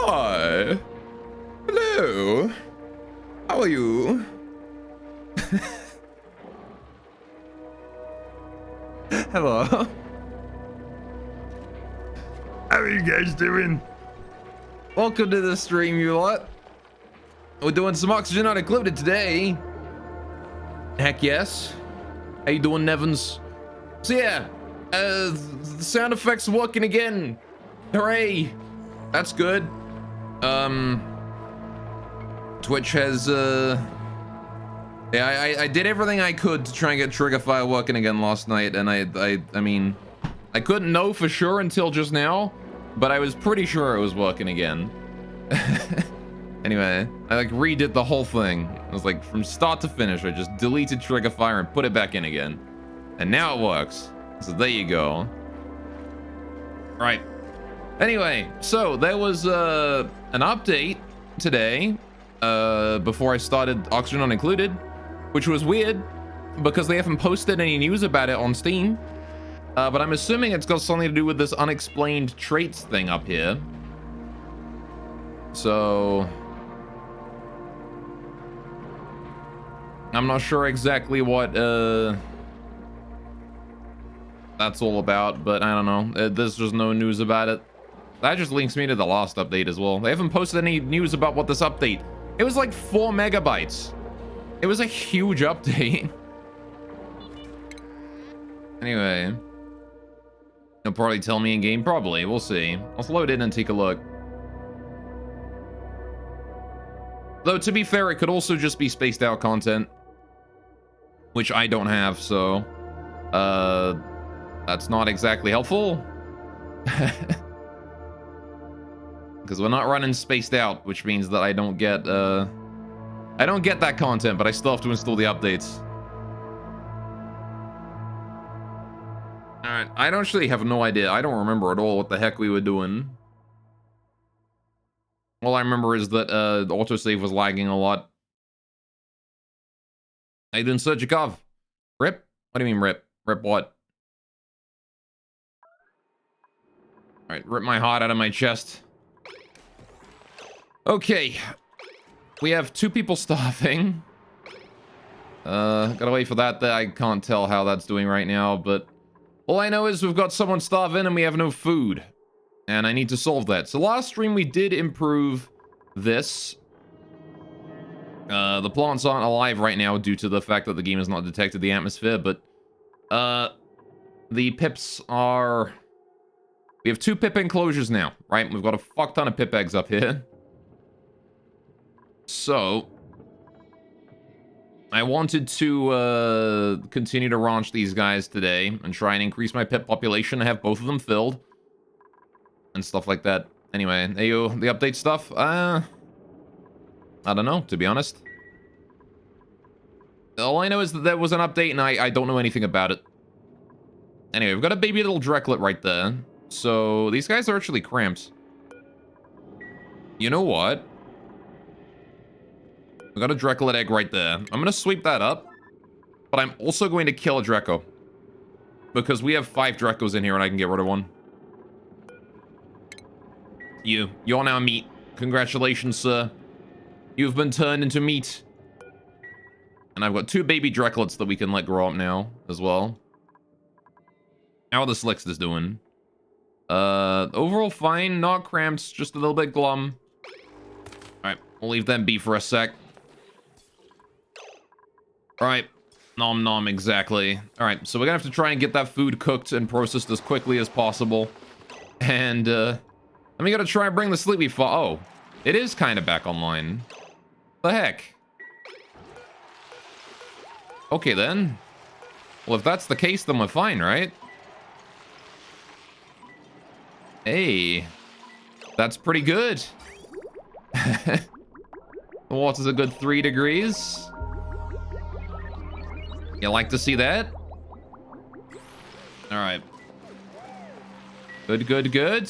Hi. Hello. How are you? Hello. How are you guys doing? Welcome to the stream, you lot. We're doing some Oxygen Unedited today. Heck yes. How you doing, Nevins? So yeah, the sound effects are working again. Hooray. That's good. Twitch has, yeah, I did everything I could to try and get Triggerfire working again last night, and I mean, I couldn't know for sure until just now, but I was pretty sure it was working again. Anyway, I like redid the whole thing. It was like from start to finish. I just deleted Triggerfire and put it back in again. And now it works. So there you go. Right. Anyway, so there was an update today before I started Oxygen Unincluded, which was weird because they haven't posted any news about it on Steam. But I'm assuming it's got something to do with this unexplained traits thing up here. So I'm not sure exactly what that's all about, but I don't know. There's just no news about it. That just links me to the last update as well. They haven't posted any news about what this update. It was like 4 megabytes. It was a huge update. Anyway, they'll probably tell me in game. Probably, we'll see. Let's load in and take a look. Though to be fair, it could also just be spaced out content, which I don't have, so that's not exactly helpful. Because we're not running spaced out, which means that I don't get that content, but I still have to install the updates. Alright, I actually have no idea. I don't remember at all what the heck we were doing. All I remember is that the autosave was lagging a lot. How you doing, Surgikov? Rip? What do you mean rip? Rip what? Alright, rip my heart out of my chest. Okay. We have 2 people starving. Gotta wait for that. I can't tell how that's doing right now, but all I know is we've got someone starving and we have no food. And I need to solve that. So last stream we did improve this. The plants aren't alive right now due to the fact that the game has not detected the atmosphere, but the pips are... We have 2 pip enclosures now, right? We've got a fuck ton of pip eggs up here. So I wanted to continue to ranch these guys today and try and increase my pip population and have both of them filled. And stuff like that. Anyway, Ayo, the update stuff? I don't know, to be honest. All I know is that there was an update and I don't know anything about it. Anyway, we've got a baby little Drecklet right there. So, these guys are actually cramps. You know what? We got a Drecklet egg right there. I'm going to sweep that up. But I'm also going to kill a Drecko. Because we have 5 Dreckos in here and I can get rid of one. You're now meat. Congratulations, sir. You've been turned into meat. And I've got 2 baby Drecklets that we can let grow up now, as well. How are the Slicksters doing? Overall fine, not cramped, just a little bit glum. Alright, we'll leave them be for a sec. Alright. Nom nom, exactly. Alright, so we're gonna have to try and get that food cooked and processed as quickly as possible. And, then we gotta try and bring the Sleepy Oh, it is kind of back online. The heck? Okay, then. Well, if that's the case, then we're fine, right? Hey. That's pretty good. The water's a good 3 degrees. You like to see that? Alright. Good, good, good.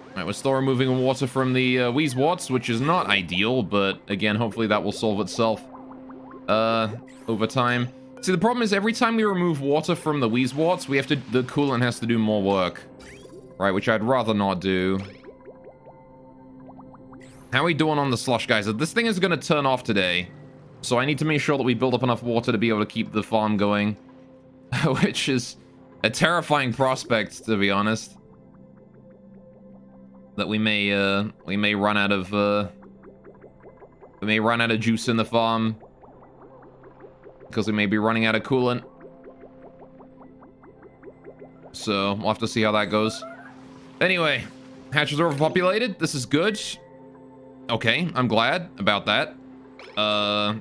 Alright, we're still removing water from the Wheezewarts, which is not ideal, but again, hopefully that will solve itself over time. See, the problem is every time we remove water from the Wheezewarts, the coolant has to do more work. Right, which I'd rather not do. How are we doing on the slush geyser? This thing is going to turn off today. So I need to make sure that we build up enough water to be able to keep the farm going. Which is a terrifying prospect, to be honest. That we may run out of juice in the farm. Because we may be running out of coolant. So we'll have to see how that goes. Anyway, hatches are overpopulated. This is good. Okay, I'm glad about that.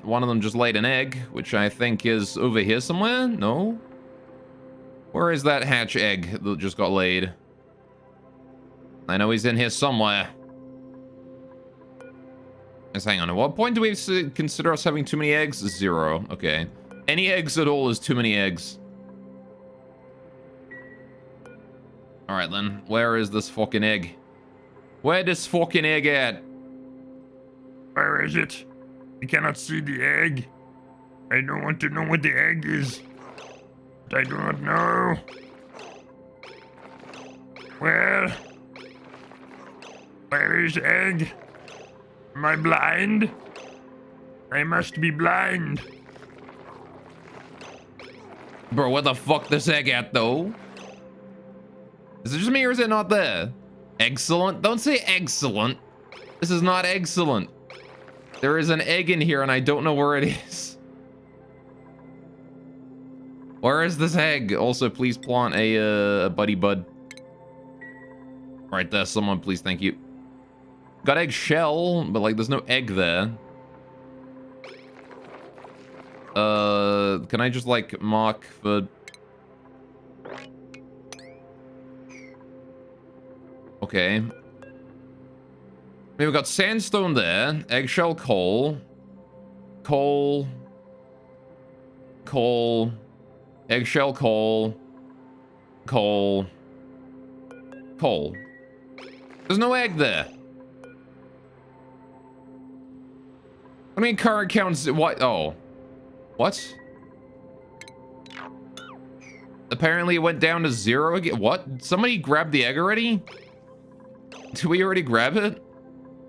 One of them just laid an egg, which I think is over here somewhere. No? Where is that hatch egg that just got laid? I know he's in here somewhere. Let's hang on. At what point do we consider us having too many eggs? 0. Okay. Any eggs at all is too many eggs. Alright then. Where is this fucking egg? Where this fucking egg at? Where is it? I cannot see the egg. I don't want to know what the egg is. But I do not know. Where is the egg? Am I blind? I must be blind. Bro, where the fuck this egg at, though? Is it just me or is it not there? Excellent? Don't say excellent. This is not excellent. There is an egg in here and I don't know where it is. Where is this egg? Also, please plant a buddy bud. Right there, someone, please, thank you. Got egg shell, but like there's no egg there. Can I just like mark for... Okay. I mean, we've got sandstone there, eggshell coal, eggshell coal, coal. There's no egg there. I mean, current counts, what? Oh. What? Apparently it went down to 0 again. What? Somebody grabbed the egg already? Did we already grab it?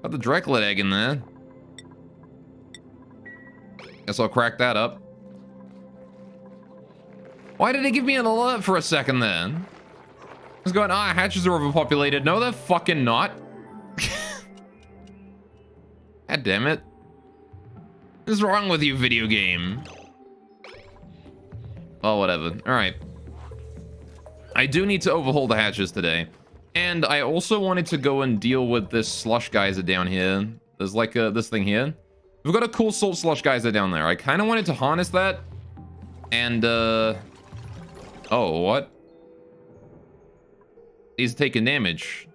Got the Drecklet egg in there. Guess I'll crack that up. Why did it give me an alert for a second then? I was going, hatches are overpopulated. No, they're fucking not. God damn it. What is wrong with you, video game? Oh, whatever. Alright. I do need to overhaul the hatches today. And I also wanted to go and deal with this slush geyser down here. There's like this thing here. We've got a cool salt slush geyser down there. I kind of wanted to harness that. And, oh, what? He's taking damage.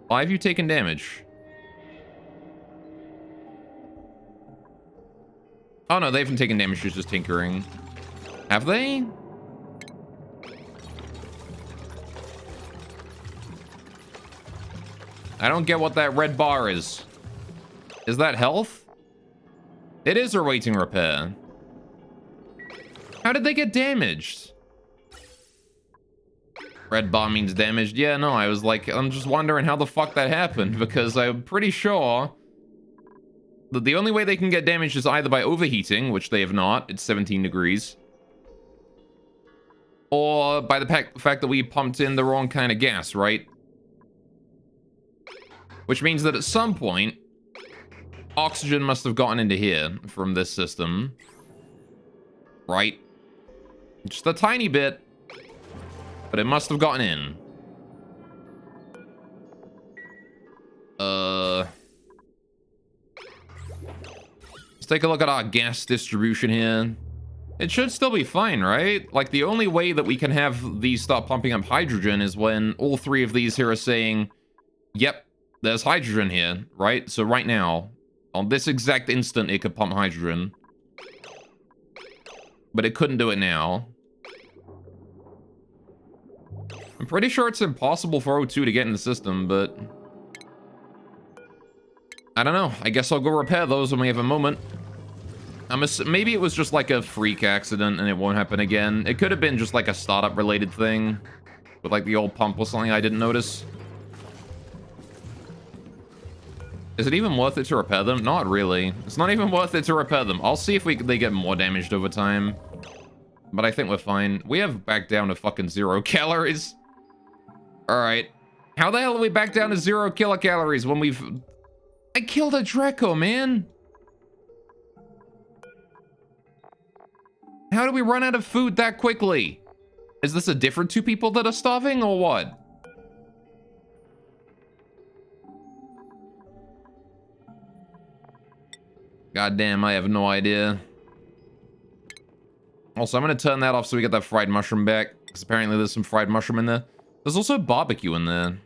Why have you taken damage? Oh, no, they haven't taken damage. She's just tinkering. Have they? I don't get what that red bar is. Is that health? It is awaiting repair. How did they get damaged? Red bar means damaged. Yeah, no, I was like, I'm just wondering how the fuck that happened, because I'm pretty sure that the only way they can get damaged is either by overheating, which they have not, it's 17 degrees, or by the fact that we pumped in the wrong kind of gas, right? Which means that at some point, oxygen must have gotten into here from this system, right? Just a tiny bit, but it must have gotten in. Let's take a look at our gas distribution here. It should still be fine, right? Like, the only way that we can have these start pumping up hydrogen is when all 3 of these here are saying, yep, there's hydrogen here, right? So right now, on this exact instant, it could pump hydrogen. But it couldn't do it now. I'm pretty sure it's impossible for O2 to get in the system, but I don't know. I guess I'll go repair those when we have a moment. Maybe it was just like a freak accident and it won't happen again. It could have been just like a startup related thing. with like the old pump or something I didn't notice. Is it even worth it to repair them? Not really. It's not even worth it to repair them. I'll see if they get more damaged over time. But I think we're fine. We have back down to fucking 0 calories. Alright. How the hell are we back down to 0 kilocalories when we've... I killed a Draco, man! How do we run out of food that quickly? Is this a different 2 people that are starving, or what? Goddamn, I have no idea. Also, I'm gonna turn that off so we get that fried mushroom back, because apparently there's some fried mushroom in there. There's also barbecue in there.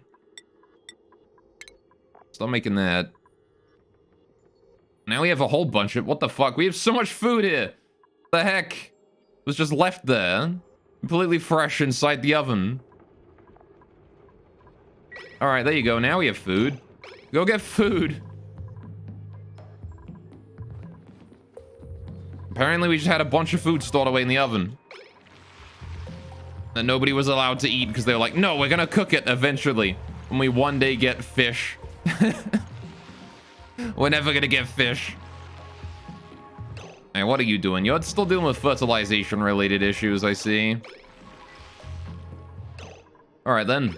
Stop making that. Now we have a whole bunch of... What the fuck? We have so much food here! The heck? It was just left there. Completely fresh inside the oven. Alright, there you go. Now we have food. Go get food. Apparently we just had a bunch of food stored away in the oven. That nobody was allowed to eat because they were like, no, we're gonna cook it eventually. When we one day get fish. We're never gonna get fish. Hey, what are you doing? You're still dealing with fertilization related issues, I see. Alright then.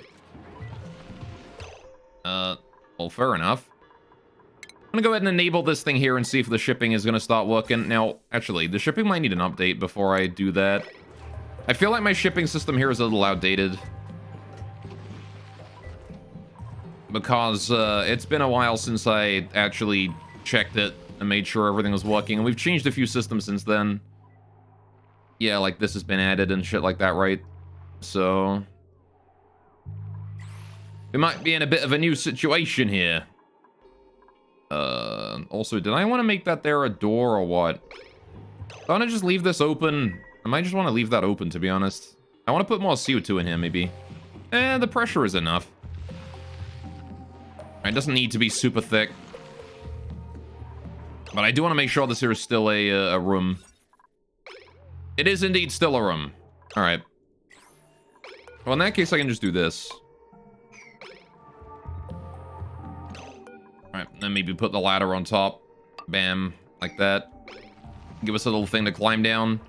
Well, fair enough. I'm gonna go ahead and enable this thing here and see if the shipping is gonna start working. Now, actually, the shipping might need an update before I do that. I feel like my shipping system here is a little outdated. Because it's been a while since I actually checked it and made sure everything was working. And we've changed a few systems since then. Yeah, like this has been added and shit like that, right? So... we might be in a bit of a new situation here. Also, did I want to make that there a door or what? Do I want to just leave this open? I might just want to leave that open, to be honest. I want to put more CO2 in here, maybe. The pressure is enough. It doesn't need to be super thick. But I do want to make sure this here is still a room. It is indeed still a room. Alright. Well, in that case, I can just do this. Alright, then maybe put the ladder on top. Bam. Like that. Give us a little thing to climb down.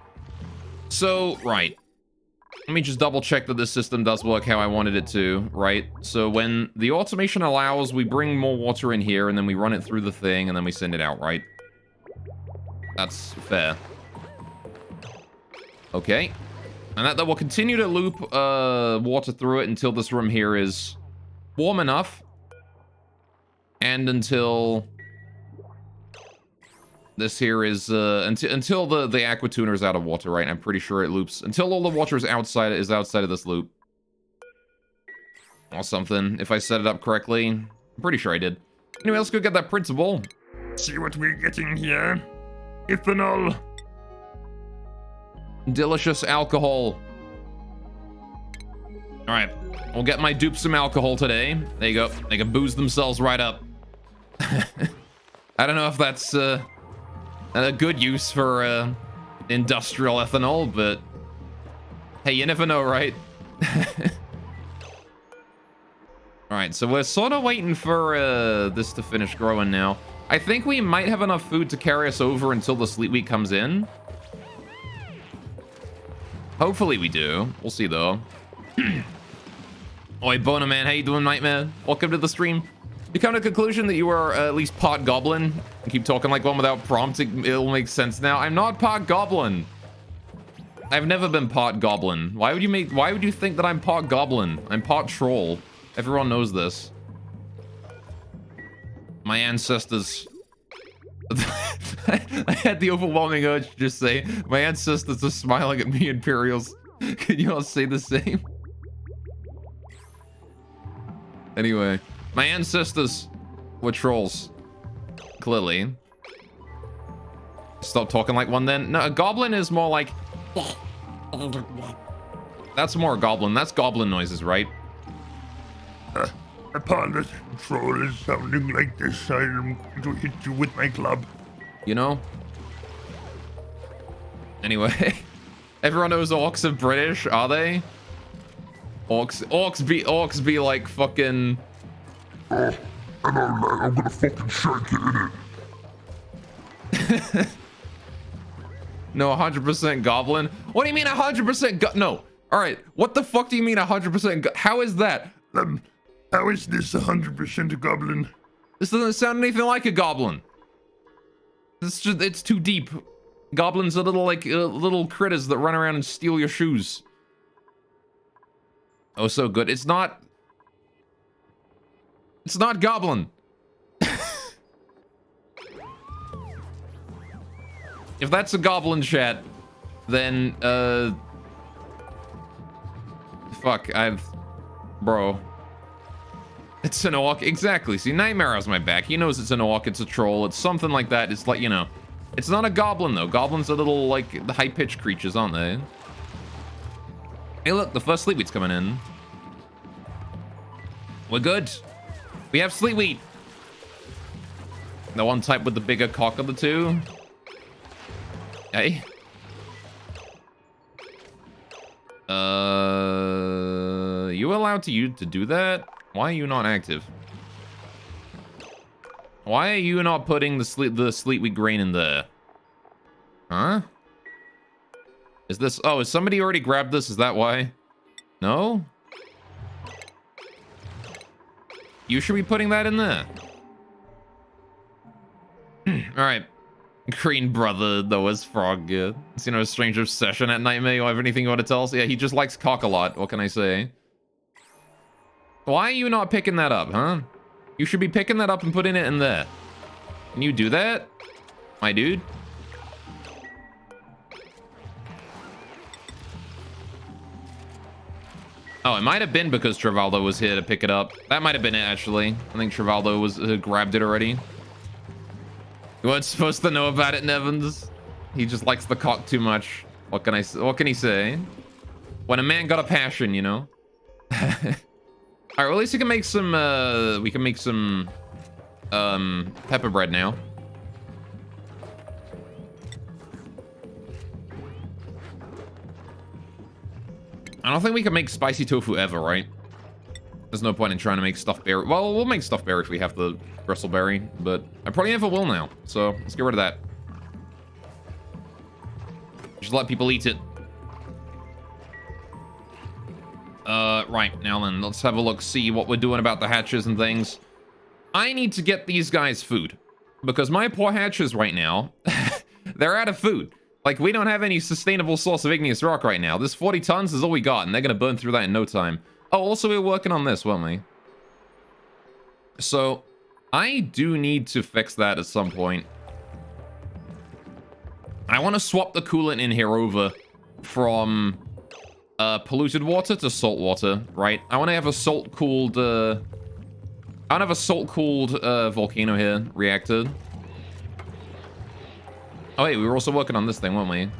So, right. Let me just double check that this system does work how I wanted it to, right? So when the automation allows, we bring more water in here, and then we run it through the thing, and then we send it out, right? That's fair. Okay. And that will continue to loop water through it until this room here is warm enough. And until... this here is, until the aqua tuner is out of water, right? I'm pretty sure it loops. Until all the water is outside of this loop. Or something, if I set it up correctly. I'm pretty sure I did. Anyway, let's go get that principal. See what we're getting here. Ethanol. Delicious alcohol. Alright, we'll get my dupes some alcohol today. There you go. They can booze themselves right up. I don't know if that's, a good use for industrial ethanol, but hey, you never know, right? Alright, so we're sort of waiting for this to finish growing now. I think we might have enough food to carry us over until the sleep week comes in. Hopefully we do. We'll see, though. Oi, Bono Man, how you doing, Nightmare? Welcome to the stream. You come to the conclusion that you are at least part goblin? I keep talking like one without prompting. It'll make sense now. I'm not part goblin. I've never been part goblin. Why would you think that I'm part goblin? I'm part troll. Everyone knows this. My ancestors. I had the overwhelming urge to just say, my ancestors are smiling at me, Imperials. Can you all say the same? Anyway. My ancestors were trolls. Clearly. Stop talking like one then. No, a goblin is more like... That's more a goblin. That's goblin noises, right? Upon this troll is sounding like this, I am going to hit you with my club. You know? Anyway. Everyone knows orcs are British, are they? Orcs be like fucking. Oh, I know, lad. I'm gonna fucking shake it in it. No, 100% goblin. What do you mean 100% no? All right. What the fuck do you mean 100%? How is that? How is this 100% a goblin? This doesn't sound anything like a goblin. It's too deep. Goblins are little critters that run around and steal your shoes. Oh, so good. It's not goblin. If that's a goblin chat, then fuck, bro. It's an orc, exactly. See, Nightmare has my back. He knows it's an orc, it's a troll, it's something like that. It's like, you know, it's not a goblin though. Goblins are little like the high-pitched creatures, aren't they? Hey, look, the first Sleepweed's coming in. We're good. We have Sleepweed. The one type with the bigger cock of the two. Hey. You allowed to do that? Why are you not active? Why are you not putting the Sleepweed grain in there? Huh? Is this... Oh, has somebody already grabbed this? Is that why? No? You should be putting that in there. Alright. Green brother, Noah's frog. Yeah. It's, you know, a strange obsession at Nightmare. You have anything you want to tell us? Yeah, he just likes cock a lot. What can I say? Why are you not picking that up, huh? You should be picking that up and putting it in there. Can you do that? My dude? Oh, it might have been because Travaldo was here to pick it up. That might have been it, actually. I think Travaldo grabbed it already. You weren't supposed to know about it, Nevins. He just likes the cock too much. What can he say? When a man got a passion, you know? All right, well, at least we can make some pepper bread now. I don't think we can make spicy tofu ever, right? There's no point in trying to make stuffed berry. Well, we'll make stuffed berry if we have the bristleberry, but I probably never will now. So let's get rid of that. Just let people eat it. Right, now then, let's have a look, see what we're doing about the hatches and things. I need to get these guys food. Because my poor hatches right now, they're out of food. Like, we don't have any sustainable source of igneous rock right now. This 40 tons is all we got, and they're gonna burn through that in no time. Oh, also, we were working on this, weren't we? So, I do need to fix that at some point. I want to swap the coolant in here over from polluted water to salt water, right? I want to have a salt-cooled, volcano here, reactor. Oh, wait, we were also working on this thing, weren't we?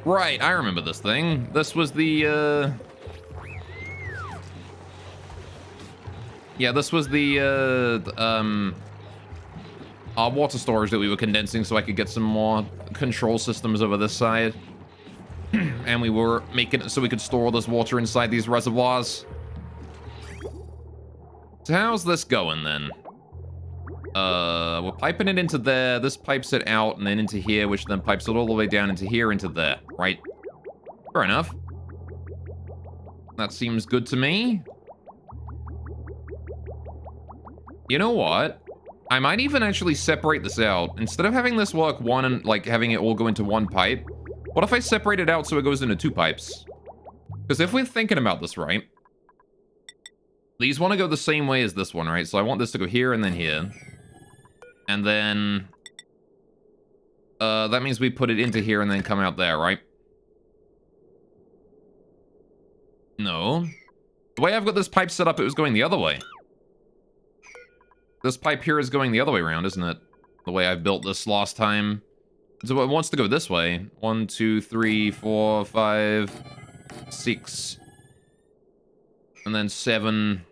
Right, I remember this thing. This was the, yeah, this was the, our water storage that we were condensing so I could get some more control systems over this side. And we were making it so we could store all this water inside these reservoirs. So how's this going then? We're piping it into there. This pipes it out and then into here, which then pipes it all the way down into here, into there, right? Fair enough. That seems good to me. You know what? I might even actually separate this out. Instead of having this work one and like having it all go into one pipe, what if I separate it out so it goes into two pipes? Because if we're thinking about this right, these want to go the same way as this one, right? So I want this to go here and then here. And then that means we put it into here and then come out there, right? No. The way I've got this pipe set up, it was going the other way. This pipe here is going the other way around, isn't it? The way I built this last time. So it wants to go this way. 1, 2, 3, 4, 5, 6. And then 7.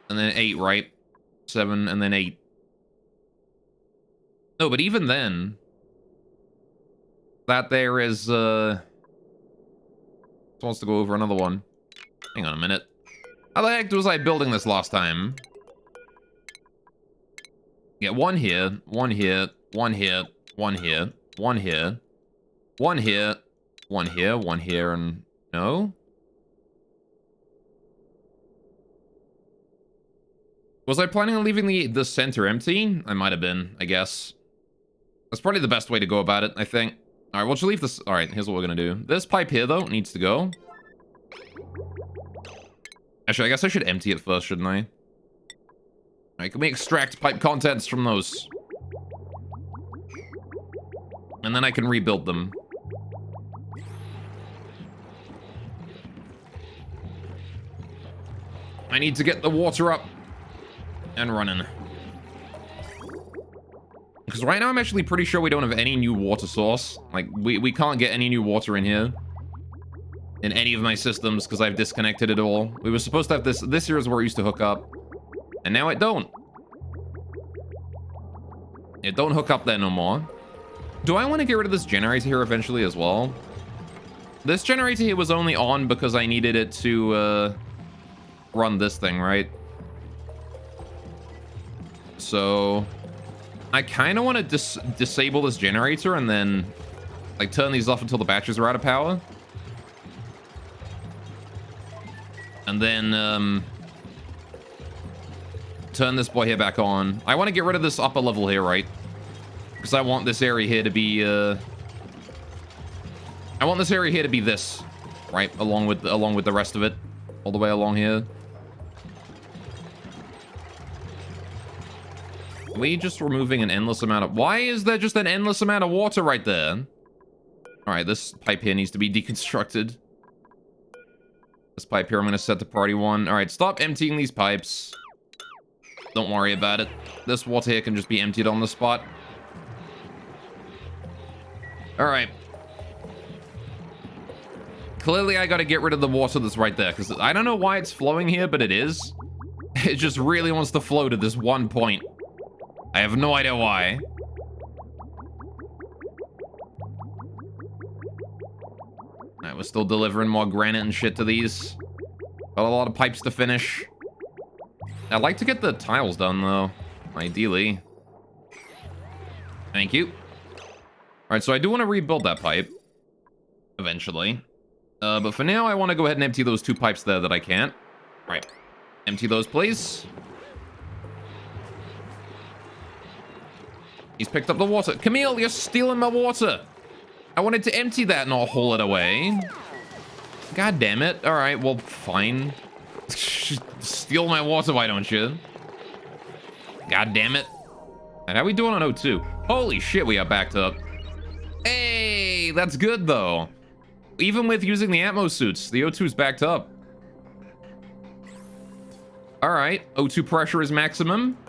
And then 8, right? 7 and then 8. No, but even then, that there is, wants to go over another one. Hang on a minute. How the heck was I building this last time? Yeah, one here, one here, one here, one here, one here, one here, one here, one here, and no? Was I planning on leaving the center empty? I might have been, I guess. That's probably the best way to go about it, I think. Alright, we'll just leave this. Alright, here's what we're gonna do. This pipe here, though, needs to go. Actually, I guess I should empty it first, shouldn't I? Alright, can we extract pipe contents from those? And then I can rebuild them. I need to get the water up and running. Because right now I'm actually pretty sure we don't have any new water source. Like, we can't get any new water in here. In any of my systems, because I've disconnected it all. We were supposed to have this. This here is where it used to hook up. And now it don't. It don't hook up there no more. Do I want to get rid of this generator here eventually as well? This generator here was only on because I needed it to run this thing, right? So I kind of want to disable this generator and then like turn these off until the batteries are out of power. And then turn this boy here back on. I want to get rid of this upper level here, right? Because I want this area here to be I want this area here to be this, right? Along with the rest of it, all the way along here. Are we just removing an endless amount of... Why is there just an endless amount of water right there? Alright, this pipe here needs to be deconstructed. This pipe here I'm going to set to priority 1. Alright, stop emptying these pipes. Don't worry about it. This water here can just be emptied on the spot. Alright. Clearly I got to get rid of the water that's right there, because I don't know why it's flowing here, but it is. It just really wants to flow to this one point. I have no idea why. Alright, we're still delivering more granite and shit to these. Got a lot of pipes to finish. I'd like to get the tiles done, though. Ideally. Thank you. Alright, so I do want to rebuild that pipe. Eventually. But for now, I want to go ahead and empty those 2 pipes there that I can't. Alright. Empty those, please. He's picked up the water. Camille, you're stealing my water. I wanted to empty that, not haul it away. God damn it. All right, well, fine. Steal my water, why don't you? God damn it. And how we doing on O2? Holy shit, we are backed up. Hey, that's good, though. Even with using the Atmos suits, the O2's backed up. All right, O2 pressure is maximum.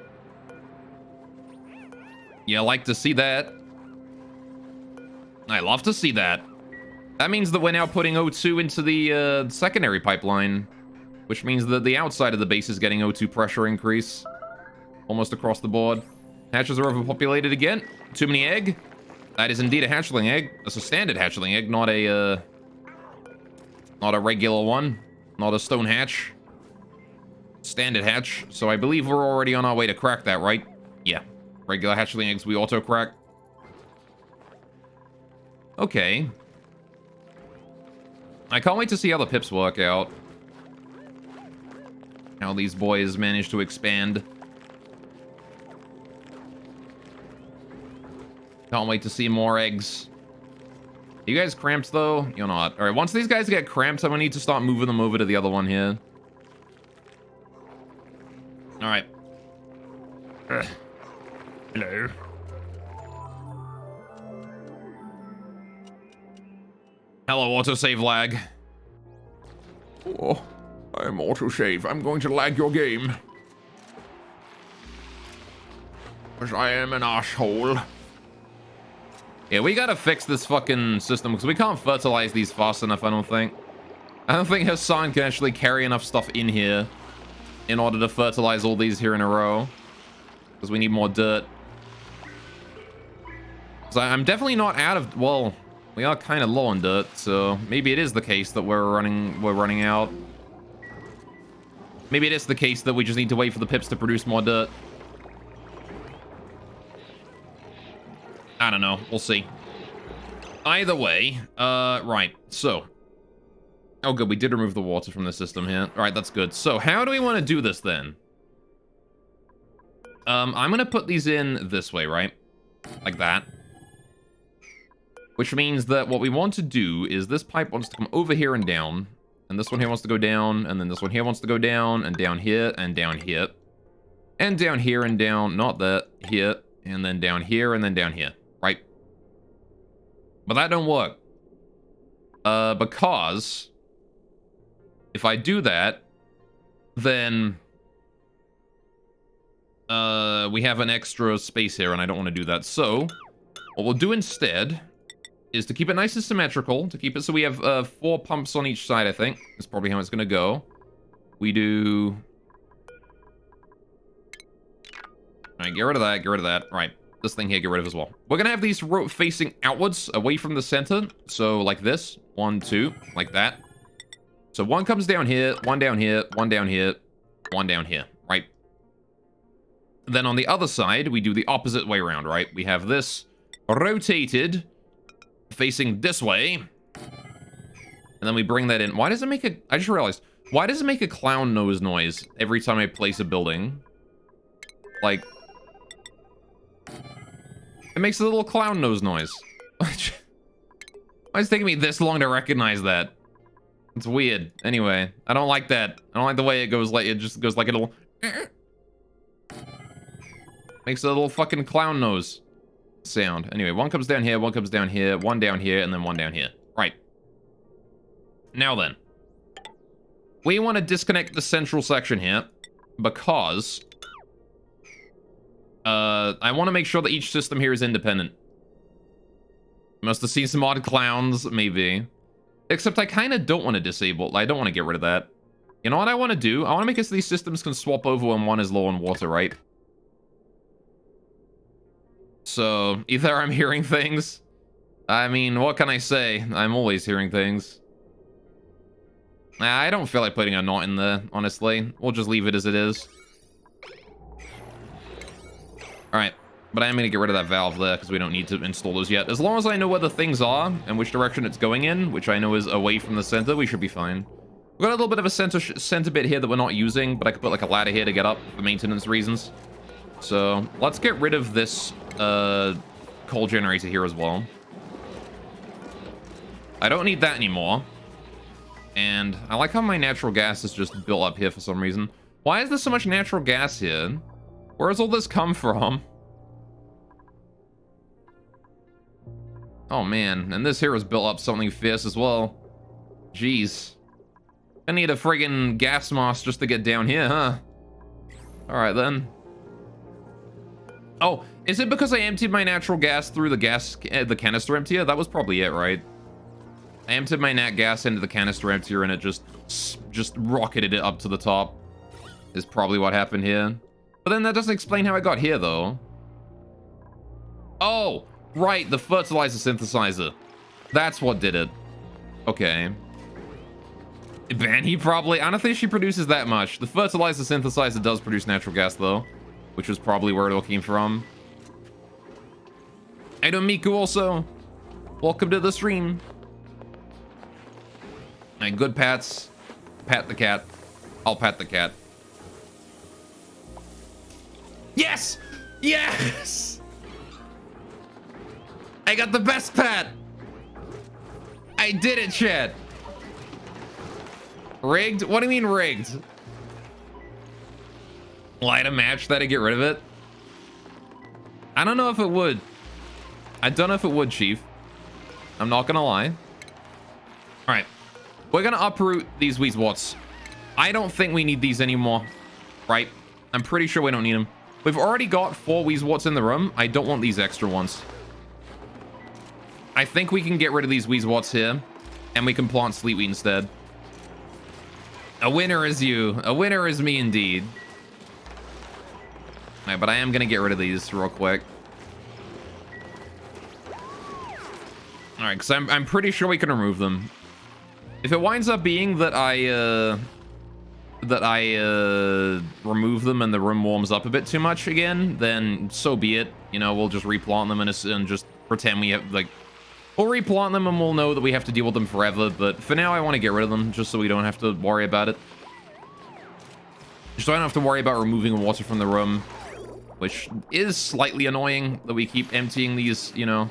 Yeah, I like to see that. I love to see that. That means that we're now putting O2 into the secondary pipeline, which means that the outside of the base is getting O2 pressure increase almost across the board. Hatches are overpopulated again. Too many egg. That is indeed a hatchling egg. That's a standard hatchling egg, not a regular one, not a stone hatch. Standard hatch. So I believe we're already on our way to crack that, right? Yeah. Regular hatchling eggs we auto crack. Okay. I can't wait to see how the pips work out. How these boys manage to expand. Can't wait to see more eggs. You guys cramped though? You're not. Alright, once these guys get cramped, I'm gonna need to start moving them over to the other one here. Alright. Hello. Hello, autosave lag. Oh, I'm autosave. I'm going to lag your game. Because I am an asshole. Yeah, we gotta fix this fucking system because we can't fertilize these fast enough, I don't think. I don't think Hassan can actually carry enough stuff in here in order to fertilize all these here in a row. Because we need more dirt. So I'm definitely not out of... Well, we are kind of low on dirt, so maybe it is the case that we're running out. Maybe it is the case that we just need to wait for the pips to produce more dirt. I don't know. We'll see. Either way, right. So. Oh, good. We did remove the water from the system here. All right, that's good. So how do we want to do this then? I'm going to put these in this way, right? Like that. Which means that what we want to do is this pipe wants to come over here and down. And this one here wants to go down. And then this one here wants to go down. And down here. And down here. And down here and down. Not that. Here. And then down here. And then down here. Right? But that don't work. Because if I do that, then we have an extra space here, and I don't want to do that. So what we'll do instead is to keep it nice and symmetrical, to keep it so we have 4 pumps on each side, I think. That's probably how it's going to go. We do... Alright, get rid of that, get rid of that. Right, this thing here, get rid of as well. We're going to have these facing outwards, away from the center. So like this, 1, 2, like that. So one comes down here, one down here, one down here, one down here, right? Then on the other side, we do the opposite way around, right? We have this rotated, facing this way. And then we bring that in. Why does it make a... I just realized. Why does it make a clown nose noise every time I place a building? Like... It makes a little clown nose noise. Why is it taking me this long to recognize that? It's weird. Anyway, I don't like that. I don't like the way it goes, like, it just goes like a little... Makes a little fucking clown nose sound. Anyway, one comes down here, one comes down here, one down here, and then one down here. Right. Now then. We want to disconnect the central section here because I want to make sure that each system here is independent. Must have seen some odd clowns, maybe. Except I kind of don't want to disable. I don't want to get rid of that. You know what I want to do? I want to make it so these systems can swap over when one is low on water, right? So, either I'm hearing things. I mean, what can I say? I'm always hearing things. I don't feel like putting a knot in there, honestly. We'll just leave it as it is. Alright. But I am going to get rid of that valve there, because we don't need to install those yet. As long as I know where the things are, and which direction it's going in, which I know is away from the center, we should be fine. We've got a little bit of a center bit here that we're not using, but I could put like a ladder here to get up for maintenance reasons. So, let's get rid of this coal generator here as well. I don't need that anymore. And I like how my natural gas is just built up here for some reason. Why is there so much natural gas here? Where does all this come from? Oh man, and this here is built up something fierce as well. Jeez. I need a friggin' gas mask just to get down here, huh? Alright then. Oh, is it because I emptied my natural gas through the canister emptier? That was probably it, right? I emptied my nat gas into the canister emptier and it just rocketed it up to the top. Is probably what happened here. But then that doesn't explain how I got here, though. Oh, right, the fertilizer synthesizer. That's what did it. Okay. Man, he probably... I don't think she produces that much. The fertilizer synthesizer does produce natural gas, though. Which was probably where it all came from. Hey, Miku also. Welcome to the stream. Alright, good pats. Pat the cat. I'll pat the cat. Yes! Yes! I got the best pat! I did it, chat. Rigged? What do you mean rigged? Light a match that to get rid of it? I don't know if it would. I don't know if it would, Chief. I'm not gonna lie. Alright. We're gonna uproot these Weezwots. I don't think we need these anymore. Right? I'm pretty sure we don't need them. We've already got 4 Weezwots in the room. I don't want these extra ones. I think we can get rid of these Weezwots here. And we can plant Sleetweed instead. A winner is you. A winner is me indeed. Alright, but I am gonna get rid of these real quick. Alright, because I'm pretty sure we can remove them. If it winds up being that I that I remove them and the room warms up a bit too much again, then so be it. You know, we'll just replant them and just pretend we have, like, we'll replant them and we'll know that we have to deal with them forever. But for now, I want to get rid of them just so we don't have to worry about it. Just so I don't have to worry about removing water from the room, which is slightly annoying that we keep emptying these, you know.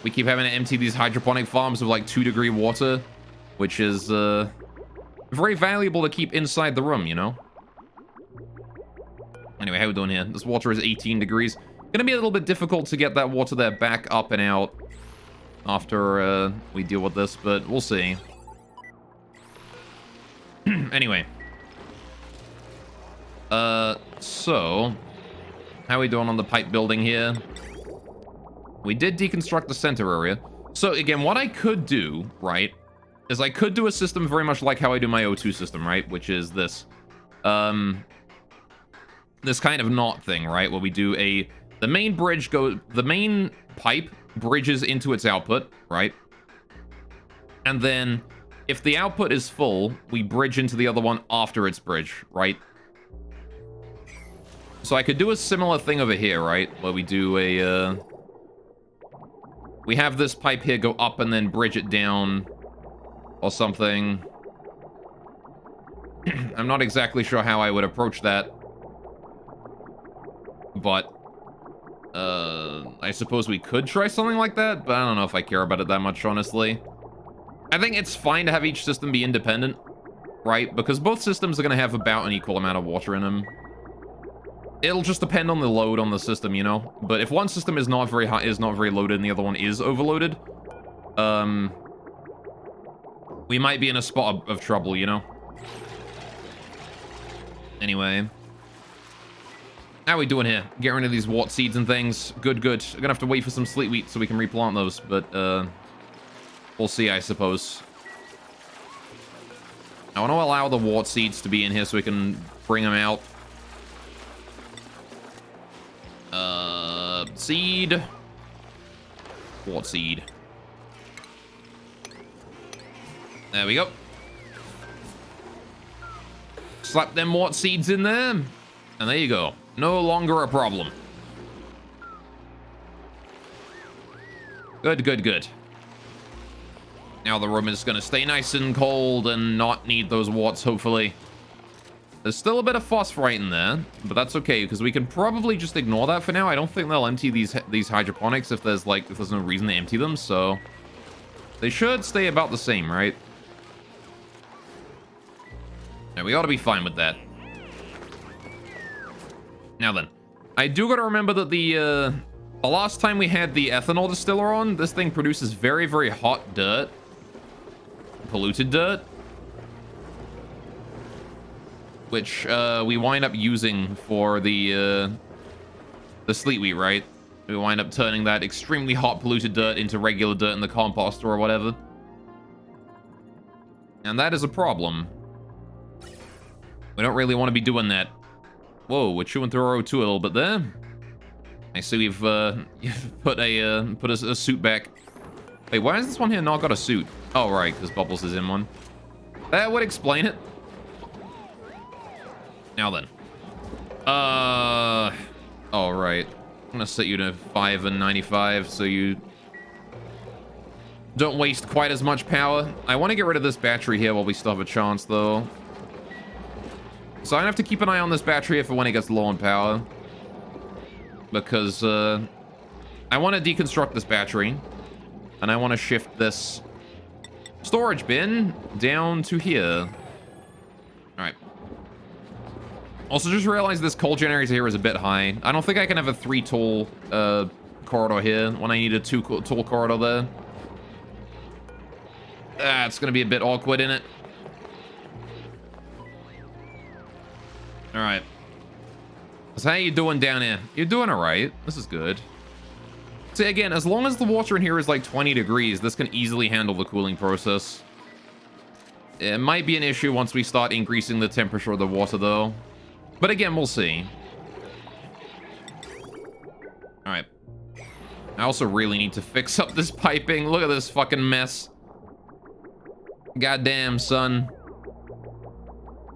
We keep having to empty these hydroponic farms of like 2-degree water, which is very valuable to keep inside the room, you know. Anyway, how we doing here? This water is 18 degrees. Gonna be a little bit difficult to get that water there back up and out after we deal with this, but we'll see. Anyway. So, how are we doing on the pipe building here? We did deconstruct the center area. So, again, what I could do, right, is I could do a system very much like how I do my O2 system, right? Which is this, this kind of knot thing, right? Where we do the main pipe bridges into its output, right? And then, if the output is full, we bridge into the other one after its bridge, right? So I could do a similar thing over here, right? Where we do we have this pipe here go up and then bridge it down or something. I'm not exactly sure how I would approach that. But, I suppose we could try something like that, but I don't know if I care about it that much, honestly. I think it's fine to have each system be independent, right? Because both systems are going to have about an equal amount of water in them. It'll just depend on the load on the system, you know? But if one system is not very high, is not very loaded, and the other one is overloaded, we might be in a spot of trouble, you know? Anyway. How are we doing here? Getting rid of these wart seeds and things. Good, good. I'm gonna have to wait for some sleet wheat so we can replant those, but, we'll see, I suppose. I want to allow the wart seeds to be in here so we can bring them out. Seed. Wart seed. There we go. Slap them wart seeds in there. And there you go. No longer a problem. Good, good, good. Now the room is going to stay nice and cold and not need those warts, hopefully. There's still a bit of phosphorite in there, but that's okay, because we can probably just ignore that for now. I don't think they'll empty these hydroponics if there's no reason to empty them, so they should stay about the same, right? Yeah, we ought to be fine with that. Now then, I do got to remember that the last time we had the ethanol distiller on, this thing produces very, very hot dirt. Polluted dirt. Which we wind up using for the sleet wheat, right? We wind up turning that extremely hot polluted dirt into regular dirt in the composter or whatever. And that is a problem. We don't really want to be doing that. Whoa, we're chewing through our O2 a little bit there. I see we've put a suit back. Wait, why has this one here not got a suit? Oh, right, because Bubbles is in one. That would explain it. Now then. All right. I'm gonna set you to 5 and 95 so you don't waste quite as much power. I want to get rid of this battery here while we still have a chance, though. So I have to keep an eye on this battery for when it gets low on power. Because, I want to deconstruct this battery. And I want to shift this storage bin down to here. Alright. Also, just realized this coal generator here is a bit high. I don't think I can have a 3-tool, corridor here when I need a 2-tool corridor there. It's gonna be a bit awkward, isn't it? Alright. So how you doing down here? You're doing alright. This is good. See, again, as long as the water in here is like 20 degrees, this can easily handle the cooling process. It might be an issue once we start increasing the temperature of the water, though. But again, we'll see. Alright. I also really need to fix up this piping. Look at this fucking mess. Goddamn, son.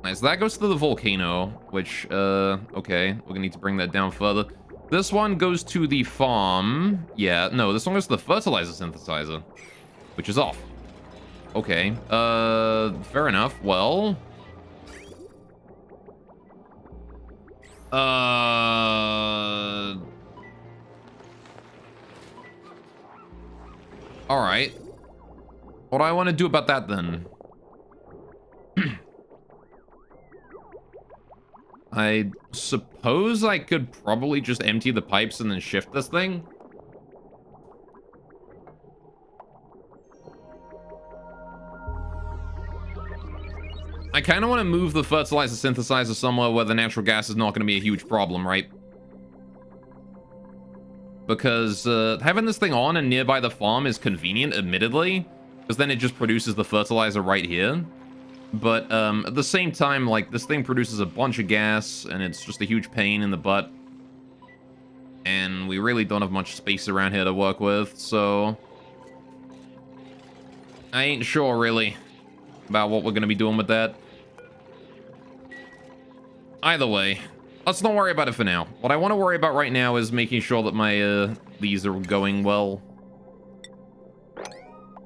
Nice, that goes to the volcano, which, okay, we're gonna need to bring that down further. This one goes to the farm. Yeah, no, this one goes to the fertilizer synthesizer, which is off. Okay, fair enough. Well, all right. What do I want to do about that then? I suppose I could probably just empty the pipes and then shift this thing. I kind of want to move the fertilizer synthesizer somewhere where the natural gas is not going to be a huge problem, right? Because having this thing on and nearby the farm is convenient, admittedly, because then it just produces the fertilizer right here. But at the same time, like, this thing produces a bunch of gas, and it's just a huge pain in the butt. And we really don't have much space around here to work with, so I ain't sure, really, about what we're going to be doing with that. Either way, let's not worry about it for now. What I want to worry about right now is making sure that my, these are going well. I'm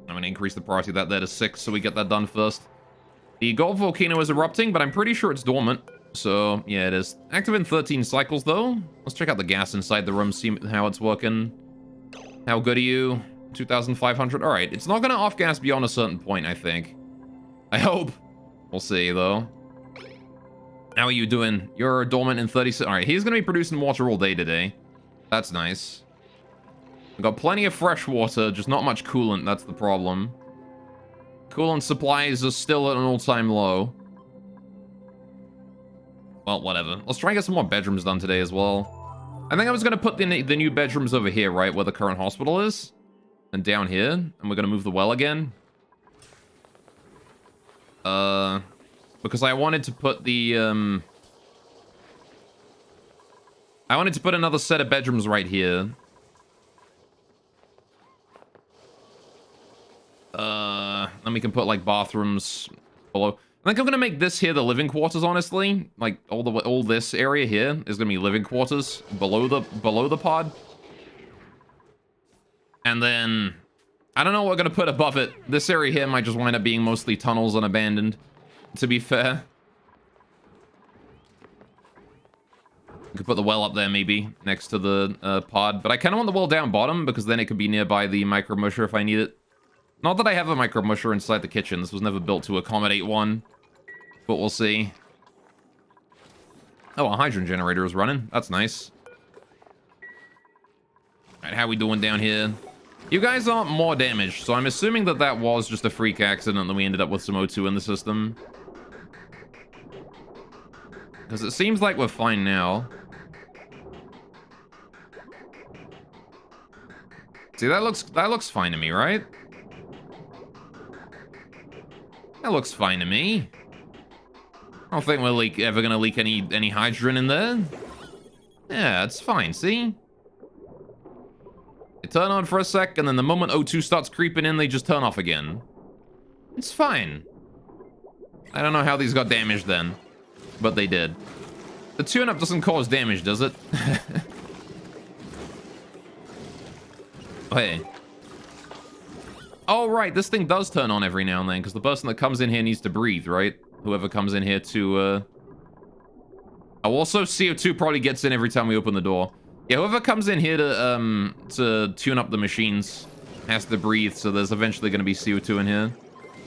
going to increase the priority of that there to 6 so we get that done first. The gold volcano is erupting, but I'm pretty sure it's dormant. So, yeah, it is. Active in 13 cycles, though. Let's check out the gas inside the room, see how it's working. How good are you? 2,500. All right, it's not going to off-gas beyond a certain point, I think. I hope. We'll see, though. How are you doing? You're dormant in 36. All right, he's going to be producing water all day today. That's nice. We've got plenty of fresh water, just not much coolant. That's the problem. Coolant supplies are still at an all-time low. Well, whatever. Let's try and get some more bedrooms done today as well. I think I was going to put the new bedrooms over here, right, where the current hospital is. And down here. And we're going to move the well again. Because I wanted to put the, I wanted to put another set of bedrooms right here. Then we can put, like, bathrooms below. I think I'm gonna make this here the living quarters, honestly. Like, all this area here is gonna be living quarters below the pod. And then, I don't know what we're gonna put above it. This area here might just wind up being mostly tunnels and abandoned, to be fair. We could put the well up there, maybe, next to the pod. But I kind of want the well down bottom, because then it could be nearby the micro musher if I need it. Not that I have a micro musher inside the kitchen. This was never built to accommodate one. But we'll see. Oh, a hydrogen generator is running. That's nice. Alright, how we doing down here? You guys aren't more damaged, so I'm assuming that that was just a freak accident and we ended up with some O2 in the system. Because it seems like we're fine now. See, that looks fine to me, right? That looks fine to me. I don't think we're ever gonna leak any hydrogen in there. Yeah, it's fine, see? They turn on for a sec, and then the moment O2 starts creeping in, they just turn off again. It's fine. I don't know how these got damaged then, but they did. The tune-up doesn't cause damage, does it? Hey. Oh, right, this thing does turn on every now and then, because the person that comes in here needs to breathe, right? Whoever comes in here to, Oh, also, CO2 probably gets in every time we open the door. Yeah, whoever comes in here to tune up the machines has to breathe, so there's eventually going to be CO2 in here.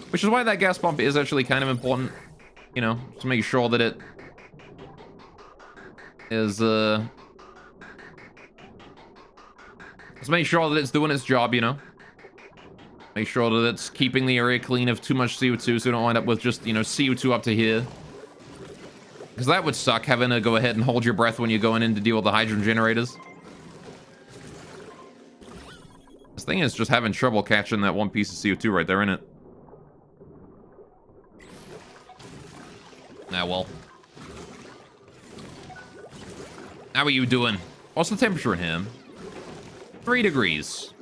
Which is why that gas pump is actually kind of important, you know, to make sure that it is, let's make sure that it's doing its job, you know? Make sure that it's keeping the area clean of too much CO2 so we don't wind up with just, you know, CO2 up to here. Because that would suck, having to go ahead and hold your breath when you're going in to deal with the hydrogen generators. This thing is just having trouble catching that one piece of CO2 right there, isn't it? Ah, well. How are you doing? What's the temperature in here? 3 degrees.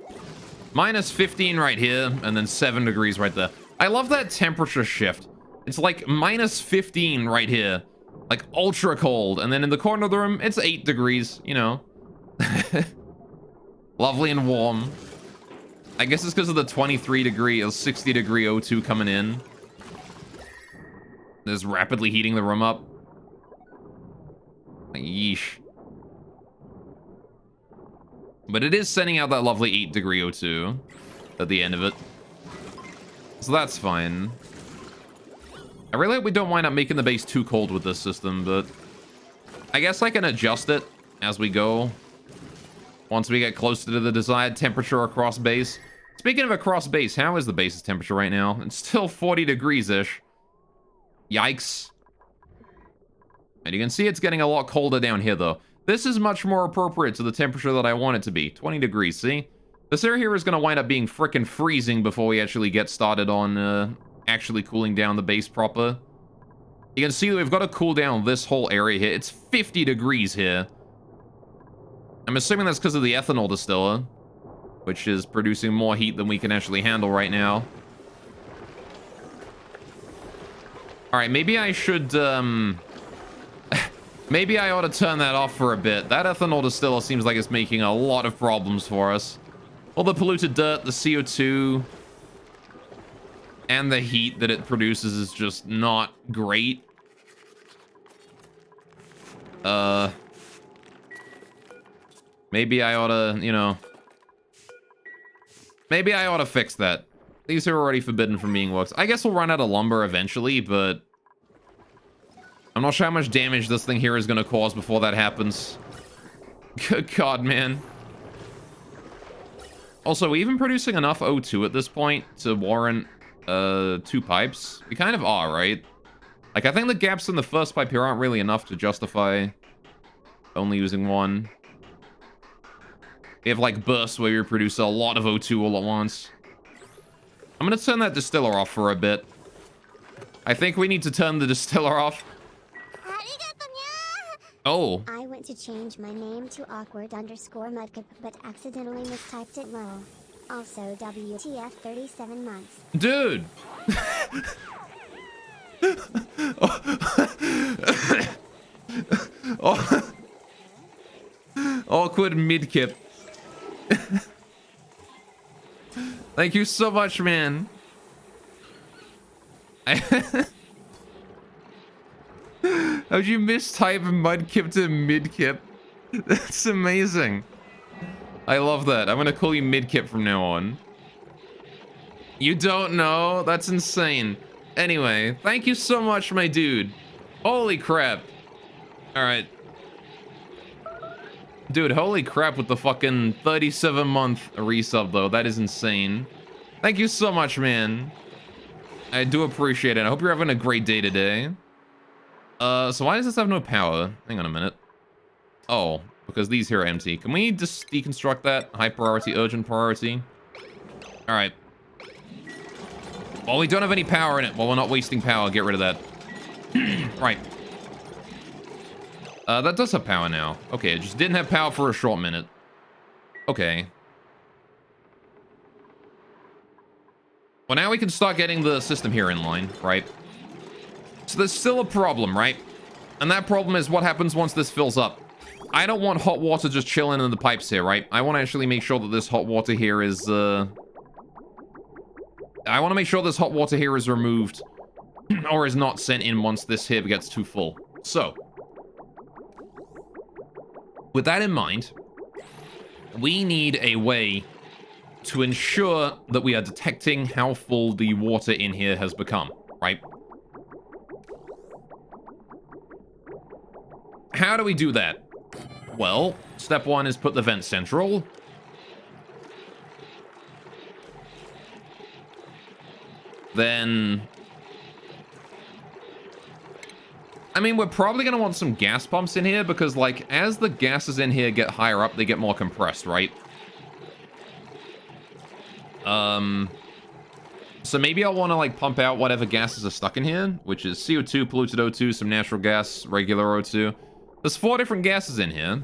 Minus 15 right here, and then 7 degrees right there. I love that temperature shift. It's like minus 15 right here. Like ultra cold. And then in the corner of the room, it's 8 degrees, you know. Lovely and warm. I guess it's because of the 23 degree or 60 degree O2 coming in. It's rapidly heating the room up. Yeesh. But it is sending out that lovely 8 degree O2 at the end of it. So that's fine. I really hope we don't wind up making the base too cold with this system, but I guess I can adjust it as we go. Once we get closer to the desired temperature across base. Speaking of across base, how is the base's temperature right now? It's still 40 degrees-ish. Yikes. And you can see it's getting a lot colder down here, though. This is much more appropriate to the temperature that I want it to be. 20 degrees, see? This area here is going to wind up being frickin' freezing before we actually get started on actually cooling down the base proper. You can see that we've got to cool down this whole area here. It's 50 degrees here. I'm assuming that's because of the ethanol distiller, which is producing more heat than we can actually handle right now. Alright, maybe I should, maybe I ought to turn that off for a bit. That ethanol distiller seems like it's making a lot of problems for us. All the polluted dirt, the CO2, and the heat that it produces is just not great. Maybe I ought to, you know... Maybe I ought to fix that. These are already forbidden from being worked. I guess we'll run out of lumber eventually, but... I'm not sure how much damage this thing here is going to cause before that happens. Good God, man. Also, are we even producing enough O2 at this point to warrant 2 pipes? We kind of are, right? Like, I think the gaps in the first pipe here aren't really enough to justify only using 1. We have, like, bursts where we produce a lot of O2 all at once. I'm gonna turn that distiller off for a bit. I think we need to turn the distiller off. Oh. I went to change my name to awkward_mudkip, but accidentally mistyped it low. Also, WTF 37 months. Dude! Oh. Awkward midkip. Thank you so much, man. How'd you mistype mudkip to midkip? That's amazing. I love that. I'm gonna call you midkip from now on. You don't know? That's insane. Anyway, thank you so much, my dude. Holy crap. Alright. Dude, holy crap with the fucking 37-month resub, though. That is insane. Thank you so much, man. I do appreciate it. I hope you're having a great day today. So why does this have no power? Hang on a minute. Oh, because these here are empty. Can we just deconstruct that? High priority, urgent priority. Alright. Well, we don't have any power in it. Well, we're not wasting power. Get rid of that. Right. That does have power now. Okay, it just didn't have power for a short minute. Okay. Well, now we can start getting the system here in line, right? So there's still a problem, right? And that problem is what happens once this fills up. I don't want hot water just chilling in the pipes here, right? I want to actually make sure that this hot water here is, I want to make sure this hot water here is removed or is not sent in once this here gets too full. So, with that in mind, we need a way to ensure that we are detecting how full the water in here has become, right? How do we do that? Well, step 1 is put the vent central. Then... I mean, we're probably going to want some gas pumps in here because, like, as the gases in here get higher up, they get more compressed, right? So maybe I'll want to, like, pump out whatever gases are stuck in here, which is CO2, polluted O2, some natural gas, regular O2. There's 4 different gases in here.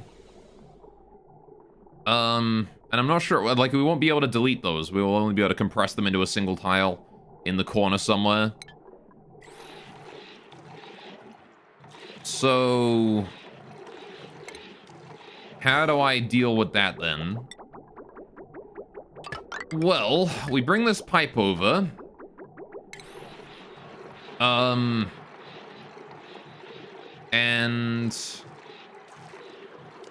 And I'm not sure, like, we won't be able to delete those. We will only be able to compress them into a single tile in the corner somewhere. So how do I deal with that then? Well, we bring this pipe over. And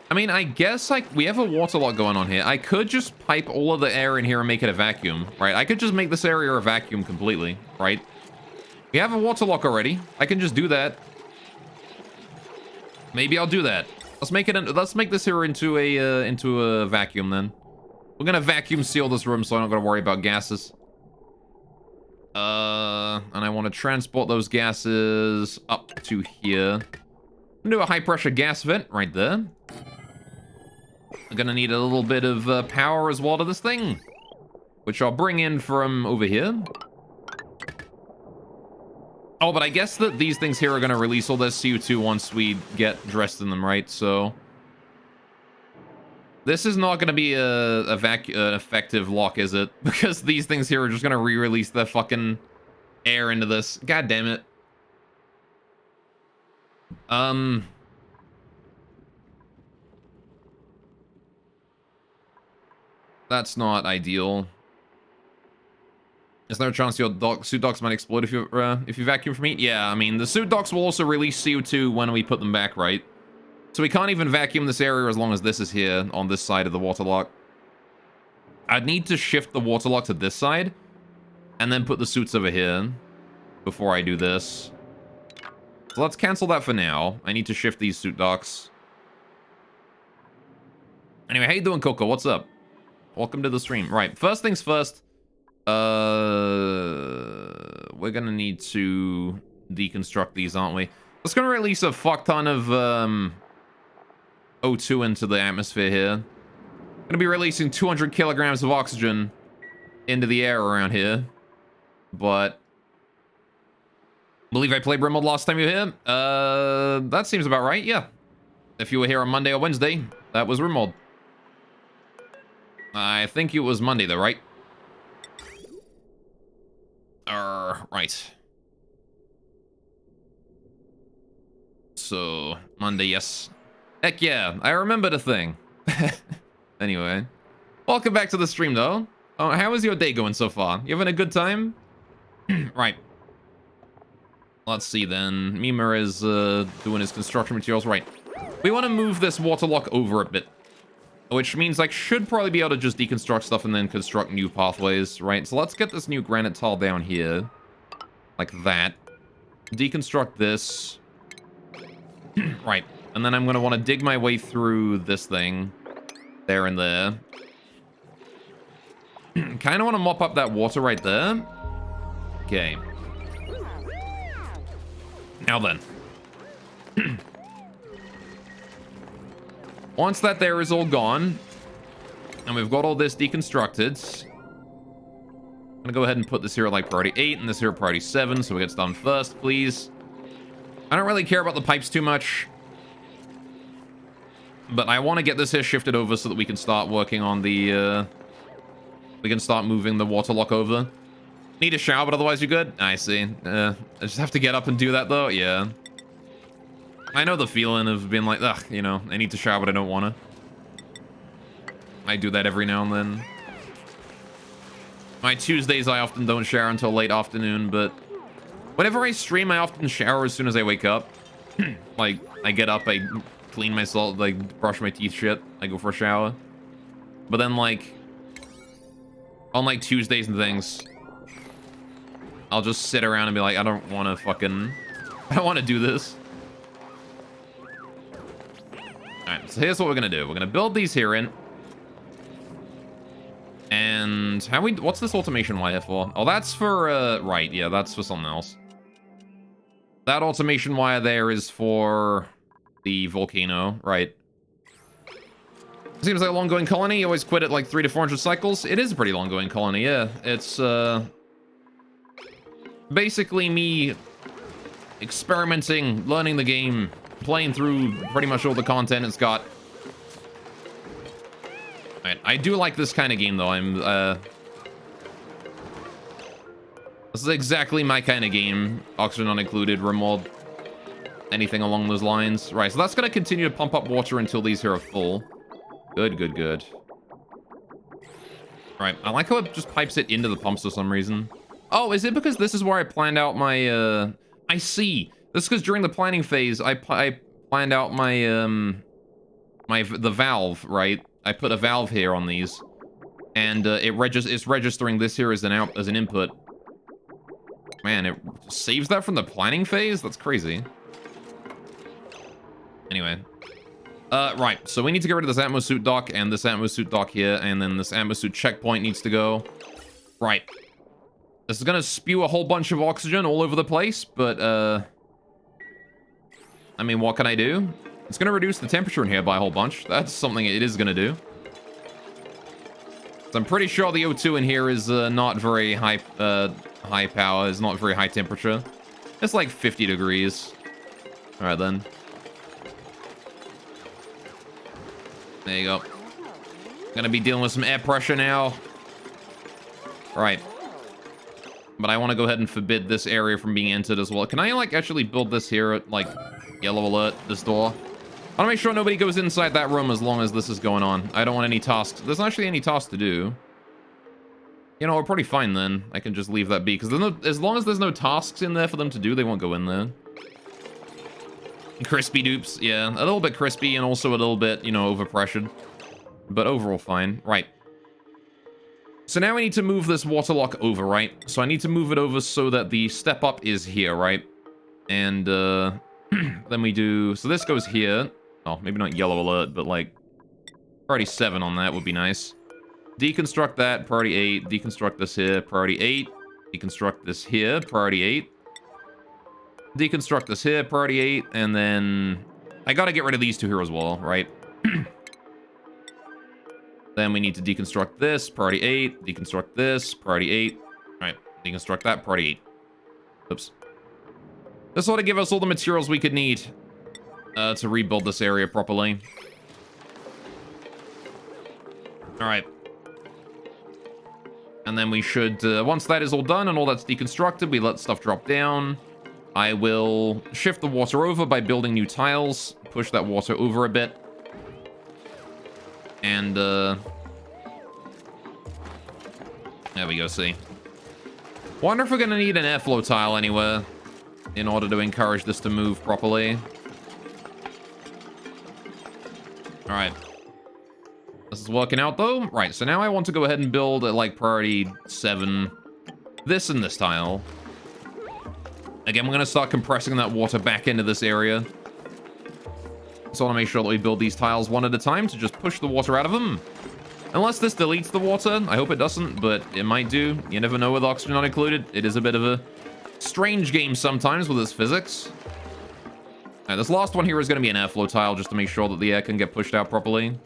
I mean, I guess like we have a water lot going on here. I could just pipe all of the air in here and make it a vacuum, right? I could just make this area a vacuum completely, right? We have a water lock already. I can just do that. Maybe I'll do that. Let's make this here into a vacuum then. We're gonna vacuum seal this room so I don't gotta worry about gases. And I want to transport those gases up to here. I'm gonna do a high pressure gas vent right there. I'm gonna need a little bit of power as well to this thing, which I'll bring in from over here. Oh, but I guess that these things here are gonna release all this CO2 once we get dressed in them, right? So this is not gonna be an effective lock, is it? Because these things here are just gonna re-release the fucking air into this. God damn it. That's not ideal. Is there a chance your suit docks might explode if you vacuum from heat? Yeah, I mean, the suit docks will also release CO2 when we put them back, right? So we can't even vacuum this area as long as this is here on this side of the water lock. I'd need to shift the water lock to this side and then put the suits over here before I do this. So let's cancel that for now. I need to shift these suit docks. Anyway, how you doing, Coco? What's up? Welcome to the stream. Right, first things first. We're gonna need to deconstruct these, aren't we? That's gonna release a fuck ton of O2 into the atmosphere here. Gonna be releasing 200 kilograms of oxygen into the air around here. But I believe I played Brimald last time you were here. That seems about right, yeah. If you were here on Monday or Wednesday, that was Brimald. I think it was Monday though, right? Right. So, Monday, yes. Heck yeah, I remember the thing. Anyway. Welcome back to the stream, though. Oh, how is your day going so far? You having a good time? Right. Let's see, then. Mima is doing his construction materials. Right. We want to move this water lock over a bit. Which means I should probably be able to just deconstruct stuff and then construct new pathways, right? So let's get this new granite tile down here. Like that. Deconstruct this. Right. And then I'm going to want to dig my way through this thing. There and there. Kind of want to mop up that water right there. Okay. Now then. Once that there is all gone, and we've got all this deconstructed, I'm gonna go ahead and put this here at like priority 8 and this here at priority 7, so it gets done first, please. I don't really care about the pipes too much, but I want to get this here shifted over so that we can start working on the, we can start moving the water lock over. Need a shower, but otherwise you're good? I see. I just have to get up and do that though, yeah. I know the feeling of being like, ugh, you know, I need to shower, but I don't want to. I do that every now and then. My Tuesdays, I often don't shower until late afternoon, but whenever I stream, I often shower as soon as I wake up. Like, I get up, I clean myself, like, brush my teeth shit, I go for a shower. But then, like, on, like, Tuesdays and things, I'll just sit around and be like, I don't want to do this. Alright, so here's what we're gonna do. We're gonna build these here in. And what's this automation wire for? Oh, that's for, right, yeah, that's for something else. That automation wire there is for the volcano, right? Seems like a long-going colony. You always quit at like 300 to 400 cycles. It is a pretty long-going colony, yeah. It's, basically me experimenting, learning the game, playing through pretty much all the content it's got. Alright, I do like this kind of game though. This is exactly my kind of game, oxygen not included, remold. anything along those lines. Right, so that's going to continue to pump up water until these here are full. Good, good, good. Right, I like how it just pipes it into the pumps for some reason. Oh, is it because this is where I planned out my, I see. This is because during the planning phase, I planned out my, the valve, right? I put a valve here on these. And it's registering this here as an input. Man, it saves that from the planning phase? That's crazy. Anyway. Right, so we need to get rid of this atmosuit dock and this atmosuit dock here, and then this atmosuit checkpoint needs to go. Right. This is gonna spew a whole bunch of oxygen all over the place, but, I mean, what can I do? It's gonna reduce the temperature in here by a whole bunch. That's something it is gonna do. So I'm pretty sure the O2 in here is not very high power. It's not very high temperature. It's like 50 degrees. All right, then. There you go. Gonna be dealing with some air pressure now. All right. But I want to go ahead and forbid this area from being entered as well. Can I, like, actually build this here at, like, yellow alert, this door? I want to make sure nobody goes inside that room as long as this is going on. I don't want any tasks. There's not actually any tasks to do. You know, we're pretty fine then. I can just leave that be. Because as long as there's no tasks in there for them to do, they won't go in there. Crispy dupes. Yeah, a little bit crispy and also a little bit, you know, overpressured. But overall fine. Right. So now we need to move this water lock over, right? So I need to move it over so that the step up is here, right? And then we do... So this goes here. Oh, maybe not yellow alert, but like... Priority 7 on that would be nice. Deconstruct that, priority 8. Deconstruct this here, priority 8. Deconstruct this here, priority 8. Deconstruct this here, priority 8. And then... I gotta get rid of these two here as well, right? Then we need to deconstruct this, priority 8. Deconstruct this, priority 8. Alright, deconstruct that, priority 8. Oops. This ought to give us all the materials we could need to rebuild this area properly. Alright. And then we should, once that is all done and all that's deconstructed, we let stuff drop down. I will shift the water over by building new tiles, push that water over a bit. And, there we go, see. Wonder if we're gonna need an airflow tile anywhere in order to encourage this to move properly. Alright. This is working out, though. Right, so now I want to go ahead and build at, like, priority 7. This and this tile. Again, we're gonna start compressing that water back into this area. So I want to make sure that we build these tiles one at a time to just push the water out of them. Unless this deletes the water. I hope it doesn't, but it might do. You never know with oxygen not included. It is a bit of a strange game sometimes with its physics. Alright, this last one here is going to be an airflow tile just to make sure that the air can get pushed out properly.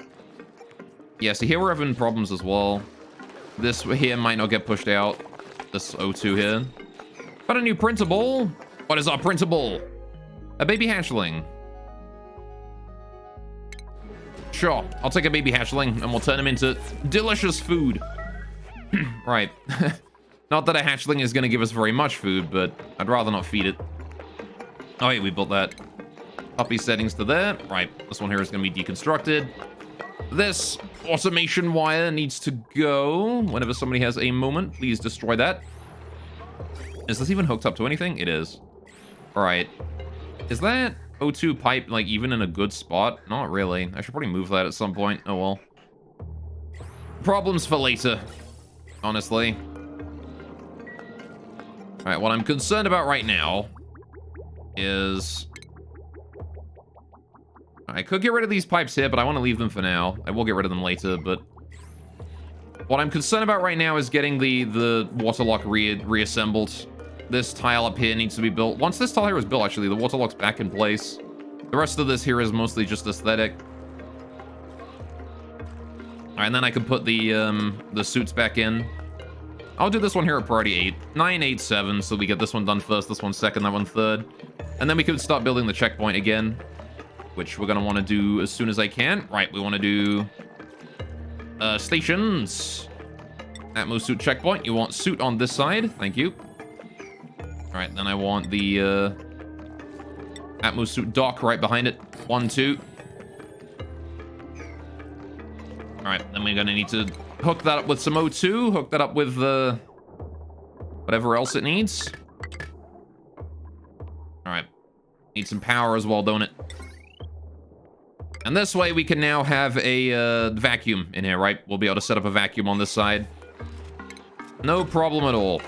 Yeah, so here we're having problems as well. This here might not get pushed out. This O2 here. Got a new printable. What is our printable? A baby hatchling. Sure, I'll take a baby hatchling and we'll turn him into delicious food. Right. Not that a hatchling is going to give us very much food, but I'd rather not feed it. Oh, wait, we built that. Puppy settings to there. Right, this one here is going to be deconstructed. This automation wire needs to go. Whenever somebody has a moment, please destroy that. Is this even hooked up to anything? It is. All right. Is that O2 pipe, like, even in a good spot? Not really. I should probably move that at some point. Oh, well. Problems for later, honestly. All right, what I'm concerned about right now is... I could get rid of these pipes here, but I want to leave them for now. I will get rid of them later, but... What I'm concerned about right now is getting the water lock reassembled. This tile up here needs to be built. Once this tile here is built, actually, the water lock's back in place. The rest of this here is mostly just aesthetic. Alright, and then I can put the suits back in. I'll do this one here at priority 8. 9, 8, 7, so we get this one done first, this one second, that one third. And then we could start building the checkpoint again, which we're going to want to do as soon as I can. Right, we want to do stations. Atmo suit checkpoint. You want suit on this side. Thank you. All right, then I want the Atmos suit dock right behind it. 1, 2. All right, then we're gonna need to hook that up with some O2. Hook that up with whatever else it needs. All right, need some power as well, don't it? And this way we can now have a vacuum in here, right? We'll be able to set up a vacuum on this side. No problem at all.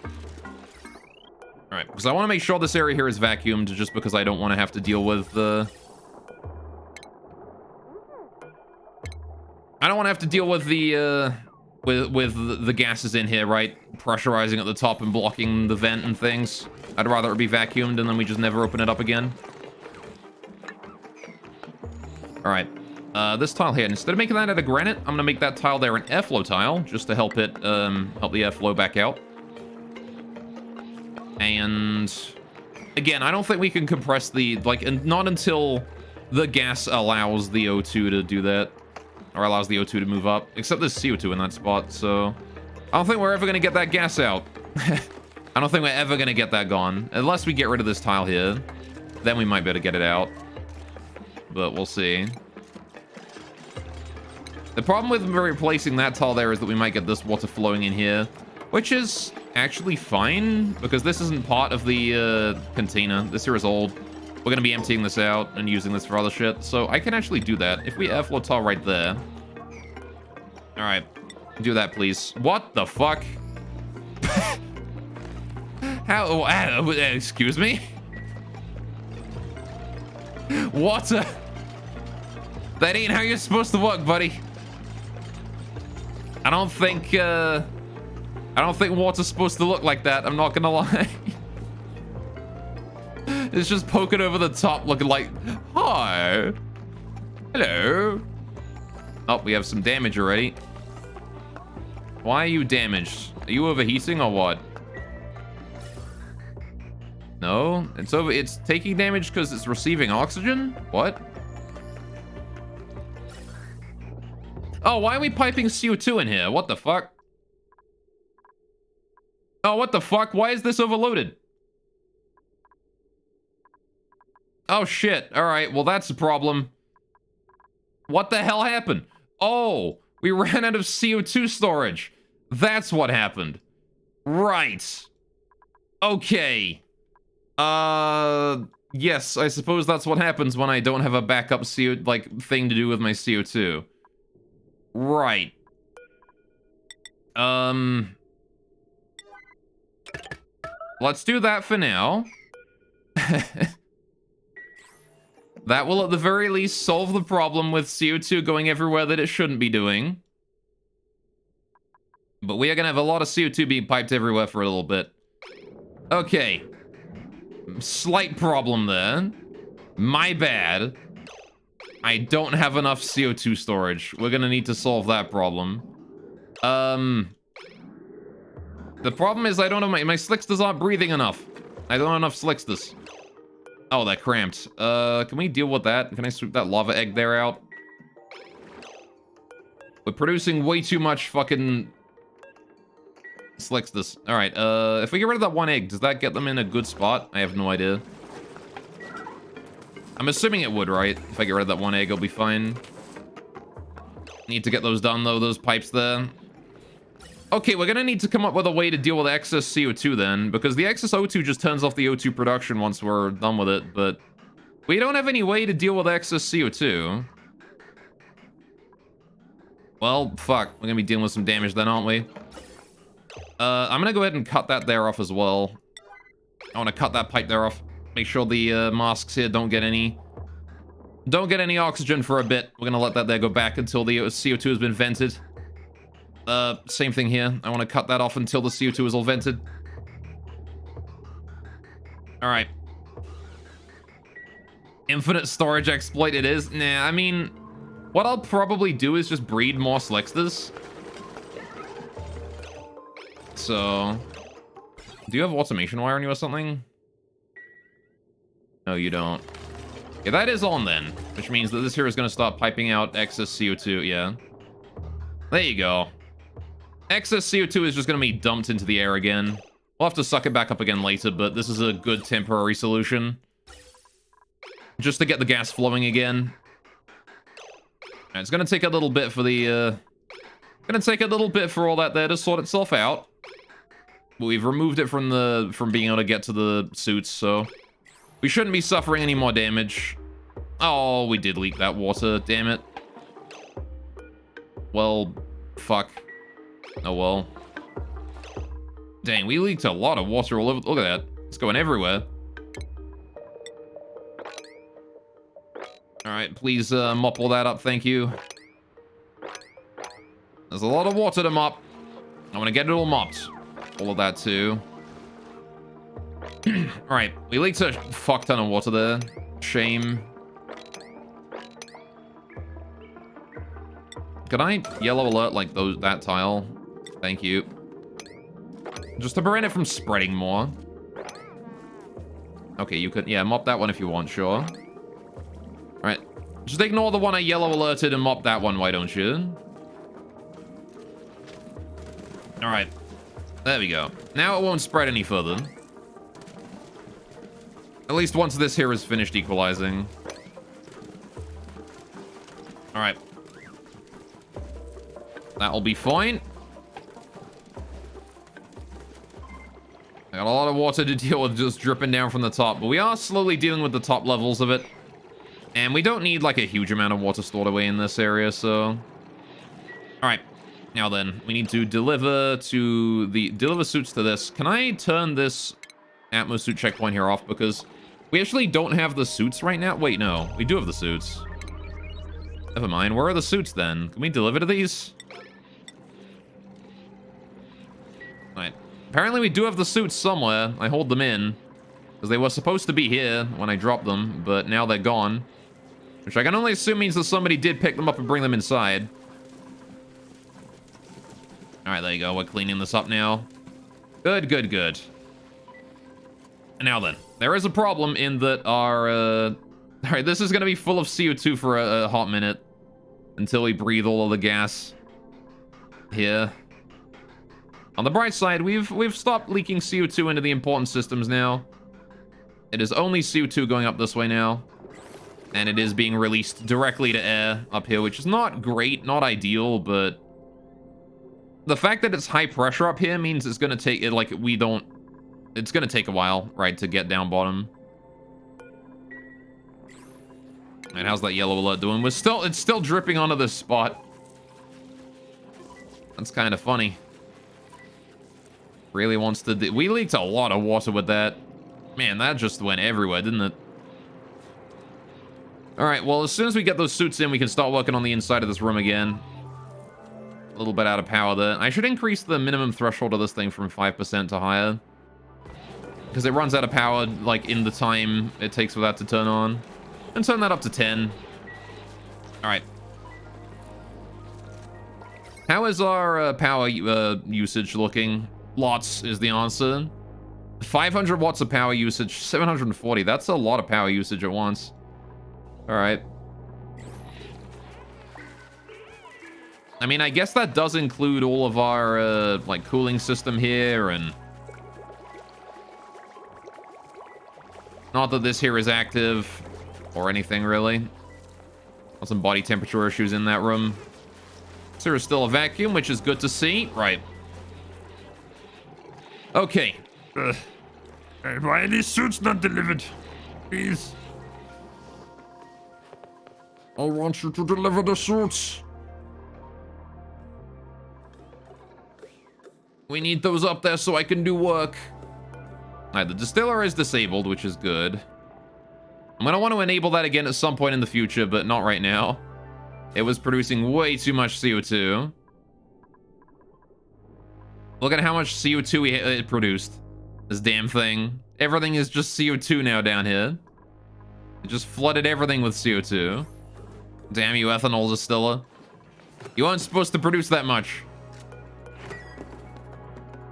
All right, because I want to make sure this area here is vacuumed, just because I don't want to have to deal with the... I don't want to have to deal with the, with the gases in here, right? Pressurizing at the top and blocking the vent and things. I'd rather it be vacuumed and then we just never open it up again. All right, this tile here, instead of making that out of granite, I'm gonna make that tile there an airflow tile, just to help it, help the airflow back out. And again, I don't think we can compress the, like, not until the gas allows the O2 to do that, or allows the O2 to move up, except there's CO2 in that spot, so I don't think we're ever gonna get that gas out. I don't think we're ever gonna get that gone, unless we get rid of this tile here. Then we might be able to get it out. But we'll see. The problem with replacing that tile there is that we might get this water flowing in here, which is actually fine, because this isn't part of the container. This here is old. We're going to be emptying this out and using this for other shit, so I can actually do that. If we airflow tile right there. All right, do that, please. What the fuck? How? Excuse me? What? That ain't how you're supposed to work, buddy. I don't think water's supposed to look like that. I'm not gonna lie. It's just poking over the top, looking like, hi, hello. Oh, we have some damage already. Why are you damaged? Are you overheating or what? No, it's taking damage because it's receiving oxygen? What? Oh, why are we piping CO2 in here? What the fuck? Oh, what the fuck? Why is this overloaded? Oh, shit. All right, well, that's a problem. What the hell happened? Oh, we ran out of CO2 storage. That's what happened. Right. Okay. Yes, I suppose that's what happens when I don't have a backup thing to do with my CO2. Right. Let's do that for now. That will at the very least solve the problem with CO2 going everywhere that it shouldn't be doing. But we are gonna have a lot of CO2 being piped everywhere for a little bit. Okay. Slight problem there. My bad. I don't have enough CO2 storage. We're gonna need to solve that problem. The problem is I don't know, my slicksters aren't breathing enough. I don't have enough slicksters. Oh, they're cramped. Can we deal with that? Can I sweep that lava egg there out? We're producing way too much fucking slicksters. All right, if we get rid of that one egg, does that get them in a good spot? I have no idea. I'm assuming it would, right? If I get rid of that one egg, it'll be fine. Need to get those done, though, those pipes there. Okay, we're gonna need to come up with a way to deal with excess CO2 then, because the excess O2 just turns off the O2 production once we're done with it, but we don't have any way to deal with excess CO2. Well, fuck. We're gonna be dealing with some damage then, aren't we? I'm gonna go ahead and cut that there off as well. I want to cut that pipe there off. Make sure the masks here don't get any oxygen for a bit. We're gonna let that there go back until the CO2 has been vented. Same thing here. I want to cut that off until the CO2 is all vented. All right. Infinite storage exploit it is. Nah, I mean, what I'll probably do is just breed more Slicksters. So, do you have automation wire on you or something? No, you don't. Yeah, that is on then, which means that this here is going to stop piping out excess CO2, yeah. There you go. Excess CO2 is just going to be dumped into the air again. We'll have to suck it back up again later, but this is a good temporary solution. just to get the gas flowing again. It's gonna take a little bit for the, gonna take a little bit for all that there to sort itself out. But we've removed it from being able to get to the suits, so we shouldn't be suffering any more damage. Oh, we did leak that water, damn it. Well, fuck. Oh well. Dang, we leaked a lot of water all over. Look at that. It's going everywhere. Alright, please mop all that up, thank you. There's a lot of water to mop. I want to get it all mopped. All of that too. Alright, we leaked a fuck ton of water there. Shame. Can I yellow alert like that tile? Thank you. Just to prevent it from spreading more. Okay, you could, yeah, mop that one if you want, sure. Alright, just ignore the one I yellow alerted and mop that one, why don't you? Alright, there we go. Now it won't spread any further. At least once this here is finished equalizing. Alright. That'll be fine. I got a lot of water to deal with just dripping down from the top, but we are slowly dealing with the top levels of it. And we don't need like a huge amount of water stored away in this area, so... Alright, now then, we need to deliver suits to this. Can I turn this Atmos suit checkpoint here off? Because we actually don't have the suits right now. Wait, no, we do have the suits. Never mind, where are the suits then? Can we deliver to these? Alright. Apparently we do have the suits somewhere. I hold them in. Because they were supposed to be here when I dropped them, but now they're gone. Which I can only assume means that somebody did pick them up and bring them inside. Alright, there you go. We're cleaning this up now. Good, good, good. And now then. There is a problem in that our... Alright, this is going to be full of CO2 for a hot minute. Until we breathe all of the gas. Here. On the bright side, we've stopped leaking CO2 into the important systems now. It is only CO2 going up this way now. And it is being released directly to air up here, which is not great, not ideal, but... The fact that it's high pressure up here means it's gonna take it, like, it's gonna take a while, right, to get down bottom. And how's that yellow alert doing? It's still dripping onto this spot. That's kind of funny. Really wants to... We leaked a lot of water with that. Man, that just went everywhere, didn't it? Alright, well, as soon as we get those suits in, we can start working on the inside of this room again. A little bit out of power there. I should increase the minimum threshold of this thing from 5% to higher. Because it runs out of power, like, in the time it takes for that to turn on. And turn that up to 10. Alright. How is our power usage looking? Lots is the answer. 500 watts of power usage, 740. That's a lot of power usage at once. Alright. I mean, I guess that does include all of our, like, cooling system here, and... Not that this here is active, or anything, really. Got some body temperature issues in that room. So there's still a vacuum, which is good to see. Right. Okay. Why are these suits not delivered? Please. I want you to deliver the suits. We need those up there so I can do work. Alright, the distiller is disabled, which is good. I'm gonna want to enable that again at some point in the future, but not right now. It was producing way too much CO2. Look at how much CO2 it produced. This damn thing. Everything is just CO2 now down here. It just flooded everything with CO2. Damn you, ethanol distiller. You weren't supposed to produce that much.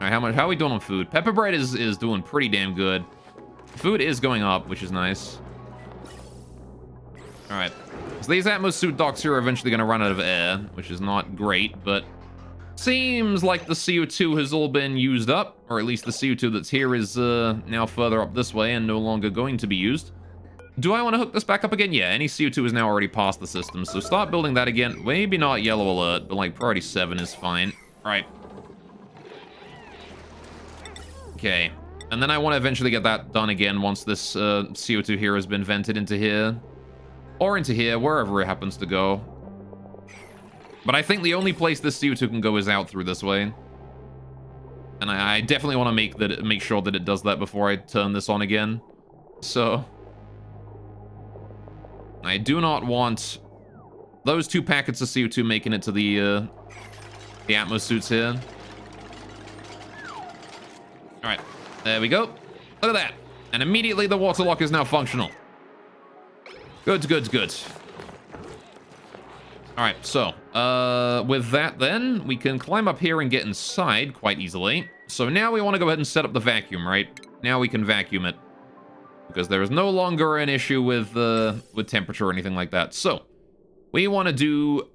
Alright, how are we doing on food? Pepper bread is doing pretty damn good. Food is going up, which is nice. Alright. So these Atmos suit docks here are eventually going to run out of air, which is not great, but seems like the CO2 has all been used up, or at least the CO2 that's here is now further up this way and no longer going to be used. Do I want to hook this back up again? Yeah, any CO2 is now already past the system, so start building that again. Maybe not yellow alert, but like priority 7 is fine. All right. Okay. And then I want to eventually get that done again once this CO2 here has been vented into here. Or into here, wherever it happens to go. But I think the only place this CO2 can go is out through this way. And I definitely want to make sure that it does that before I turn this on again. So I do not want those 2 packets of CO2 making it to the Atmos suits here. All right, there we go. Look at that. And immediately the water lock is now functional. Good, good, good. All right, so with that then, we can climb up here and get inside quite easily. So now we want to go ahead and set up the vacuum, right? Now we can vacuum it. Because there is no longer an issue with temperature or anything like that. So we want to do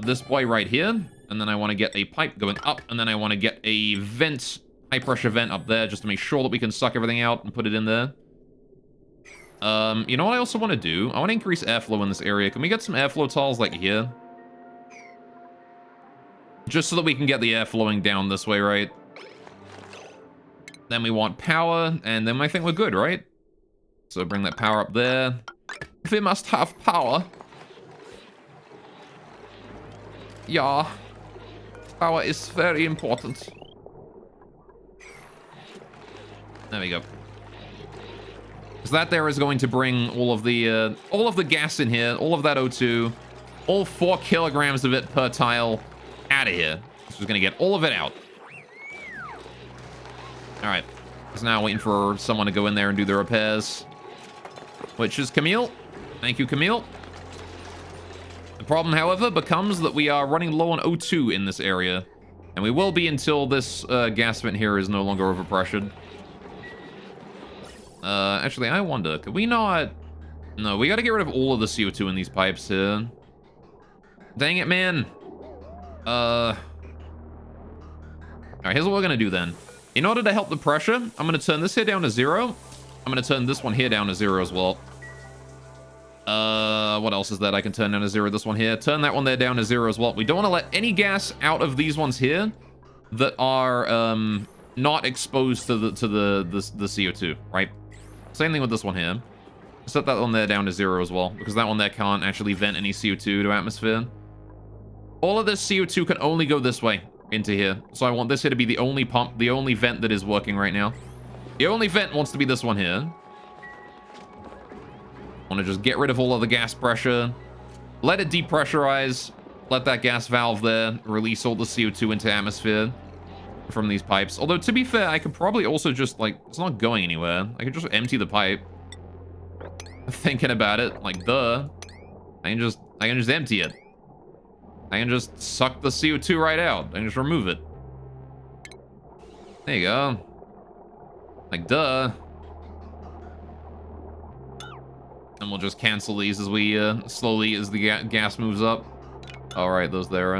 this boy right here. And then I want to get a pipe going up. And then I want to get a vent, high pressure vent up there just to make sure that we can suck everything out and put it in there. You know what I also want to do? I want to increase airflow in this area. Can we get some airflow tiles like here? Just so that we can get the air flowing down this way, right? Then we want power, and then I think we're good, right? So bring that power up there. We must have power. Yeah. Power is very important. There we go. Because that there is going to bring all of the gas in here, all of that O2, all 4 kilograms of it per tile out of here. So we're going to get all of it out. All right. So now waiting for someone to go in there and do the repairs. Which is Camille. Thank you, Camille. The problem, however, becomes that we are running low on O2 in this area. And we will be until this gas vent here is no longer overpressured. Actually, I wonder, could we not... No, we gotta get rid of all of the CO2 in these pipes here. Dang it, man. Alright, here's what we're gonna do then. In order to help the pressure, I'm gonna turn this here down to 0. I'm gonna turn this one here down to 0 as well. What else is that I can turn down to 0? This one here. Turn that one there down to 0 as well. We don't want to let any gas out of these ones here that are, not exposed to the CO2, right? Same thing with this one here. Set that one there down to 0 as well, because that one there can't actually vent any CO2 to atmosphere. All of this CO2 can only go this way into here. So I want this here to be the only pump, the only vent that is working right now. The only vent wants to be this one here. I want to just get rid of all of the gas pressure. Let it depressurize. Let that gas valve there release all the CO2 into atmosphere from these pipes. Although, to be fair, I could probably also just, like, it's not going anywhere. I could just empty the pipe. Thinking about it, like, duh. I can just empty it. I can just suck the CO2 right out. I can just remove it. There you go. Like, duh. And we'll just cancel these as we, slowly, as the gas moves up. Alright, those there.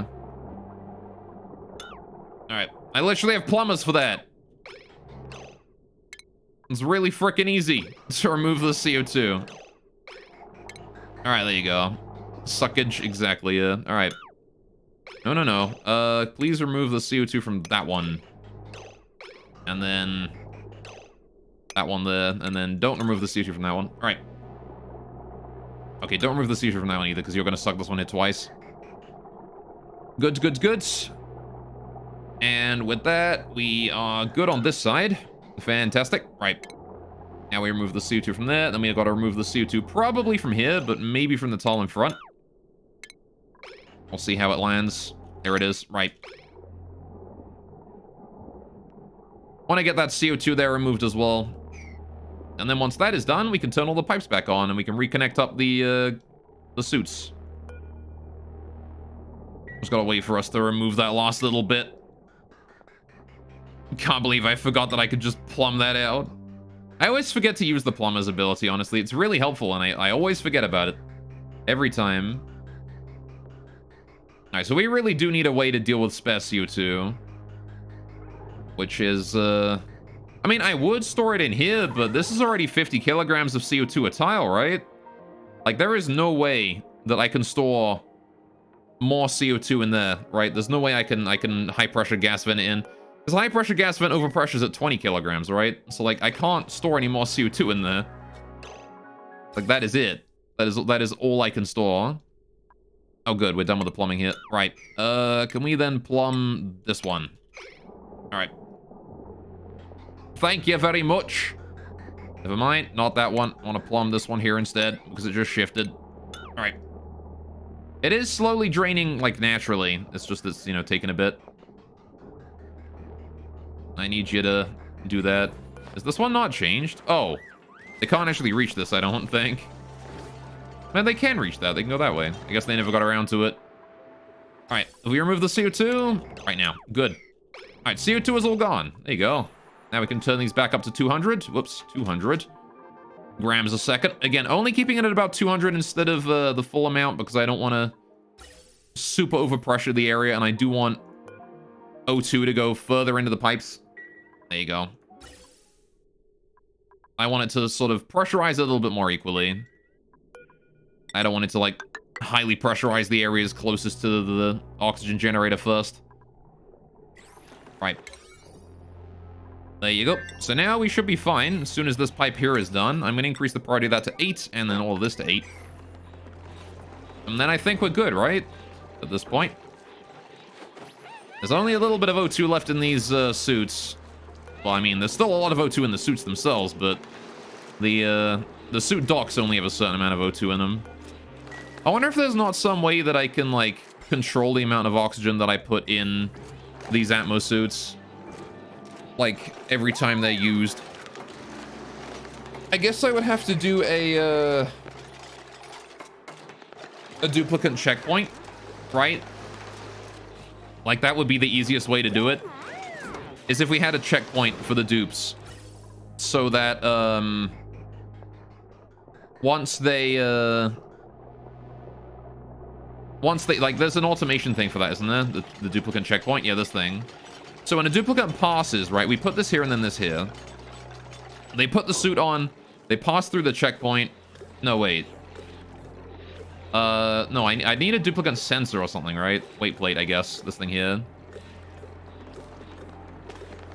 Alright. I literally have plumbers for that. It's really freaking easy to remove the CO2. Alright, there you go. Suckage, exactly, alright. No. Please remove the CO2 from that one. And then... that one there. And then don't remove the CO2 from that one. Alright. Okay, don't remove the CO2 from that one either, because you're going to suck this one here twice. Good. And with that, we are good on this side. Fantastic. Right. Now we remove the CO2 from there. Then we've got to remove the CO2 probably from here, but maybe from the tile in front. We'll see how it lands. There it is. Right. Want to get that CO2 there removed as well. And then once that is done, we can turn all the pipes back on and we can reconnect up the suits. Just gotta wait for us to remove that last little bit. Can't believe I forgot that I could just plumb that out. I always forget to use the plumber's ability, honestly. It's really helpful, and I always forget about it. Every time. Alright, so we really do need a way to deal with spare CO2. Which is, I mean, I would store it in here, but this is already 50 kilograms of CO2 a tile, right? Like, there is no way that I can store more CO2 in there, right? There's no way I can high-pressure gas vent it in. Because high-pressure gas vent overpressures at 20 kilograms, right? So, like, I can't store any more CO2 in there. Like, that is it. That is all I can store. Oh, good. We're done with the plumbing here. Right. Can we then plumb this one? All right. Thank you very much. Never mind. Not that one. I want to plumb this one here instead because it just shifted. All right. It is slowly draining, like, naturally. It's just it's, you know, taking a bit. I need you to do that. Is this one not changed? Oh. They can't actually reach this, I don't think. Man, they can reach that. They can go that way. I guess they never got around to it. All right. If we remove the CO2 right now. Good. All right. CO2 is all gone. There you go. Now we can turn these back up to 200. Whoops. 200 grams a second. Again, only keeping it at about 200 instead of the full amount because I don't want to super overpressure the area. And I do want O2 to go further into the pipes. There you go. I want it to sort of pressurize it a little bit more equally. I don't want it to, like, highly pressurize the areas closest to the oxygen generator first. Right. There you go. So now we should be fine. As soon as this pipe here is done, I'm going to increase the priority of that to 8, and then all of this to 8. And then I think we're good, right? At this point. There's only a little bit of O2 left in these suits. Well, I mean, there's still a lot of O2 in the suits themselves, but the suit docks only have a certain amount of O2 in them. I wonder if there's not some way that I can, like, control the amount of oxygen that I put in these Atmo suits. Like, every time they're used. I guess I would have to do a duplicate checkpoint, right? Like, that would be the easiest way to do it. Is if we had a checkpoint for the dupes. So that, once they, like, there's an automation thing for that, isn't there? The duplicate checkpoint? Yeah, this thing. So when a duplicate passes, right, we put this here and then this here. They put the suit on. They pass through the checkpoint. No, wait. No, I need a duplicate sensor or something, right? Weight plate, I guess. This thing here.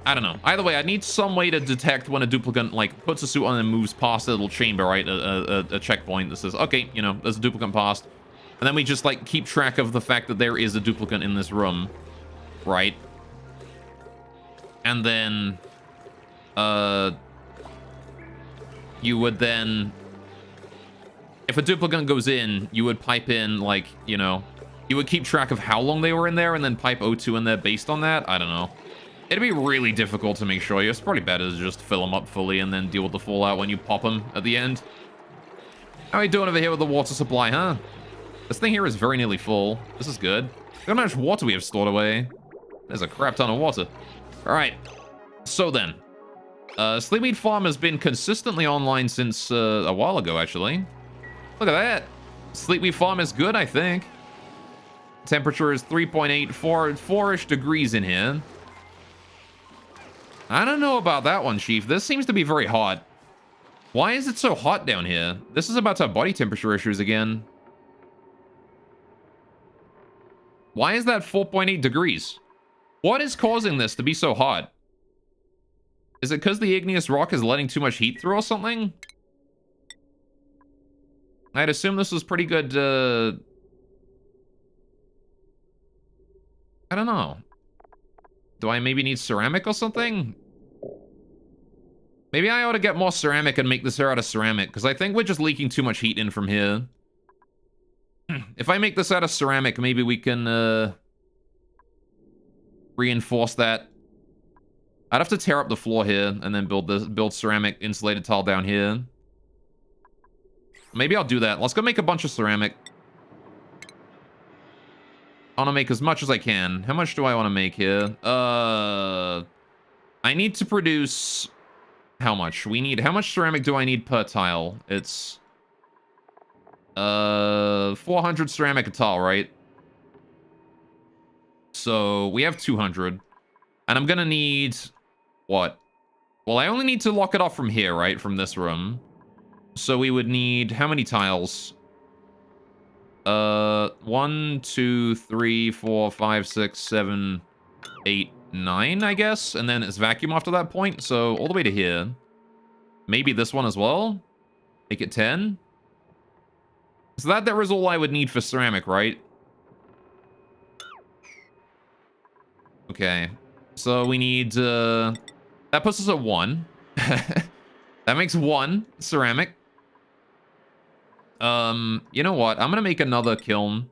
I don't know. Either way, I need some way to detect when a duplicate, like, puts a suit on and moves past a little chamber, right? A checkpoint that says, okay, you know, there's a duplicate passed. And then we just, like, keep track of the fact that there is a duplicate in this room, right? And then, you would then, if a duplicate goes in, you would pipe in, like, you know, you would keep track of how long they were in there and then pipe O2 in there based on that. I don't know. It'd be really difficult to make sure. It's probably better to just fill them up fully and then deal with the fallout when you pop them at the end. How are we doing over here with the water supply, huh? This thing here is very nearly full. This is good. Look how much water we have stored away. There's a crap ton of water. All right. So then, Sleepweed Farm has been consistently online since a while ago, actually. Look at that. Sleepweed Farm is good, I think. Temperature is 3.8, 4-ish degrees in here. I don't know about that one, Chief. This seems to be very hot. Why is it so hot down here? This is about to have body temperature issues again. Why is that 4.8 degrees? What is causing this to be so hot? Is it because the igneous rock is letting too much heat through or something? I'd assume this was pretty good, I don't know. Do I maybe need ceramic or something? Maybe I ought to get more ceramic and make this here out of ceramic, because I think we're just leaking too much heat in from here. If I make this out of ceramic, maybe we can, reinforce that. I'd have to tear up the floor here and then build ceramic insulated tile down here. Maybe I'll do that. Let's go make a bunch of ceramic. I want to make as much as I can. How much do I want to make here? I need to produce... How much? How much ceramic do I need per tile? It's... 400 ceramic a tile, right? So, we have 200. And I'm gonna need... What? Well, I only need to lock it off from here, right? From this room. So we would need how many tiles? 1, 2, 3, 4, 5, 6, 7, 8, 9, I guess. And then it's vacuum after that point. So all the way to here. Maybe this one as well. Make it 10. So that was all I would need for ceramic, right? Okay. So we need, that puts us at 1. That makes 1 ceramic. You know what? I'm gonna make another kiln.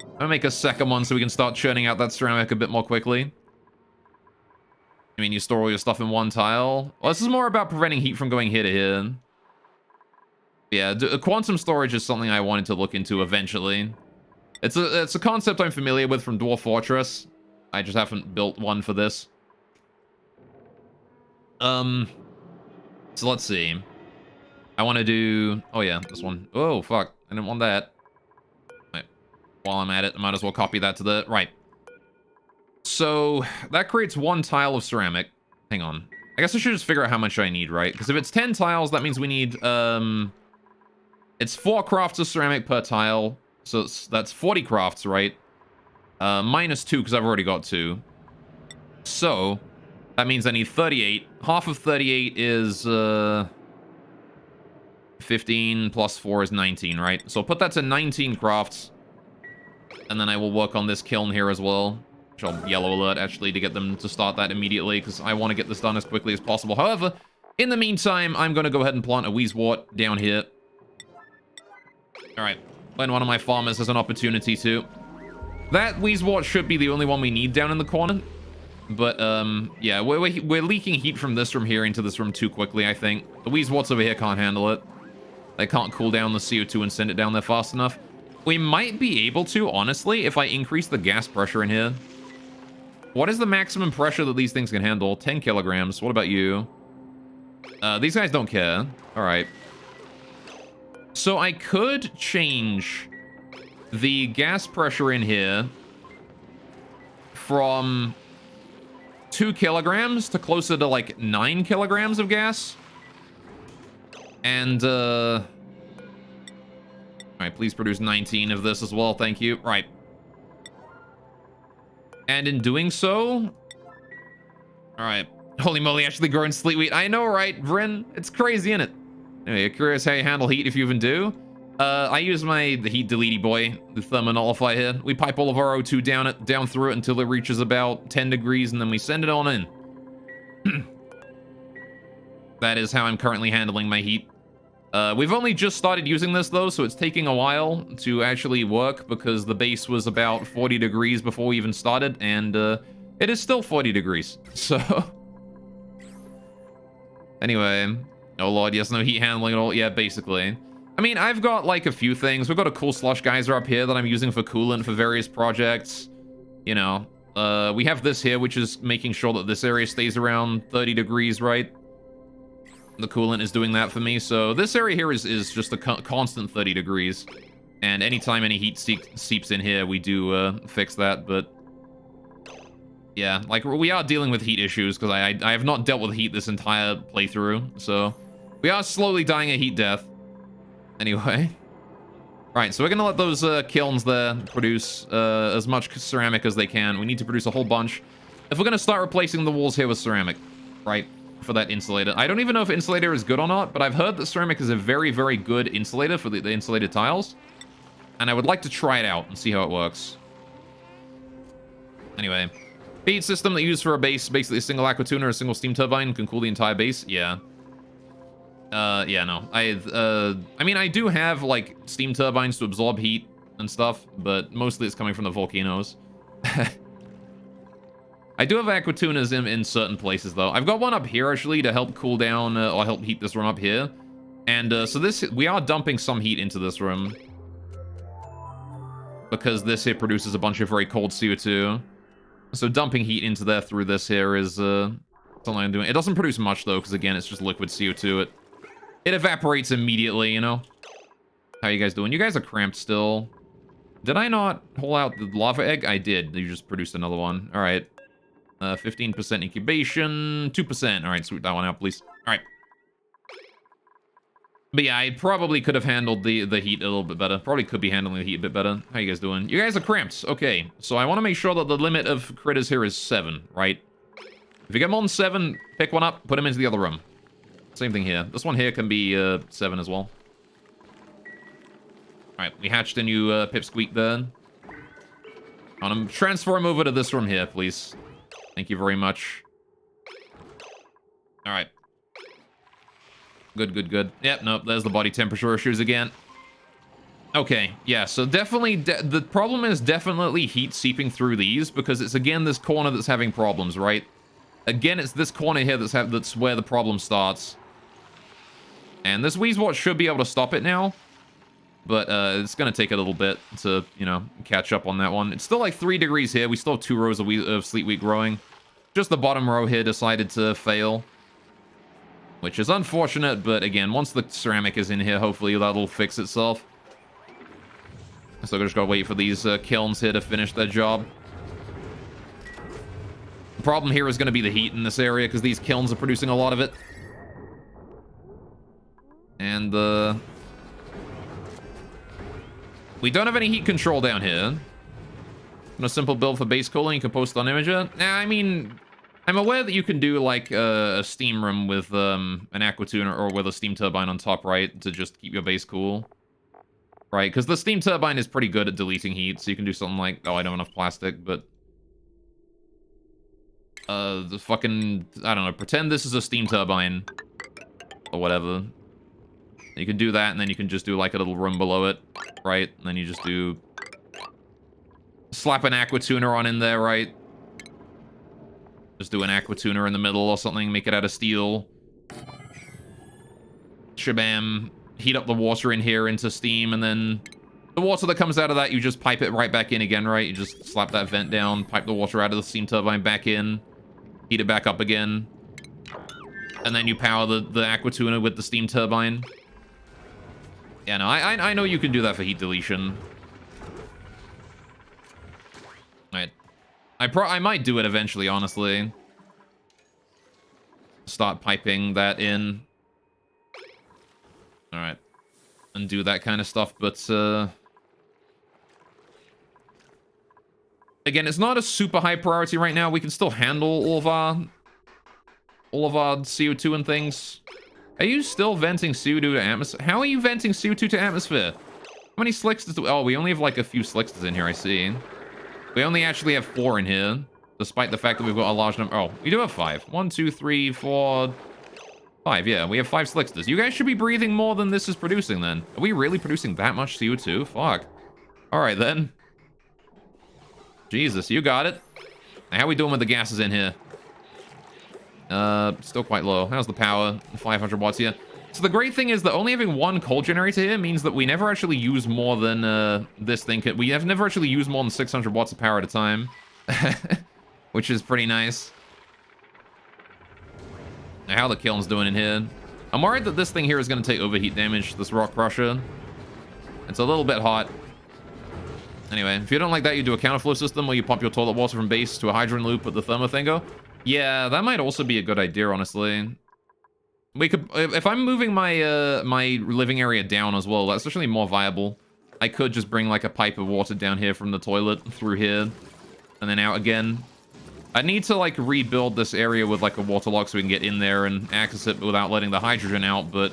I'm gonna make a second one so we can start churning out that ceramic a bit more quickly. I mean, you store all your stuff in one tile. Well, this is more about preventing heat from going here to here. Yeah, quantum storage is something I wanted to look into eventually. It's a concept I'm familiar with from Dwarf Fortress. I just haven't built one for this. So let's see. I want to do... Oh, yeah, this one. Oh, fuck. I didn't want that. Right. While I'm at it, I might as well copy that to the... Right. So, that creates 1 tile of ceramic. Hang on. I guess I should just figure out how much I need, right? Because if it's 10 tiles, that means we need, it's 4 crafts of ceramic per tile. So that's 40 crafts, right? Minus 2, because I've already got 2. So, that means I need 38. Half of 38 is, 15 plus 4 is 19, right? So I'll put that to 19 crafts. And then I will work on this kiln here as well. Which I'll yellow alert, actually, to get them to start that immediately, because I want to get this done as quickly as possible. However, in the meantime, I'm going to go ahead and plant a Wheezewort down here. Alright. When one of my farmers has an opportunity to. That Wheezewort should be the only one we need down in the corner. But, yeah, we're leaking heat from this room here into this room too quickly, I think. The Wheezeworts over here can't handle it. They can't cool down the CO2 and send it down there fast enough. We might be able to, honestly, if I increase the gas pressure in here. What is the maximum pressure that these things can handle? 10 kilograms. What about you? These guys don't care. All right. So I could change the gas pressure in here from 2 kilograms to closer to like 9 kilograms of gas. And, all right, please produce 19 of this as well. Thank you. Right. And in doing so... All right. Holy moly, actually growing sleet wheat. I know, right, Vryn? It's crazy, isn't it? Anyway, you're curious how you handle heat if you even do? I use the heat deleting boy, the thermonullify here. We pipe all of our O2 down through it until it reaches about 10 degrees, and then we send it on in. That is how I'm currently handling my heat. We've only just started using this, though, so it's taking a while to actually work, because the base was about 40 degrees before we even started, and it is still 40 degrees, so... Anyway... Oh lord, yes, no heat handling at all. Yeah, basically. I mean, I've got, like, a few things. We've got a cool slush geyser up here that I'm using for coolant for various projects. You know, we have this here, which is making sure that this area stays around 30 degrees, right? The coolant is doing that for me. So this area here is just a constant 30 degrees. And anytime any heat seeps in here, we do fix that, but... Yeah, like, we are dealing with heat issues, because I have not dealt with heat this entire playthrough, so... We are slowly dying a heat death. Anyway. Right, so we're gonna let those kilns there produce as much ceramic as they can. We need to produce a whole bunch. If we're gonna start replacing the walls here with ceramic, right, for that insulator. I don't even know if insulator is good or not, but I've heard that ceramic is a very, very good insulator for the insulated tiles. And I would like to try it out and see how it works. Anyway. Feed system that you use for a base, basically a single aqua tuner or a single steam turbine can cool the entire base. Yeah. Yeah, no. I mean, I do have, like, steam turbines to absorb heat and stuff, but mostly it's coming from the volcanoes. I do have aqua tuners in certain places, though. I've got one up here, actually, to help cool down, or help heat this room up here. And, so we are dumping some heat into this room. Because this here produces a bunch of very cold CO2. So dumping heat into there through this here is, something I'm doing. It doesn't produce much, though, because, again, it's just liquid CO2. It evaporates immediately, you know? How you guys doing? You guys are cramped still. Did I not pull out the lava egg? I did. You just produced another one. All right. 15% incubation, 2%. All right, sweep that one out, please. All right. But yeah, I probably could have handled the heat a little bit better. Probably could be handling the heat a bit better. How you guys doing? You guys are cramped. Okay, so I want to make sure that the limit of critters here is 7, right? If you get more than 7, pick one up, put them into the other room. Same thing here. This one here can be 7 as well. Alright, we hatched a new pipsqueak there. I want to transfer him over to this room here, please. Thank you very much. Alright. Good, good, good. Yep, nope, there's the body temperature issues again. Okay, yeah, so definitely, the problem is definitely heat seeping through these, because it's, again, this corner that's having problems, right? Again, it's this corner here that's where the problem starts. And this Wheezewort should be able to stop it now. But it's going to take a little bit to, you know, catch up on that one. It's still like 3 degrees here. We still have 2 rows of sleet wheat growing. Just the bottom row here decided to fail. Which is unfortunate, but again, once the ceramic is in here, hopefully that'll fix itself. So I just gotta wait for these kilns here to finish their job. The problem here is going to be the heat in this area, because these kilns are producing a lot of it. And, we don't have any heat control down here. No simple build for base cooling you can post on Imager. Nah, I mean, I'm aware that you can do, like, a steam room with an aqua tuner or with a steam turbine on top, right? To just keep your base cool. Right, because the steam turbine is pretty good at deleting heat, so you can do something like... Oh, I don't have enough plastic, but... the fucking... I don't know, pretend this is a steam turbine. Or whatever. You can do that, and then you can just do, like, a little room below it. Right? And then you just do... Slap an aqua tuner on in there, right? Just do an aqua tuner in the middle or something, make it out of steel. Shabam. Heat up the water in here into steam, and then the water that comes out of that, you just pipe it right back in again, right? You just slap that vent down, pipe the water out of the steam turbine back in, heat it back up again, and then you power the aqua tuner with the steam turbine. Yeah, no, I know you can do that for heat deletion. Right. I might do it eventually, honestly. Start piping that in. Alright. And do that kind of stuff, but, again, it's not a super high priority right now. We can still handle all of our CO2 and things. Are you still venting CO2 to atmosphere? How are you venting CO2 to atmosphere? How many slicksters do... Oh, we only have, like, a few slicksters in here, I see. We only actually have 4 in here, despite the fact that we've got a large number... Oh, we do have 5. 1, 2, 3, 4... 5, yeah. We have 5 slicksters. You guys should be breathing more than this is producing, then. Are we really producing that much CO2? Fuck. Alright, then. Jesus, you got it. Now, how are we doing with the gases in here? Still quite low. How's the power? 500 watts here. So the great thing is that only having 1 coal generator here means that we never actually use more than, this thing. We have never actually used more than 600 watts of power at a time. Which is pretty nice. Now, how the kiln's doing in here. I'm worried that this thing here is going to take overheat damage, this rock crusher. It's a little bit hot. Anyway, if you don't like that, you do a counterflow system where you pump your toilet water from base to a hydrant loop with the thermothango. Yeah, that might also be a good idea, honestly. We could, if I'm moving my my living area down as well, that's actually more viable. I could just bring like a pipe of water down here from the toilet through here and then out again. I need to like rebuild this area with like a water lock so we can get in there and access it without letting the hydrogen out, but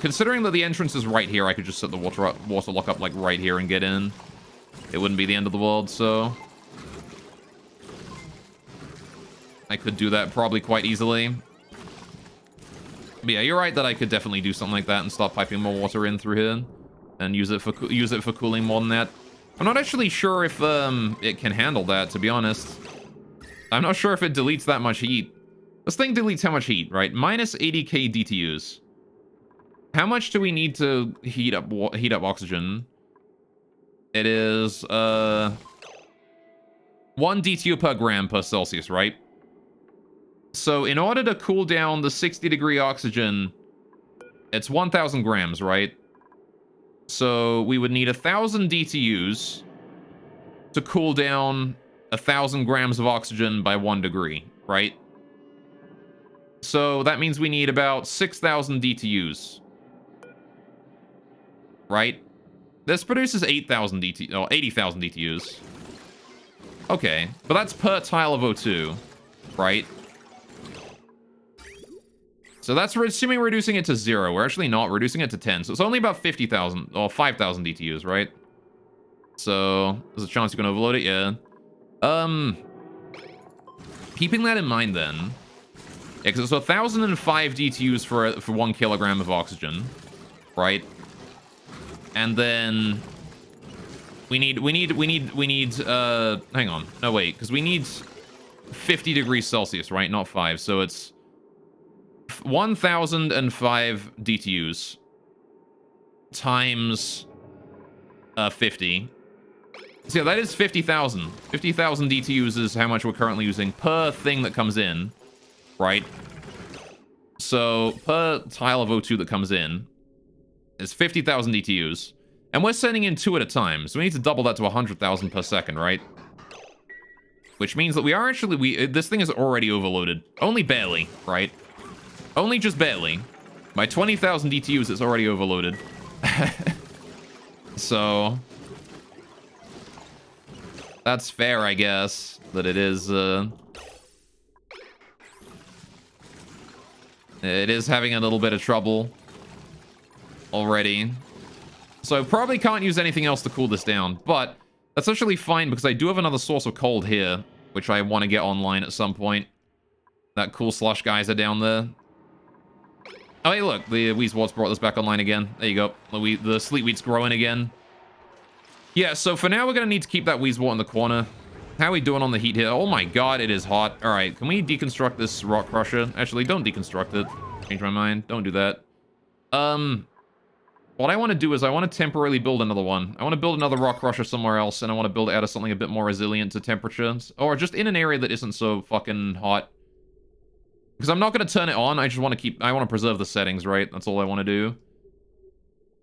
considering that the entrance is right here, I could just set the water lock up like right here and get in. It wouldn't be the end of the world, so I could do that probably quite easily. But yeah, you're right that I could definitely do something like that and start piping more water in through here and use it for cooling more than that. I'm not actually sure if it can handle that, to be honest. I'm not sure if it deletes that much heat. This thing deletes how much heat, right? Minus 80k DTUs. How much do we need to heat up oxygen? It is 1 DTU per gram per Celsius, right? So in order to cool down the 60-degree oxygen, it's 1,000 grams, right? So we would need 1,000 DTUs to cool down 1,000 grams of oxygen by 1 degree, right? So that means we need about 6,000 DTUs. Right? This produces 8,000 DTUs, oh, 80,000 DTUs. Okay, but that's per tile of O2, right? So that's assuming we're reducing it to 0. We're actually not reducing it to 10. So it's only about 50,000 or 5,000 DTUs, right? So there's a chance you can overload it, yeah. Keeping that in mind then. Yeah, because it's 1,005 DTUs for 1 kilogram of oxygen, right? And then we need, hang on. No, wait, because we need 50 degrees Celsius, right? Not 5. So it's 1,005 DTUs times 50. So yeah, that is 50,000. 50,000 DTUs is how much we're currently using per thing that comes in, right? So per tile of O2 that comes in is 50,000 DTUs. And we're sending in 2 at a time, so we need to double that to 100,000 per second, right? Which means that we are actually, this thing is already overloaded. Only barely, right? Only just barely. By 20,000 DTUs, it's already overloaded. So that's fair, I guess, that it is, it is having a little bit of trouble already. So I probably can't use anything else to cool this down, but that's actually fine because I do have another source of cold here, which I want to get online at some point. That cool slush geyser down there. Oh, hey, look, the Weezwart's brought this back online again. There you go. The sleet wheat's growing again. Yeah, so for now, we're going to need to keep that Weezwart in the corner. How are we doing on the heat here? Oh my god, it is hot. All right, can we deconstruct this rock crusher? Actually, don't deconstruct it. Change my mind. Don't do that. What I want to do is I want to temporarily build another one. I want to build another rock crusher somewhere else, and I want to build it out of something a bit more resilient to temperatures. Or just in an area that isn't so fucking hot. Because I'm not going to turn it on. I just want to I want to preserve the settings, right? That's all I want to do.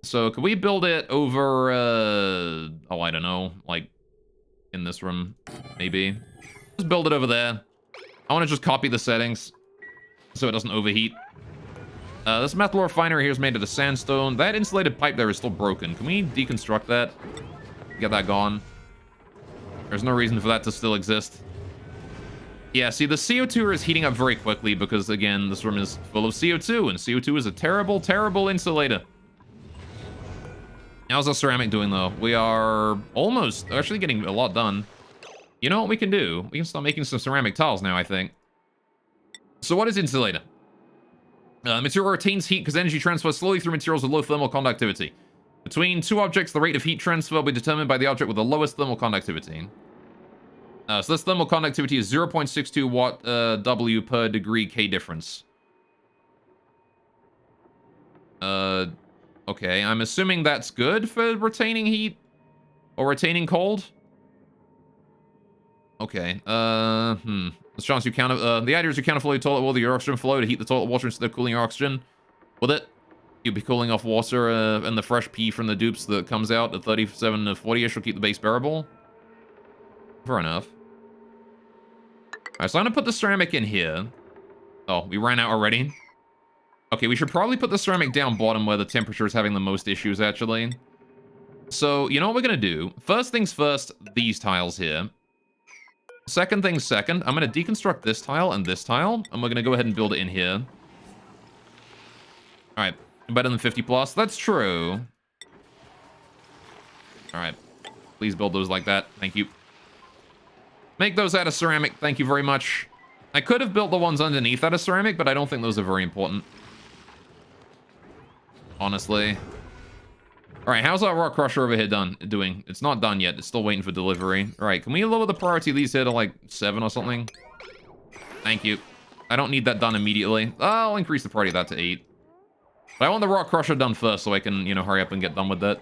So, could we build it over, oh, I don't know, like, in this room, maybe? Just build it over there. I want to just copy the settings so it doesn't overheat. This metal refinery here is made out of sandstone. That insulated pipe there is still broken. Can we deconstruct that? Get that gone. There's no reason for that to still exist. Yeah, see, the CO2 is heating up very quickly because, again, this room is full of CO2, and CO2 is a terrible, terrible insulator. How's our ceramic doing, though? We are almost actually getting a lot done. You know what we can do? We can start making some ceramic tiles now, I think. So what is insulator? Material retains heat because energy transfers slowly through materials with low thermal conductivity. Between 2 objects, the rate of heat transfer will be determined by the object with the lowest thermal conductivity. So this thermal conductivity is 0.62 watt W per degree K difference. Okay, I'm assuming that's good for retaining heat? Or retaining cold? Okay, There's chance you counter, the idea is you counterflow your toilet water, your oxygen flow to heat the toilet water instead of cooling your oxygen. With it, you'll be cooling off water, and the fresh pee from the dupes that comes out at 37 to 40-ish will keep the base bearable. Fair enough. Alright, so I'm gonna put the ceramic in here. Oh, we ran out already? Okay, we should probably put the ceramic down bottom where the temperature is having the most issues, actually. So, you know what we're gonna do? First things first, these tiles here. Second things second, I'm gonna deconstruct this tile and this tile, and we're gonna go ahead and build it in here. Alright, better than 50 plus. That's true. Alright. Please build those like that. Thank you. Make those out of ceramic. Thank you very much. I could have built the ones underneath out of ceramic, but I don't think those are very important. Honestly. Alright, how's our rock crusher over here doing? It's not done yet. It's still waiting for delivery. Alright, can we lower the priority of these here to like 7 or something? Thank you. I don't need that done immediately. I'll increase the priority of that to 8. But I want the rock crusher done first so I can, you know, hurry up and get done with that.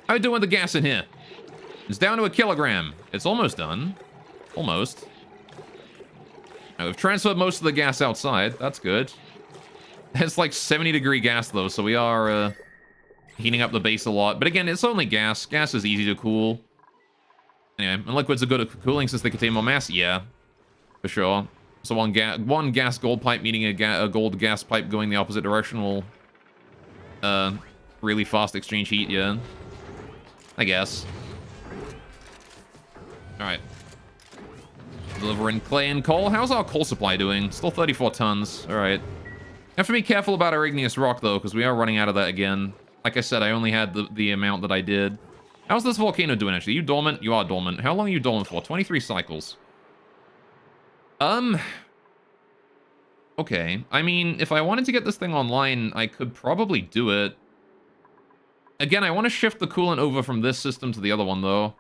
How are we doing with the gas in here? It's down to 1 kilogram. It's almost done. Almost. Now, we've transferred most of the gas outside. That's good. It's like 70-degree gas, though, so we are heating up the base a lot. But again, it's only gas. Gas is easy to cool. Anyway, and liquids are good at cooling since they contain more mass. Yeah, for sure. So one gas gold pipe meeting a gold gas pipe going the opposite direction will really fast exchange heat. Yeah, I guess. All right. Delivering clay and coal. How's our coal supply doing? Still 34 tons. All right. Have to be careful about our igneous rock, though, because we are running out of that again. Like I said, I only had the amount that I did. How's this volcano doing, actually? You dormant? You are dormant. How long are you dormant for? 23 cycles. Okay. I mean, if I wanted to get this thing online, I could probably do it. Again, I want to shift the coolant over from this system to the other one, though.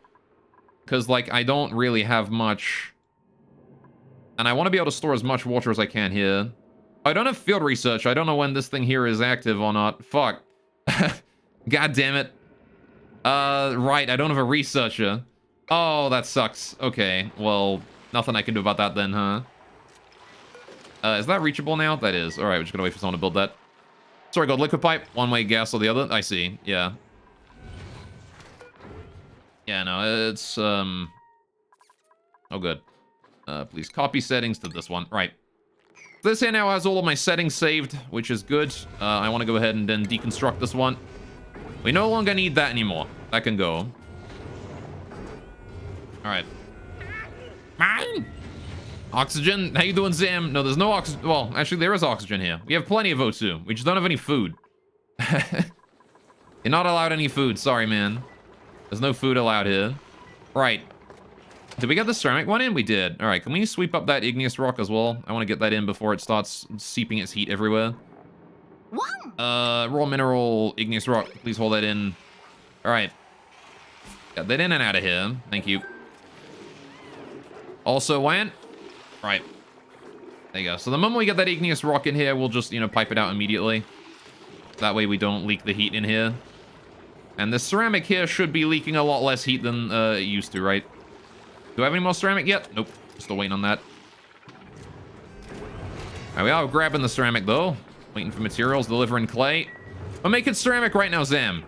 Because, like, I don't really have much. And I want to be able to store as much water as I can here. I don't have field research. I don't know when this thing here is active or not. Fuck. God damn it. Right. I don't have a researcher. Oh, that sucks. Okay. Well, nothing I can do about that then, huh? Is that reachable now? That is. All right. We're just going to wait for someone to build that. Sorry, gold liquid pipe. One way gas or the other. I see. Yeah. Yeah, no, it's, oh, good. Please copy settings to this one. Right. This here now has all of my settings saved, which is good. I want to go ahead and then deconstruct this one. We no longer need that anymore. That can go. All right. Mine! Oxygen? How you doing, Sam? No, there's no oxygen. Well, actually, there is oxygen here. We have plenty of O2. We just don't have any food. You're not allowed any food. Sorry, man. There's no food allowed here. Right. Did we get the ceramic one in? We did. All right, can we sweep up that igneous rock as well? I want to get that in before it starts seeping its heat everywhere. Raw mineral igneous rock. Please hold that in. All right. Got that in and out of here. Thank you. Also went. Right. There you go. So the moment we get that igneous rock in here, we'll just, you know, pipe it out immediately. That way we don't leak the heat in here. And the ceramic here should be leaking a lot less heat than it used to, right? Do I have any more ceramic yet? Nope. Still waiting on that. All right, we are grabbing the ceramic, though. Waiting for materials, delivering clay. We're making ceramic right now, Zam.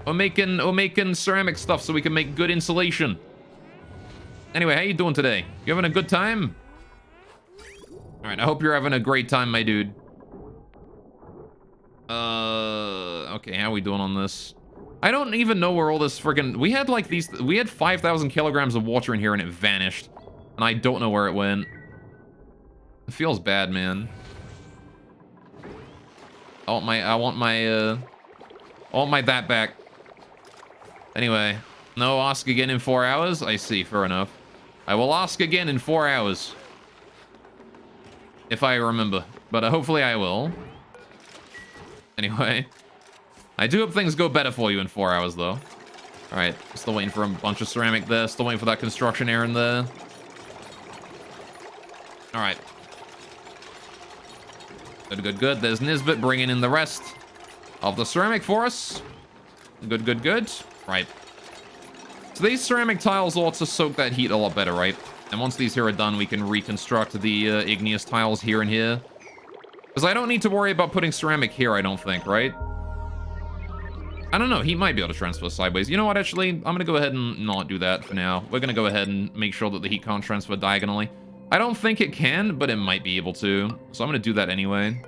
We're making ceramic stuff so we can make good insulation. Anyway, how you doing today? You having a good time? All right, I hope you're having a great time, my dude. Okay, how are we doing on this? I don't even know where all this friggin'... We had, like, these... We had 5,000 kilograms of water in here and it vanished. And I don't know where it went. It feels bad, man. I want my that back. Anyway. No, ask again in 4 hours? I see, fair enough. I will ask again in 4 hours. If I remember. But hopefully I will. Anyway. I do hope things go better for you in 4 hours, though. Alright, still waiting for a bunch of ceramic there. Still waiting for that construction errand there. Alright. Good, good, good. There's Nisbet bringing in the rest of the ceramic for us. Good, good, good. Right. So these ceramic tiles ought to soak that heat a lot better, right? And once these here are done, we can reconstruct the igneous tiles here and here. Because I don't need to worry about putting ceramic here, I don't think, right? I don't know. He might be able to transfer sideways. You know what, actually? I'm going to go ahead and not do that for now. We're going to go ahead and make sure that the heat can't transfer diagonally. I don't think it can, but it might be able to. So I'm going to do that anyway.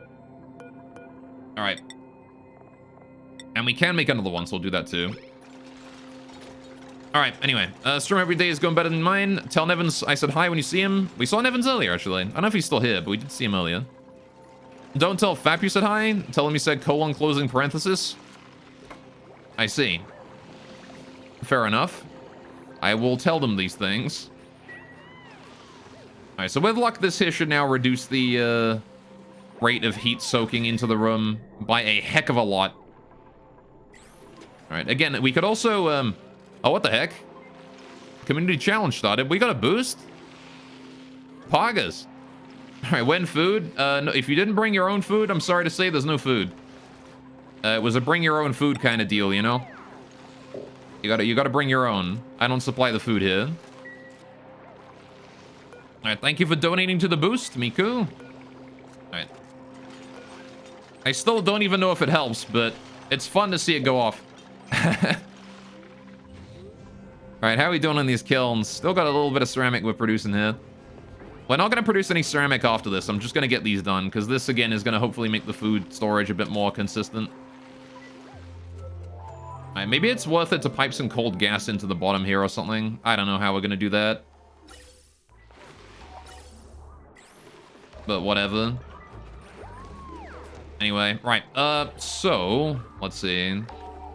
All right. And we can make another one, so we'll do that too. All right, anyway. Stream every day is going better than mine. Tell Nevins I said hi when you see him. We saw Nevins earlier, actually. I don't know if he's still here, but we did see him earlier. Don't tell Fap you said hi. Tell him you said colon closing parenthesis. I see. Fair enough. I will tell them these things. Alright, so with luck, this here should now reduce the rate of heat soaking into the room by a heck of a lot. Alright, again, we could also... oh, what the heck? Community challenge started. We got a boost? Poggers. Alright, when food? No, if you didn't bring your own food, I'm sorry to say there's no food. It was a bring your own food kind of deal, you know? You gotta bring your own. I don't supply the food here. Alright, thank you for donating to the boost, Miku. Alright. I still don't even know if it helps, but it's fun to see it go off. Alright, how are we doing on these kilns? Still got a little bit of ceramic we're producing here. We're not going to produce any ceramic after this. I'm just going to get these done, because this, again, is going to hopefully make the food storage a bit more consistent. Alright, maybe it's worth it to pipe some cold gas into the bottom here or something. I don't know how we're going to do that. But whatever. Anyway, right. So, let's see.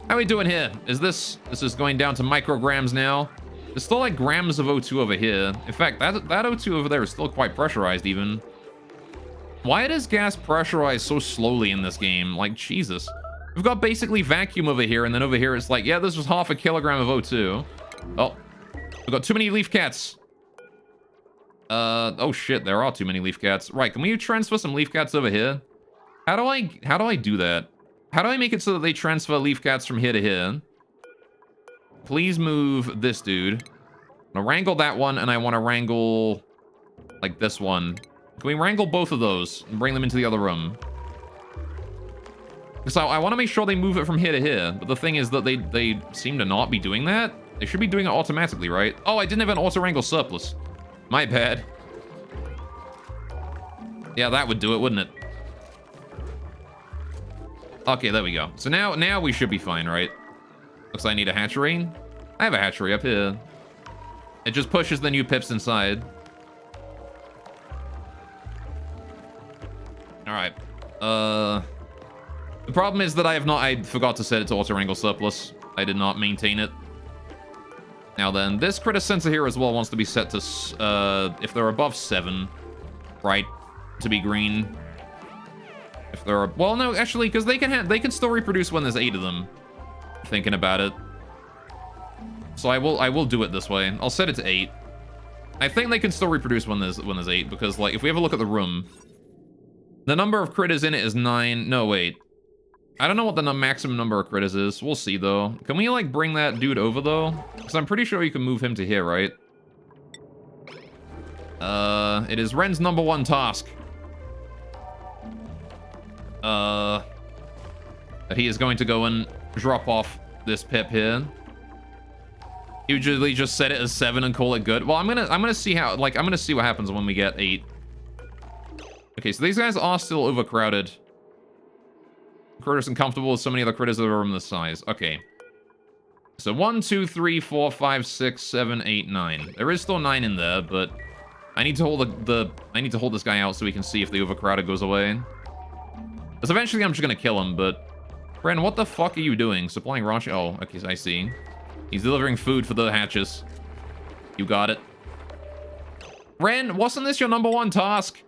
How are we doing here? This is going down to micrograms now. There's still like grams of O2 over here. In fact, that O2 over there is still quite pressurized even. Why does gas pressurize so slowly in this game? Like, Jesus. We've got basically vacuum over here, and then over here it's like, yeah, this was half a kilogram of O2. Oh, we've got too many leaf cats. Oh shit, there are too many leaf cats. Right, can we transfer some leaf cats over here? How do I do that? How do I make it so that they transfer leaf cats from here to here? Please move this dude. I want to wrangle that one, and I want to wrangle, like, this one. Can we wrangle both of those and bring them into the other room? So I want to make sure they move it from here to here, but the thing is that they seem to not be doing that. They should be doing it automatically, right? Oh, I didn't have an auto-wrangle surplus. My bad. Yeah, that would do it, wouldn't it? Okay, there we go. So now we should be fine, right? Looks like I need a hatchery. I have a hatchery up here. It just pushes the new pips inside. Alright. The problem is that I forgot to set it to auto-wrangle surplus. I did not maintain it. Now then, this critter sensor here as well wants to be set to, if they're above 7, right, to be green. If they're, well, no, actually, because they can still reproduce when there's 8 of them. Thinking about it. So I will do it this way. I'll set it to 8. I think they can still reproduce when there's 8, because, like, if we have a look at the room, the number of critters in it is 9. No, wait. I don't know what the maximum number of critters is. We'll see, though. Can we, like, bring that dude over, though? Because I'm pretty sure you can move him to here, right? It is Ren's #1 task. That he is going to go and drop off this pip here. Usually just set it as 7 and call it good. Well, I'm gonna see how, like, I'm gonna see what happens when we get 8. Okay, so these guys are still overcrowded. Critters uncomfortable with so many other critters that are room this size. Okay. So 1, 2, 3, 4, 5, 6, 7, 8, 9. There is still 9 in there, but I need to hold I need to hold this guy out so we can see if the overcrowded goes away. Because eventually I'm just gonna kill him, but Ren, what the fuck are you doing? Supplying ration. Oh, okay, I see. He's delivering food for the hatches. You got it. Ren, wasn't this your #1 task?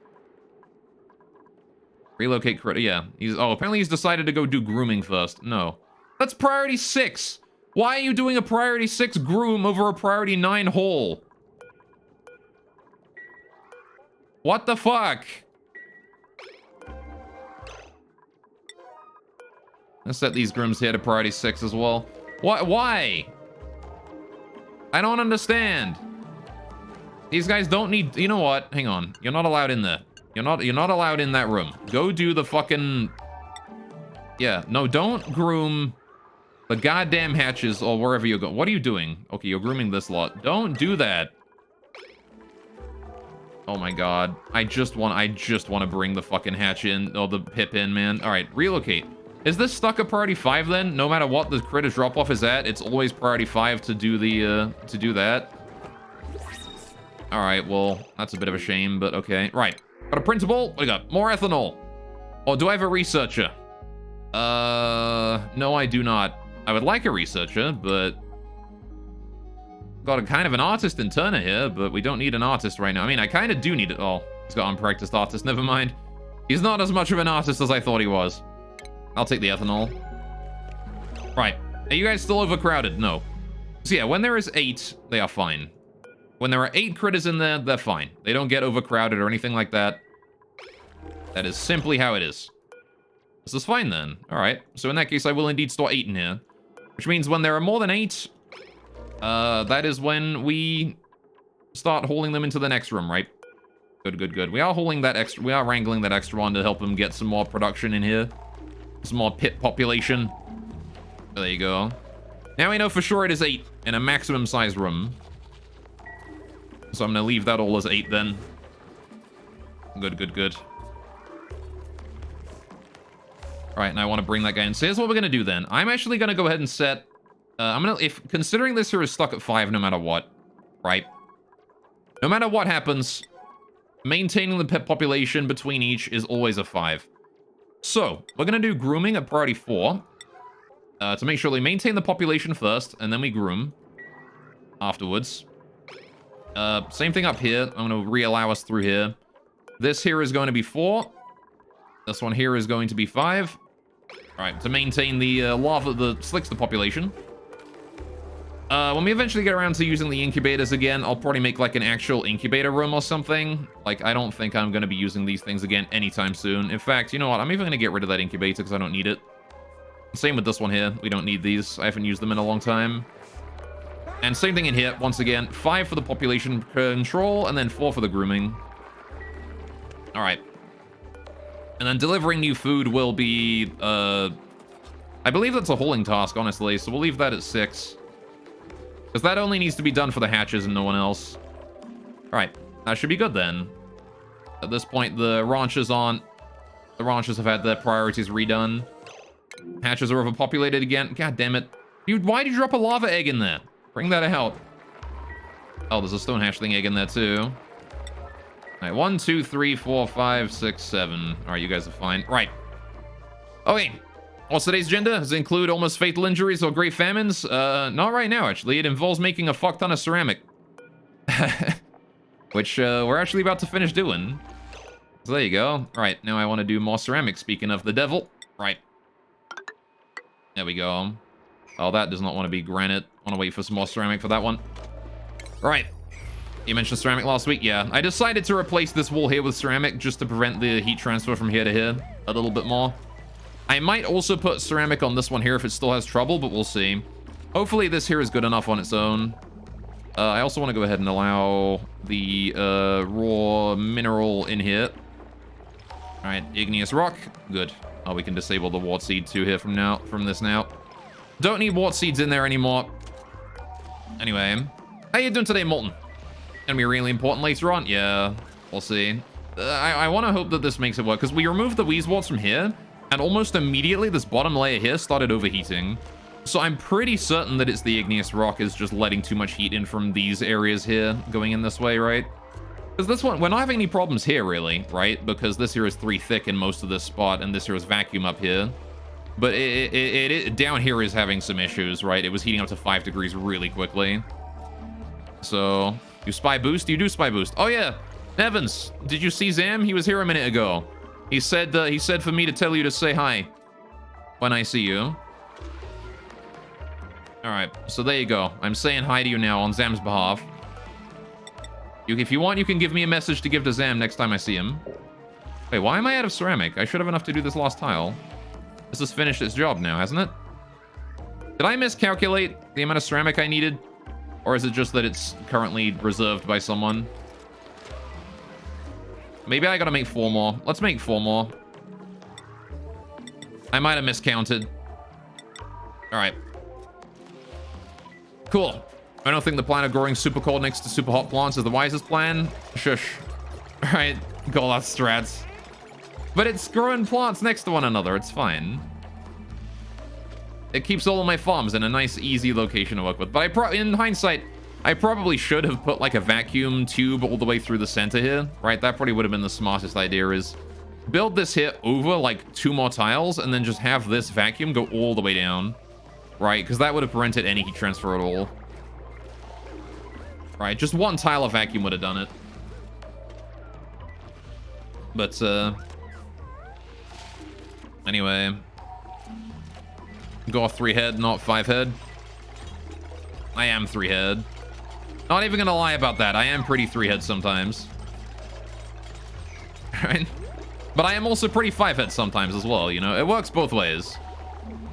Relocate critter. Yeah. Apparently he's decided to go do grooming first. No. That's priority 6. Why are you doing a priority 6 groom over a priority 9 hole? What the fuck? Let's set these grooms here to priority 6 as well. Why? I don't understand. These guys don't need... You know what? Hang on. You're not allowed in there. You're not allowed in that room. Go do the fucking... Yeah, no, don't groom the goddamn hatches or wherever you go. What are you doing? Okay, you're grooming this lot. Don't do that. Oh my god. I just want to bring the fucking hatch in, or the pip in, man. All right, relocate. Is this stuck at priority 5 then? No matter what the critter drop off is at, it's always priority 5 to do the to do that. All right, well, that's a bit of a shame, but okay. Right. Got a principal. What do we got? More ethanol. Oh, do I have a researcher? No, I do not. I would like a researcher, but got a kind of an artist in Turner here, but we don't need an artist right now. I mean, I kind of do need it. Oh, he's got unpracticed artist. Never mind. He's not as much of an artist as I thought he was. I'll take the ethanol. Right. Are you guys still overcrowded? No. So yeah, when there is 8, they are fine. When there are 8 critters in there, they're fine. They don't get overcrowded or anything like that. That is simply how it is. This is fine then. All right. So in that case, I will indeed store 8 in here. Which means when there are more than 8, that is when we start hauling them into the next room, right? Good, good, good. We are hauling that extra... We are wrangling that extra one to help them get some more production in here. Some more pit population. There you go. Now we know for sure it is 8 in a maximum size room. So I'm going to leave that all as 8 then. Good, good, good. Alright, now I want to bring that guy in. So here's what we're going to do then. I'm actually going to go ahead and set... I'm going to... If considering this here is stuck at 5 no matter what, right? No matter what happens, maintaining the pet population between each is always a 5. So, we're going to do grooming at priority 4. To make sure we maintain the population first, and then we groom afterwards. Same thing up here. I'm going to re-allow us through here. This here is going to be 4. This one here is going to be 5. Alright, to maintain the slickster population. When we eventually get around to using the incubators again, I'll probably make like an actual incubator room or something. Like, I don't think I'm going to be using these things again anytime soon. In fact, you know what? I'm even going to get rid of that incubator because I don't need it. Same with this one here. We don't need these. I haven't used them in a long time. And same thing in here. Once again, 5 for the population control and then 4 for the grooming. Alright. And then delivering new food will be, I believe that's a hauling task, honestly, so we'll leave that at 6. Because that only needs to be done for the hatches and no one else. Alright, that should be good then. At this point, the ranches aren't... The ranches have had their priorities redone. Hatches are overpopulated again. God damn it. Dude, why did you drop a lava egg in there? Bring that out. Oh, there's a stone hatchling egg in there too. Alright, 1, 2, 3, 4, 5, 6, 7. Alright, you guys are fine. Right. Okay. What's today's agenda? Does it include almost fatal injuries or great famines? Not right now, actually. It involves making a fuck ton of ceramic. Which, we're actually about to finish doing. So there you go. Alright, now I want to do more ceramic, speaking of the devil. Right. There we go. Oh, that does not want to be granite. I want to wait for some more ceramic for that one. Right. You mentioned ceramic last week? Yeah. I decided to replace this wall here with ceramic just to prevent the heat transfer from here to here a little bit more. I might also put ceramic on this one here if it still has trouble, but we'll see. Hopefully this here is good enough on its own. I also want to go ahead and allow the raw mineral in here. Alright, igneous rock. Good. Oh, we can disable the wart seed too here from this now. Don't need wart seeds in there anymore. Anyway, how you doing today, Molten? Gonna be really important later on? Yeah, we'll see. I want to hope that this makes it work, because we removed the Wheezeworts from here, and almost immediately this bottom layer here started overheating. So I'm pretty certain that it's the igneous rock is just letting too much heat in from these areas here, going in this way, right? Because this one, we're not having any problems here, really, right? Because this here is 3 thick in most of this spot, and this here is vacuum up here. But it down here is having some issues, right? It was heating up to 5 degrees really quickly. So, you spy boost? You do spy boost. Oh, yeah. Nevins, did you see Zam? He was here a minute ago. He said for me to tell you to say hi when I see you. All right, so there you go. I'm saying hi to you now on Zam's behalf. If you want, you can give me a message to give to Zam next time I see him. Wait, why am I out of ceramic? I should have enough to do this last tile. This has finished its job now, hasn't it? Did I miscalculate the amount of ceramic I needed? Or is it just that it's currently reserved by someone? Maybe I gotta make 4 more. Let's make 4 more. I might have miscounted. Alright. Cool. I don't think the plan of growing super cold next to super hot plants is the wisest plan. Shush. Alright, Goloth strats. But it's growing plants next to one another. It's fine. It keeps all of my farms in a nice, easy location to work with. But in hindsight, I probably should have put like a vacuum tube all the way through the center here, right? That probably would have been the smartest idea, is build this here over like 2 more tiles and then just have this vacuum go all the way down, right? Because that would have prevented any heat transfer at all. Right, just 1 tile of vacuum would have done it. But, anyway. Go off 3 head, not 5 head. I am 3 head. Not even gonna lie about that. I am pretty 3 head sometimes. Right? But I am also pretty 5 head sometimes as well, you know? It works both ways.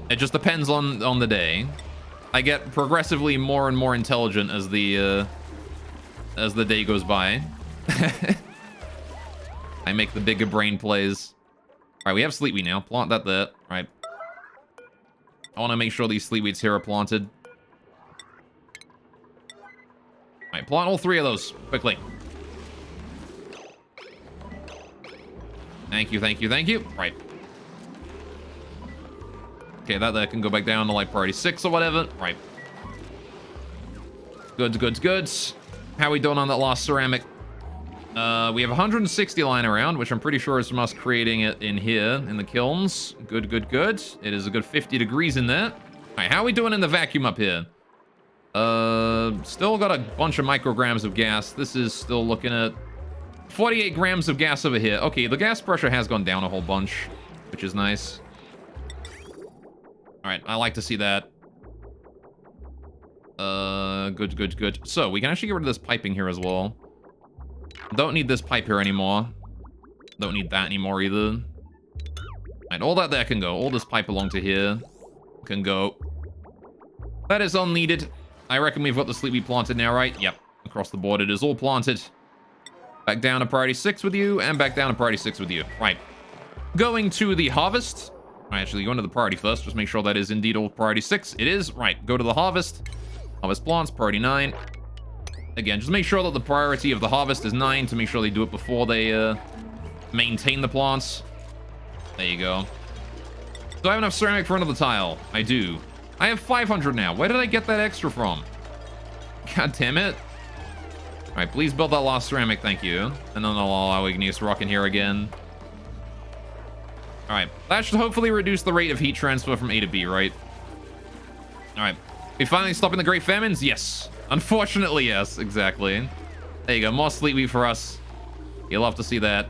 It just depends on the day. I get progressively more and more intelligent as the day goes by. I make the bigger brain plays. All right, we have sleepweed now. Plant that there. All right. I want to make sure these sleepweeds here are planted. Right, plant all 3 of those quickly. Thank you, thank you, thank you. Right. Okay, that there can go back down to like priority 6 or whatever. Right. Goods, goods, goods. How we doing on that last ceramic? We have 160 lying around, which I'm pretty sure is from us creating it in here, in the kilns. Good, good, good. It is a good 50 degrees in there. All right, how are we doing in the vacuum up here? Still got a bunch of micrograms of gas. This is still looking at 48 grams of gas over here. Okay, the gas pressure has gone down a whole bunch, which is nice. All right, I like to see that. Good, good, good. So, we can actually get rid of this piping here as well. Don't need this pipe here anymore. Don't need that anymore either. Alright, all that there can go. All this pipe along to here can go. That is all needed. I reckon we've got the sleepy planted now, right? Yep. Across the board, it is all planted. Back down to priority 6 with you, and back down to priority 6 with you. Right. Going to the harvest. Actually, going to the priority first. Just make sure that is indeed all priority 6. It is. Right. Go to the harvest. Harvest plants, priority 9. Again, just make sure that the priority of the harvest is 9 to make sure they do it before they maintain the plants. There you go. Do I have enough ceramic for another tile? I do. I have 500 now. Where did I get that extra from? God damn it. All right, please build that last ceramic, thank you. And then I'll allow igneous rock in here again. All right, that should hopefully reduce the rate of heat transfer from A to B, right? All right, we finally stopping the Great Famines? Yes. Unfortunately, yes, exactly. There you go, more sleet wheat for us. You'll love to see that.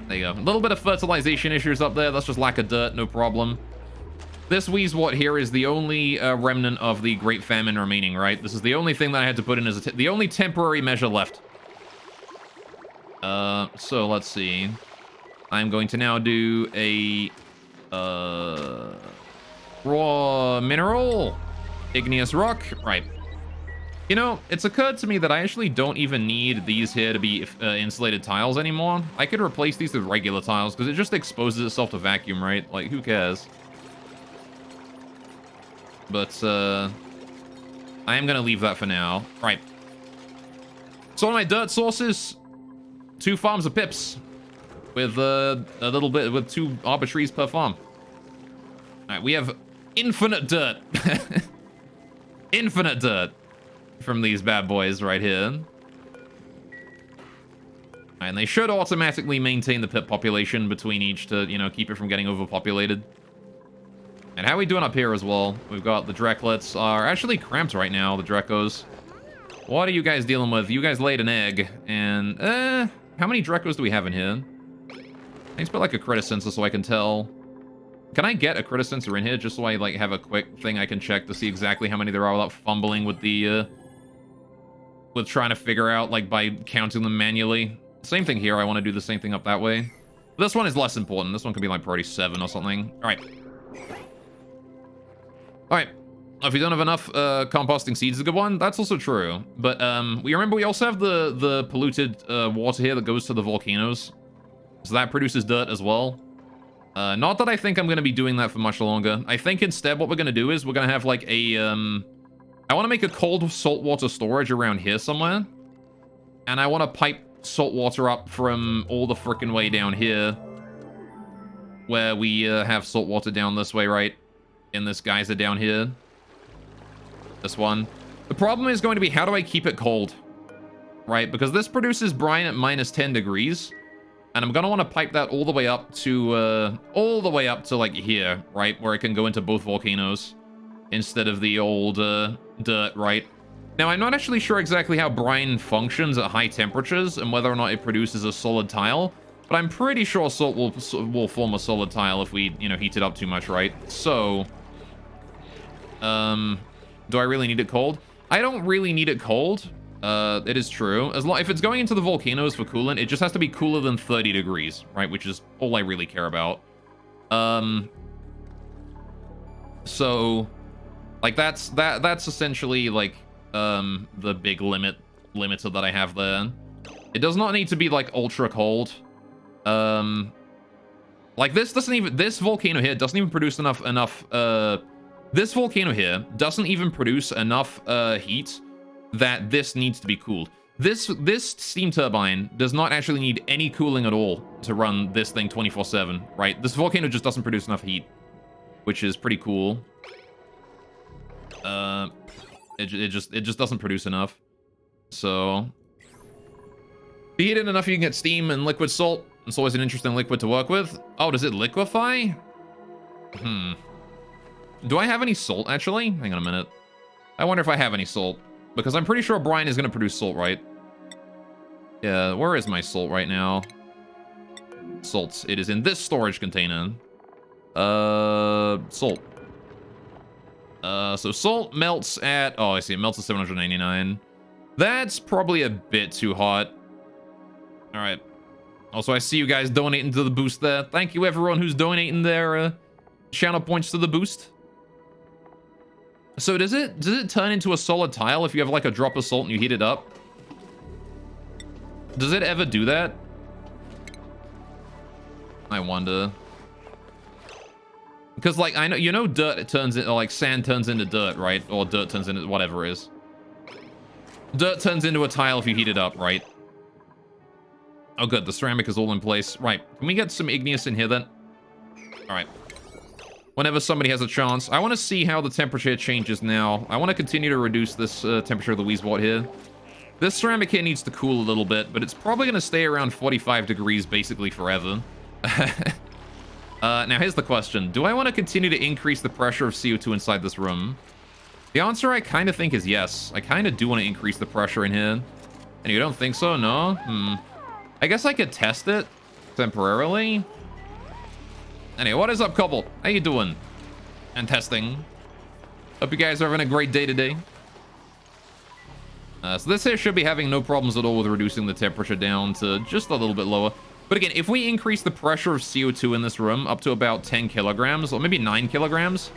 There you go. A little bit of fertilization issues up there. That's just lack of dirt, no problem. This Wheezewort here is the only remnant of the Great Famine remaining, right? This is the only thing that I had to put in as the only temporary measure left. So let's see. I'm going to now do a raw mineral, igneous rock, right? You know, it's occurred to me that I actually don't even need these here to be insulated tiles anymore. I could replace these with regular tiles because it just exposes itself to vacuum, right? Like, who cares? But, I am going to leave that for now. Right. So on my dirt sources, 2 farms of pips with a little bit, with 2 arbor trees per farm. All right, we have infinite dirt. Infinite dirt from these bad boys right here. And they should automatically maintain the pip population between each to, you know, keep it from getting overpopulated. And how are we doing up here as well? We've got the Drecklets are actually cramped right now, the Dreckos. What are you guys dealing with? You guys laid an egg, and, how many Dreckos do we have in here? Let's put, like, a critter sensor so I can tell. Can I get a critter sensor in here just so I, like, have a quick thing I can check to see exactly how many there are without fumbling with the, with trying to figure out, like, by counting them manually? Same thing here, I want to do the same thing up that way. This one is less important. This one could be, like, priority 7 or something. Alright. Alright, if you don't have enough composting seeds is a good one. That's also true. But we remember we also have the polluted water here that goes to the volcanoes. So that produces dirt as well. Not that I think I'm going to be doing that for much longer. I think instead what we're going to do is we're going to have like a... I want to make a cold saltwater storage around here somewhere. And I want to pipe saltwater up from all the frickin' way down here. Where we have saltwater down this way, right? In this geyser down here. This one. The problem is going to be, how do I keep it cold? Right? Because this produces brine at minus 10 degrees. And I'm going to want to pipe that all the way up to, like here, right? Where it can go into both volcanoes. Instead of the old, dirt, right? Now, I'm not actually sure exactly how brine functions at high temperatures and whether or not it produces a solid tile. But I'm pretty sure salt will form a solid tile if we, you know, heat it up too much, right? So... do I really need it cold? I don't really need it cold. It is true. If it's going into the volcanoes for coolant, it just has to be cooler than 30 degrees, right? Which is all I really care about. So, like, that's essentially, like, the big limiter that I have there. It does not need to be, like, ultra cold. Like, this volcano here doesn't even produce enough, this volcano here doesn't even produce enough heat that this needs to be cooled. This steam turbine does not actually need any cooling at all to run this thing 24/7, right? This volcano just doesn't produce enough heat, which is pretty cool. It just doesn't produce enough. So, if you heat it enough, you can get steam and liquid salt. It's always an interesting liquid to work with. Oh, does it liquefy? Do I have any salt, actually? Hang on a minute. I wonder if I have any salt. Because I'm pretty sure Brian is going to produce salt, right? Yeah, where is my salt right now? Salt. It is in this storage container. Salt. So salt melts at... Oh, I see. It melts at 799. That's probably a bit too hot. All right. Also, I see you guys donating to the boost there. Thank you, everyone who's donating their channel points to the boost. So does it turn into a solid tile if you have like a drop of salt and you heat it up? Does it ever do that? I wonder. Because like I know, you know, dirt, it turns into like sand turns into dirt, right? Or dirt turns into whatever it is. Dirt turns into a tile if you heat it up, right? Oh good, the ceramic is all in place. Right, can we get some igneous in here then? All right. Whenever somebody has a chance. I want to see how the temperature changes now. I want to continue to reduce this temperature of the Weezebot here. This ceramic here needs to cool a little bit, but it's probably going to stay around 45 degrees basically forever. Now here's the question. Do I want to continue to increase the pressure of CO2 inside this room? The answer I kind of think is yes. I kind of do want to increase the pressure in here. And you don't think so? No? I guess I could test it temporarily. Anyway, what is up, couple? How you doing? And testing. Hope you guys are having a great day today. So this here should be having no problems at all with reducing the temperature down to just a little bit lower. But again, if we increase the pressure of CO2 in this room up to about 10 kilograms, or maybe 9 kilograms,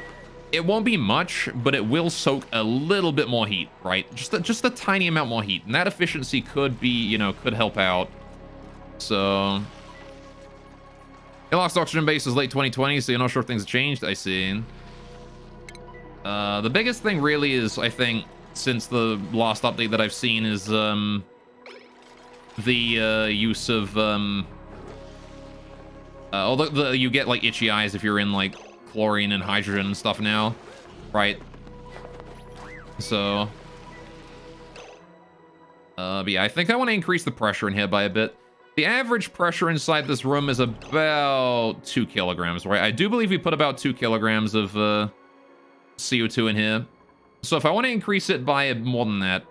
it won't be much, but it will soak a little bit more heat, right? Just a tiny amount more heat. And that efficiency could be, you know, could help out. So... It lost oxygen base is late 2020, so you're not sure if things have changed. I see. The biggest thing really is, I think, since the last update that I've seen is the use of although you get like itchy eyes if you're in like chlorine and hydrogen and stuff now, right? So but yeah, I think I want to increase the pressure in here by a bit. The average pressure inside this room is about 2 kilograms, right? I do believe we put about 2 kilograms of CO2 in here. So if I want to increase it by more than that,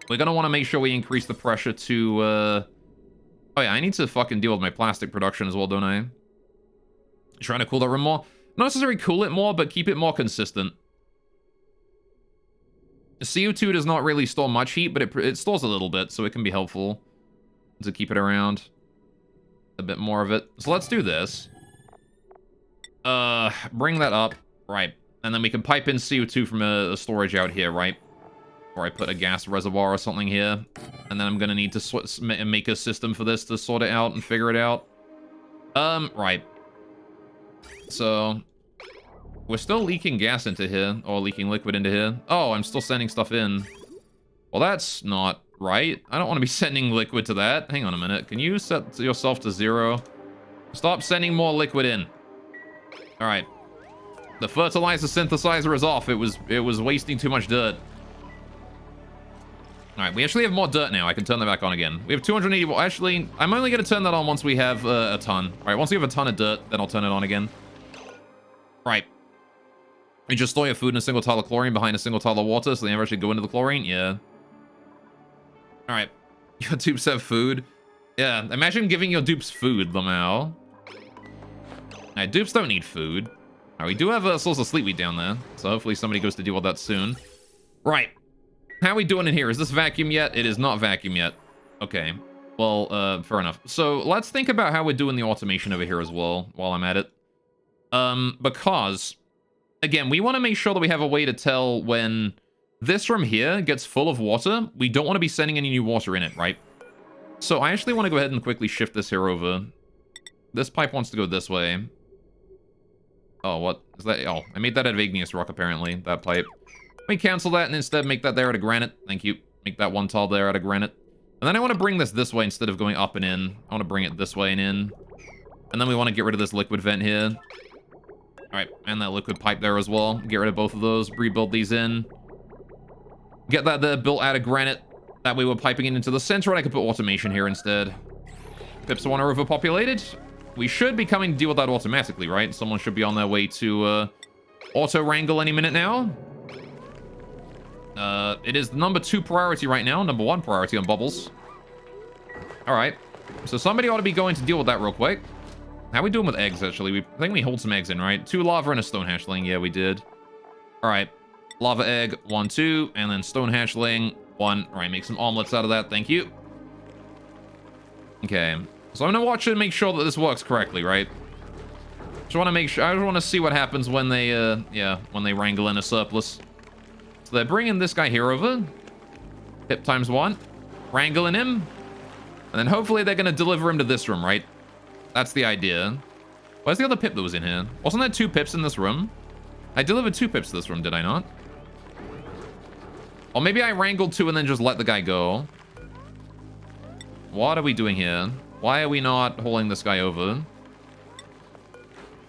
we're going to want to make sure we increase the pressure to... Oh yeah, I need to fucking deal with my plastic production as well, don't I? Trying to cool that room more. Not necessarily cool it more, but keep it more consistent. CO2 does not really store much heat, but it stores a little bit, so it can be helpful to keep it around a bit more of it. So let's do this. Bring that up, right? And then we can pipe in CO2 from a storage out here, right? Or I put a gas reservoir or something here, and then I'm gonna need to make a system for this to sort it out and figure it out. Right. So we're still leaking gas into here, or leaking liquid into here. Oh, I'm still sending stuff in. Well, that's not right. I don't want to be sending liquid to that. Hang on a minute. Can you set yourself to 0? Stop sending more liquid in. All right. The fertilizer synthesizer is off. It was wasting too much dirt. All right, we actually have more dirt now. I can turn that back on again. We have 280. Well, actually, I'm only going to turn that on once we have a ton. All right, once we have a ton of dirt, then I'll turn it on again. Right. You just store your food in a single tile of chlorine behind a single tile of water, so they never actually go into the chlorine? Yeah. All right. Your dupes have food. Yeah, imagine giving your dupes food, Lamau. Alright, dupes don't need food. Alright, we do have a source of sleepweed down there, so hopefully somebody goes to deal with that soon. Right. How are we doing in here? Is this vacuum yet? It is not vacuum yet. Okay. Well, fair enough. So let's think about how we're doing the automation over here as well, while I'm at it. Because, again, we want to make sure that we have a way to tell when this room here gets full of water. We don't want to be sending any new water in it, right? So I actually want to go ahead and quickly shift this here over. This pipe wants to go this way. Oh, what is that? Oh, I made that out of igneous rock, apparently, that pipe. We cancel that and instead make that there out of granite. Thank you. Make that one tile there out of granite. And then I want to bring this way instead of going up and in. I want to bring it this way and in. And then we want to get rid of this liquid vent here. Alright, and that liquid pipe there as well. Get rid of both of those. Rebuild these in. Get that there built out of granite. That way we're piping it into the center, and I can put automation here instead. Pips one are overpopulated. We should be coming to deal with that automatically, right? Someone should be on their way to auto-wrangle any minute now. It is number 2 priority right now. Number 1 priority on bubbles. Alright. So somebody ought to be going to deal with that real quick. How are we doing with eggs, actually? I think we hold some eggs in, right? 2 lava and a stone hatchling. Yeah, we did. Alright. Lava egg, 1, 2. And then stone hatchling, 1. Alright, make some omelets out of that. Thank you. Okay. So I'm gonna watch it and make sure that this works correctly, right? Just want to make sure. I just want to see what happens when they, when they wrangle in a surplus. So they're bringing this guy here over. Pip times 1. Wrangling him. And then hopefully they're gonna deliver him to this room, right? That's the idea. Where's the other pip that was in here? Wasn't there 2 pips in this room? I delivered 2 pips to this room, did I not? Or maybe I wrangled 2 and then just let the guy go. What are we doing here? Why are we not hauling this guy over?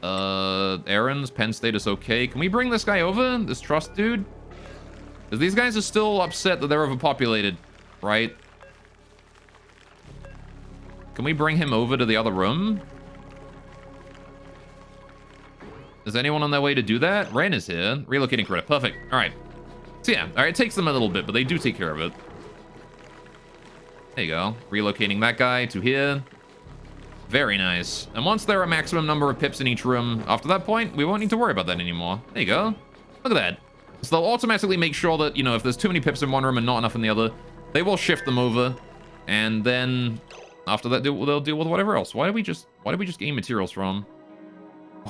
Errands, Penn State is okay. Can we bring this guy over? This trust dude? Because these guys are still upset that they're overpopulated, right? Can we bring him over to the other room? Is anyone on their way to do that? Ren is here. Relocating credit. Perfect. All right. So yeah, all right, it takes them a little bit, but they do take care of it. There you go. Relocating that guy to here. Very nice. And once there are a maximum number of pips in each room, after that point, we won't need to worry about that anymore. There you go. Look at that. So they'll automatically make sure that, you know, if there's too many pips in one room and not enough in the other, they will shift them over. And then after that, they'll deal with whatever else. Why did we just gain materials from?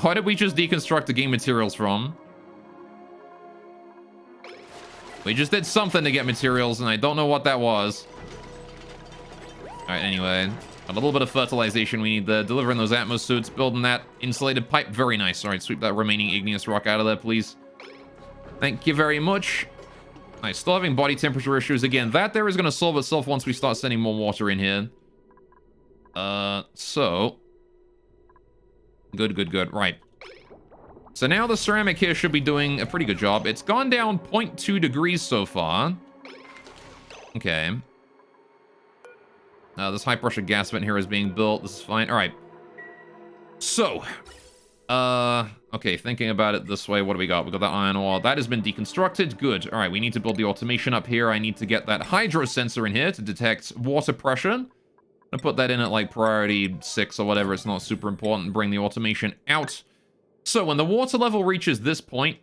Why did we just deconstruct the game materials from? We just did something to get materials, and I don't know what that was. Alright, anyway. A little bit of fertilization we need there. Delivering those Atmos suits, building that insulated pipe. Very nice. Alright, sweep that remaining igneous rock out of there, please. Thank you very much. Alright, still having body temperature issues. Again, that there is going to solve itself once we start sending more water in here. So... Good. Right. So now the ceramic here should be doing a pretty good job. It's gone down 0.2 degrees so far. Okay. This high pressure gas vent here is being built. This is fine. All right. So, okay, thinking about it this way, what do we got? We got that iron ore. That has been deconstructed. Good. All right, we need to build the automation up here. I need to get that hydro sensor in here to detect water pressure. I'm gonna put that in at like priority 6 or whatever. It's not super important. Bring the automation out. So when the water level reaches this point,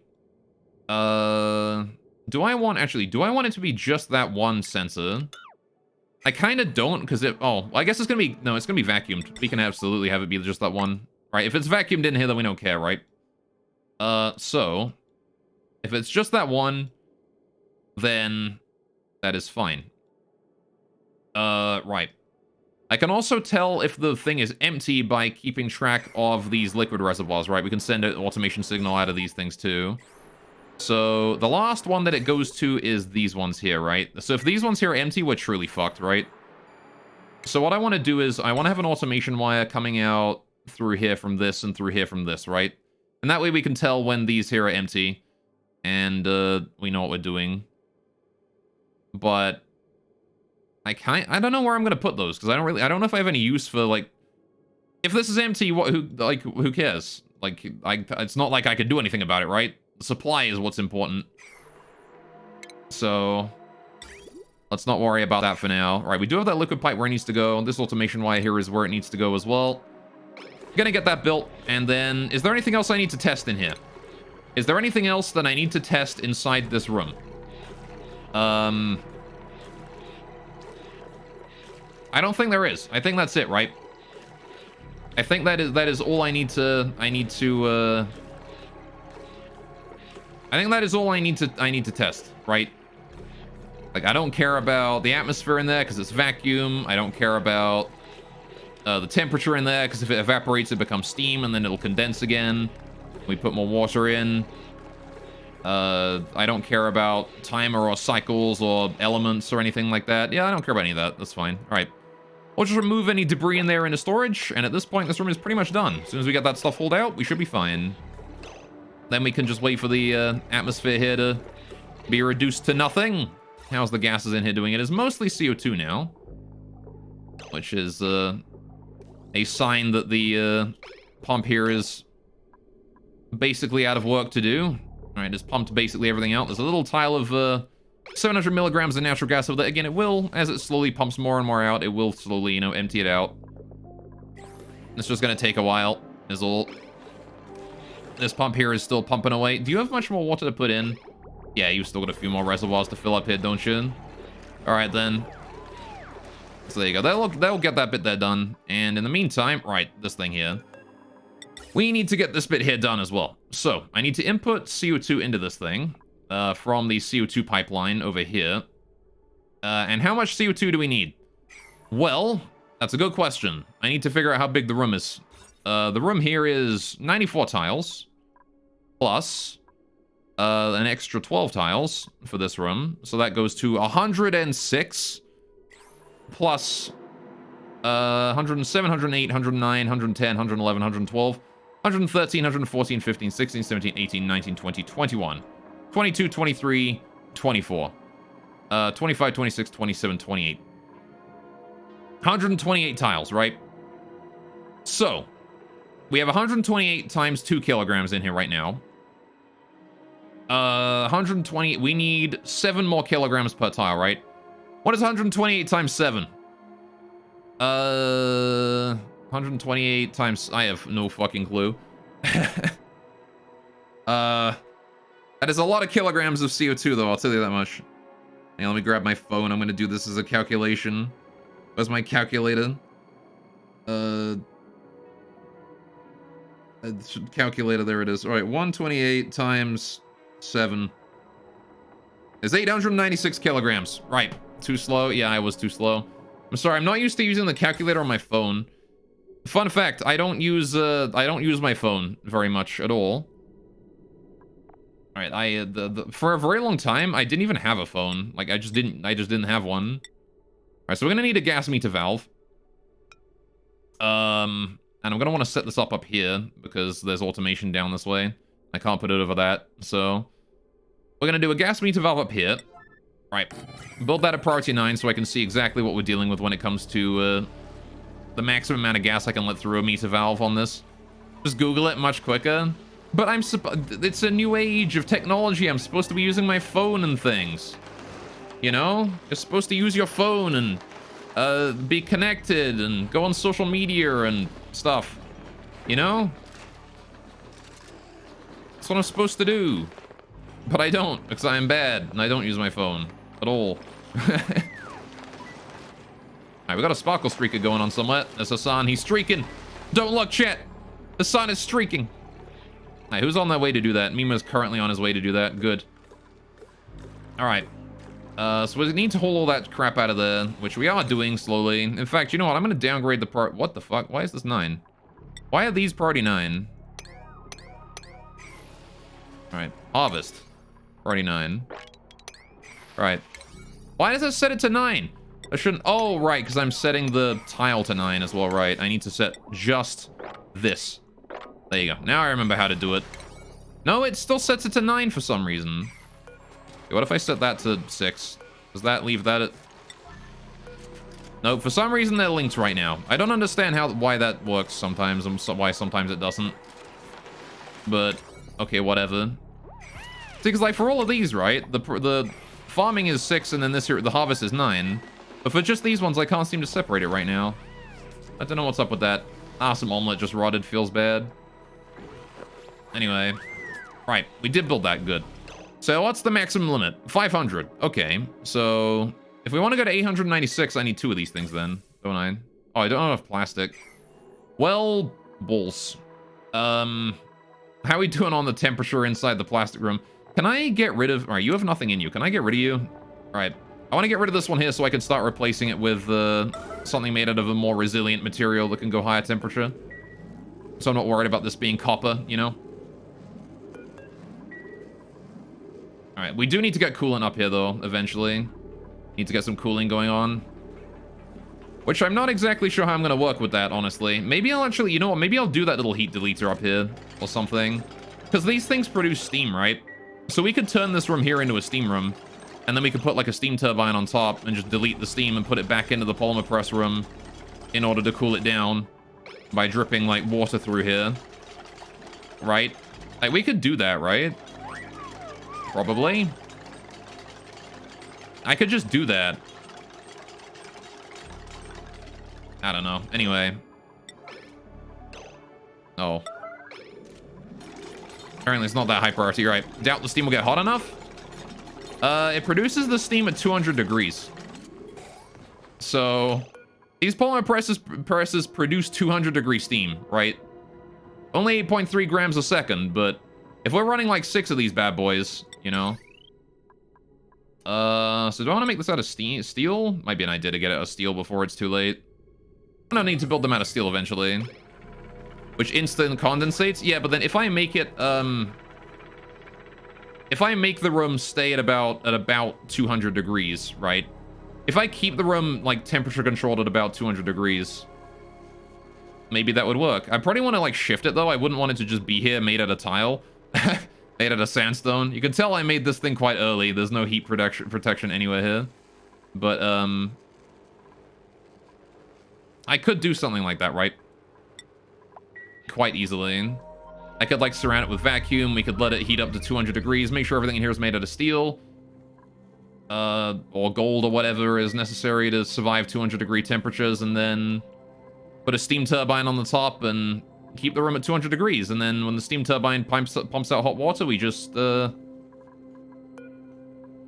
do I want it to be just that one sensor? I kind of don't, because I guess it's gonna be, no, it's gonna be vacuumed. We can absolutely have it be just that one. Right, if it's vacuumed in here, then we don't care, right? So, if it's just that one, then that is fine. Right. I can also tell if the thing is empty by keeping track of these liquid reservoirs, right? We can send an automation signal out of these things too. So the last one that it goes to is these ones here, right? So if these ones here are empty, we're truly fucked, right? So what I want to do is I want to have an automation wire coming out through here from this and through here from this, right? And that way we can tell when these here are empty and we know what we're doing. But I don't know where I'm gonna put those because I don't know if I have any use for, like, if this is empty, who cares? Like, it's not like I could do anything about it, right? The supply is what's important. So let's not worry about that for now. All right, we do have that liquid pipe where it needs to go. This automation wire here is where it needs to go as well. Gonna get that built, and then is there anything else I need to test in here? Is there anything else that I need to test inside this room? I don't think there is. I think that's it, right? I think that is all I need to I think that is all I need to test, right? Like, I don't care about the atmosphere in there because it's vacuum. I don't care about the temperature in there because if it evaporates, it becomes steam and then it'll condense again. We put more water in. I don't care about timer or cycles or elements or anything like that. Yeah, I don't care about any of that. That's fine. All right. We'll just remove any debris in there into storage, and at this point, this room is pretty much done. As soon as we get that stuff hauled out, we should be fine. Then we can just wait for the atmosphere here to be reduced to nothing. How's the gases in here doing? It is mostly CO2 now, which is a sign that the pump here is basically out of work to do. All right, it's pumped basically everything out. There's a little tile of 700 milligrams of natural gas over there. Again, it will, as it slowly pumps more and more out, it will slowly, you know, empty it out. It's just going to take a while, is all. This pump here is still pumping away. Do you have much more water to put in? Yeah, you've still got a few more reservoirs to fill up here, don't you? All right, then. So there you go. That'll get that bit there done. And in the meantime, right, this thing here. We need to get this bit here done as well. So, I need to input CO2 into this thing from the CO2 pipeline over here. And how much CO2 do we need? Well, that's a good question. I need to figure out how big the room is. The room here is 94 tiles, plus an extra 12 tiles for this room. So that goes to 106, plus 107, 108, 109, 110, 111, 112, 113, 114, 15, 16, 17, 18, 19, 20, 21, 22, 23, 24, 25, 26, 27, 28. 128 tiles, right? So, we have 128 times 2 kilograms in here right now. 120, we need 7 more kilograms per tile, right? What is 128 times 7? 128 times, I have no fucking clue. That is a lot of kilograms of CO2 though, I'll tell you that much. Hey, let me grab my phone, I'm gonna do this as a calculation. Where's my calculator? Calculator, there it is. All right, 128 times 7 is 896 kilograms. Right, too slow? Yeah, I was too slow. I'm sorry, I'm not used to using the calculator on my phone. Fun fact, I don't use my phone very much at all. All right, for a very long time, I didn't even have a phone. Like, I just didn't have one. All right, so we're gonna need a gas meter valve. And I'm gonna want to set this up here because there's automation down this way. I can't put it over that, so we're gonna do a gas meter valve up here. Right, build that at priority 9 so I can see exactly what we're dealing with when it comes to the maximum amount of gas I can let through a meter valve on this. Just Google it much quicker. But it's a new age of technology. I'm supposed to be using my phone and things. You know? You're supposed to use your phone and be connected and go on social media and stuff. You know? That's what I'm supposed to do. But I don't, because I'm bad and I don't use my phone at all. Alright, we got a sparkle streaker going on somewhere. There's Hassan, he's streaking. Don't look, chat. Hassan is streaking. Alright, who's on their way to do that? Mima's currently on his way to do that. Good. Alright. So we need to haul all that crap out of there, which we are doing slowly. In fact, you know what? I'm going to downgrade the part. What the fuck? Why is this 9? Why are these priority 9? Alright, harvest. Priority 9. Alright. Why does it set it to 9? I shouldn't... Oh, right, because I'm setting the tile to 9 as well, right. I need to set just this. There you go. Now I remember how to do it. No, it still sets it to 9 for some reason. Okay, what if I set that to 6? Does that leave that at... No, for some reason they're linked right now. I don't understand why that works sometimes and why sometimes it doesn't. But, okay, whatever. See, because like for all of these, right, the farming is 6 and then this here, the harvest is 9. But for just these ones, I can't seem to separate it right now. I don't know what's up with that. Ah, some omelet just rotted, feels bad. Anyway, right, we did build that, good. So what's the maximum limit? 500, okay. So if we want to go to 896, I need 2 of these things then, don't I? Oh, I don't have enough plastic. Well, balls. How are we doing on the temperature inside the plastic room? Can I get rid of... All right, you have nothing in you. Can I get rid of you? All right. I want to get rid of this one here so I can start replacing it with something made out of a more resilient material that can go higher temperature. So I'm not worried about this being copper, you know? Alright, we do need to get coolant up here, though, eventually. Need to get some cooling going on. Which I'm not exactly sure how I'm going to work with that, honestly. Maybe I'll actually, you know what, maybe I'll do that little heat deleter up here or something. Because these things produce steam, right? So we could turn this room here into a steam room. And then we could put like a steam turbine on top and just delete the steam and put it back into the polymer press room in order to cool it down by dripping like water through here. Right? Like we could do that, right? Probably. I could just do that. I don't know. Anyway. Oh. Apparently it's not that high priority. Right. Doubt the steam will get hot enough. It produces the steam at 200 degrees. So these polymer presses produce 200 degree steam, right? Only 8.3 grams a second, but if we're running like 6 of these bad boys, you know. So do I want to make this out of steel? Might be an idea to get it out of steel before it's too late. I don't need to build them out of steel eventually. Which instant condensates? Yeah, but then if I make it, if I make the room stay at about 200 degrees, right? If I keep the room, like, temperature controlled at about 200 degrees, maybe that would work. I probably want to, like, shift it, though. I wouldn't want it to just be here, made out of tile. Made out of sandstone. You can tell I made this thing quite early. There's no heat protection anywhere here. But, I could do something like that, right? Quite easily. I could, like, surround it with vacuum. We could let it heat up to 200 degrees. Make sure everything in here is made out of steel. Or gold or whatever is necessary to survive 200 degree temperatures. And then put a steam turbine on the top and keep the room at 200 degrees. And then when the steam turbine pumps out hot water, we just, I'm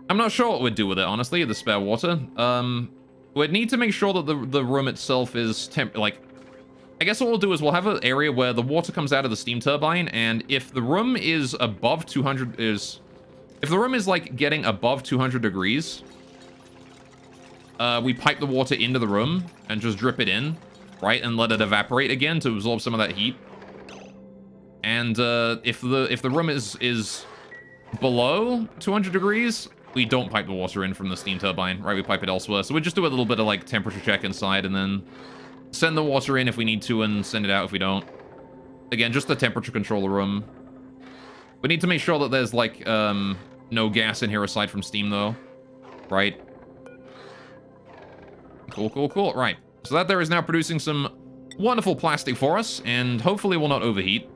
not sure what we'd do with it, honestly, the spare water. We'd need to make sure that the room itself is I guess what we'll do is we'll have an area where the water comes out of the steam turbine, and if the room is above 200 if the room is like getting above 200 degrees, we pipe the water into the room and just drip it in, right, and let it evaporate again to absorb some of that heat. And if the room is below 200 degrees, we don't pipe the water in from the steam turbine, right? We pipe it elsewhere. So we just do a little bit of like temperature check inside and then send the water in if we need to and send it out if we don't. Again, just the temperature control the room. We need to make sure that there's like no gas in here aside from steam though, right? Cool, cool, cool. Right. So that there is now producing some wonderful plastic for us, and hopefully will not overheat.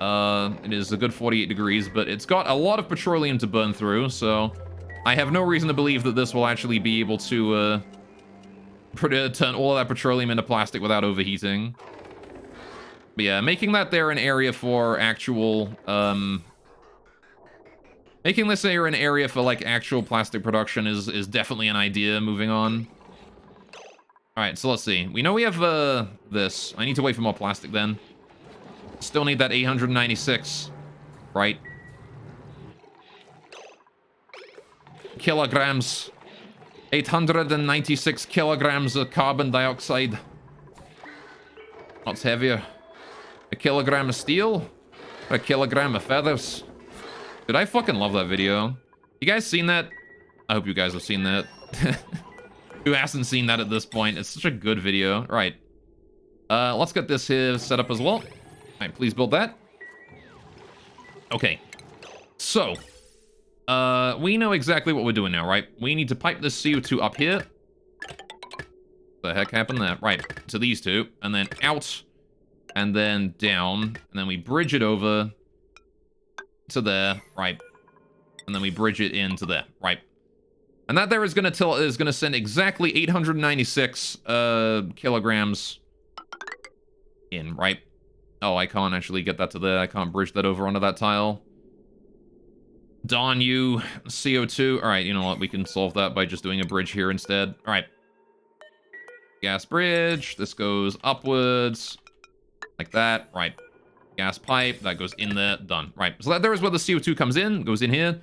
It is a good 48 degrees, but it's got a lot of petroleum to burn through, so I have no reason to believe that this will actually be able to turn all of that petroleum into plastic without overheating. But yeah, making that there an area for actual, making this area an area for, like, actual plastic production is definitely an idea moving on. Alright, so let's see. We know we have, this. I need to wait for more plastic then. Still need that 896, right? Kilograms. 896 kilograms of carbon dioxide. What's heavier? A kilogram of steel? Or a kilogram of feathers? Dude, I fucking love that video. You guys seen that? I hope you guys have seen that. Who hasn't seen that at this point? It's such a good video. Right. Let's get this here set up as well. Alright, please build that. Okay. So, we know exactly what we're doing now, right? We need to pipe this CO2 up here. What the heck happened there? Right, to these two, and then out, and then down, and then we bridge it over to there, right? And then we bridge it into there, right? And that there is gonna send exactly 896 kilograms in, right? Oh, I can't actually get that to there. I can't bridge that over onto that tile. Darn you, CO2. All right, you know what? We can solve that by just doing a bridge here instead. All right. Gas bridge. This goes upwards. Like that. Right. Gas pipe. That goes in there. Done. Right. So that there is where the CO2 comes in. Goes in here.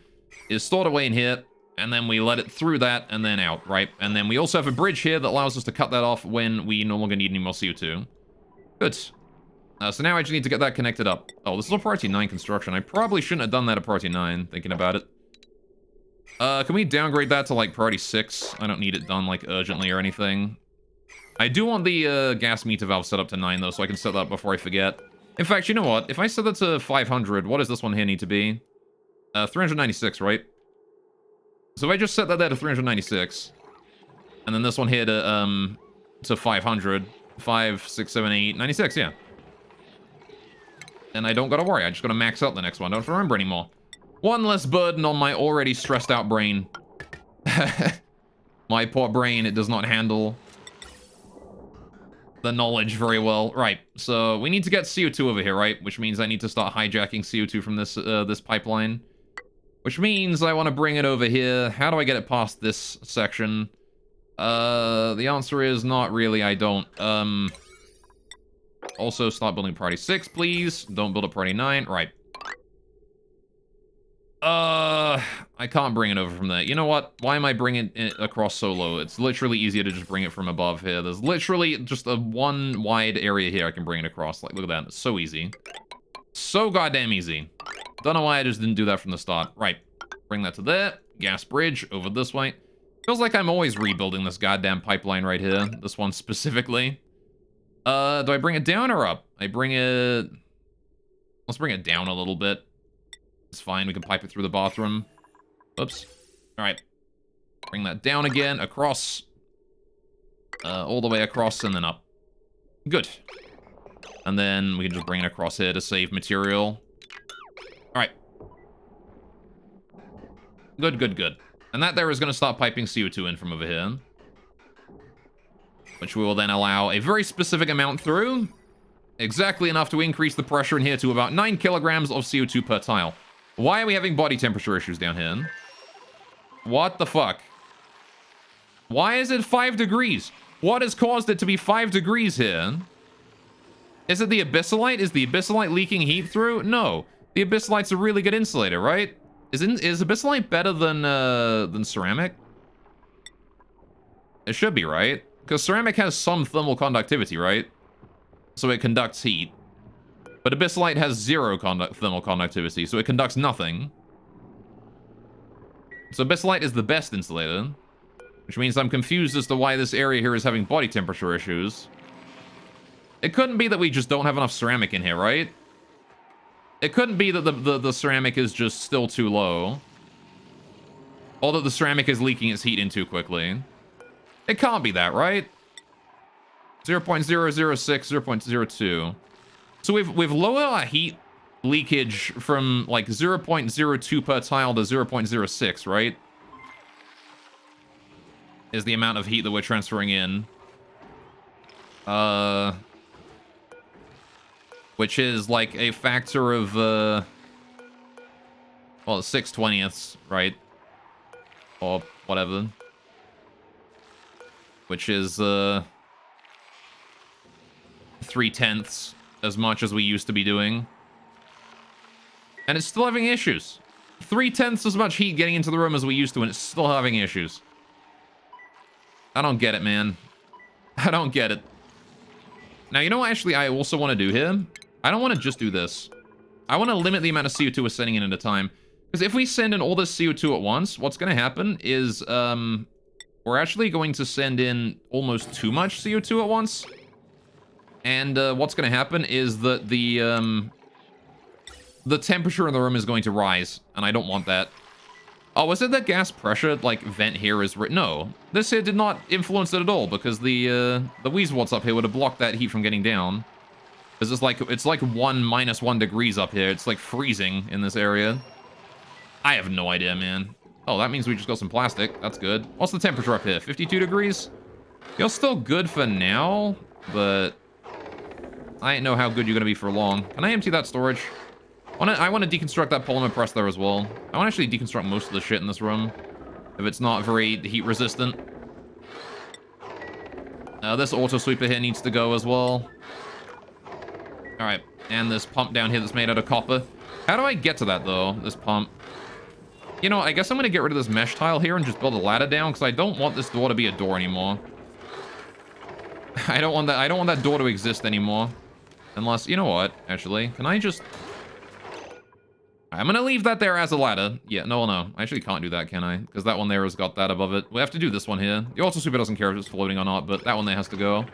Is stored away in here. And then we let it through that and then out. Right. And then we also have a bridge here that allows us to cut that off when we no longer need any more CO2. Good. So now I just need to get that connected up. Oh, this is a priority 9 construction. I probably shouldn't have done that at priority 9, thinking about it. Can we downgrade that to, like, priority 6? I don't need it done, like, urgently or anything. I do want the gas meter valve set up to 9, though, so I can set that up before I forget. In fact, you know what? If I set that to 500, what does this one here need to be? 396, right? So if I just set that there to 396, and then this one here to 500, 5, 6, 7, 8, 96, yeah. And I don't gotta worry, I just gotta max out the next one, don't have to remember anymore. One less burden on my already stressed out brain. My poor brain, it does not handle the knowledge very well. Right, so we need to get CO2 over here, right? Which means I need to start hijacking CO2 from this this pipeline. Which means I want to bring it over here. How do I get it past this section? The answer is not really, I don't. Also, start building priority 6, please. Don't build a priority 9. Right. I can't bring it over from there. You know what? Why am I bringing it across so low? It's literally easier to just bring it from above here. There's literally just a one wide area here I can bring it across. Like, look at that. It's so easy. So goddamn easy. Don't know why I just didn't do that from the start. Right. Bring that to there. Gas bridge over this way. Feels like I'm always rebuilding this goddamn pipeline right here. This one specifically. Do I bring it down or up? I bring it... Let's bring it down a little bit. It's fine. We can pipe it through the bathroom. Oops. Alright. Bring that down again. Across. All the way across and then up. Good. And then we can just bring it across here to save material. Alright. Good, good, good. And that there is going to start piping CO2 in from over here. Which we will then allow a very specific amount through. Exactly enough to increase the pressure in here to about 9 kilograms of CO2 per tile. Why are we having body temperature issues down here? What the fuck? Why is it 5 degrees? What has caused it to be 5 degrees here? Is it the abyssalite? Is the abyssalite leaking heat through? No. The abyssalite's a really good insulator, right? Is abyssalite better than ceramic? It should be, right? Because ceramic has some thermal conductivity, right? So it conducts heat. But abyssalite has 0 thermal conductivity, so it conducts nothing. So abyssalite is the best insulator. Which means I'm confused as to why this area here is having body temperature issues. It couldn't be that we just don't have enough ceramic in here, right? It couldn't be that the ceramic is just still too low. Or that the ceramic is leaking its heat in too quickly. It can't be that, right? 0.006, 0.02. So we've lowered our heat leakage from like 0.02 per tile to 0.06, right? Is the amount of heat that we're transferring in. Which is like a factor of, well, 6/20ths, right? Or whatever. Which is, 3/10ths as much as we used to be doing. And it's still having issues. 3/10ths as much heat getting into the room as we used to, and it's still having issues. I don't get it, man. I don't get it. Now, you know what actually I also want to do here? I don't want to just do this. I want to limit the amount of CO2 we're sending in at a time. Because if we send in all this CO2 at once, what's going to happen is, we're actually going to send in almost too much CO2 at once. And, what's going to happen is that the temperature in the room is going to rise. And I don't want that. Oh, was it that gas pressure, like, vent here is... No. This here did not influence it at all, because the Weezwarts up here would have blocked that heat from getting down. Because it's like -1 degrees up here. It's like freezing in this area. I have no idea, man. Oh, that means we just got some plastic. That's good. What's the temperature up here? 52 degrees? You're still good for now, but I ain't know how good you're going to be for long. Can I empty that storage? I want to deconstruct that polymer press there as well. I want to actually deconstruct most of the shit in this room, if it's not very heat resistant. This auto sweeper here needs to go as well. Alright, and this pump down here that's made out of copper. How do I get to that, though, this pump? You know, I guess I'm going to get rid of this mesh tile here and just build a ladder down, because I don't want this door to be a door anymore. I don't want that door to exist anymore. Unless, you know what, actually, can I just... I'm gonna leave that there as a ladder. Yeah, no. I actually can't do that, can I? Because that one there has got that above it. We have to do this one here. The auto super doesn't care if it's floating or not, but that one there has to go.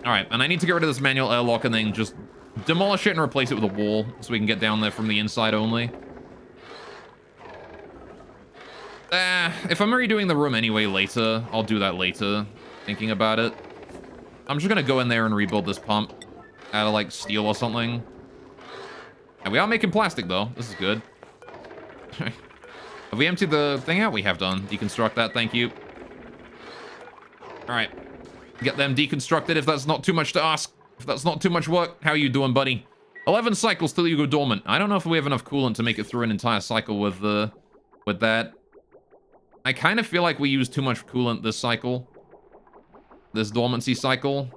Alright, and I need to get rid of this manual airlock and then just demolish it and replace it with a wall so we can get down there from the inside only. If I'm redoing the room anyway later, I'll do that later, thinking about it. I'm just gonna go in there and rebuild this pump out of, like, steel or something. And we are making plastic, though. This is good. Have we emptied the thing out? We have done. Deconstruct that, thank you. Alright. Get them deconstructed if that's not too much to ask. If that's not too much work. How you doing, buddy? 11 cycles till you go dormant. I don't know if we have enough coolant to make it through an entire cycle with that. I kind of feel like we use too much coolant this cycle. This dormancy cycle.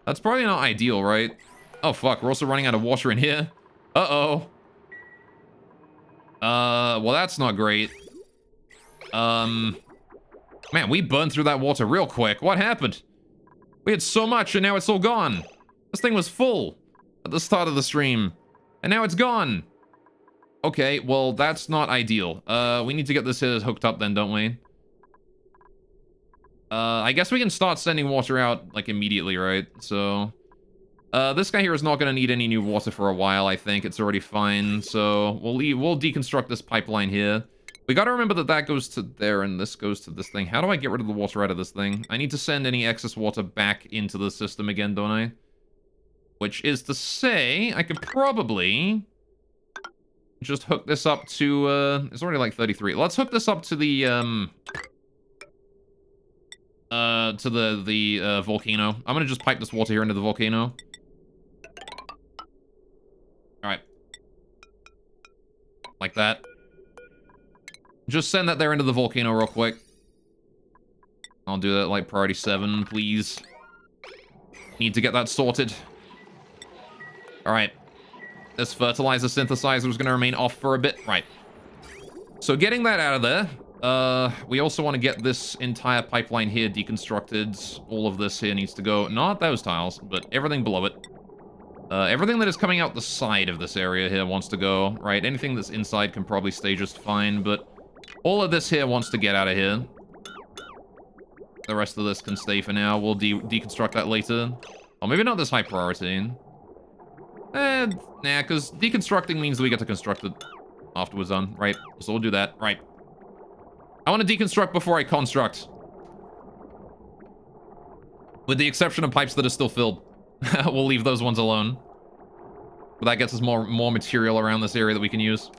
That's probably not ideal, right? Oh, fuck. We're also running out of water in here. Uh-oh. Well, that's not great. Man, we burned through that water real quick. What happened? We had so much, and now it's all gone. This thing was full at the start of the stream, and now it's gone. Okay, well, that's not ideal. We need to get this here hooked up then, don't we? I guess we can start sending water out, like, immediately, right? So, this guy here is not going to need any new water for a while, I think. It's already fine, so we'll deconstruct this pipeline here. We got to remember that that goes to there and this goes to this thing. How do I get rid of the water out of this thing? I need to send any excess water back into the system again, don't I? Which is to say, I could probably just hook this up to, it's already like 33. Let's hook this up to the, volcano. I'm gonna just pipe this water here into the volcano. Alright. Like that. Just send that there into the volcano real quick. I'll do that like priority 7, please. Need to get that sorted. Alright. This fertilizer synthesizer is going to remain off for a bit. Right. So getting that out of there. We also want to get this entire pipeline here deconstructed. All of this here needs to go. Not those tiles, but everything below it. Everything that is coming out the side of this area here wants to go. Right. Anything that's inside can probably stay just fine, but all of this here wants to get out of here. The rest of this can stay for now. We'll deconstruct that later. Oh, maybe not this high priority. Nah, because deconstructing means we get to construct it afterwards on, right? So we'll do that, right. I want to deconstruct before I construct. With the exception of pipes that are still filled. We'll leave those ones alone. But that gets us more material around this area that we can use.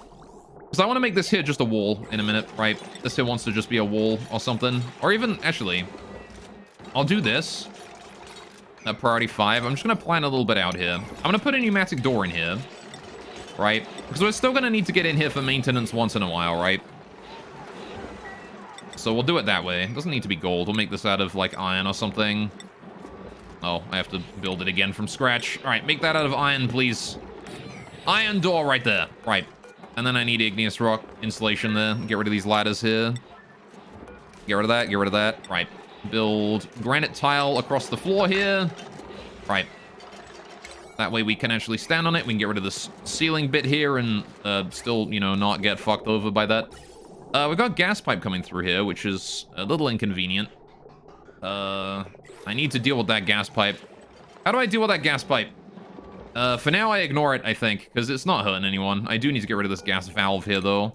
Because I want to make this here just a wall in a minute, right? This here wants to just be a wall or something. Or even, actually, I'll do this. At priority 5. I'm just going to plan a little bit out here. I'm going to put a pneumatic door in here. Right? Because we're still going to need to get in here for maintenance once in a while, right? So we'll do it that way. It doesn't need to be gold. We'll make this out of, like, iron or something. Oh, I have to build it again from scratch. All right, make that out of iron, please. Iron door right there. Right. And then I need igneous rock insulation there. Get rid of these ladders here. Get rid of that. Get rid of that. Right. Build granite tile across the floor here. Right. That way we can actually stand on it. We can get rid of this ceiling bit here and still, you know, not get fucked over by that. We've got gas pipe coming through here, which is a little inconvenient. I need to deal with that gas pipe. How do I deal with that gas pipe? For now, I ignore it, I think, because it's not hurting anyone. I do need to get rid of this gas valve here, though.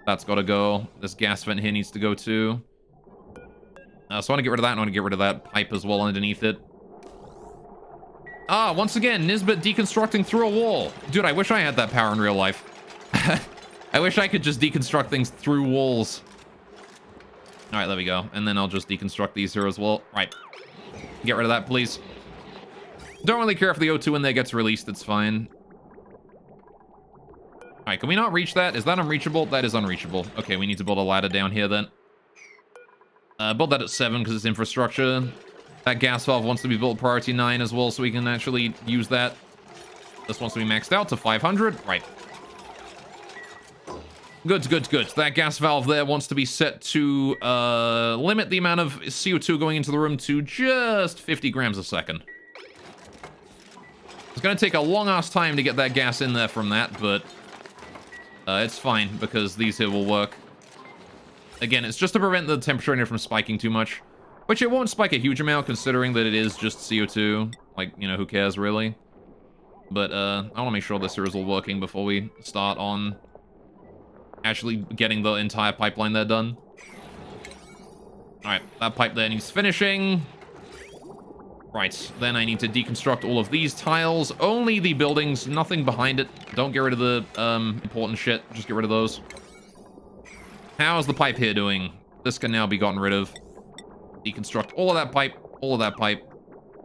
That's got to go. This gas vent here needs to go, too. So I want to get rid of that, and I want to get rid of that pipe as well underneath it. Ah, once again, Nisbet deconstructing through a wall. Dude, I wish I had that power in real life. I wish I could just deconstruct things through walls. All right, there we go. And then I'll just deconstruct these here as well. Right. Get rid of that, please. Don't really care if the O2 in there gets released. It's fine. All right, can we not reach that? Is that unreachable? That is unreachable. Okay, we need to build a ladder down here then. Build that at 7 because it's infrastructure. That gas valve wants to be built priority 9 as well, so we can actually use that. This wants to be maxed out to 500. Right. Good, good, good. That gas valve there wants to be set to limit the amount of CO2 going into the room to just 50 grams a second. It's going to take a long-ass time to get that gas in there from that, but It's fine, because these here will work. Again, it's just to prevent the temperature in here from spiking too much. Which it won't spike a huge amount, considering that it is just CO2. Like, you know, who cares, really? But, I want to make sure this here is all working before we start on actually getting the entire pipeline there done. Alright, that pipe there needs finishing. Right, then I need to deconstruct all of these tiles. Only the buildings, nothing behind it. Don't get rid of the important shit. Just get rid of those. How's the pipe here doing? This can now be gotten rid of. Deconstruct all of that pipe,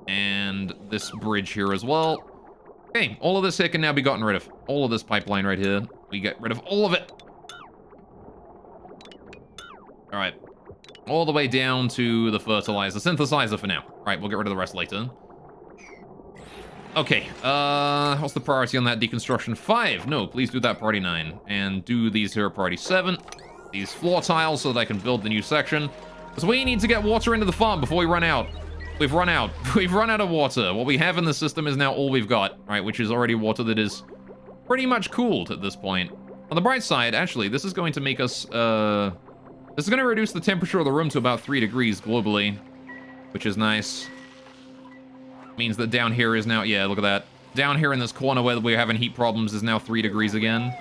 and this bridge here as well. Okay, all of this here can now be gotten rid of. All of this pipeline right here. We get rid of all of it. Alright. All the way down to the fertilizer. Synthesizer for now. Alright, we'll get rid of the rest later. Okay, what's the priority on that deconstruction? 5. No, please do that priority 9. And do these here priority 7. These floor tiles so that I can build the new section. Because we need to get water into the farm before we run out. We've run out. We've run out of water. What we have in the system is now all we've got, right? Which is already water that is pretty much cooled at this point. On the bright side, actually, this is going to make us, this is going to reduce the temperature of the room to about 3 degrees globally, which is nice. Means that down here is now, yeah, look at that. Down here in this corner where we're having heat problems is now 3 degrees again.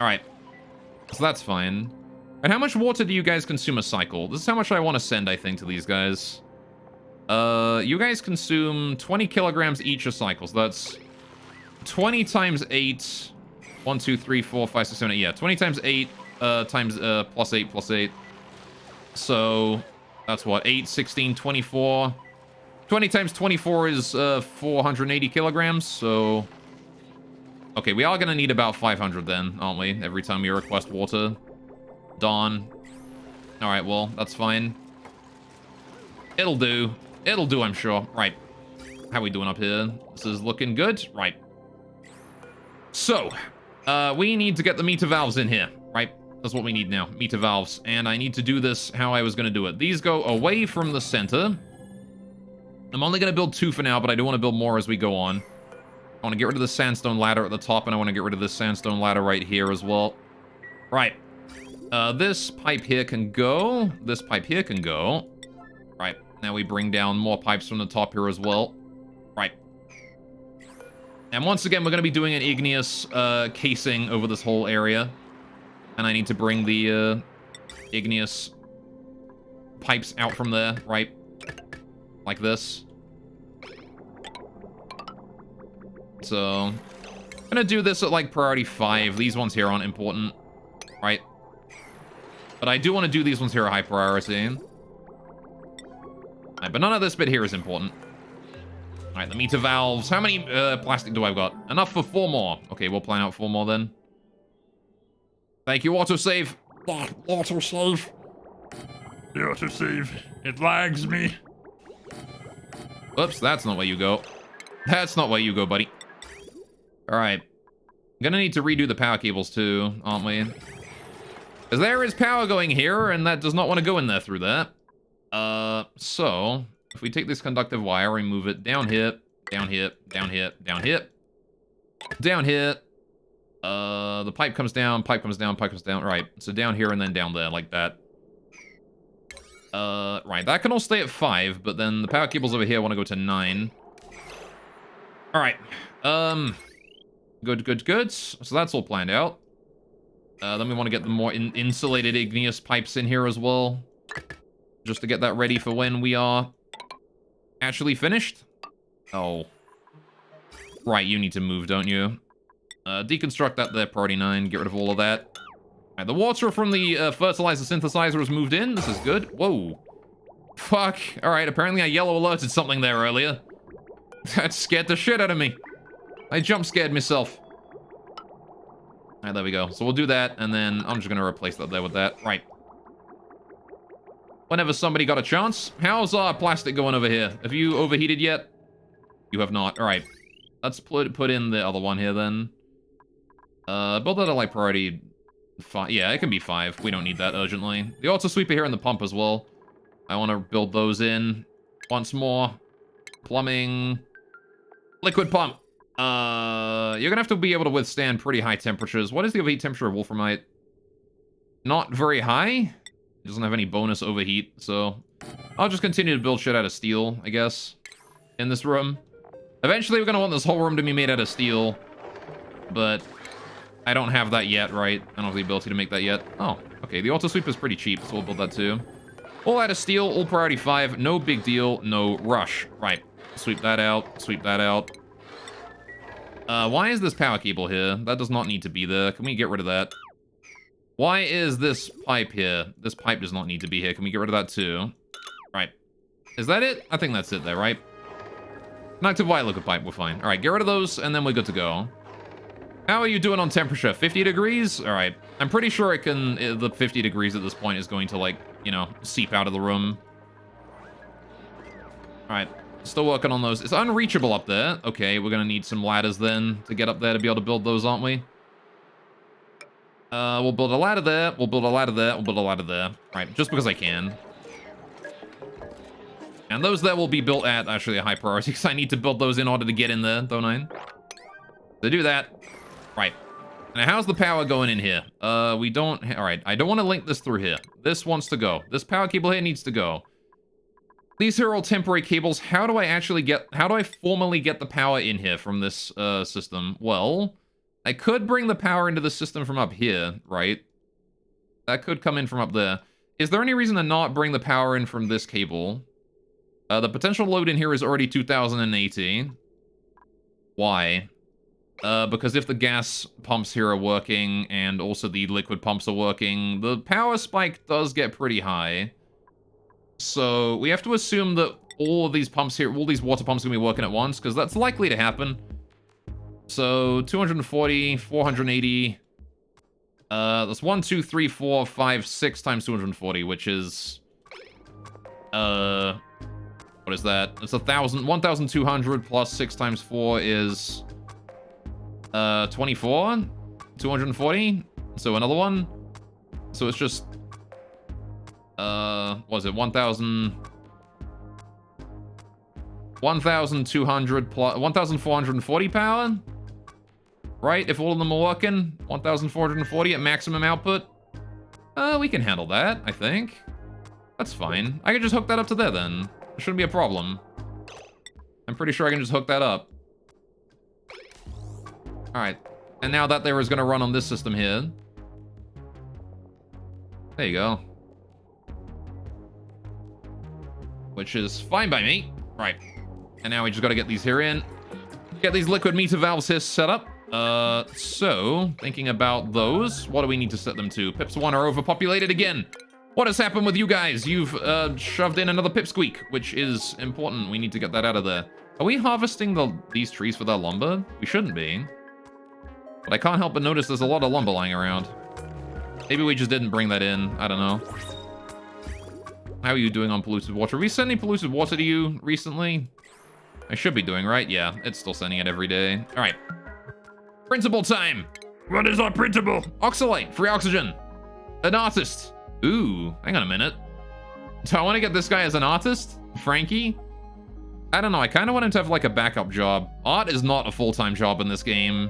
All right. So that's fine. And how much water do you guys consume a cycle? This is how much I want to send, I think, to these guys. You guys consume 20 kilograms each a cycle. So that's 20 times 8. 1, 2, 3, 4, 5, 6, 7, 8. Yeah, 20 times 8 times plus 8 plus 8. So that's what? 8, 16, 24. 20 times 24 is 480 kilograms. So, okay, we are going to need about 500 then, aren't we? Every time we request water. Dawn. Alright, well, that's fine. It'll do. It'll do, I'm sure. Right. How we doing up here? This is looking good. Right. So, we need to get the meter valves in here, right? That's what we need now. Meter valves. And I need to do this how I was going to do it. These go away from the center. I'm only going to build 2 for now, but I do want to build more as we go on. I want to get rid of the sandstone ladder at the top, and I want to get rid of this sandstone ladder right here as well. Right. This pipe here can go. This pipe here can go. Right. Now we bring down more pipes from the top here as well. Right. And once again, we're going to be doing an igneous casing over this whole area. And I need to bring the igneous pipes out from there, right? Like this. So, I'm going to do this at like priority 5. These ones here aren't important, right? But I do want to do these ones here at high priority. Right, but none of this bit here is important. Alright, the meter valves. How many plastic do I've got? Enough for 4 more. Okay, we'll plan out 4 more then. Thank you, autosave. Yeah, autosave. The autosave. It lags me. Oops, that's not where you go. That's not where you go, buddy. Alright. I'm gonna need to redo the power cables too, aren't we? Because there is power going here, and that does not want to go in there through that. So, if we take this conductive wire and move it down here, down here, down here, down here, down here, the pipe comes down, pipe comes down, pipe comes down. Right, so down here and then down there, like that. Right, that can all stay at 5, but then the power cables over here want to go to 9. Alright, good, good, good. So that's all planned out. Then we want to get the more insulated igneous pipes in here as well. Just to get that ready for when we are actually finished. Oh. Right, you need to move, don't you? Deconstruct that there, priority 9. Get rid of all of that. Right, the water from the fertilizer synthesizer has moved in. This is good. Whoa. Fuck. Alright, apparently I yellow alerted something there earlier. That scared the shit out of me. I jump scared myself. Alright, there we go. So we'll do that, and then I'm just going to replace that there with that. Right. Whenever somebody got a chance. How's our plastic going over here? Have you overheated yet? You have not. Alright. Let's put in the other one here, then. Build that at, like, priority 5. Yeah, it can be 5. We don't need that urgently. The auto sweeper here and the pump as well. I want to build those in once more. Plumbing. Liquid pump. You're gonna have to be able to withstand pretty high temperatures. What is the overheat temperature of wolframite? Not very high. It doesn't have any bonus overheat, so I'll just continue to build shit out of steel, I guess, in this room. Eventually, we're gonna want this whole room to be made out of steel, but I don't have that yet, right? I don't have the ability to make that yet. Oh, okay. The auto sweep is pretty cheap, so we'll build that too. All out of steel, all priority 5, no big deal, no rush. Right. Sweep that out, sweep that out. Why is this power cable here? That does not need to be there. Can we get rid of that? Why is this pipe here? This pipe does not need to be here. Can we get rid of that too? Right. Is that it? I think that's it there, right? Inactive wire liquid pipe, we're fine. All right, get rid of those, and then we're good to go. How are you doing on temperature? 50 degrees? All right. I'm pretty sure it can... the 50 degrees at this point is going to, like, you know, seep out of the room. All right. Still working on those. It's unreachable up there. Okay, we're going to need some ladders then to get up there to be able to build those, aren't we? We'll build a ladder there. We'll build a ladder there. We'll build a ladder there. All right, just because I can. And those there will be built at, actually, a high priority, because I need to build those in order to get in there, don't I? To do that. Right. Now, how's the power going in here? We don't... All right, I don't want to link this through here. This wants to go. This power cable here needs to go. These are all temporary cables. How do I actually get... How do I formally get the power in here from this system? Well, I could bring the power into the system from up here, right? That could come in from up there. Is there any reason to not bring the power in from this cable? The potential load in here is already 2080. Why? Because if the gas pumps here are working and also the liquid pumps are working, the power spike does get pretty high. So we have to assume that all of these pumps here, all these water pumps are going to be working at once, because that's likely to happen. So 240, 480. That's 1, 2, 3, 4, 5, 6 times 240, which is... What is that? It's 1,200 plus 6 times 4 is 24, 240. So another one. So it's just what was it? 1,200 plus 1,440 power. Right? If all of them are working, 1,440 at maximum output. We can handle that, I think. That's fine. I can just hook that up to there then. It shouldn't be a problem. I'm pretty sure I can just hook that up. Alright. And now that there is going to run on this system here. There you go. Which is fine by me. Right. And now we just got to get these here in. Get these liquid meter valves here set up. So, thinking about those, what do we need to set them to? Pips 1 are overpopulated again. What has happened with you guys? You've shoved in another pipsqueak, which is important. We need to get that out of there. Are we harvesting these trees for their lumber? We shouldn't be. But I can't help but notice there's a lot of lumber lying around. Maybe we just didn't bring that in. I don't know. How are you doing on polluted water? Have we sent any polluted water to you recently? I should be doing, right? Yeah, it's still sending it every day. All right. Printable time. What is our printable? Oxalate, free oxygen. An artist. Ooh, hang on a minute. Do I want to get this guy as an artist? Frankie? I don't know, I kind of want him to have like a backup job. Art is not a full-time job in this game.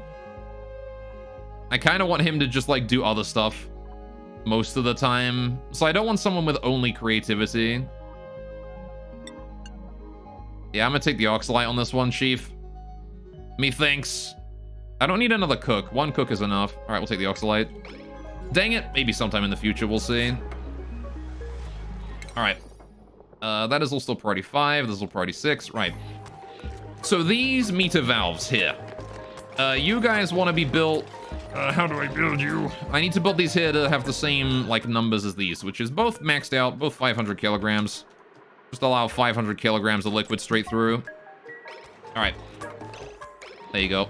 I kind of want him to just like do other stuff most of the time. So I don't want someone with only creativity. Yeah, I'm gonna take the oxalite on this one, Chief. Methinks. I don't need another cook. One cook is enough. All right, we'll take the oxalite. Dang it. Maybe sometime in the future, we'll see. All right. That is also priority 5. This is priority 6. Right. So these meter valves here. You guys want to be built... how do I build you? I need to build these here to have the same, like, numbers as these, which is both maxed out, both 500 kilograms. Just allow 500 kilograms of liquid straight through. All right. There you go.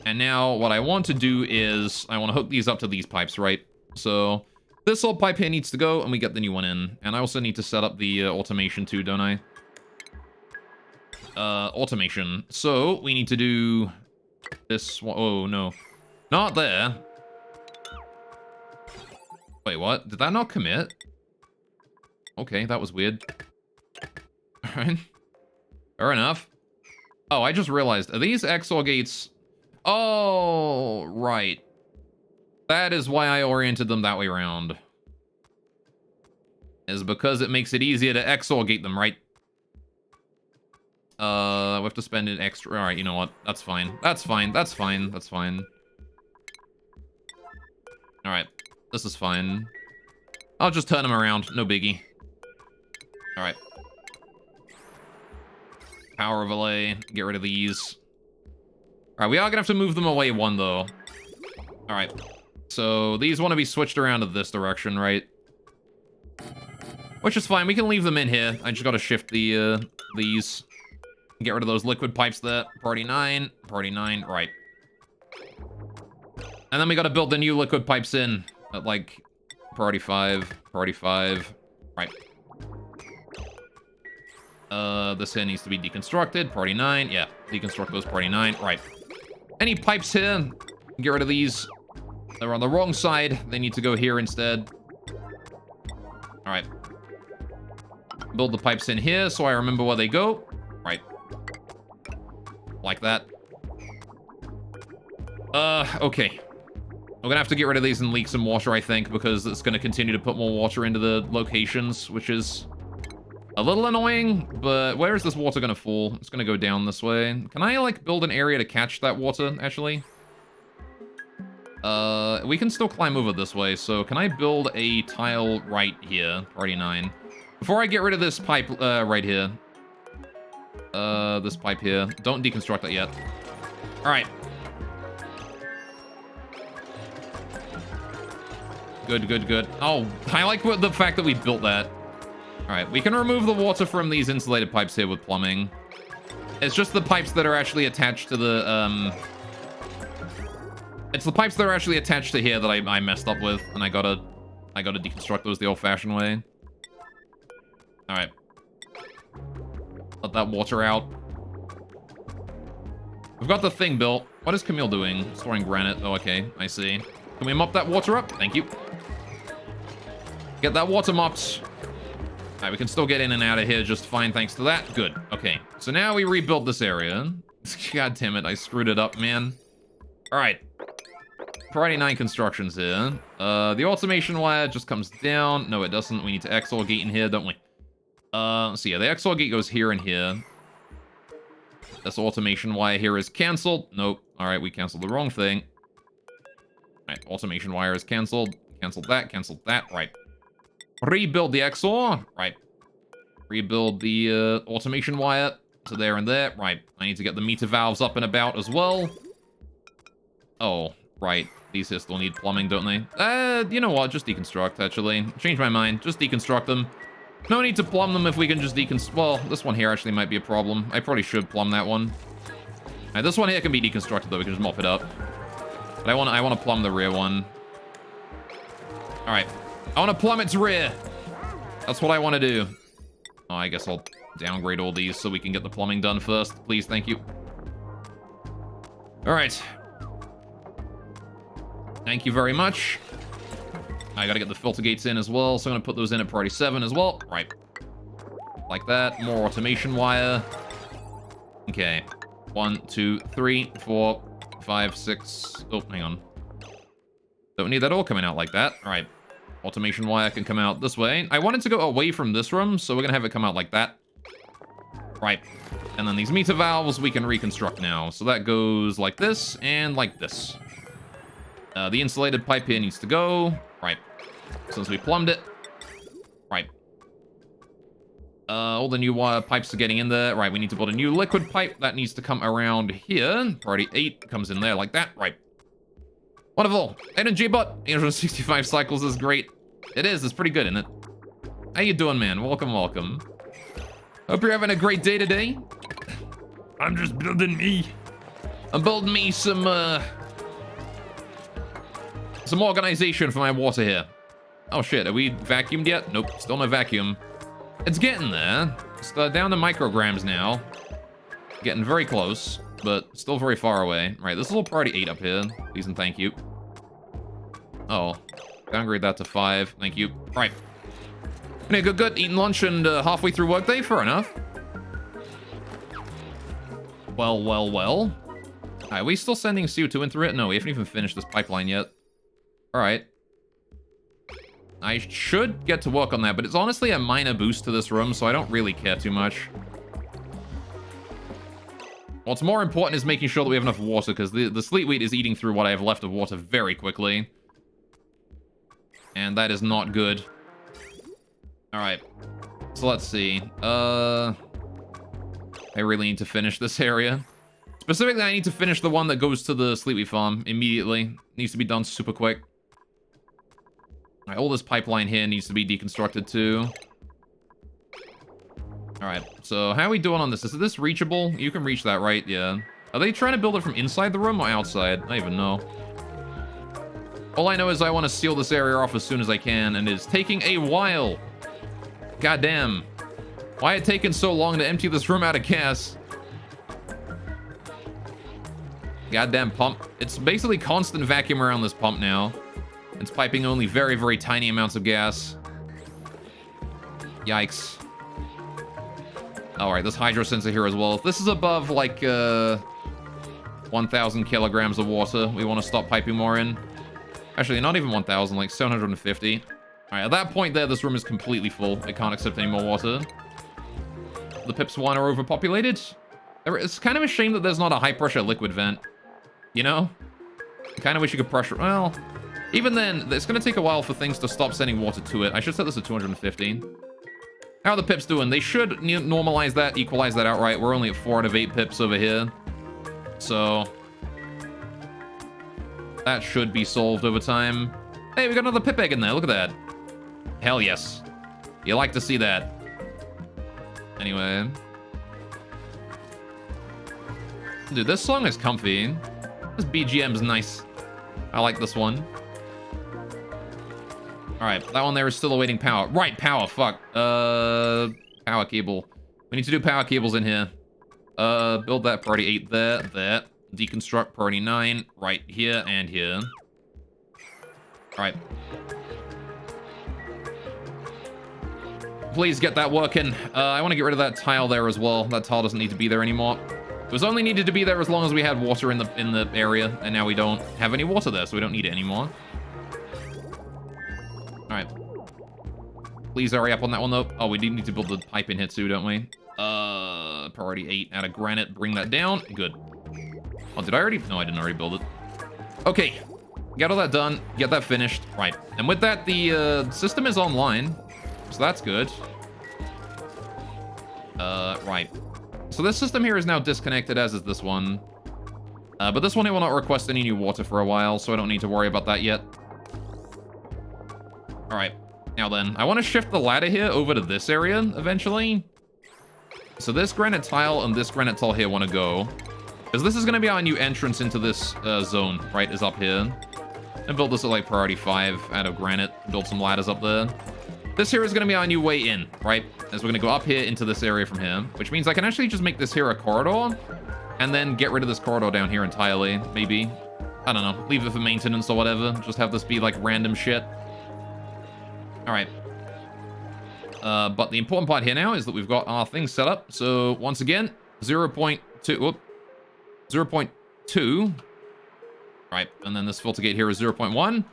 And now what I want to do is I want to hook these up to these pipes, right? So this old pipe here needs to go, and we get the new one in. And I also need to set up the automation too, don't I? Automation. So we need to do this one. Oh, no. Not there. Wait, what? Did that not commit? Okay, that was weird. All right. Fair enough. Oh, I just realized. Are these XOR gates? Oh, right. That is why I oriented them that way around. Is because it makes it easier to XOR gate them, right? We have to spend an extra... Alright, you know what? That's fine. That's fine. That's fine. That's fine. Alright. This is fine. I'll just turn them around. No biggie. Alright. Power overlay. Get rid of these. Alright, we are gonna have to move them away one, though. Alright. So, these want to be switched around to this direction, right? Which is fine. We can leave them in here. I just gotta shift the, these. Get rid of those liquid pipes there. Party 9. Party 9. Right. And then we gotta build the new liquid pipes in. At, like, Party 5. Party 5. Right. This here needs to be deconstructed. Party 9. Yeah. Deconstruct those. Party 9. Right. Any pipes here? Get rid of these. They're on the wrong side. They need to go here instead. Alright. Build the pipes in here so I remember where they go. Right. Like that. Okay. We're gonna have to get rid of these and leak some water, I think, because it's gonna continue to put more water into the locations, which is a little annoying, but where is this water gonna fall? It's gonna go down this way. Can I, like, build an area to catch that water, actually? We can still climb over this way, so can I build a tile right here? Party 9. Before I get rid of this pipe, right here. This pipe here. Don't deconstruct it yet. Alright. Good, good, good. Oh, I like the fact that we built that. Alright, we can remove the water from these insulated pipes here with plumbing. It's just the pipes that are actually attached to the, It's the pipes that are actually attached to here that I messed up with, and I gotta deconstruct those the old-fashioned way. Alright. Let that water out. We've got the thing built. What is Camille doing? Storing granite. Oh, okay. I see. Can we mop that water up? Thank you. Get that water mopped. Alright, we can still get in and out of here just fine thanks to that. Good. Okay. So now we rebuild this area. God damn it. I screwed it up, man. Alright. Party 9 constructions here. The automation wire just comes down. No, it doesn't. We need to XOR gate in here, don't we? So yeah, the XOR gate goes here and here. This automation wire here is cancelled. Nope. Alright, we canceled the wrong thing. Alright, automation wire is cancelled. Cancelled that. Right. Rebuild the XOR. Right. Rebuild the automation wire to there and there. Right. I need to get the meter valves up and about as well. Oh, right. These here still need plumbing, don't they? You know what? Just deconstruct, actually. Change my mind. Just deconstruct them. No need to plumb them if we can just deconstruct. Well, this one here actually might be a problem. I probably should plumb that one. Alright, this one here can be deconstructed, though. We can just mop it up. But I want to plumb the rear one. Alright. I want to plumb its rear. That's what I want to do. Oh, I guess I'll downgrade all these so we can get the plumbing done first. Please, thank you. Alright. Thank you very much. I gotta get the filter gates in as well, so I'm gonna put those in at Party 7 as well. Right. Like that. More automation wire. Okay. 1, 2, 3, 4, 5, 6. Oh, hang on. Don't need that all coming out like that. All right. Automation wire can come out this way. I wanted to go away from this room, so we're gonna have it come out like that. Right. And then these meter valves we can reconstruct now. So that goes like this and like this. The insulated pipe here needs to go. Right. Since we plumbed it. Right. All the new wire pipes are getting in there. Right, we need to build a new liquid pipe. That needs to come around here. Priority 8 comes in there like that. Right. Wonderful. Energy bot. 865 cycles is great. It is. It's pretty good, isn't it? How you doing, man? Welcome, welcome. Hope you're having a great day today. I'm just building me. I'm building me some organization for my water here. Oh shit, are we vacuumed yet? Nope, still no vacuum. It's getting there. It's down to micrograms now. Getting very close, but still very far away. Right, this is all priority 8 up here. Please and thank you. Oh, downgrade that to 5. Thank you. Right. Yeah, good, good. Eating lunch and halfway through workday. Fair enough. Well, well, well. Are we still sending CO2 in through it? No, we haven't even finished this pipeline yet. Alright. I should get to work on that, but it's honestly a minor boost to this room, so I don't really care too much. What's more important is making sure that we have enough water, because the sleet wheat is eating through what I have left of water very quickly. And that is not good. Alright. So let's see. I really need to finish this area. Specifically, I need to finish the one that goes to the sleet wheat farm immediately. Needs to be done super quick. Alright, all this pipeline here needs to be deconstructed too. Alright, so how are we doing on this? Is this reachable? You can reach that, right? Yeah. Are they trying to build it from inside the room or outside? I don't even know. All I know is I want to seal this area off as soon as I can, and it's taking a while. Goddamn. Why it taken so long to empty this room out of gas? Goddamn pump. It's basically constant vacuum around this pump now. It's piping only very, very tiny amounts of gas. Yikes. Alright, this hydro sensor here as well. If this is above, like, 1,000 kilograms of water, we want to stop piping more in. Actually, not even 1,000, like 750. Alright, at that point there, this room is completely full. It can't accept any more water. The pips 1 are overpopulated. It's kind of a shame that there's not a high-pressure liquid vent. You know? I kind of wish you could pressure... Well, even then, it's going to take a while for things to stop sending water to it. I should set this at 215. How are the pips doing? They should normalize that, equalize that outright. We're only at 4 out of 8 pips over here. So... that should be solved over time. Hey, we got another pip egg in there. Look at that. Hell yes. You like to see that. Anyway. Dude, this song is comfy. This BGM's nice. I like this one. Alright, that one there is still awaiting power. Right, power, fuck. Power cable. We need to do power cables in here. Build that priority 8 there. Deconstruct priority 9 right here and here. Alright. Please get that working. I want to get rid of that tile there as well. That tile doesn't need to be there anymore. It was only needed to be there as long as we had water in the area, and now we don't have any water there, so we don't need it anymore. Alright. Please hurry up on that one, though. Oh, we do need to build the pipe in here, too, don't we? Priority 8 out of granite. Bring that down. Good. Oh, did I already? No, I didn't already build it. Okay. Get all that done. Get that finished. Right. And with that, the system is online. So that's good. Right. So this system here is now disconnected, as is this one. But this one, it will not request any new water for a while, so I don't need to worry about that yet. Alright. Now then, I want to shift the ladder here over to this area, eventually. So this granite tile and this granite tile here want to go. Because this is going to be our new entrance into this zone, right, is up here. And build this at, like, priority 5 out of granite. Build some ladders up there. This here is going to be our new way in, right? As we're going to go up here into this area from here. Which means I can actually just make this here a corridor. And then get rid of this corridor down here entirely, maybe. I don't know. Leave it for maintenance or whatever. Just have this be, like, random shit. Alright. But the important part here now is that we've got our things set up. So, once again, 0.2... Whoop. 0.2. Right, and then this filter gate here is 0.1.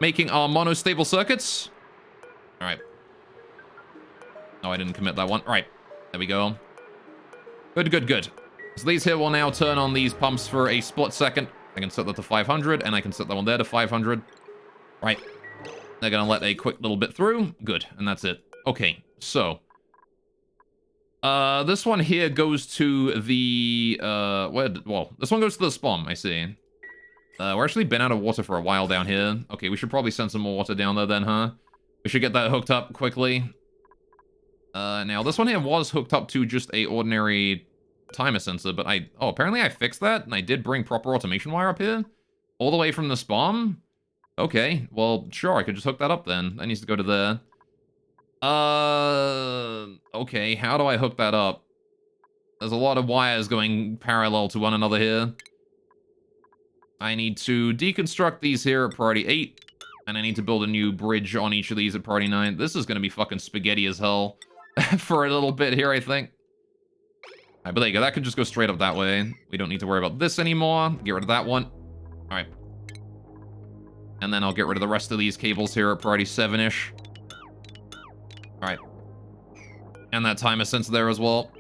Making our monostable circuits. Alright. No, I didn't commit that one. Alright, there we go. Good, good, good. So these here will now turn on these pumps for a split second. I can set that to 500, and I can set that one there to 500. Right. They're gonna let a quick little bit through. Good, and that's it. Okay, so... this one here goes to the, well, this one goes to the spawn, I see. We're actually been out of water for a while down here. Okay, we should probably send some more water down there then, huh? We should get that hooked up quickly. Now, this one here was hooked up to just a ordinary timer sensor, but oh, apparently I fixed that, and I did bring proper automation wire up here? All the way from the spawn? Okay, well, sure, I could just hook that up then. That needs to go to there. Okay, how do I hook that up? There's a lot of wires going parallel to one another here. I need to deconstruct these here at priority 8, and I need to build a new bridge on each of these at priority 9. This is gonna be fucking spaghetti as hell for a little bit here, I think. But there you go. That could just go straight up that way. We don't need to worry about this anymore. Get rid of that one. All right. And then I'll get rid of the rest of these cables here at priority 7-ish. All right. And that timer sensor there as well.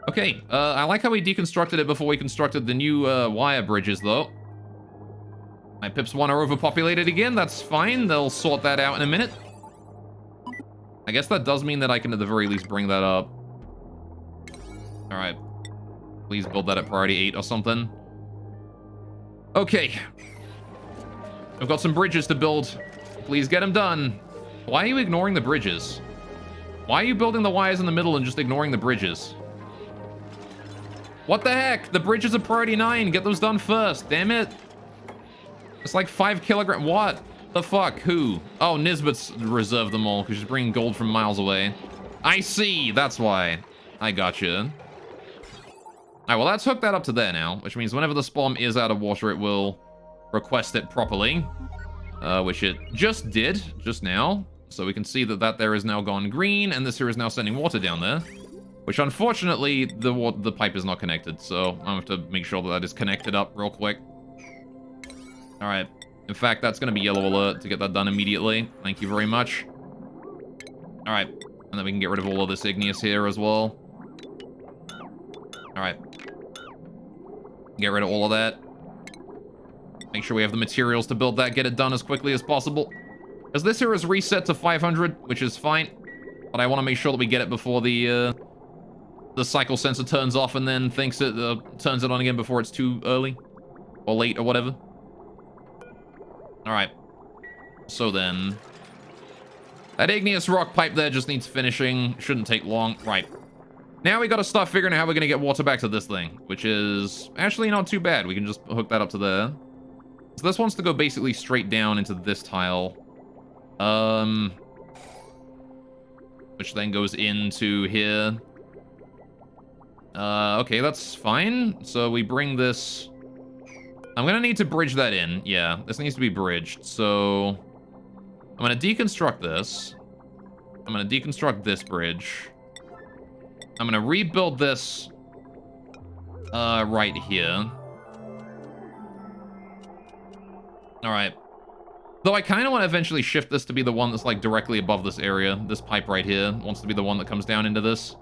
Okay, I like how we deconstructed it before we constructed the new wire bridges, though. My pips 1 are overpopulated again. That's fine. They'll sort that out in a minute. I guess that does mean that I can at the very least bring that up. All right. Please build that at priority 8 or something. Okay. I've got some bridges to build. Please get them done. Why are you ignoring the bridges? Why are you building the wires in the middle and just ignoring the bridges? What the heck? The bridges are priority 9. Get those done first. Damn it. It's like 5 kilogram. What the fuck? Who? Oh, Nisbet's reserved them all because she's bringing gold from miles away. I see. That's why. I gotcha. Alright, well, let's hook that up to there now, which means whenever the spawn is out of water, it will request it properly, which it just did, just now. So we can see that that there is now gone green, and this here is now sending water down there, which unfortunately, the pipe is not connected, so I have to make sure that that is connected up real quick. Alright, in fact, that's going to be yellow alert to get that done immediately. Thank you very much. Alright, and then we can get rid of all of this igneous here as well. Alright. Get rid of all of that. Make sure we have the materials to build that, get it done as quickly as possible. As this here is reset to 500, which is fine. But I want to make sure that we get it before the cycle sensor turns off and then thinks it turns it on again before it's too early. Or late or whatever. Alright. So then... that igneous rock pipe there just needs finishing. Shouldn't take long. Right. Now we gotta start figuring out how we're gonna get water back to this thing, which is actually not too bad. We can just hook that up to there. So this wants to go basically straight down into this tile. Which then goes into here. Okay, that's fine. So we bring this... I'm gonna need to bridge that in. Yeah, this needs to be bridged. So I'm gonna deconstruct this. I'm gonna deconstruct this bridge. I'm gonna rebuild this right here. Alright. Though I kind of want to eventually shift this to be the one that's like directly above this area. This pipe right here wants to be the one that comes down into this.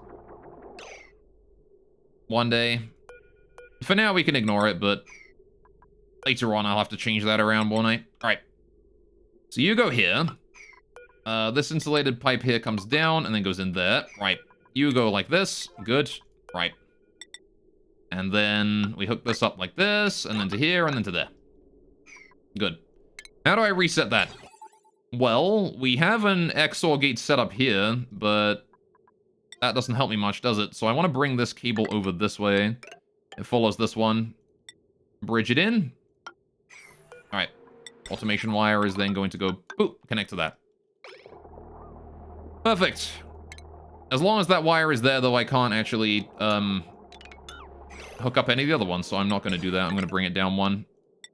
One day. For now we can ignore it, but later on I'll have to change that around, won't I? Alright. So you go here. This insulated pipe here comes down and then goes in there. Right. You go like this. Good. Right. And then we hook this up like this, and then to here, and then to there. Good. How do I reset that? Well, we have an XOR gate set up here, but that doesn't help me much, does it? So I want to bring this cable over this way. It follows this one. Bridge it in. Alright. Automation wire is then going to go, boop, connect to that. Perfect. As long as that wire is there, though, I can't actually hook up any of the other ones, so I'm not going to do that. I'm going to bring it down one.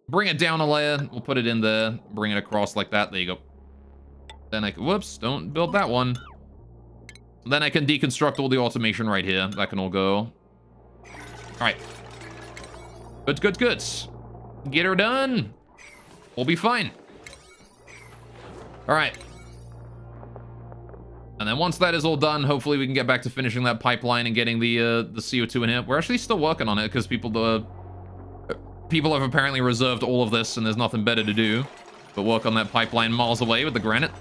Bring it down a layer. We'll put it in there. Bring it across like that. There you go. Then I can... whoops, don't build that one. Then I can deconstruct all the automation right here. That can all go. All right. Good, good, good. Get her done. We'll be fine. All right. And then once that is all done, hopefully we can get back to finishing that pipeline and getting the CO2 in here. We're actually still working on it because people have apparently reserved all of this and there's nothing better to do but work on that pipeline miles away with the granite.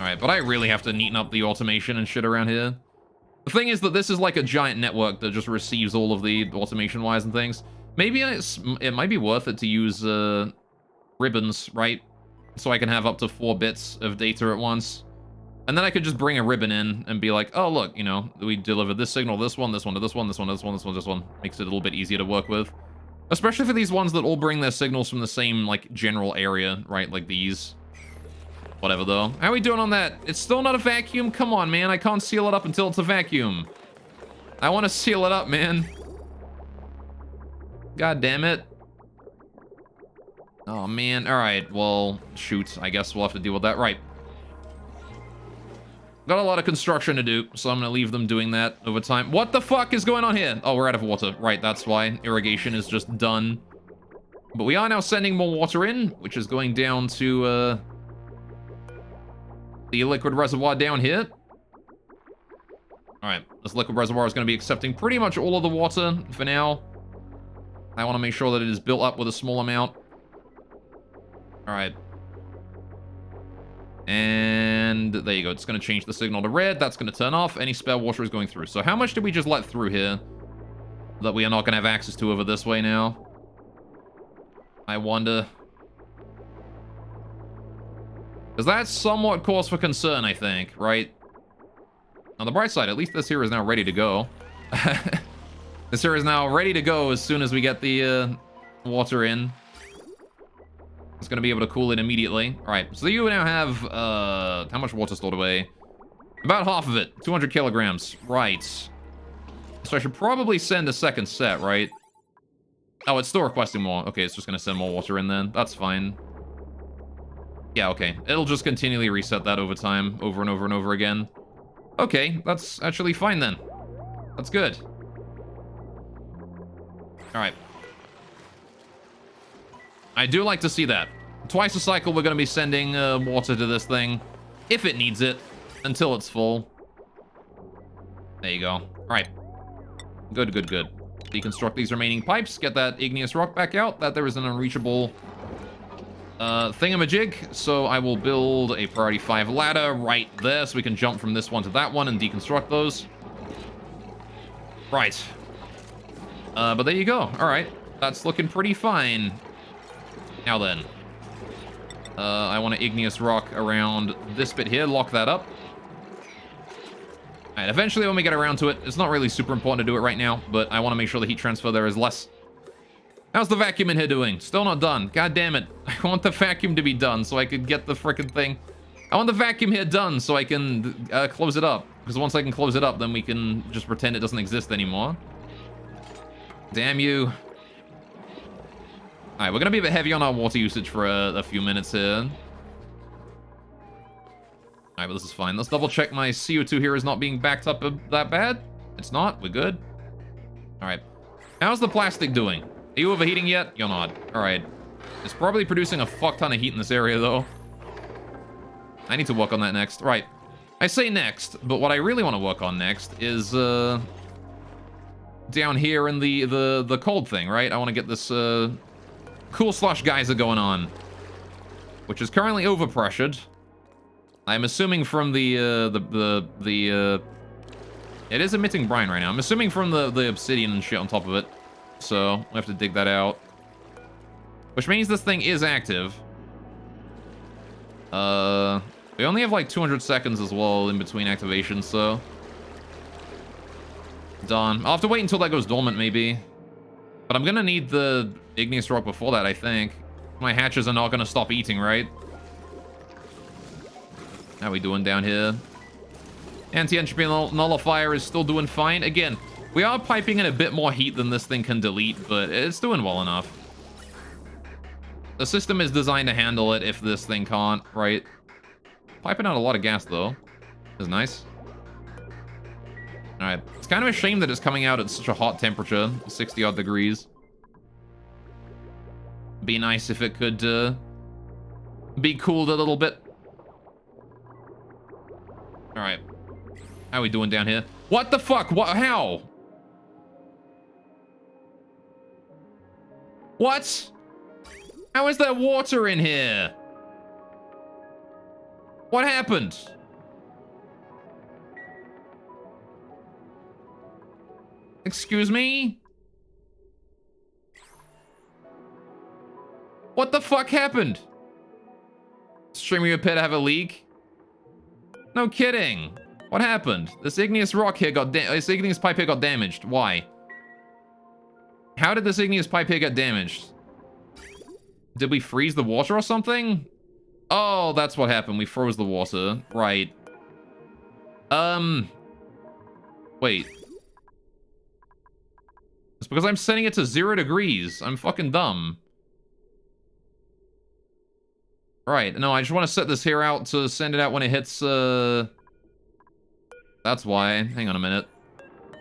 All right, but I really have to neaten up the automation and shit around here. The thing is that this is like a giant network that just receives all of the automation wires and things. Maybe it might be worth it to use ribbons, right? So I can have up to 4 bits of data at once. And then I could just bring a ribbon in and be like, oh, look, you know, we delivered this signal, this one to this one, this one, this one, this one, this one. Makes it a little bit easier to work with. Especially for these ones that all bring their signals from the same, like, general area, right? Like these. Whatever, though. How are we doing on that? It's still not a vacuum? Come on, man. I can't seal it up until it's a vacuum. I want to seal it up, man. God damn it. Oh, man. All right. Well, shoot. I guess we'll have to deal with that. Right. Got a lot of construction to do, so I'm gonna leave them doing that over time. What the fuck is going on here? Oh, we're out of water. Right, that's why. Irrigation is just done. But we are now sending more water in, which is going down to, the liquid reservoir down here. Alright, this liquid reservoir is going to be accepting pretty much all of the water for now. I want to make sure that it is built up with a small amount. Alright. And there you go. It's going to change the signal to red. That's going to turn off. Any spare water is going through. So how much did we just let through here that we are not going to have access to over this way now? I wonder. Because that's somewhat cause for concern, I think, right? On the bright side, at least this here is now ready to go. This here is now ready to go as soon as we get the water in. It's going to be able to cool it immediately. All right, so you now have, how much water stored away? About half of it, 200 kilograms. Right. So I should probably send a second set, right? Oh, it's still requesting more. Okay, it's just going to send more water in then. That's fine. Yeah, okay. It'll just continually reset that over time, over and over and over again. Okay, that's actually fine then. That's good. Alright. I do like to see that. Twice a cycle, we're going to be sending water to this thing, if it needs it, until it's full. There you go. Alright. Good, good, good. Deconstruct these remaining pipes, get that igneous rock back out. That there is an unreachable thingamajig, so I will build a priority 5 ladder right there so we can jump from this one to that one and deconstruct those. Right. But there you go. Alright. That's looking pretty fine. Now then. I want to igneous rock around this bit here. Lock that up. Alright, eventually when we get around to it, it's not really super important to do it right now, but I want to make sure the heat transfer there is less. How's the vacuum in here doing? Still not done. God damn it. I want the vacuum to be done so I could get the frickin' thing. I want the vacuum here done so I can close it up. Because once I can close it up, then we can just pretend it doesn't exist anymore. Damn you. Alright, we're going to be a bit heavy on our water usage for a few minutes here. Alright, but this is fine. Let's double check my CO2 here is not being backed up that bad. It's not. We're good. Alright. How's the plastic doing? Are you overheating yet? You're not. Alright. It's probably producing a fuck ton of heat in this area, though. I need to work on that next. Right. I say next, but what I really want to work on next is, down here in the cold thing, right? I want to get this, cool slush geyser going on. Which is currently overpressured. I'm assuming from it is emitting brine right now. I'm assuming from the obsidian and shit on top of it. So, we have to dig that out. Which means this thing is active. We only have like 200 seconds as well in between activations, so... Done. I'll have to wait until that goes dormant, maybe. But I'm gonna need the igneous rock before that, I think. My hatches are not gonna stop eating, right? How we doing down here? Anti-entropy nullifier is still doing fine. Again, we are piping in a bit more heat than this thing can delete, but it's doing well enough. The system is designed to handle it if this thing can't, right? Piping out a lot of gas, though. Is nice. Alright. It's kind of a shame that it's coming out at such a hot temperature. 60-odd degrees. Be nice if it could, be cooled a little bit. Alright. How are we doing down here? What the fuck? What? How? What? How is there water in here? What happened? Excuse me? What the fuck happened? Streaming appear to have a leak? No kidding. What happened? This igneous rock here this igneous pipe here got damaged. Why? How did this igneous pipe here get damaged? Did we freeze the water or something? Oh, that's what happened. We froze the water. Right. Wait. It's because I'm setting it to 0 degrees. I'm fucking dumb. Right. No, I just want to set this here out to send it out when it hits, That's why. Hang on a minute.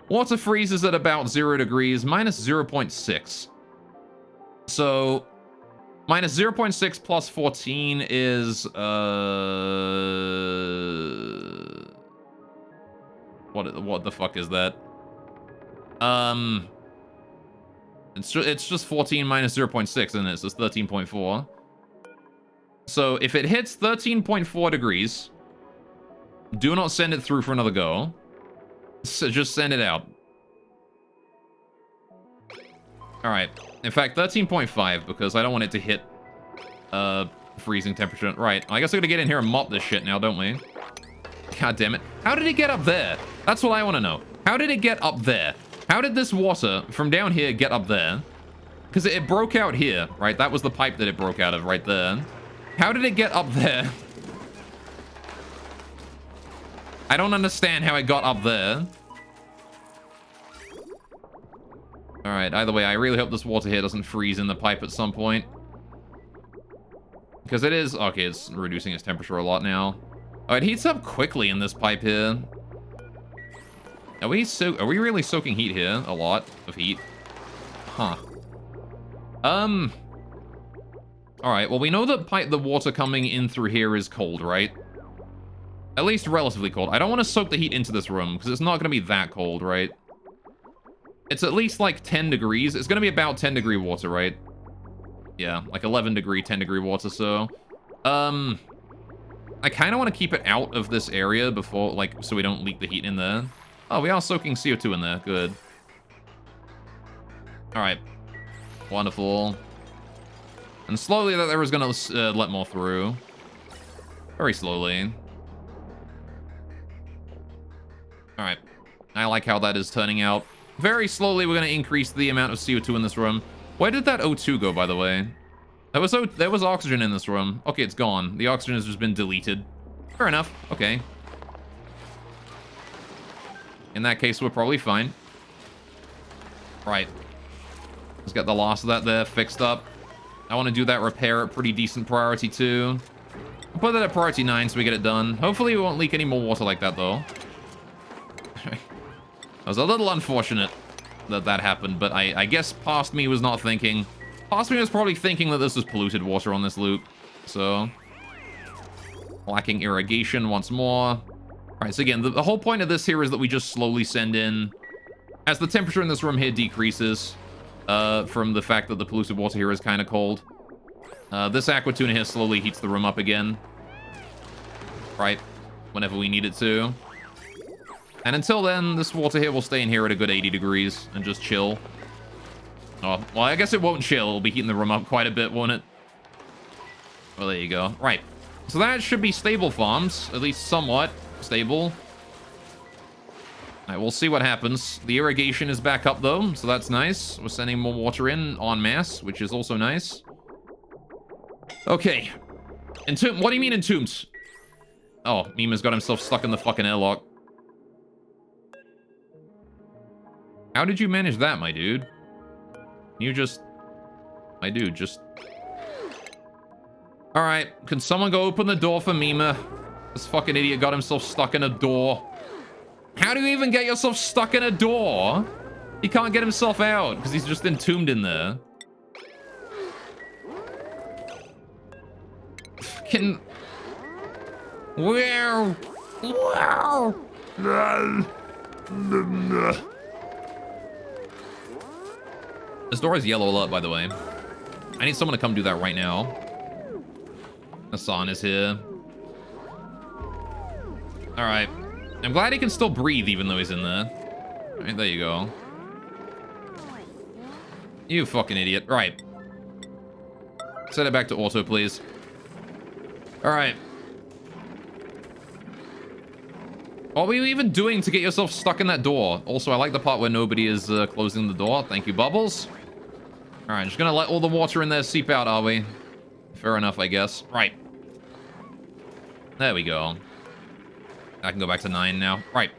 Water freezes at about 0 degrees, minus 0.6. So, minus 0.6 plus 14 is, what the fuck is that? It's just 14 minus 0.6, isn't it? So it's 13.4. So if it hits 13.4 degrees, do not send it through for another go. So just send it out. Alright. In fact, 13.5, because I don't want it to hit freezing temperature. Right. I guess we're gonna get in here and mop this shit now, don't we? God damn it. How did it get up there? That's what I want to know. How did it get up there? How did this water from down here get up there? Because it broke out here, right? That was the pipe that it broke out of right there. How did it get up there? I don't understand how it got up there. Alright, either way, I really hope this water here doesn't freeze in the pipe at some point. Because it is... Okay, it's reducing its temperature a lot now. Oh, it heats up quickly in this pipe here. Are we really soaking heat here? A lot of heat. Huh. Alright, well, we know that the water coming in through here is cold, right? At least relatively cold. I don't want to soak the heat into this room, because it's not going to be that cold, right? It's at least, like, 10 degrees. It's going to be about 10 degree water, right? Yeah, like 11 degree, 10 degree water, so... I kind of want to keep it out of this area before, like, so we don't leak the heat in there. Oh, we are soaking CO2 in there. Good. Alright. Wonderful. And slowly that there was going to let more through. Very slowly. Alright. I like how that is turning out. Very slowly we're going to increase the amount of CO2 in this room. Where did that O2 go, by the way? There was oxygen in this room. Okay, it's gone. The oxygen has just been deleted. Fair enough. Okay. In that case, we're probably fine. Right. Let's get the last of that there fixed up. I want to do that repair at pretty decent priority, too. I'll put that at priority 9 so we get it done. Hopefully we won't leak any more water like that, though. That was a little unfortunate that happened, but I guess past me was not thinking. Past me was probably thinking that this was polluted water on this loop. So... lacking irrigation once more. Alright, so again, the whole point of this here is that we just slowly send in... as the temperature in this room here decreases, from the fact that the polluted water here is kind of cold, this aqua tuna here slowly heats the room up again. Right? Whenever we need it to. And until then, this water here will stay in here at a good 80 degrees and just chill. Oh, well, I guess it won't chill. It'll be heating the room up quite a bit, won't it? Well, there you go. Right. So that should be stable farms, at least somewhat stable. Alright, we'll see what happens. The irrigation is back up, though, so that's nice. We're sending more water in en masse, which is also nice. Okay. What do you mean entombed? Oh, Mima's got himself stuck in the fucking airlock. How did you manage that, my dude? You just... my dude, just... Alright, can someone go open the door for Mima? This fucking idiot got himself stuck in a door. How do you even get yourself stuck in a door? He can't get himself out, because he's just entombed in there. Fucking... Wow! Wow! This door is yellow alert, by the way. I need someone to come do that right now. Hassan is here. Alright. I'm glad he can still breathe even though he's in there. Alright, there you go. You fucking idiot. Right. Set it back to auto, please. Alright. What were you even doing to get yourself stuck in that door? Also, I like the part where nobody is closing the door. Thank you, Bubbles. Alright, just gonna let all the water in there seep out, are we? Fair enough, I guess. Right. There we go. I can go back to 9 now. Right.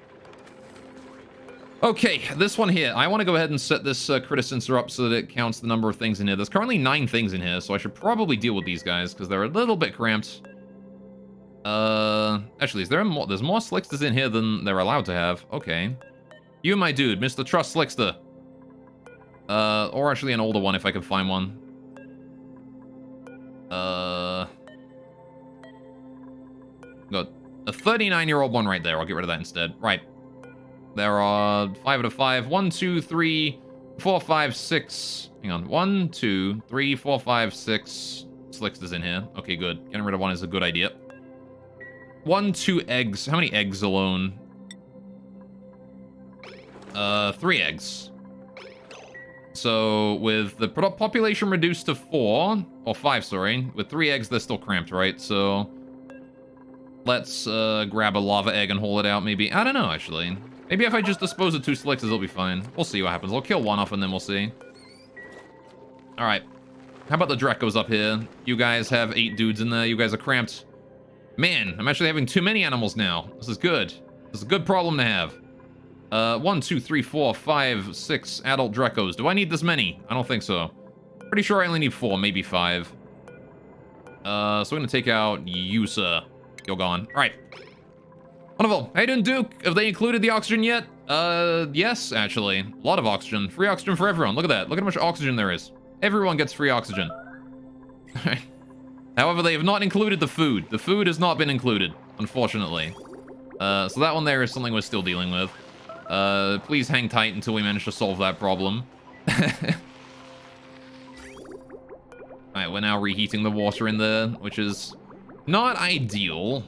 Okay, this one here. I want to go ahead and set this critter sensor up so that it counts the number of things in here. There's currently 9 things in here, so I should probably deal with these guys, because they're a little bit cramped. Actually, is there more? There's more Slicksters in here than they're allowed to have. Okay. You, my dude, Mr. Trust Slickster. Or actually an older one if I can find one. Got a 39-year-old one right there. I'll get rid of that instead. Right. There are 5 out of 5. 1, 2, 3, 4, 5, 6. Hang on. 1, 2, 3, 4, 5, 6 Slicksters in here. Okay, good. Getting rid of one is a good idea. 1, 2 eggs. How many eggs alone? 3 eggs. So, with the population reduced to 4, or 5, sorry, with 3 eggs, they're still cramped, right? So, let's grab a lava egg and haul it out, maybe. I don't know, actually. Maybe if I just dispose of 2 Slicksters, it'll be fine. We'll see what happens. I'll kill one off and then we'll see. Alright. How about the Drecos up here? You guys have 8 dudes in there. You guys are cramped. Man, I'm actually having too many animals now. This is good. This is a good problem to have. 1, 2, 3, 4, 5, 6 adult Drecos. Do I need this many? I don't think so. Pretty sure I only need 4, maybe 5. So we're gonna take out you, sir. You're gone. Alright. Wonderful. How you doing, Duke? Have they included the oxygen yet? Yes, actually. A lot of oxygen. Free oxygen for everyone. Look at that. Look at how much oxygen there is. Everyone gets free oxygen. However, they have not included the food. The food has not been included, unfortunately. So that one there is something we're still dealing with. Please hang tight until we manage to solve that problem. Alright, we're now reheating the water in there, which is not ideal.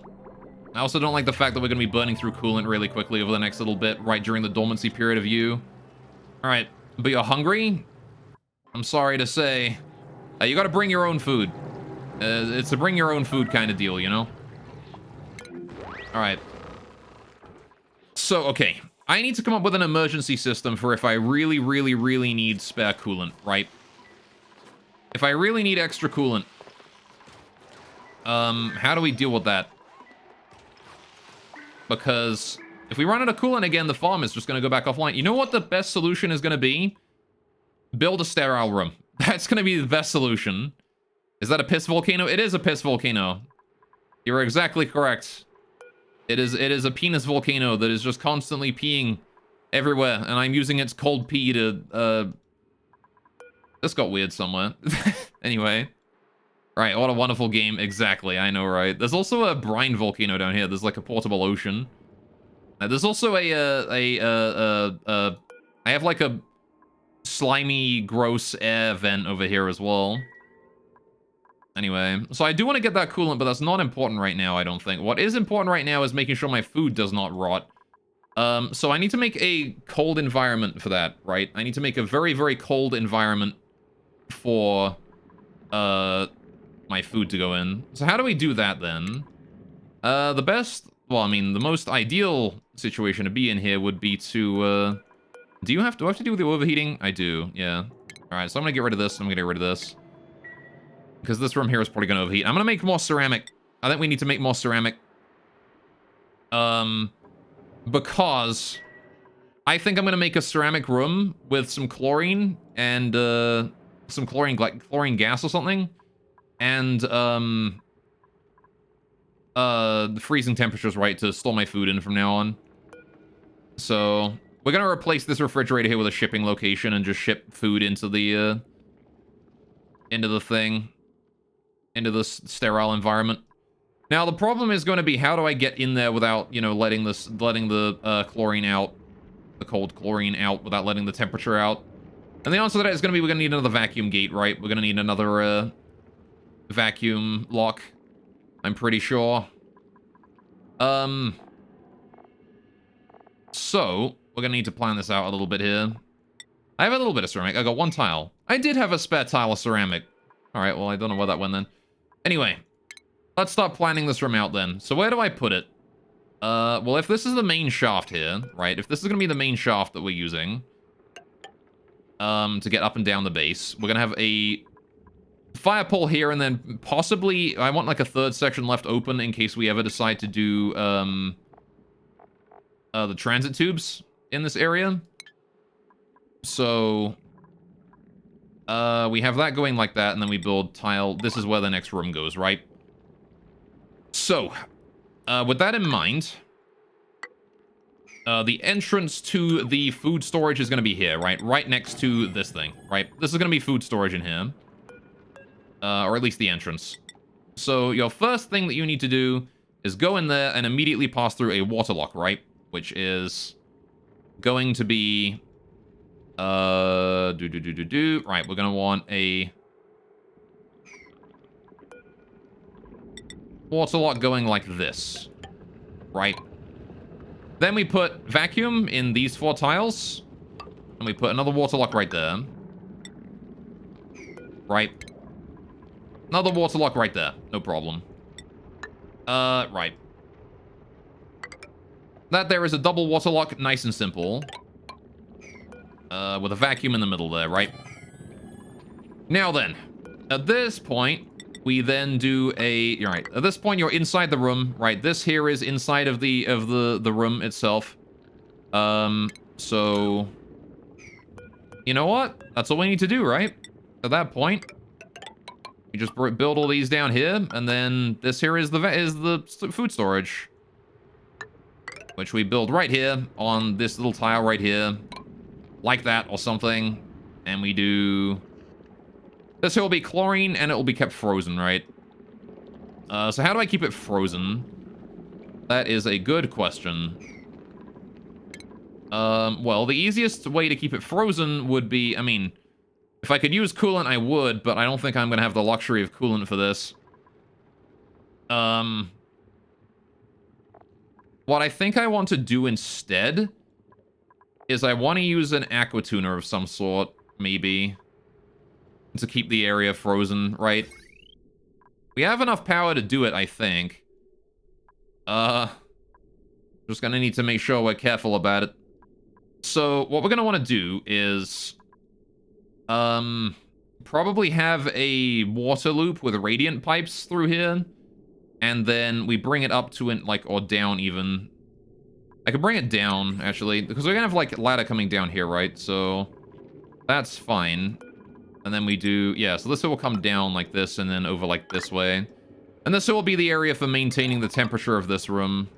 I also don't like the fact that we're going to be burning through coolant really quickly over the next little bit, right during the dormancy period of you. Alright, but you're hungry? I'm sorry to say. You got to bring your own food. It's a bring your own food kind of deal, you know? Alright. So, okay. I need to come up with an emergency system for if I really, really, really need spare coolant, right? If I really need extra coolant. How do we deal with that? Because if we run out of coolant again, the farm is just going to go back offline. You know what the best solution is going to be? Build a sterile room. That's going to be the best solution. Is that a piss volcano? It is a piss volcano. You're exactly correct. It is a penis volcano that is just constantly peeing everywhere, and I'm using its cold pee to, This got weird somewhere. Anyway. Right, what a wonderful game. Exactly, I know, right? There's also a brine volcano down here. There's like a portable ocean. There's also I have like a slimy, gross air vent over here as well. Anyway, so I do want to get that coolant, but that's not important right now, I don't think. What is important right now is making sure my food does not rot. So I need to make a cold environment for that, right? I need to make a very, very cold environment for, my food to go in. So how do we do that, then? The best... Well, I mean, the most ideal situation to be in here would be to, do I have to deal with the overheating? I do, yeah. Alright, so I'm gonna get rid of this, I'm gonna get rid of this. Because this room here is probably gonna overheat. I'm gonna make more ceramic. I think we need to make more ceramic. Because I think I'm gonna make a ceramic room with some chlorine and, some chlorine gas or something. And, the freezing temperature's right to store my food in from now on. So, we're gonna replace this refrigerator here with a shipping location and just ship food into the thing. Into this sterile environment. Now, the problem is going to be, how do I get in there without, you know, letting the chlorine out, the cold chlorine out, without letting the temperature out? And the answer to that is going to be, we're going to need another vacuum gate, right? We're going to need another, vacuum lock. I'm pretty sure. So, we're going to need to plan this out a little bit here. I have a little bit of ceramic. I got 1 tile. I did have a spare tile of ceramic. Alright, well, I don't know where that went then. Anyway, let's start planning this room out then. So where do I put it? Well, if this is the main shaft here, right? If this is going to be the main shaft that we're using, to get up and down the base, we're going to have a fire pole here, and then possibly, I want like a 3rd section left open in case we ever decide to do, the transit tubes in this area. So, we have that going like that, and then we build tile. This is where the next room goes, right? So, With that in mind, the entrance to the food storage is going to be here, right? Right next to this thing, right? This is going to be food storage in here. Or at least the entrance. So your first thing that you need to do is go in there and immediately pass through a water lock, right? Which is going to be... Right, we're going to want a... water lock going like this. Right? Then we put vacuum in these 4 tiles. And we put another water lock right there. Right. Another water lock right there. No problem. Right. That there is a double water lock. Nice and simple. With a vacuum in the middle there, right? Now then. At this point, we then do a... Right. At this point, you're inside the room, right? This here is inside of the room itself. So... You know what? That's all we need to do, right? At that point... You just build all these down here, and then this here is the food storage. Which we build right here, on this little tile right here. Like that, or something. And we do... This here will be chlorine, and it will be kept frozen, right? So how do I keep it frozen? That is a good question. Well, the easiest way to keep it frozen would be... I mean... If I could use coolant, I would, but I don't think I'm going to have the luxury of coolant for this. What I think I want to do instead is I want to use an aqua tuner of some sort, maybe, to keep the area frozen, right? We have enough power to do it, I think. Just going to need to make sure we're careful about it. So, what we're going to want to do is... probably have a water loop with radiant pipes through here. And then we bring it up to it, like, or down even. I could bring it down, actually, because we're gonna have, like, ladder coming down here, right? So, that's fine. And then we do, yeah, so this will come down like this and then over like this way. And this will be the area for maintaining the temperature of this room.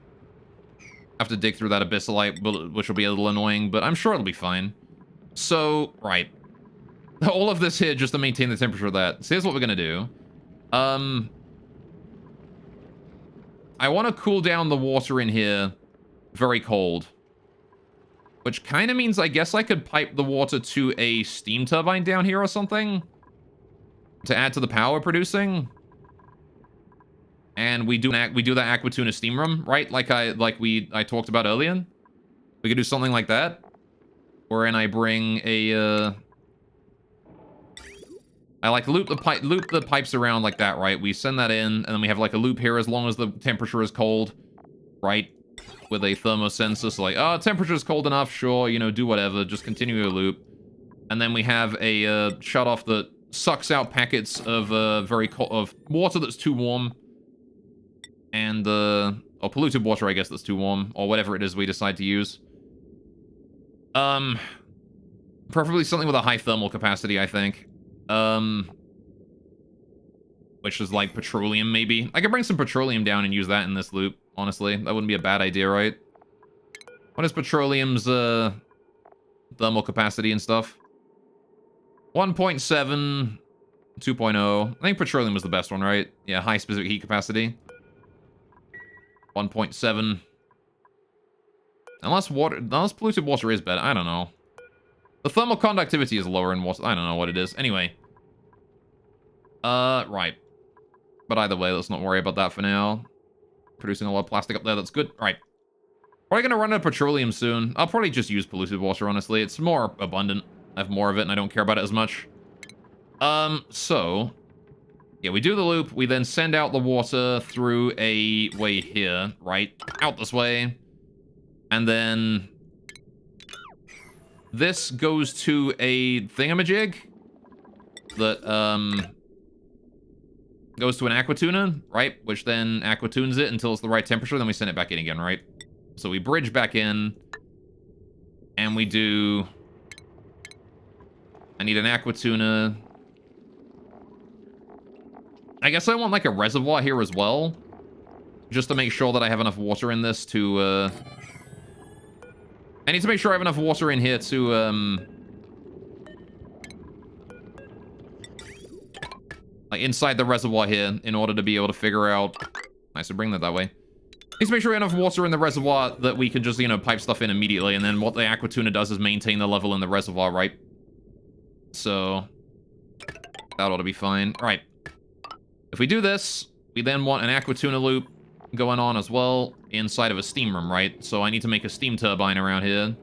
Have to dig through that abyssalite, which will be a little annoying, but I'm sure it'll be fine. So, right. All of this here just to maintain the temperature of that. So here's what we're gonna do. I want to cool down the water in here very cold. Which kind of means I guess I could pipe the water to a steam turbine down here or something. To add to the power producing. And we do that Aquatuna steam room, right? Like I talked about earlier. We could do something like that. Wherein I bring a I like loop the pipes around like that, right? We send that in, and then we have like a loop here as long as the temperature is cold, right? With a thermosensor, so like, oh, temperature is cold enough, sure, you know, do whatever, just continue your loop. And then we have a shut off that sucks out packets of of water that's too warm, and or polluted water, I guess, that's too warm, or whatever it is we decide to use. Preferably something with a high thermal capacity, I think. Which is like petroleum, maybe. I could bring some petroleum down and use that in this loop, honestly. That wouldn't be a bad idea, right? What is petroleum's, thermal capacity and stuff? 1.7, 2.0. I think petroleum was the best one, right? Yeah, high specific heat capacity. 1.7. Unless polluted water is better. I don't know. The thermal conductivity is lower in water. I don't know what it is. Anyway. Right. But either way, let's not worry about that for now. Producing a lot of plastic up there. That's good. Right. Probably gonna run out of petroleum soon. I'll probably just use polluted water, honestly. It's more abundant. I have more of it, and I don't care about it as much. So... Yeah, we do the loop. We then send out the water through a way here, right? Out this way. And then... This goes to a thingamajig that, goes to an aquatuna, right? Which then aquatunes it until it's the right temperature, then we send it back in again, right? So we bridge back in, and we do... I need an aquatuna. I guess I want, like, a reservoir here as well. just to make sure that I have enough water in this to, I need to make sure I have enough water in here to, like inside the reservoir here in order to be able to figure out... Nice to bring that way. Need to make sure we have enough water in the reservoir that we can just, you know, pipe stuff in immediately, and then what the aqua tuna does is maintain the level in the reservoir, right? So, that ought to be fine. All right. If we do this, we then want an aqua tuna loop going on as well inside of a steam room, right? So I need to make a steam turbine around here.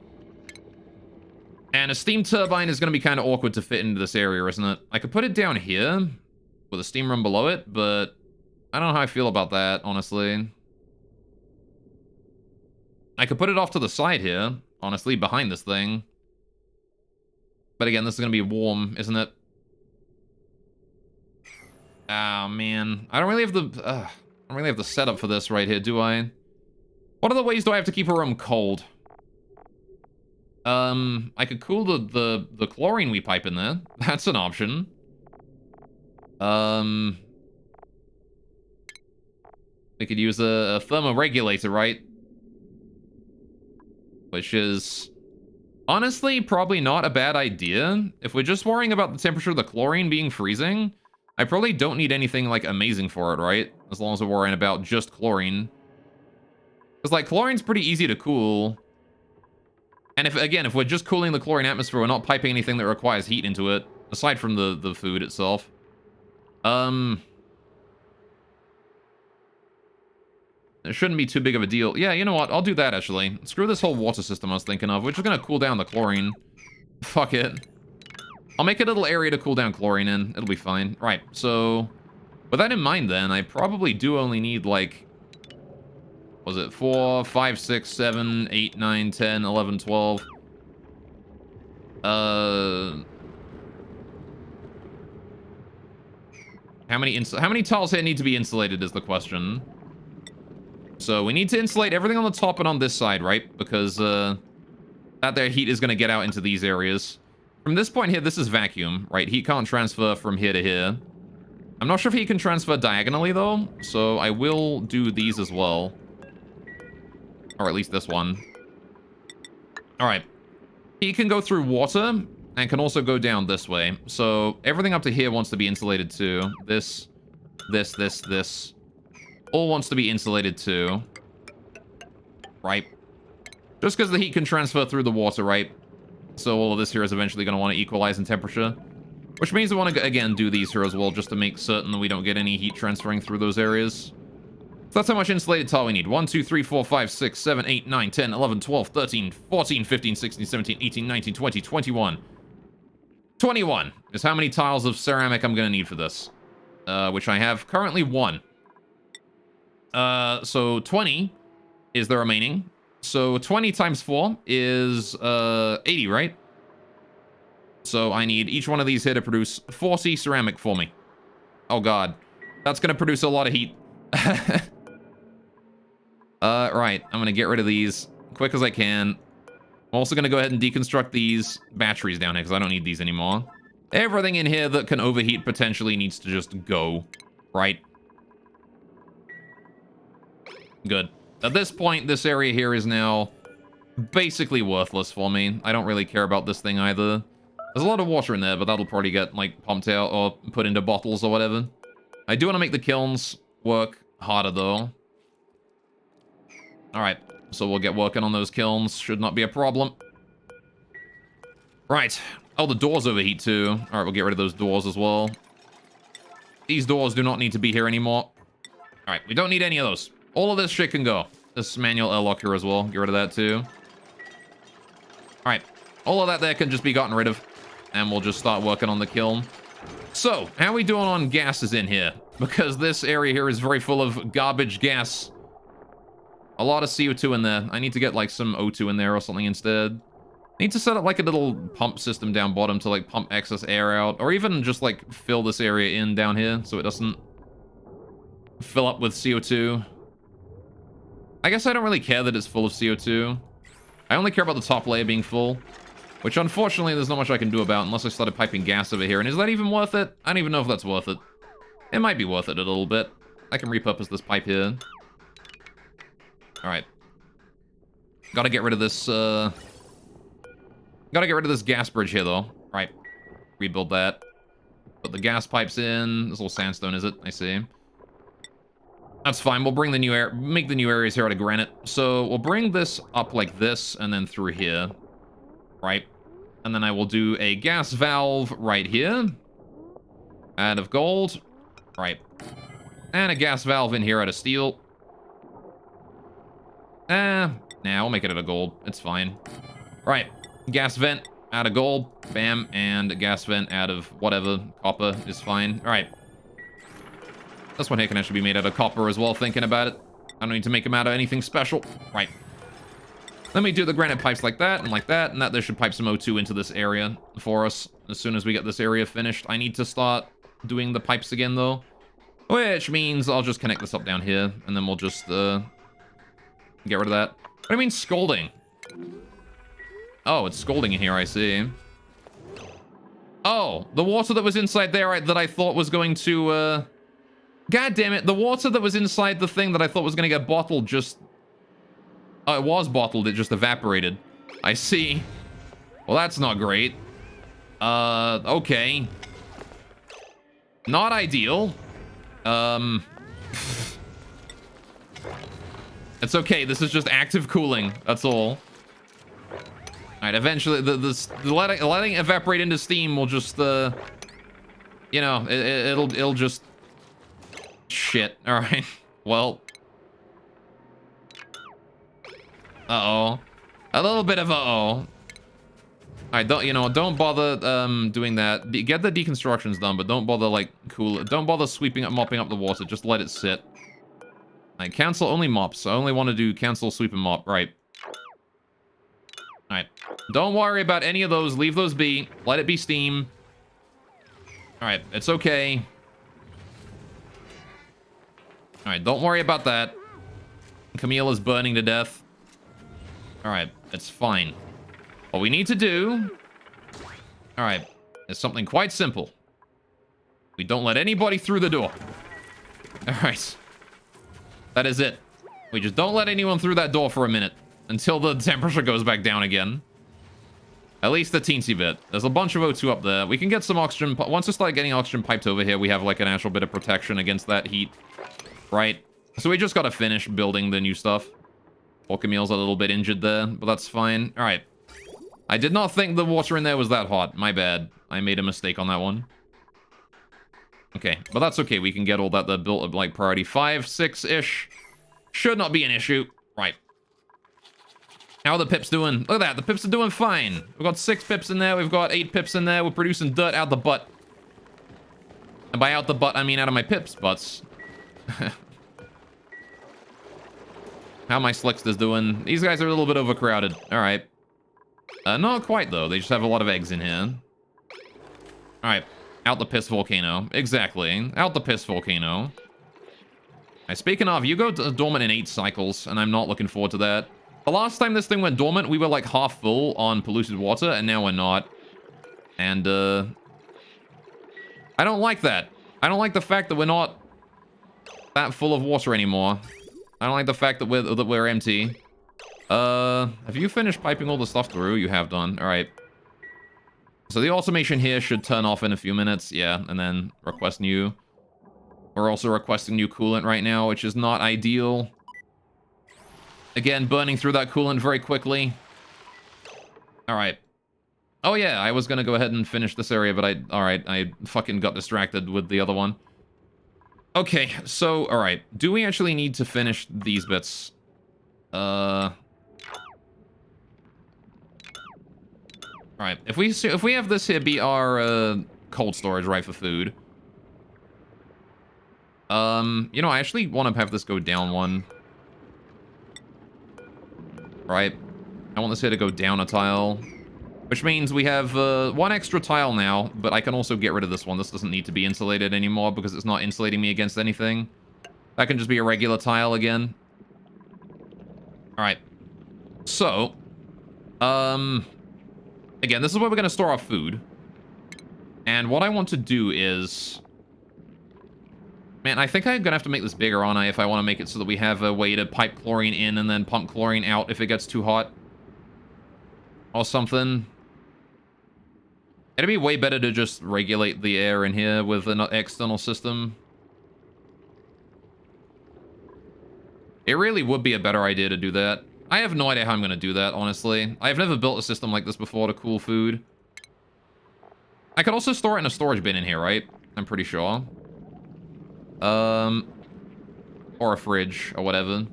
And a steam turbine is going to be kind of awkward to fit into this area, isn't it? I could put it down here with a steam room below it, but I don't know how I feel about that, honestly. I could put it off to the side here, honestly, behind this thing. But again, this is going to be warm, isn't it? Oh, man. I don't really have the setup for this right here, do I? What other ways do I have to keep a room cold? I could cool the chlorine we pipe in there. That's an option. We could use a thermoregulator, right? Which is honestly probably not a bad idea. If we're just worrying about the temperature of the chlorine being freezing, I probably don't need anything like amazing for it, right? As long as we're worrying about just chlorine. Because like chlorine's pretty easy to cool. And if we're just cooling the chlorine atmosphere, we're not piping anything that requires heat into it, aside from the food itself. It shouldn't be too big of a deal. Yeah, you know what? I'll do that, actually. Screw this whole water system I was thinking of. We're just gonna cool down the chlorine. Fuck it. I'll make a little area to cool down chlorine in. It'll be fine. Right, so... with that in mind, then, I probably do only need, like... was it 4, 5, 6, 7, 8, 9, 10, 11, 12... How many tiles here need to be insulated is the question. So we need to insulate everything on the top and on this side, right? Because that there heat is going to get out into these areas. From this point here, this is vacuum, right? Heat can't transfer from here to here. I'm not sure if he can transfer diagonally, though. So I will do these as well. Or at least this one. All right. He can go through water and can also go down this way. So everything up to here wants to be insulated too. This. All wants to be insulated too. Right. Just because the heat can transfer through the water, right? So all of this here is eventually going to want to equalize in temperature. Which means we want to, again, do these here as well, just to make certain that we don't get any heat transferring through those areas. So that's how much insulated tile we need. 1, 2, 3, 4, 5, 6, 7, 8, 9, 10, 11, 12, 13, 14, 15, 16, 17, 18, 19, 20, 21. 21 is how many tiles of ceramic I'm going to need for this. Which I have currently 1. So 20 is the remaining. So 20 times 4 is 80, right? So I need each one of these here to produce 40 ceramic for me. Oh god. That's going to produce a lot of heat. Right. I'm going to get rid of these quick as I can. I'm also going to go ahead and deconstruct these batteries down here because I don't need these anymore. Everything in here that can overheat potentially needs to just go. Right? Good. At this point, this area here is now basically worthless for me. I don't really care about this thing either. There's a lot of water in there, but that'll probably get, like, pumped out or put into bottles or whatever. I do want to make the kilns work harder, though. Alright, so we'll get working on those kilns. Should not be a problem. Right. Oh, the doors overheat, too. Alright, we'll get rid of those doors as well. These doors do not need to be here anymore. Alright, we don't need any of those. All of this shit can go. This manual airlock here as well. Get rid of that, too. Alright. All of that there can just be gotten rid of. And we'll just start working on the kiln. So, how are we doing on gases in here? Because this area here is very full of garbage gas. A lot of CO2 in there. I need to get, like, some O2 in there or something instead. I need to set up, like, a little pump system down bottom to, like, pump excess air out. Or even just, like, fill this area in down here so it doesn't fill up with CO2. I guess I don't really care that it's full of CO2. I only care about the top layer being full. Which, unfortunately, there's not much I can do about unless I started piping gas over here. And is that even worth it? I don't even know if that's worth it. It might be worth it a little bit. I can repurpose this pipe here. Alright. Gotta get rid of this, Gotta get rid of this gas bridge here, though. Right. Rebuild that. Put the gas pipes in. This little sandstone, is it? I see. That's fine. We'll bring the new make the new areas here out of granite. So we'll bring this up like this and then through here. Right. And then I will do a gas valve right here. Out of gold. Right. And a gas valve in here out of steel. Nah, we'll make it out of gold. It's fine. Right. Gas vent out of gold. Bam. And a gas vent out of whatever. Copper is fine. Alright. This one here can actually be made out of copper as well, thinking about it. I don't need to make them out of anything special. Right. Let me do the granite pipes like that, and that there should pipe some O2 into this area for us. As soon as we get this area finished, I need to start doing the pipes again, though. Which means I'll just connect this up down here, and then we'll just, get rid of that. What do you mean, scalding? Oh, it's scalding in here, I see. Oh, the water that was inside there that I thought was going to, God damn it, the water that was inside the thing that I thought was going to get bottled just... Oh, it was bottled, it just evaporated. I see. Well, that's not great. Okay. Not ideal. It's okay, this is just active cooling, that's all. Alright, eventually, the letting evaporate into steam will just, you know, it'll just... Shit. Alright. Well. Uh-oh. A little bit of uh-oh. Alright, don't bother, doing that. Get the deconstructions done, but don't bother, like, don't bother sweeping up, mopping up the water. Just let it sit. Alright, cancel only mops. I only want to do cancel, sweep, and mop. Right. Alright. Don't worry about any of those. Leave those be. Let it be steam. Alright, it's okay. Alright, don't worry about that. Camille is burning to death. Alright, it's fine. What we need to do... Alright, is something quite simple. We don't let anybody through the door. Alright. That is it. We just don't let anyone through that door for a minute. Until the temperature goes back down again. At least the teensy bit. There's a bunch of O2 up there. We can get some oxygen... Once we start getting oxygen piped over here, we have like an actual bit of protection against that heat. Right. So we just gotta finish building the new stuff. Poor Camille's a little bit injured there, but that's fine. Alright. I did not think the water in there was that hot. My bad. I made a mistake on that one. Okay, but that's okay. We can get all that built up like priority 5, 6-ish. Should not be an issue. Right. How are the pips doing? Look at that. The pips are doing fine. We've got 6 pips in there. We've got 8 pips in there. We're producing dirt out the butt. And by out the butt, I mean out of my pips' butts. How my Slicksters doing? These guys are a little bit overcrowded. Alright. Not quite, though. They just have a lot of eggs in here. Alright. Out the piss volcano. Exactly. Out the piss volcano. Right, speaking of, you go dormant in 8 cycles, and I'm not looking forward to that. The last time this thing went dormant, we were like half full on polluted water, and now we're not. And, I don't like that. I don't like the fact that we're not that full of water anymore. I don't like the fact that we're empty. Have you finished piping all the stuff through? You have done. Alright. So the automation here should turn off in a few minutes. Yeah, and then request new. We're also requesting new coolant right now, which is not ideal. Again, burning through that coolant very quickly. Alright. Oh yeah, I was gonna go ahead and finish this area, but I fucking got distracted with the other one. Okay, so, alright. Do we actually need to finish these bits? Alright, if we have this here be our, cold storage, right, for food. You know, I actually want to have this go down one. Right. I want this here to go down a tile. Which means we have, 1 extra tile now, but I can also get rid of this one. This doesn't need to be insulated anymore because it's not insulating me against anything. That can just be a regular tile again. Alright. So, again, this is where we're going to store our food. And what I want to do is... Man, I think I'm gonna have to make this bigger, aren't I, if I want to make it so that we have a way to pipe chlorine in and then pump chlorine out if it gets too hot. Or something. It'd be way better to just regulate the air in here with an external system. It really would be a better idea to do that. I have no idea how I'm going to do that, honestly. I've never built a system like this before to cool food. I could also store it in a storage bin in here, right? I'm pretty sure. Or a fridge, or whatever.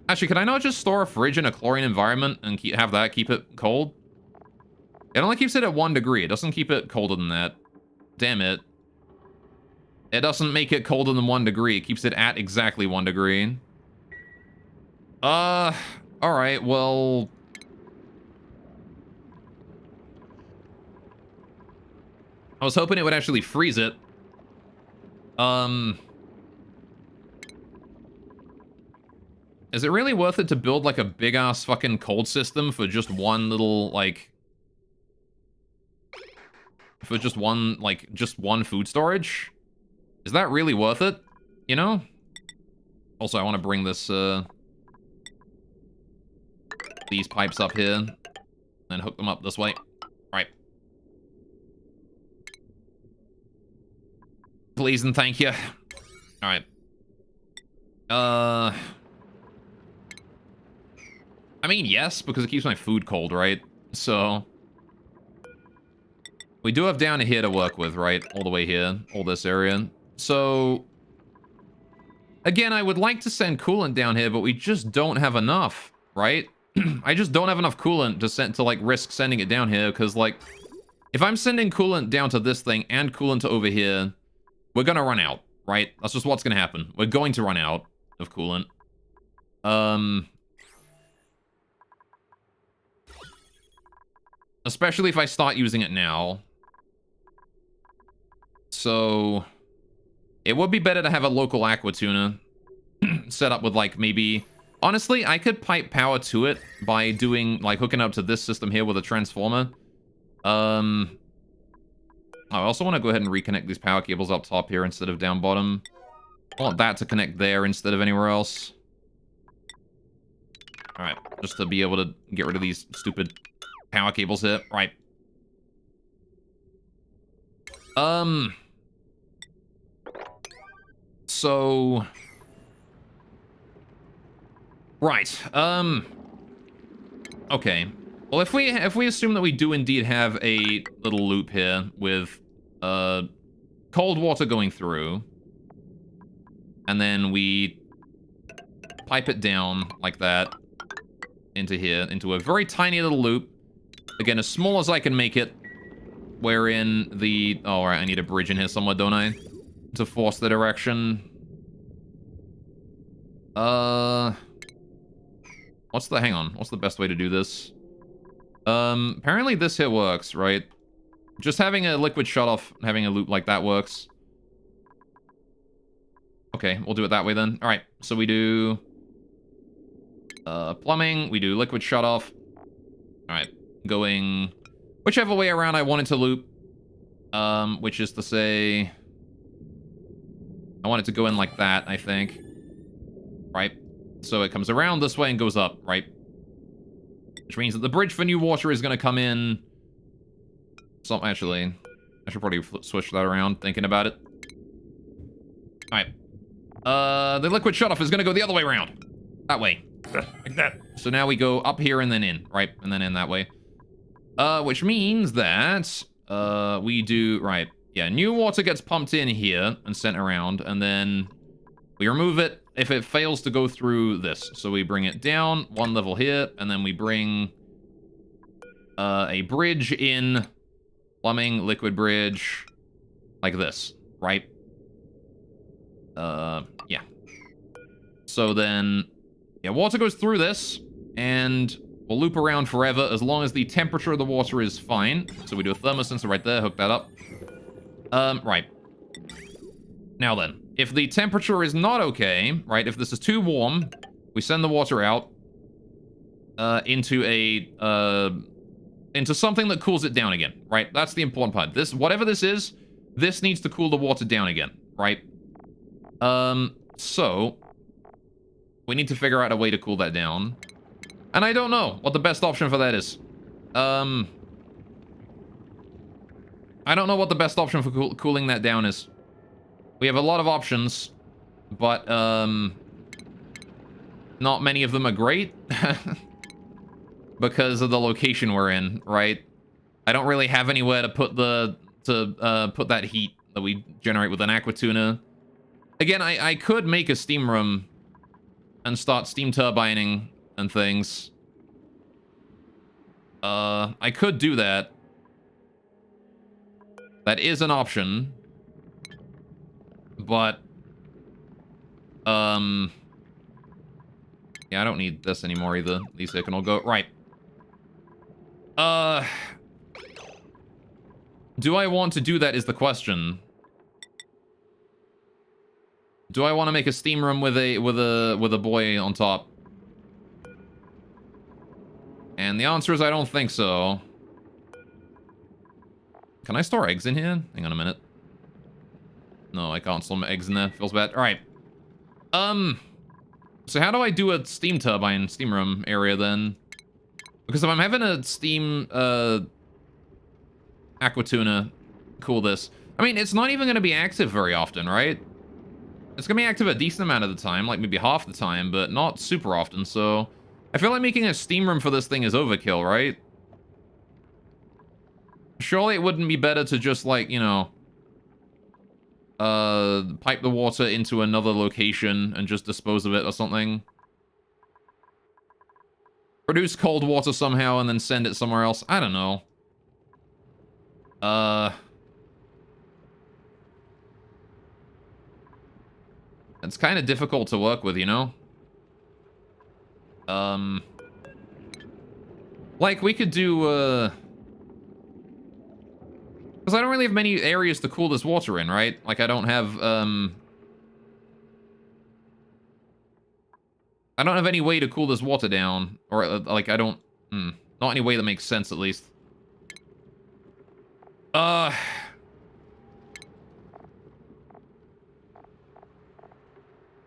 Actually, can I not just store a fridge in a chlorine environment and have that keep it cold? It only keeps it at 1 degree. It doesn't keep it colder than that. Damn it. It doesn't make it colder than 1 degree. It keeps it at exactly 1 degree. Alright, well... I was hoping it would actually freeze it. Is it really worth it to build, like, a big-ass fucking cold system for just one little, like... For just one, like, just one food storage? Is that really worth it? You know? Also, I want to bring this, these pipes up here. And hook them up this way. Alright. Please and thank you. Alright. I mean, yes, because it keeps my food cold, right? So... We do have down here to work with, right? All the way here. All this area. So... Again, I would like to send coolant down here, but we just don't have enough, right? I just don't have enough coolant to like, risk sending it down here, because, like... If I'm sending coolant down to this thing and coolant to over here, we're gonna run out, right? That's just what's gonna happen. We're going to run out of coolant. Especially if I start using it now. So... It would be better to have a local aqua tuna set up with, like, maybe... Honestly, I could pipe power to it by doing, like, hooking up to this system here with a transformer. I also want to go ahead and reconnect these power cables up top here instead of down bottom. I want that to connect there instead of anywhere else. Alright, just to be able to get rid of these stupid power cables here. Right. So... Right, okay. Well, if we assume that we do indeed have a little loop here with, cold water going through, and then we pipe it down like that into here, into a very tiny little loop, again, as small as I can make it, wherein the... Oh, alright, I need a bridge in here somewhere, don't I? To force the direction. Hang on, what's the best way to do this? Apparently this here works, right? Just having a liquid shutoff, having a loop like that works. Okay, we'll do it that way then. Alright, so we do... plumbing, we do liquid shutoff. Alright, going... Whichever way around I want it to loop. Which is to say... I want it to go in like that, I think. Right? So it comes around this way and goes up, right? Which means that the bridge for new water is going to come in... So, actually, I should probably switch that around, thinking about it. Alright. The liquid shutoff is going to go the other way around. That way. Like that. So now we go up here and then in, right? And then in that way. Which means that, we do... Right. Yeah, new water gets pumped in here and sent around, and then we remove it if it fails to go through this. So we bring it down one level here, and then we bring a bridge in, plumbing, liquid bridge, like this, right? Yeah. So then, yeah, water goes through this, and we'll loop around forever as long as the temperature of the water is fine. So we do a thermosensor right there, hook that up. Right. Now then, if the temperature is not okay, right, if this is too warm, we send the water out into something that cools it down again, right? That's the important part. Whatever this is, this needs to cool the water down again, right? So we need to figure out a way to cool that down. And I don't know what the best option for that is. I don't know what the best option for cooling that down is. We have a lot of options, but not many of them are great because of the location we're in, right? I don't really have anywhere to put put that heat that we generate with an aqua tuna. Again, I could make a steam room and start steam turbining and things. I could do that. That is an option. But, yeah, I don't need this anymore either. These can all go. Right. Do I want to do that is the question. Do I want to make a steam room with a boy on top? And the answer is I don't think so. Can I store eggs in here? Hang on a minute. No, I can't store my eggs in there. Feels bad. All right. So how do I do a steam turbine steam room area then? Because if I'm having a steam aqua tuna cool this, I mean, it's not even going to be active very often, right? It's going to be active a decent amount of the time, like maybe half the time, but not super often. So I feel like making a steam room for this thing is overkill, right? Surely it wouldn't be better to just, like, you know, pipe the water into another location and just dispose of it or something. Produce cold water somehow and then send it somewhere else. I don't know. It's kind of difficult to work with, you know? Like, we could do, because I don't really have many areas to cool this water in, right? Like, I don't have any way to cool this water down. Or, like, I don't... not any way that makes sense, at least.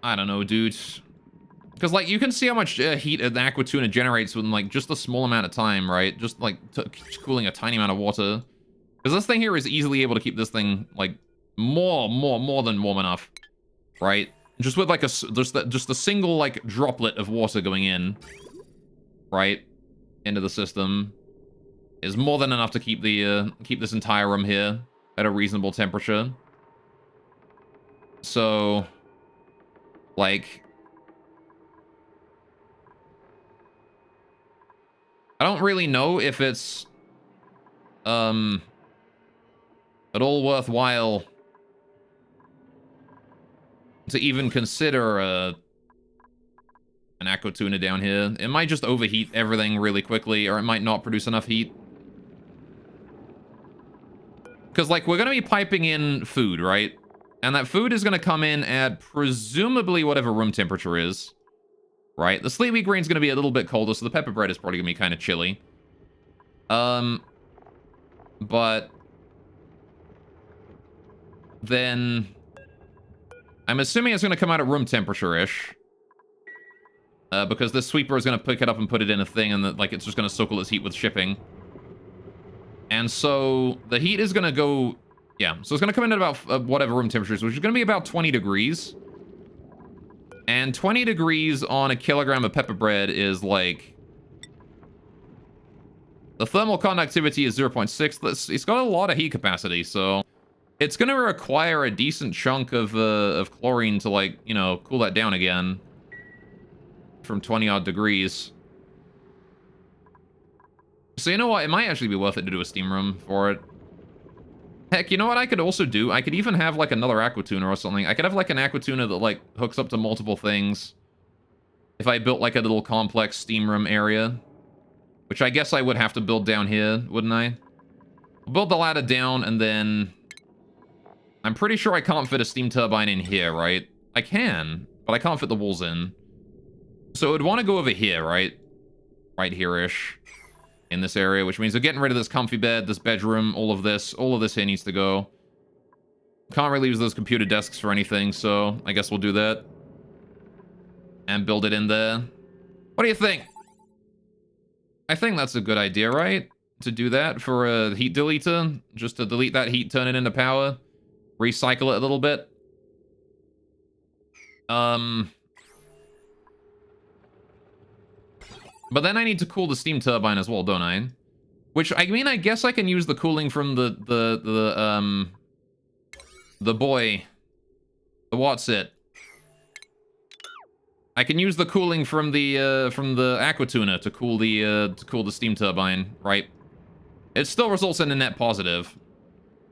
I don't know, dude. Because, like, you can see how much heat an aqua tuna generates in, like, just a small amount of time, right? Just, like, cooling a tiny amount of water. Because this thing here is easily able to keep this thing, like, more than warm enough, right? Just with, like, just a single, like, droplet of water going in, right, into the system is more than enough to keep keep this entire room here at a reasonable temperature. So, like, I don't really know if it's at all worthwhile to even consider an aqua tuna down here. It might just overheat everything really quickly, or it might not produce enough heat. Because, like, we're going to be piping in food, right? And that food is going to come in at presumably whatever room temperature is, right? The sleet wheat grain's going to be a little bit colder, so the pepper bread is probably going to be kind of chilly. But then I'm assuming it's going to come out at room temperature-ish. Because this sweeper is going to pick it up and put it in a thing, and like it's just going to soak all its heat with shipping. And so the heat is going to go... Yeah, so it's going to come in at about whatever room temperature is, which is going to be about 20 degrees. And 20 degrees on a kilogram of pepper bread is like... The thermal conductivity is 0.6. It's got a lot of heat capacity, so... It's going to require a decent chunk of chlorine to, like, you know, cool that down again. From 20-odd degrees. So you know what? It might actually be worth it to do a steam room for it. Heck, you know what I could also do? I could even have, like, another aqua tuna or something. I could have, like, an aqua tuna that, like, hooks up to multiple things. If I built, like, a little complex steam room area. Which I guess I would have to build down here, wouldn't I? I'll build the ladder down, and then... I'm pretty sure I can't fit a steam turbine in here, right? I can, but I can't fit the walls in. So it would want to go over here, right? Right here-ish. In this area, which means we're getting rid of this comfy bed, this bedroom, all of this here needs to go. Can't really use those computer desks for anything, so I guess we'll do that. And build it in there. What do you think? I think that's a good idea, right? To do that for a heat deleter. Just to delete that heat, turn it into power. Recycle it a little bit. But then I need to cool the steam turbine as well, don't I? Which, I mean, I guess I can use the cooling from the boy. The what's it? I can use the cooling from the aquatuner to cool the steam turbine, right? It still results in a net positive.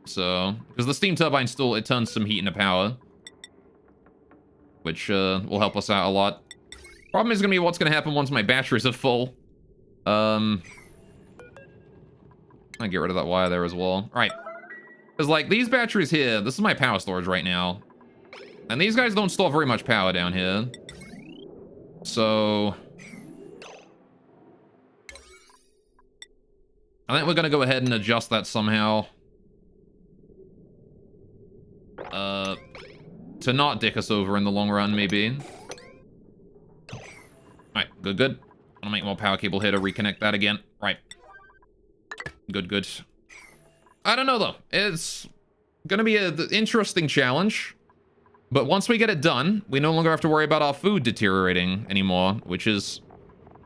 So, because the steam turbine still, it turns some heat into power. Which will help us out a lot. Problem is gonna be what's gonna happen once my batteries are full. I'll get rid of that wire there as well. All right. Because, like, these batteries here, this is my power storage right now. And these guys don't store very much power down here. So I think we're gonna go ahead and adjust that somehow. To not dick us over in the long run, maybe. Alright, good, good. I'll make more power cable here to reconnect that again. Right. Good, good. I don't know, though. It's gonna be an interesting challenge. But once we get it done, we no longer have to worry about our food deteriorating anymore, which is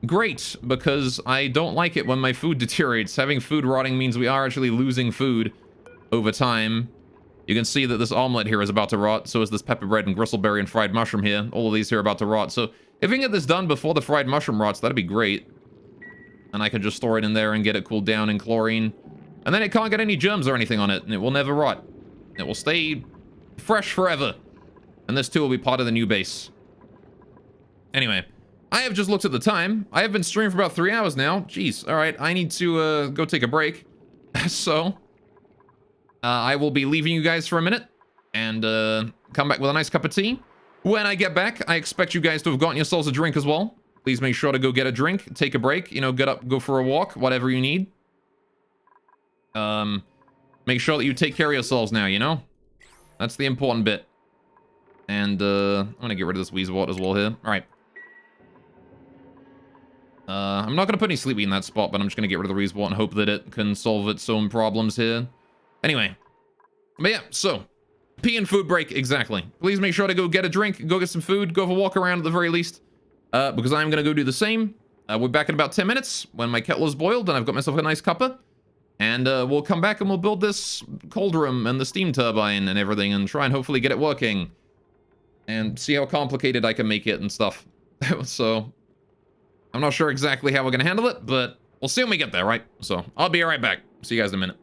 great, because I don't like it when my food deteriorates. Having food rotting means we are actually losing food over time. You can see that this omelet here is about to rot, so is this pepper bread and gristleberry and fried mushroom here. All of these here are about to rot, so if we can get this done before the fried mushroom rots, that'd be great. And I can just store it in there and get it cooled down in chlorine. And then it can't get any germs or anything on it, and it will never rot. It will stay fresh forever. And this too will be part of the new base. Anyway, I have just looked at the time. I have been streaming for about 3 hours now. Jeez, alright, I need to go take a break. So, I will be leaving you guys for a minute. And come back with a nice cup of tea. When I get back, I expect you guys to have gotten yourselves a drink as well. Please make sure to go get a drink, take a break, you know, get up, go for a walk, whatever you need. Make sure that you take care of yourselves now, you know? That's the important bit. And, I'm gonna get rid of this Weezewort as well here. Alright. I'm not gonna put any sleepy in that spot, but I'm just gonna get rid of the Weezewort and hope that it can solve its own problems here. Anyway. But yeah, so. Pee and food break, exactly. Please make sure to go get a drink, go get some food, go for a walk around at the very least. Because I'm gonna go do the same. We're back in about 10 minutes when my kettle is boiled and I've got myself a nice cuppa. And, we'll come back and we'll build this cold room and the steam turbine and everything and try and hopefully get it working. And see how complicated I can make it and stuff. So, I'm not sure exactly how we're gonna handle it, but we'll see when we get there, right? So, I'll be right back. See you guys in a minute.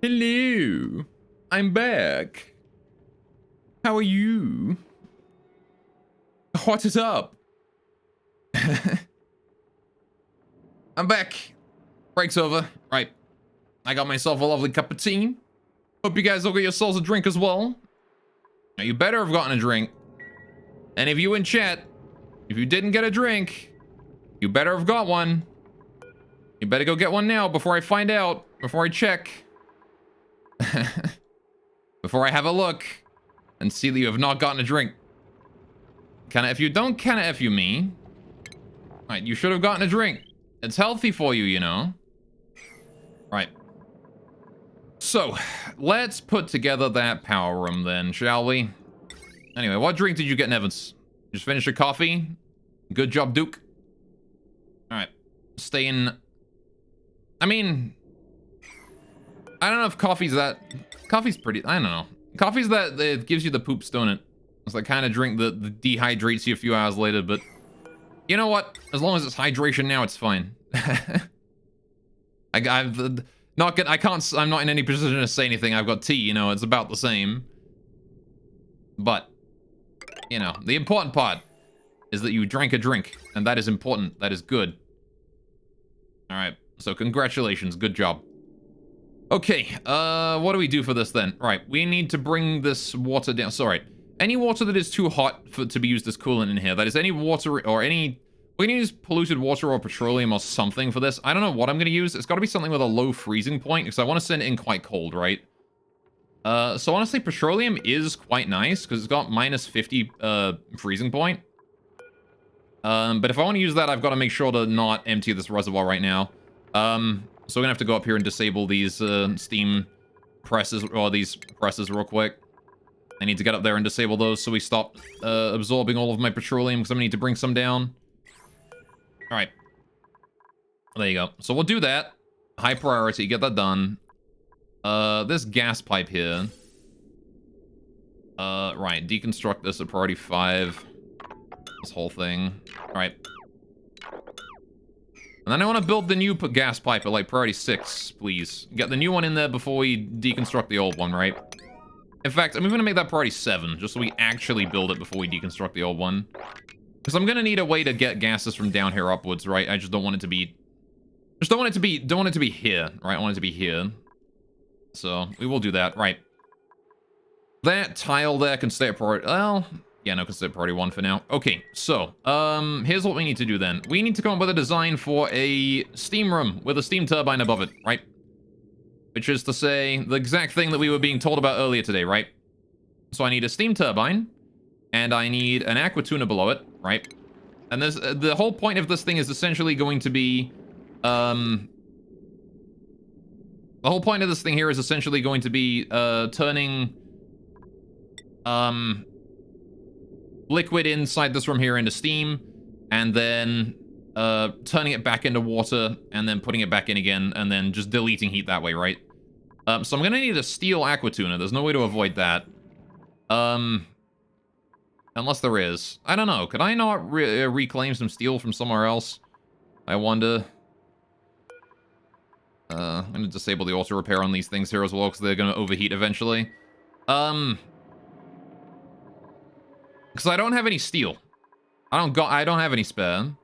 Hello. I'm back. How are you? What is up? I'm back. Break's over. Right. I got myself a lovely cup of tea. Hope you guys all got yourselves a drink as well. Now, you better have gotten a drink. And if you in chat, if you didn't get a drink, you better have got one. You better go get one now before I find out, before I check. Before I have a look and see that you have not gotten a drink. Kinda, if you don't kinda F you me. Right, you should have gotten a drink. It's healthy for you, you know. Right. So, let's put together that power room then, shall we? Anyway, what drink did you get, Nevins? Just finished your coffee? Good job, Duke. Alright. Stay in... I mean... I don't know if coffee's that... Coffee's pretty... I don't know. Coffee's that... It gives you the poops, don't it? It's like kind of drink that dehydrates you a few hours later, but... You know what? As long as it's hydration now, it's fine. I'm not in any position to say anything. I've got tea, you know, it's about the same. But, you know, the important part is that you drank a drink, and that is important. That is good. Alright, so congratulations, good job. Okay, what do we do for this then? Right, we need to bring this water down. Sorry, any water that is too hot to be used as coolant in here, that is any water or any... We're gonna use polluted water or petroleum or something for this. I don't know what I'm gonna use. It's gotta be something with a low freezing point, because I want to send it in quite cold, right? So honestly, petroleum is quite nice, because it's got minus 50 freezing point. But if I want to use that, I've got to make sure to not empty this reservoir right now. So we're gonna have to go up here and disable these steam presses, or these presses real quick. I need to get up there and disable those so we stop absorbing all of my petroleum, because I'm gonna need to bring some down. Alright. There you go. So we'll do that. High priority, get that done. This gas pipe here. Right, deconstruct this at priority 5. This whole thing. Alright. And then I want to build the new gas pipe at, like, priority 6, please. Get the new one in there before we deconstruct the old one, right? In fact, I'm even gonna make that priority 7, just so we actually build it before we deconstruct the old one. Because I'm gonna need a way to get gases from down here upwards, right? I just don't want it to be... don't want it to be here, right? I want it to be here. So, we will do that, right. That tile there can stay at priority... Well, yeah, no, can stay at priority 1 for now. Okay, so, here's what we need to do then. We need to come up with a design for a steam room with a steam turbine above it, right? Which is to say, the exact thing that we were being told about earlier today, right? So I need a steam turbine, and I need an aqua tuner below it, right? And there's the whole point of this thing is essentially going to be, the whole point of this thing here is essentially going to be, turning, liquid inside this room here into steam, and then, turning it back into water, and then putting it back in again, and then just deleting heat that way, right? So I'm gonna need a steel aqua tuner. There's no way to avoid that. Unless there is. I don't know. Could I not reclaim some steel from somewhere else? I wonder. I'm gonna disable the auto repair on these things here as well, because they're gonna overheat eventually. Because I don't have any steel. I don't have any spare.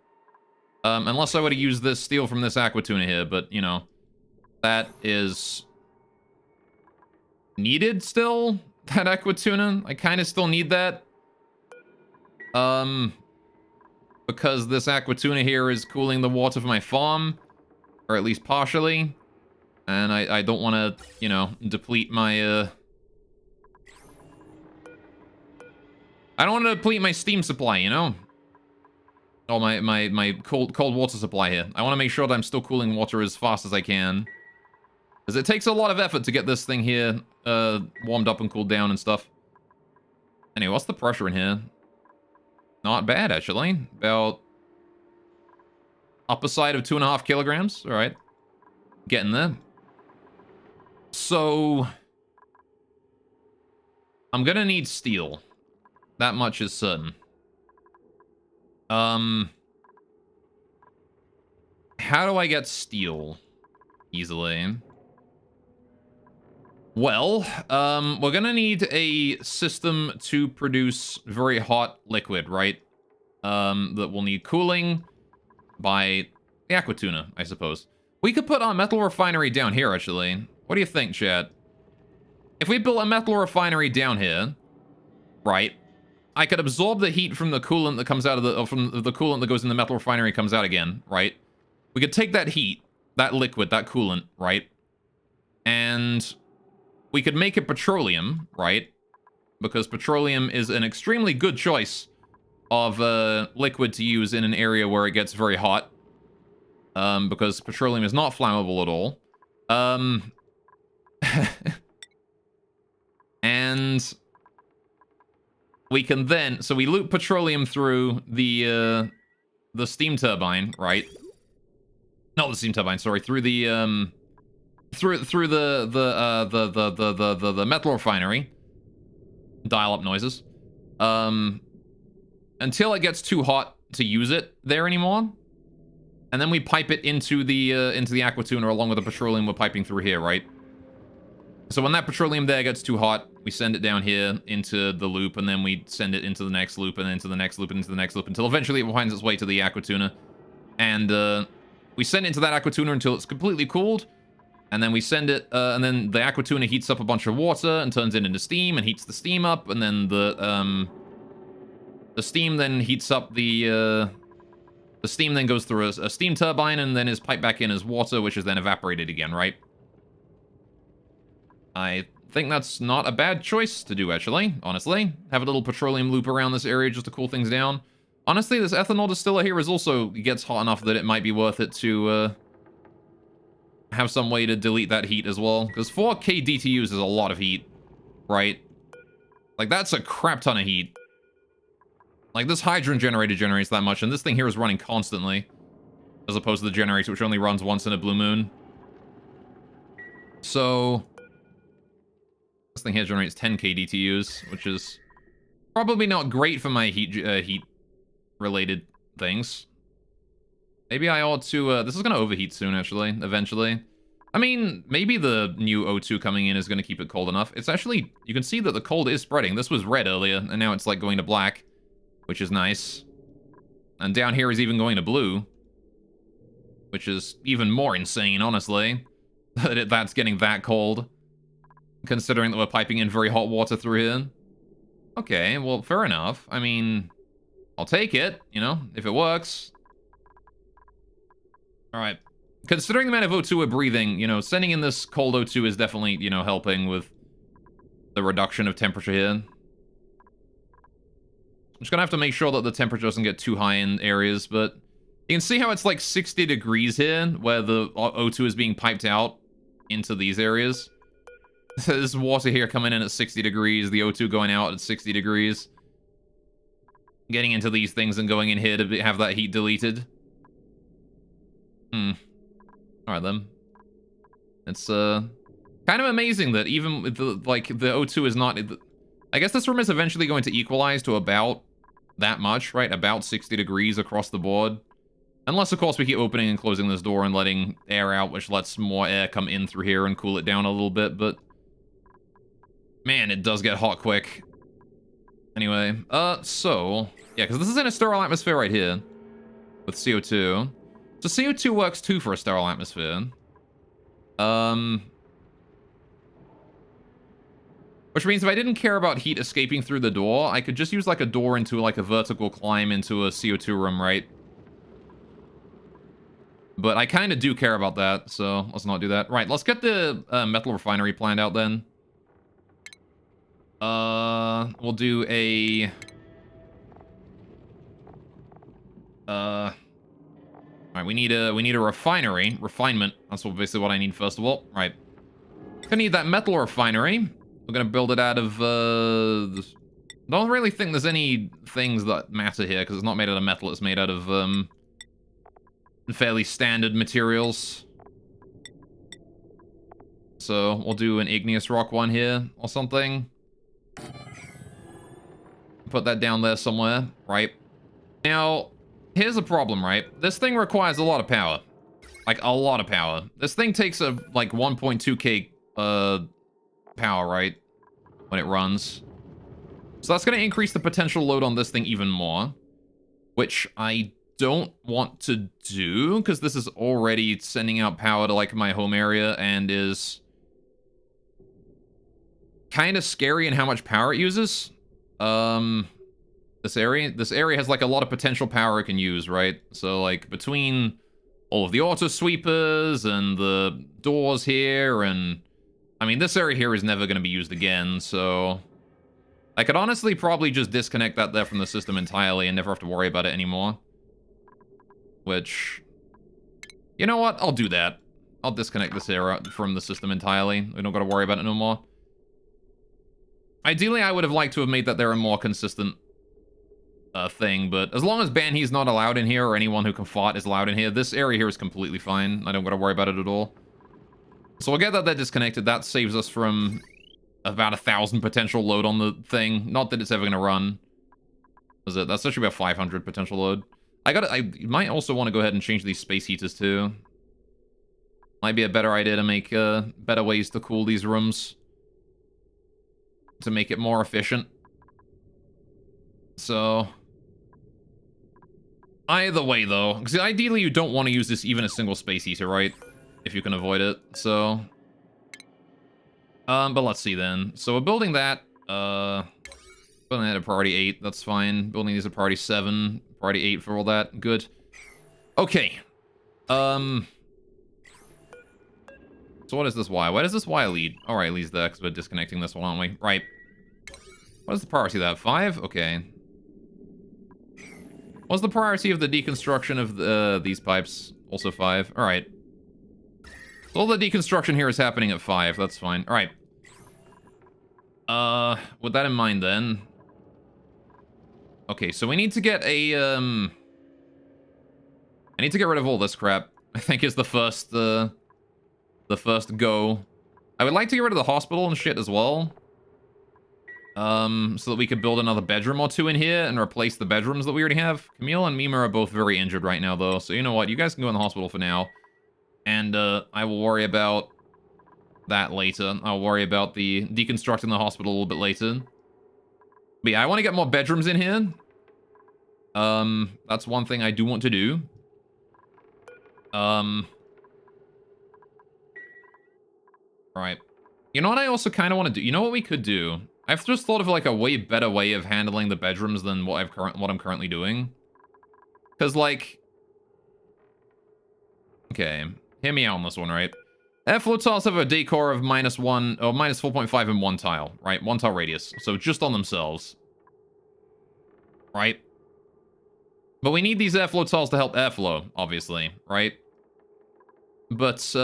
Unless I were to use this steel from this aqua tuner here, but, you know, that is needed still, that aqua tuner. I kind of still need that. Because this aqua tuner here is cooling the water for my farm, or at least partially. And I don't want to, you know, deplete my, I don't want to deplete my steam supply, you know? Oh, my cold water supply here. I want to make sure that I'm still cooling water as fast as I can. Because it takes a lot of effort to get this thing here warmed up and cooled down and stuff. Anyway, what's the pressure in here? Not bad, actually. About upper side of 2.5 kilograms. All right. Getting there. So, I'm going to need steel. That much is certain. How do I get steel easily? Well, we're gonna need a system to produce very hot liquid, right? That will need cooling by the aqua tuna, I suppose. We could put our metal refinery down here, actually. What do you think, chat? If we built a metal refinery down here, right, I could absorb the heat from the coolant that comes out of from the coolant that goes in the metal refinery comes out again, right? We could take that heat, that liquid, that coolant, right? And we could make it petroleum, right? Because petroleum is an extremely good choice of liquid to use in an area where it gets very hot. Because petroleum is not flammable at all. And we can then, so we loop petroleum through the steam turbine, right? Not the steam turbine, sorry, through the through the metal refinery. Dial up noises. Until it gets too hot to use it there anymore. And then we pipe it into the aqua tuna along with the petroleum we're piping through here, right? So when that petroleum there gets too hot, we send it down here into the loop, and then we send it into the next loop, and into the next loop, and into the next loop, until eventually it finds its way to the aqua tuna. And we send it into that aqua tuna until it's completely cooled, and then we send it, and then the aqua tuna heats up a bunch of water and turns it into steam and heats the steam up, and then the steam then heats up the steam then goes through a steam turbine and then is piped back in as water, which is then evaporated again, right? I think that's not a bad choice to do, actually, honestly. Have a little petroleum loop around this area just to cool things down. Honestly, this ethanol distiller here is also gets hot enough that it might be worth it to have some way to delete that heat as well. Because 4K DTUs is a lot of heat, right? Like, that's a crap ton of heat. Like, this hydrogen generator generates that much, and this thing here is running constantly. As opposed to the generator, which only runs once in a blue moon. So this thing here generates 10k DTUs, which is probably not great for my heat-related things. Maybe I ought to... this is going to overheat soon, actually, eventually. I mean, maybe the new O2 coming in is going to keep it cold enough. It's actually... You can see that the cold is spreading. This was red earlier, and now it's, like, going to black, which is nice. And down here is even going to blue, which is even more insane, honestly. That's getting that cold. Considering that we're piping in very hot water through here. Okay, well, fair enough. I mean, I'll take it, you know, if it works. Alright. Considering the amount of O2 we're breathing, you know, sending in this cold O2 is definitely, you know, helping with the reduction of temperature here. I'm just gonna have to make sure that the temperature doesn't get too high in areas, but you can see how it's like 60 degrees here, where the O2 is being piped out into these areas. There's water here coming in at 60 degrees, the O2 going out at 60 degrees. Getting into these things and going in here to have that heat deleted. Alright then. It's kind of amazing that even with the, like, the O2 is not... I guess this room is eventually going to equalize to about that much, right? About 60 degrees across the board. Unless, of course, we keep opening and closing this door and letting air out, which lets more air come in through here and cool it down a little bit, but... Man, it does get hot quick. Anyway, so... Yeah, because this is in a sterile atmosphere right here. With CO2. So CO2 works too for a sterile atmosphere. Which means if I didn't care about heat escaping through the door, I could just use like a door into like a vertical climb into a CO2 room, right? But I kind of do care about that, so let's not do that. Right, let's get the metal refinery planned out then. We'll do a... Alright, we need a refinery. Refinement. That's basically what I need first of all. Right. Gonna need that metal refinery. We're gonna build it out of, don't really think there's any things that matter here, because it's not made out of metal, it's made out of, fairly standard materials. So, we'll do an igneous rock one here, or something. Put that down there somewhere, right? Now, here's the problem, right? This thing requires a lot of power. Like, a lot of power. This thing takes a, like, 1.2k, power, right? When it runs. So that's going to increase the potential load on this thing even more. Which I don't want to do, because this is already sending out power to, like, my home area, and is kind of scary in how much power it uses. This area has, like, a lot of potential power it can use, right? So, like, between all of the auto sweepers and the doors here, and I mean, this area here is never going to be used again, so I could honestly probably just disconnect that there from the system entirely and never have to worry about it anymore. Which, you know what? I'll do that. I'll disconnect this area from the system entirely. We don't got to worry about it no more. Ideally, I would have liked to have made that there a more consistent thing, but as long as Banhee's not allowed in here, or anyone who can fart is allowed in here, this area here is completely fine. I don't got to worry about it at all. So we'll get that they're disconnected. That saves us from about 1,000 potential load on the thing. Not that it's ever going to run. Is it? That's actually about 500 potential load. I might also want to go ahead and change these space heaters too. Might be a better idea to make better ways to cool these rooms. To make it more efficient. So either way, though, because ideally you don't want to use this even a single space heater, right? If you can avoid it. So, but let's see then. So we're building that. Building that at priority 8. That's fine. Building these at priority 7. Priority 8 for all that. Good. Okay. So what is this Y? Where does this Y lead? All right, it leads there because we're disconnecting this one, aren't we? Right. What is the priority of that? 5? Okay. What's the priority of the deconstruction of these pipes? Also 5. All right. So all the deconstruction here is happening at 5. That's fine. All right. With that in mind, then. Okay, so we need to get a I need to get rid of all this crap. I think is the first go. I would like to get rid of the hospital and shit as well. So that we could build another bedroom or 2 in here and replace the bedrooms that we already have. Camille and Mima are both very injured right now, though. So you know what? You guys can go in the hospital for now. And I will worry about that later. I'll worry about the deconstructing the hospital a little bit later. But yeah, I want to get more bedrooms in here. That's one thing I do want to do. Right. You know what I also kind of want to do? You know what we could do? I've just thought of like a way better way of handling the bedrooms than what I'm currently doing. Because like, okay, hear me out on this one, right? Airflow tiles have a decor of -1 or -4.5 in 1 tile, right? 1 tile radius, so just on themselves, right? But we need these airflow tiles to help airflow, obviously, right? But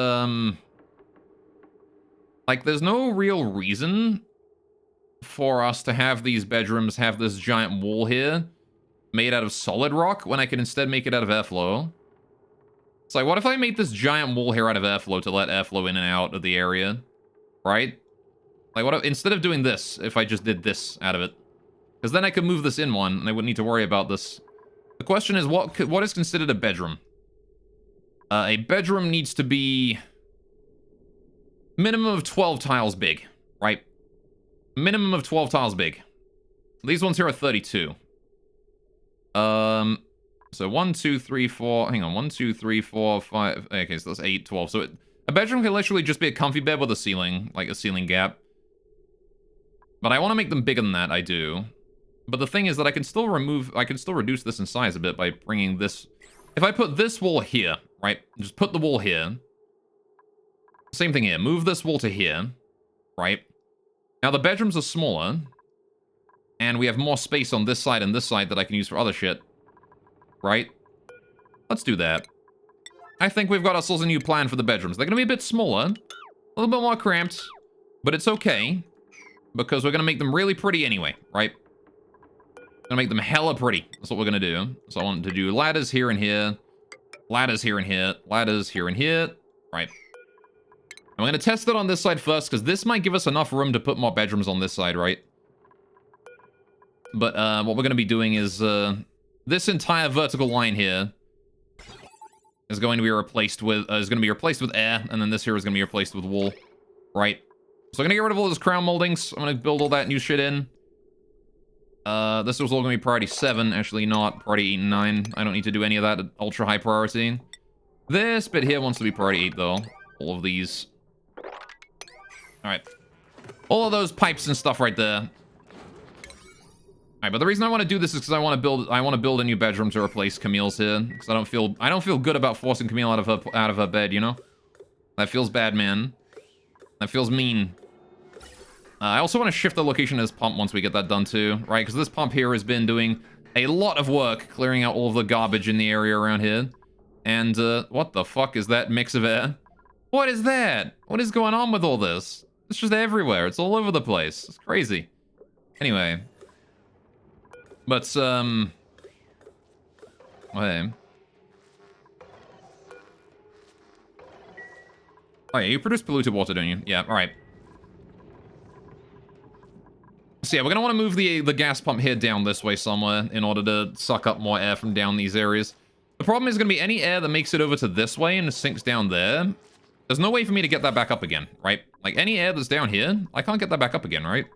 like, there's no real reason for us to have these bedrooms have this giant wall here made out of solid rock when I can instead make it out of airflow. It's like, what if I made this giant wall here out of airflow to let airflow in and out of the area, right? Like, what if, instead of doing this, if I just did this out of it? Because then I could move this in one, and I wouldn't need to worry about this. The question is, what is considered a bedroom? A bedroom needs to be minimum of 12 tiles big, right? Minimum of 12 tiles big. These ones here are 32. So 1, 2, 3, 4. Hang on, 1, 2, 3, 4, 5. Okay, so that's 8, 12. So a bedroom can literally just be a comfy bed with a ceiling, like a ceiling gap. But I want to make them bigger than that. I do. But the thing is that I can still reduce this in size a bit by bringing this. If I put this wall here, right? Just put the wall here. Same thing here. Move this wall to here, right? Now the bedrooms are smaller, and we have more space on this side and this side that I can use for other shit, right? Let's do that. I think we've got ourselves a new plan for the bedrooms. They're going to be a bit smaller, a little bit more cramped, but it's okay, because we're going to make them really pretty anyway, right? Gonna make them hella pretty. That's what we're gonna do. So I want to do ladders here and here, ladders here and here, ladders here and here, right? I'm gonna test it on this side first, because this might give us enough room to put more bedrooms on this side, right? But what we're gonna be doing is this entire vertical line here is going to be replaced with air, and then this here is gonna be replaced with wool, right? So I'm gonna get rid of all those crown moldings. I'm gonna build all that new shit in. This was all gonna be priority 7, actually not priority 8 and 9. I don't need to do any of that at ultra high priority. This bit here wants to be priority 8 though. All of these. Alright. All of those pipes and stuff right there. Alright, but the reason I want to do this is because I want to build a new bedroom to replace Camille's here. Because I don't feel good about forcing Camille out of her bed, you know? That feels bad, man. That feels mean. I also want to shift the location of this pump once we get that done too, right? Because this pump here has been doing a lot of work clearing out all of the garbage in the area around here. And, what the fuck is that mix of air? What is that? What is going on with all this? It's just everywhere. It's all over the place. It's crazy. Anyway. But, okay. Oh yeah, you produce polluted water, don't you? Yeah, alright. So yeah, we're gonna want to move the gas pump here down this way somewhere in order to suck up more air from down these areas. The problem is gonna be any air that makes it over to this way and sinks down there. There's no way for me to get that back up again, right? Like any air that's down here, I can't get that back up again, right?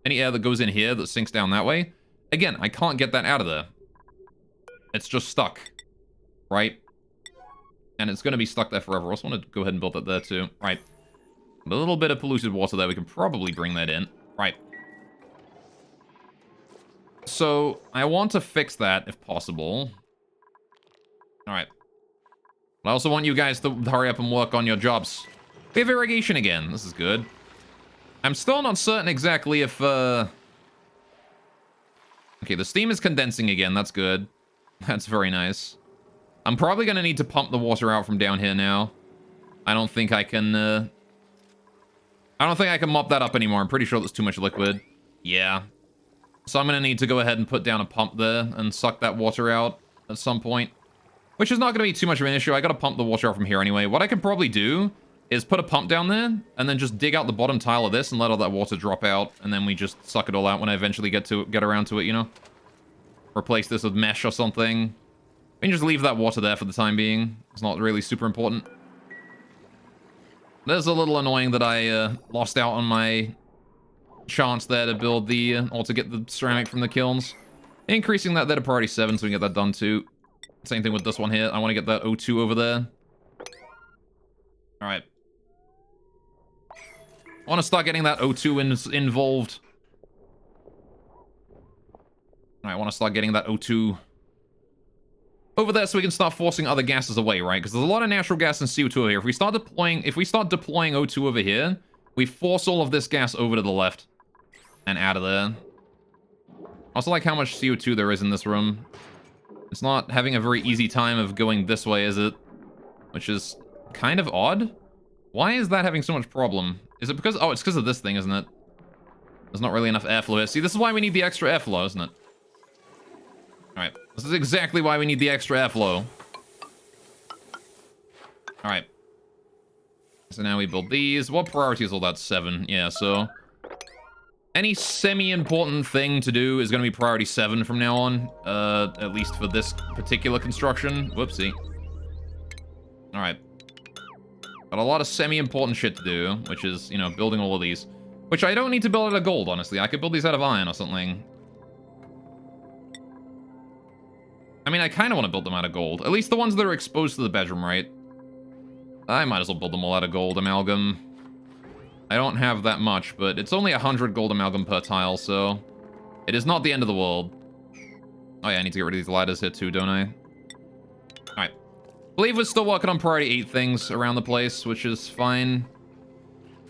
Any air that goes in here that sinks down that way, again, I can't get that out of there. It's just stuck, right? And it's gonna be stuck there forever. I also want to go ahead and build that there too, right? A little bit of polluted water there, we can probably bring that in, right? So, I want to fix that, if possible. Alright. I also want you guys to hurry up and work on your jobs. We have irrigation again. This is good. I'm still not certain exactly if, Okay, the steam is condensing again. That's good. That's very nice. I'm probably going to need to pump the water out from down here now. I don't think I can, I don't think I can mop that up anymore. I'm pretty sure there's too much liquid. Yeah. So I'm going to need to go ahead and put down a pump there and suck that water out at some point. Which is not going to be too much of an issue. I got to pump the water out from here anyway. What I can probably do is put a pump down there and then just dig out the bottom tile of this and let all that water drop out. And then we just suck it all out when I eventually get around to it, you know? Replace this with mesh or something. We can just leave that water there for the time being. It's not really super important. It is a little annoying that I lost out on my chance there to build the, or to get the ceramic from the kilns. Increasing that there to priority 7 so we can get that done too. Same thing with this one here. I want to get that O2 over there. Alright. I want to start getting that O2 involved. Alright, I want to start getting that O2 over there so we can start forcing other gases away, right? Because there's a lot of natural gas and CO2 over here. If we start deploying O2 over here, we force all of this gas over to the left and out of there. Also like how much CO2 there is in this room. It's not having a very easy time of going this way, is it? Which is kind of odd. Why is that having so much problem? Is it because... Oh, it's because of this thing, isn't it? There's not really enough airflow here. See, this is why we need the extra airflow, isn't it? Alright. This is exactly why we need the extra airflow. Alright. So now we build these. What priority is all that? 7. Yeah, so... Any semi-important thing to do is going to be priority 7 from now on. At least for this particular construction. Whoopsie. Alright. Got a lot of semi-important shit to do, which is, you know, building all of these. Which I don't need to build out of gold, honestly. I could build these out of iron or something. I mean, I kind of want to build them out of gold. At least the ones that are exposed to the bedroom, right? I might as well build them all out of gold amalgam. I don't have that much, but it's only 100 gold amalgam per tile, so... It is not the end of the world. Oh yeah, I need to get rid of these ladders here too, don't I? Alright. I believe we're still working on priority 8 things around the place, which is fine.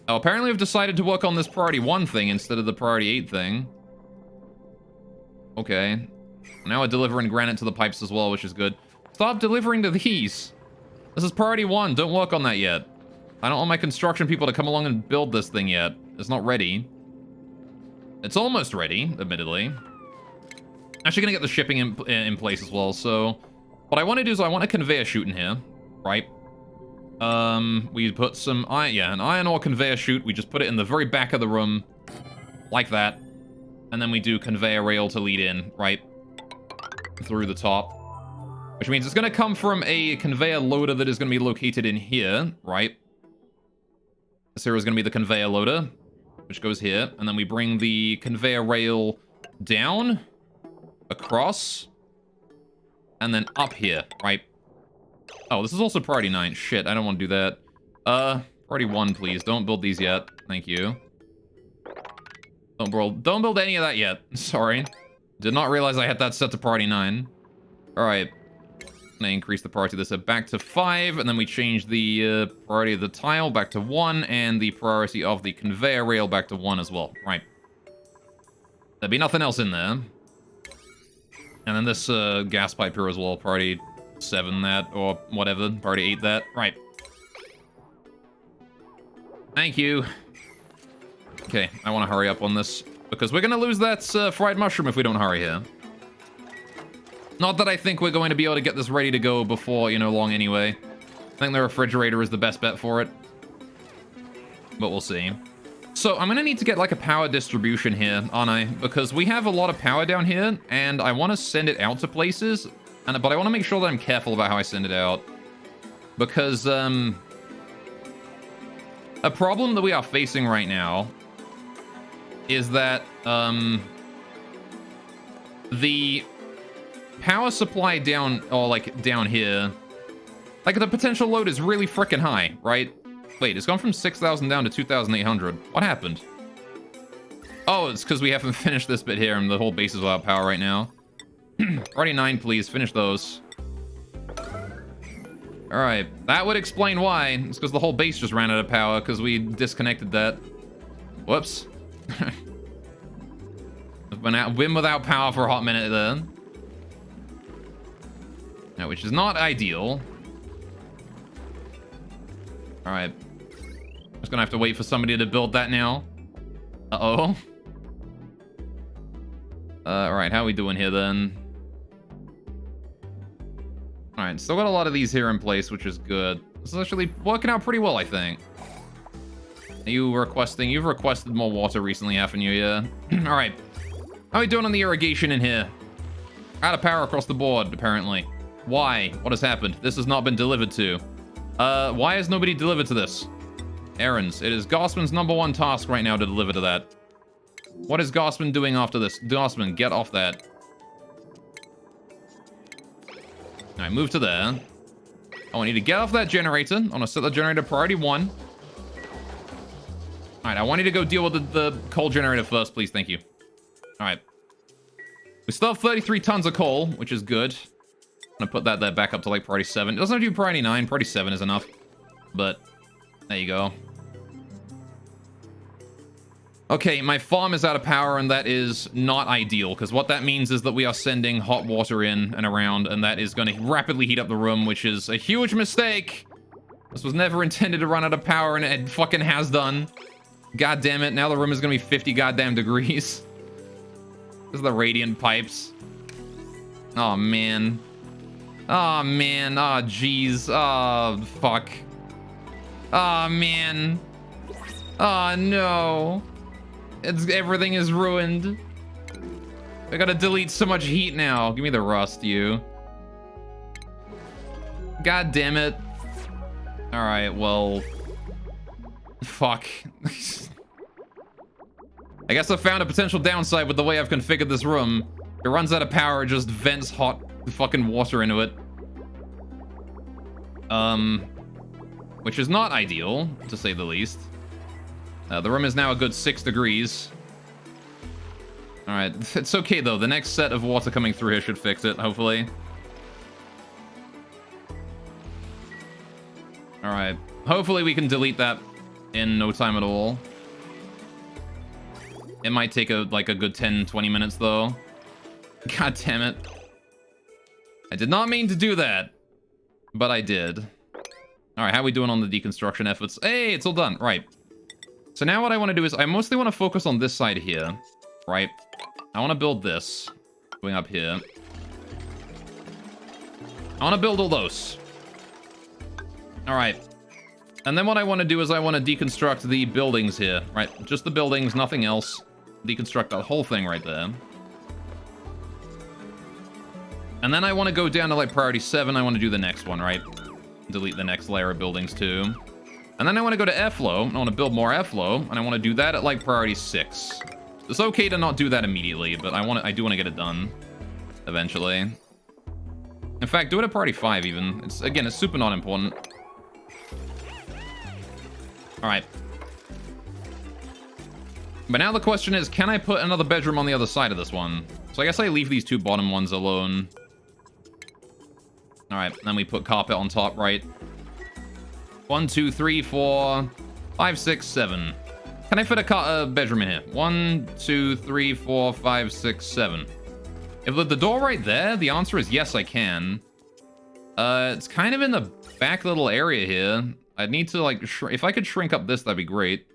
Oh, apparently we've decided to work on this priority 1 thing instead of the priority 8 thing. Okay. Now we're delivering granite to the pipes as well, which is good. Stop delivering to these! This is priority 1, don't work on that yet. I don't want my construction people to come along and build this thing yet. It's not ready. It's almost ready, admittedly. Actually gonna get the shipping in place as well, so... What I want to do is I want a conveyor chute in here, right? We put some iron, yeah, an iron ore conveyor chute. We just put it in the very back of the room, like that. And then we do conveyor rail to lead in, right? Through the top. Which means it's gonna come from a conveyor loader that is gonna be located in here, right? This here is going to be the conveyor loader. which goes here. And then we bring the conveyor rail down, across, and then up here, right? Oh, this is also priority 9. Shit, I don't want to do that. Priority 1, please. Don't build these yet. Thank you. Don't build any of that yet. Sorry. Did not realize I had that set to priority 9. Alright. I'm gonna increase the priority of this back to 5, and then we change the priority of the tile back to 1, and the priority of the conveyor rail back to 1 as well. Right. There'd be nothing else in there. And then this gas pipe here as well. Priority 7 that, or whatever. Priority 8 that. Right. Thank you. Okay, I want to hurry up on this, because we're going to lose that fried mushroom if we don't hurry here. Not that I think we're going to be able to get this ready to go before, you know, long anyway. I think the refrigerator is the best bet for it. But we'll see. So I'm going to need to get like a power distribution here, aren't I? Because we have a lot of power down here, and I want to send it out to places. But I want to make sure that I'm careful about how I send it out. Because, a problem that we are facing right now is that, the power supply down, or like down here, like the potential load is really freaking high, right? Wait, it's gone from 6,000 down to 2,800. What happened? Oh, it's because we haven't finished this bit here and the whole base is without power right now. Already 9, please. Finish those. Alright, that would explain why. It's because the whole base just ran out of power because we disconnected that. Whoops. I've been without power for a hot minute there. Now, which is not ideal. Alright. Just gonna have to wait for somebody to build that now. Uh-oh. Alright, how are we doing here then? Alright, still got a lot of these here in place, which is good. This is actually working out pretty well, I think. Are you requesting? You've requested more water recently, haven't you? Yeah. Alright. How are we doing on the irrigation in here? Out of power across the board, apparently. Why? What has happened? This has not been delivered to. Why has nobody delivered to this? Errands. It is Gossman's #1 task right now to deliver to that. What is Gossman doing after this? Gossman, get off that. Alright, move to there. I want you to get off that generator. I want to set the generator priority 1. Alright, I want you to go deal with the coal generator first, please. Thank you. Alright. We still have 33 tons of coal, which is good. I'm gonna put that there back up to like priority 7. It doesn't have to be priority 9. Priority 7 is enough. But there you go. Okay, my farm is out of power, and that is not ideal, because what that means is that we are sending hot water in and around, and that is going to rapidly heat up the room, which is a huge mistake. This was never intended to run out of power, and it fucking has done. God damn it, now the room is going to be 50 goddamn degrees. This is the radiant pipes. Oh, man. Oh, man. Oh, jeez. Oh, fuck. Oh, man. Oh, no. Everything is ruined. I gotta delete so much heat now. Give me the rust, you. God damn it. Alright, well... Fuck. I guess I found a potential downside with the way I've configured this room. It runs out of power, it just vents hot fucking water into it. Which is not ideal, to say the least. The room is now a good 6 degrees. Alright, it's okay though. The next set of water coming through here should fix it, hopefully. Alright, hopefully we can delete that in no time at all. It might take like a good 10-20 minutes though. God damn it. I did not mean to do that, but I did. Alright, how are we doing on the deconstruction efforts? Hey, it's all done. Right. So now what I want to do is I mostly want to focus on this side here, right? I want to build this, going up here. I want to build all those. All right. And then what I want to do is I want to deconstruct the buildings here, right? Just the buildings, nothing else. Deconstruct that whole thing right there. And then I want to go down to like priority 7. I want to do the next one, right? Delete the next layer of buildings too. And then I want to go to airflow. I want to build more airflow, and I want to do that at like priority 6. It's okay to not do that immediately, but I do want to get it done eventually. In fact, do it at priority 5 even. It's super not important. All right. But now the question is, can I put another bedroom on the other side of this one? So I guess I leave these 2 bottom ones alone. All right, then we put carpet on top, right? 1, 2, 3, 4, 5, 6, 7. Can I fit a bedroom in here? 1, 2, 3, 4, 5, 6, 7. If the door right there, the answer is yes, I can. It's kind of in the back little area here. I'd need to, like, if I could shrink up this, that'd be great.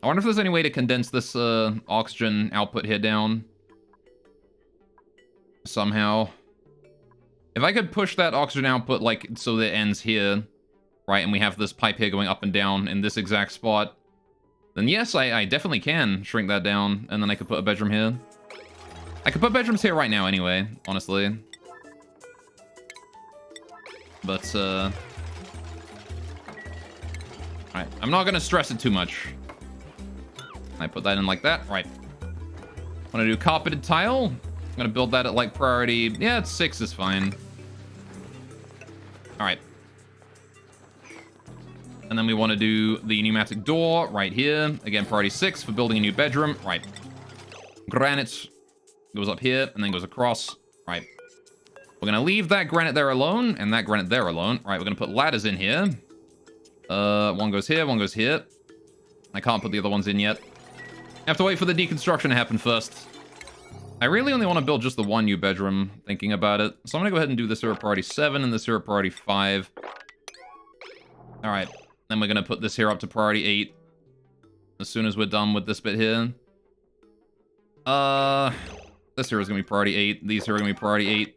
I wonder if there's any way to condense this oxygen output here down. Somehow. If I could push that oxygen output, like, so that it ends here, right, and we have this pipe here going up and down in this exact spot, then yes, I definitely can shrink that down, and then I could put a bedroom here. I could put bedrooms here right now anyway, honestly. But, alright, I'm not gonna stress it too much. I put that in like that, right. I'm gonna do carpeted tile. I'm gonna build that at like priority, yeah, it's 6 is fine. Alright. And then we want to do the pneumatic door right here. Again, priority 6 for building a new bedroom. Right. Granite goes up here and then goes across. Right. We're going to leave that granite there alone and that granite there alone. Right, we're going to put ladders in here. One goes here, one goes here. I can't put the other ones in yet. I have to wait for the deconstruction to happen first. I really only want to build just the one new bedroom, thinking about it. So I'm going to go ahead and do this here at priority 7 and this here at priority 5. Alright. Then we're going to put this here up to priority 8. As soon as we're done with this bit here. This here is going to be priority 8. These here are going to be priority 8.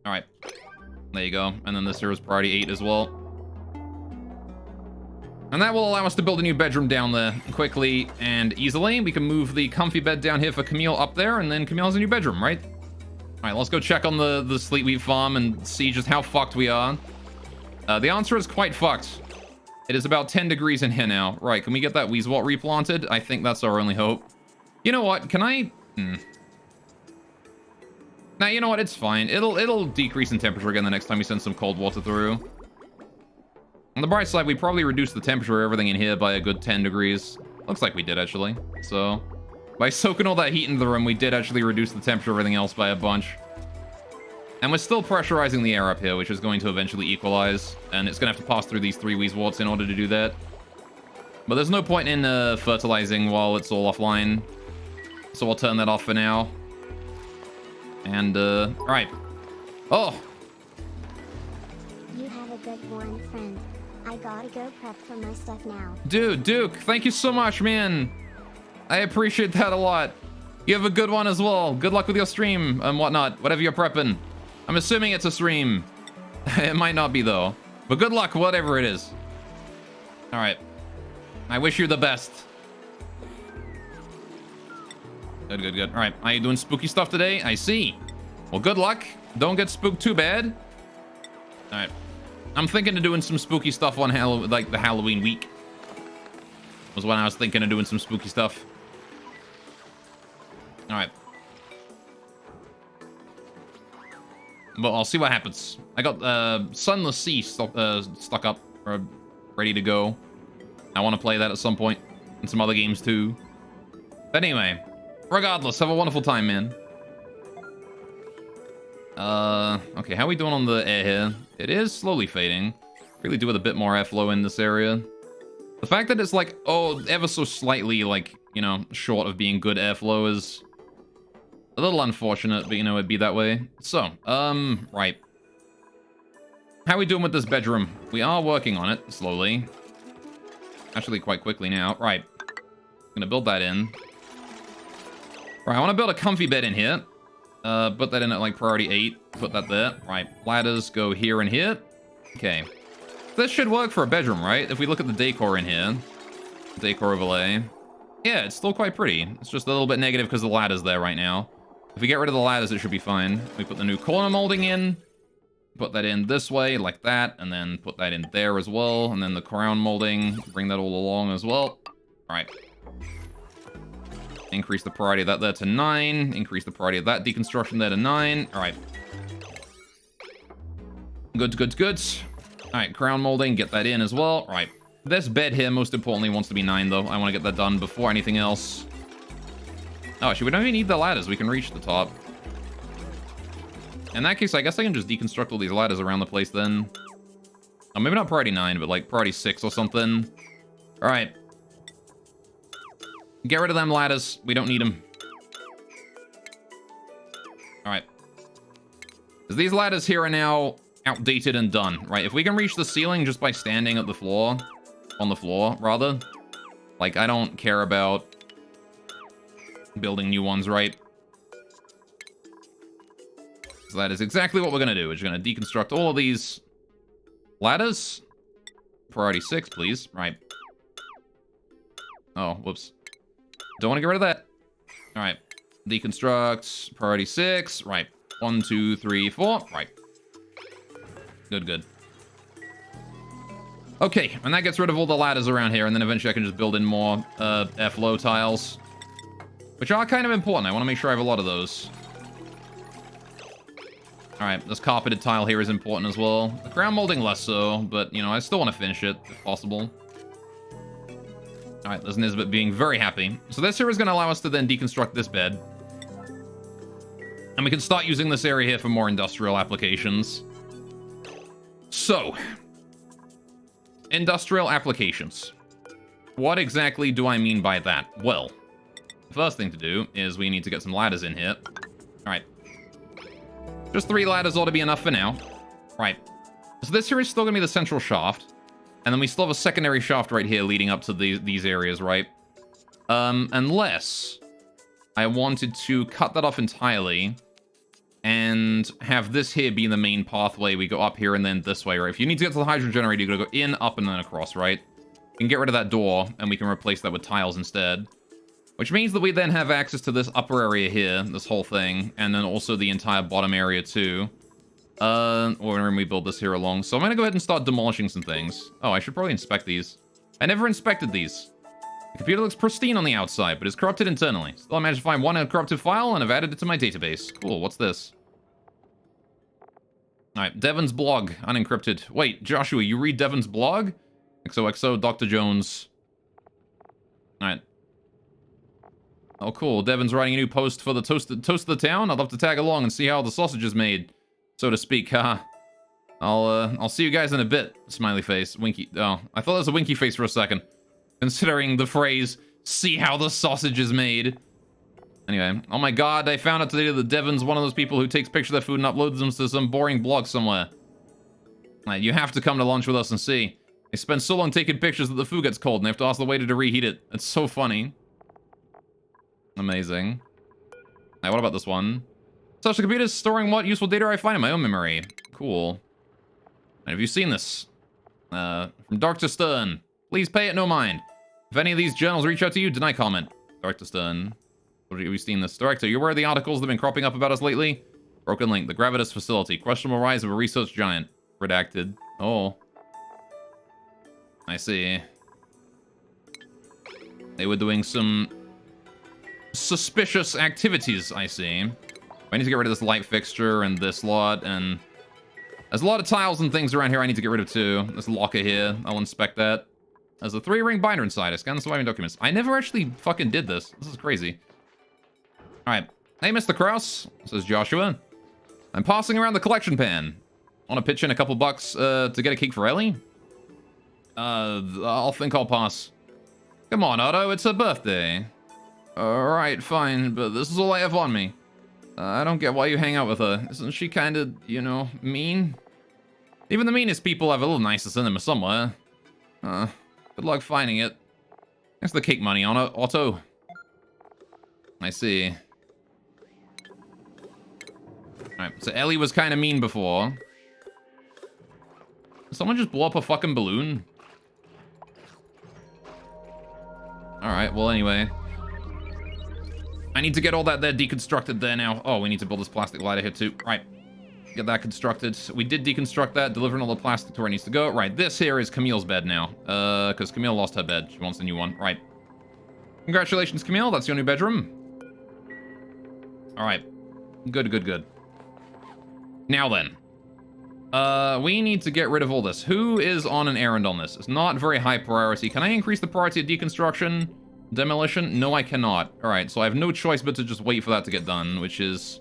Alright. There you go. And then this here is priority 8 as well. And that will allow us to build a new bedroom down there quickly and easily. We can move the comfy bed down here for Camille up there, and then Camille has a new bedroom, right? Alright, let's go check on the Sleet Wheat farm and see just how fucked we are. The answer is quite fucked. It is about 10 degrees in here now. Right, can we get that Weezewalt replanted? I think that's our only hope. You know what? Can I... Nah, you know what? It's fine. It'll decrease in temperature again the next time we send some cold water through. On the bright side, we probably reduced the temperature of everything in here by a good 10 degrees. Looks like we did, actually. So, by soaking all that heat into the room, we did actually reduce the temperature of everything else by a bunch. And we're still pressurizing the air up here, which is going to eventually equalize. And it's going to have to pass through these 3 Weezewalts in order to do that. But there's no point in fertilizing while it's all offline. So I'll turn that off for now. And, alright. Oh! You have a good one, friend. I gotta go prep for my stuff now. Dude, Duke, thank you so much, man. I appreciate that a lot. You have a good one as well. Good luck with your stream and whatnot, whatever you're prepping. I'm assuming it's a stream. It might not be, though. But good luck, whatever it is. Alright. I wish you the best. Good, good, good. Alright, are you doing spooky stuff today? I see. Well, good luck. Don't get spooked too bad. Alright. I'm thinking of doing some spooky stuff on the Halloween week. Was when I was thinking of doing some spooky stuff. Alright. Well, I'll see what happens. I got Sunless Sea stuck up, or ready to go. I want to play that at some point, and some other games too. But anyway, regardless, have a wonderful time, man. Okay, how are we doing on the air here? It is slowly fading. Really do with a bit more airflow in this area. The fact that it's like, oh, ever so slightly, like, you know, short of being good airflow is a little unfortunate, but, you know, it'd be that way. So, right. How are we doing with this bedroom? We are working on it, slowly. Actually, quite quickly now. Right. Gonna build that in. Right, I want to build a comfy bed in here. Put that in at, like, priority 8. Put that there. Right, ladders go here and here. Okay. This should work for a bedroom, right? If we look at the decor in here. Decor overlay. Yeah, it's still quite pretty. It's just a little bit negative because the ladder's there right now. If we get rid of the ladders, it should be fine. We put the new corner molding in. Put that in this way, like that, and then put that in there as well. And then the crown molding, bring that all along as well. All right. Increase the priority of that there to 9. Increase the priority of that deconstruction there to 9. All right. Good, good, good. All right, crown molding, get that in as well. All right. This bed here, most importantly, wants to be 9, though. I want to get that done before anything else. Oh, actually, we don't even need the ladders. We can reach the top. In that case, I guess I can just deconstruct all these ladders around the place then. Oh, maybe not priority 9, but like priority 6 or something. All right. Get rid of them ladders. We don't need them. All right. Because these ladders here are now outdated and done, right? If we can reach the ceiling just by standing at the floor, on the floor, rather. Like, I don't care about building new ones, right? So that is exactly what we're going to do. We're just going to deconstruct all of these ladders. Priority 6, please. Right. Oh, whoops. Don't want to get rid of that. All right. Deconstruct. Priority 6. Right. 1, 2, 3, 4. Right. Good, good. Okay, and that gets rid of all the ladders around here, and then eventually I can just build in more airflow tiles, which are kind of important. I want to make sure I have a lot of those. All right, this carpeted tile here is important as well. The ground molding less so, but, you know, I still want to finish it, if possible. All right, there's Nisbet being very happy. So this here is going to allow us to then deconstruct this bed. And we can start using this area here for more industrial applications. So, industrial applications. What exactly do I mean by that? Well, the first thing to do is we need to get some ladders in here. All right. Just 3 ladders ought to be enough for now. Right. So this here is still going to be the central shaft. And then we still have a secondary shaft right here leading up to these areas, right? Unless I wanted to cut that off entirely and have this here be the main pathway. We go up here and then this way, right? If you need to get to the hydrogen generator, you gotta go in, up, and then across, right? We can get rid of that door, and we can replace that with tiles instead. Which means that we then have access to this upper area here, this whole thing, and then also the entire bottom area too. Or when we build this here along. So I'm gonna go ahead and start demolishing some things. Oh, I should probably inspect these. I never inspected these. The computer looks pristine on the outside, but is corrupted internally. Still, I managed to find one uncorrupted file, and I've added it to my database. Cool, what's this? Alright, Devon's blog, unencrypted. Wait, Joshua, you read Devon's blog? XOXO, Dr. Jones. Alright. Oh, cool. Devon's writing a new post for the toast of the town. I'd love to tag along and see how the sausage is made, so to speak. Haha. I'll see you guys in a bit. Smiley face. Winky. Oh, I thought that was a winky face for a second. Considering the phrase, see how the sausage is made. Anyway, oh my god, I found out today that Devon's one of those people who takes pictures of their food and uploads them to some boring blog somewhere. You have to come to lunch with us and see. They spend so long taking pictures that the food gets cold and they have to ask the waiter to reheat it. It's so funny. Amazing. What about this one? Such a computer is storing what useful data I find in my own memory. Cool. Have you seen this? From Dr. Stern. Please pay it no mind. If any of these journals reach out to you, deny comment. Dr. Stern. Have you seen this? Director, you aware of the articles that have been cropping up about us lately? Broken link, the Gravitas facility, questionable rise of a research giant. Redacted. Oh. I see. They were doing some suspicious activities, I see. I need to get rid of this light fixture and this lot, and there's a lot of tiles and things around here I need to get rid of too. This locker here, I'll inspect that. There's a 3-ring binder inside. I scanned the surviving documents. I never actually fucking did this. This is crazy. Alright. Hey, Mr. Krause, says Joshua. I'm passing around the collection pan. Want to pitch in a couple bucks to get a cake for Ellie? I'll think I'll pass. Come on, Otto, it's her birthday. Alright, fine, but this is all I have on me. I don't get why you hang out with her. Isn't she kind of, you know, mean? Even the meanest people have a little niceness in them somewhere. Good luck finding it. Thanks for the cake money, Otto. I see. Alright, so Ellie was kind of mean before. Did someone just blow up a fucking balloon? Alright, well anyway. I need to get all that there deconstructed there now. Oh, we need to build this plastic ladder here too. Right. Get that constructed. We did deconstruct that, delivering all the plastic to where it needs to go. Right, this here is Camille's bed now. Because Camille lost her bed. She wants a new one. Right. Congratulations, Camille. That's your new bedroom. Alright. Good, good, good. Now then. We need to get rid of all this. Who is on an errand on this? It's not very high priority. Can I increase the priority of deconstruction? Demolition? No, I cannot. Alright, so I have no choice but to just wait for that to get done, which is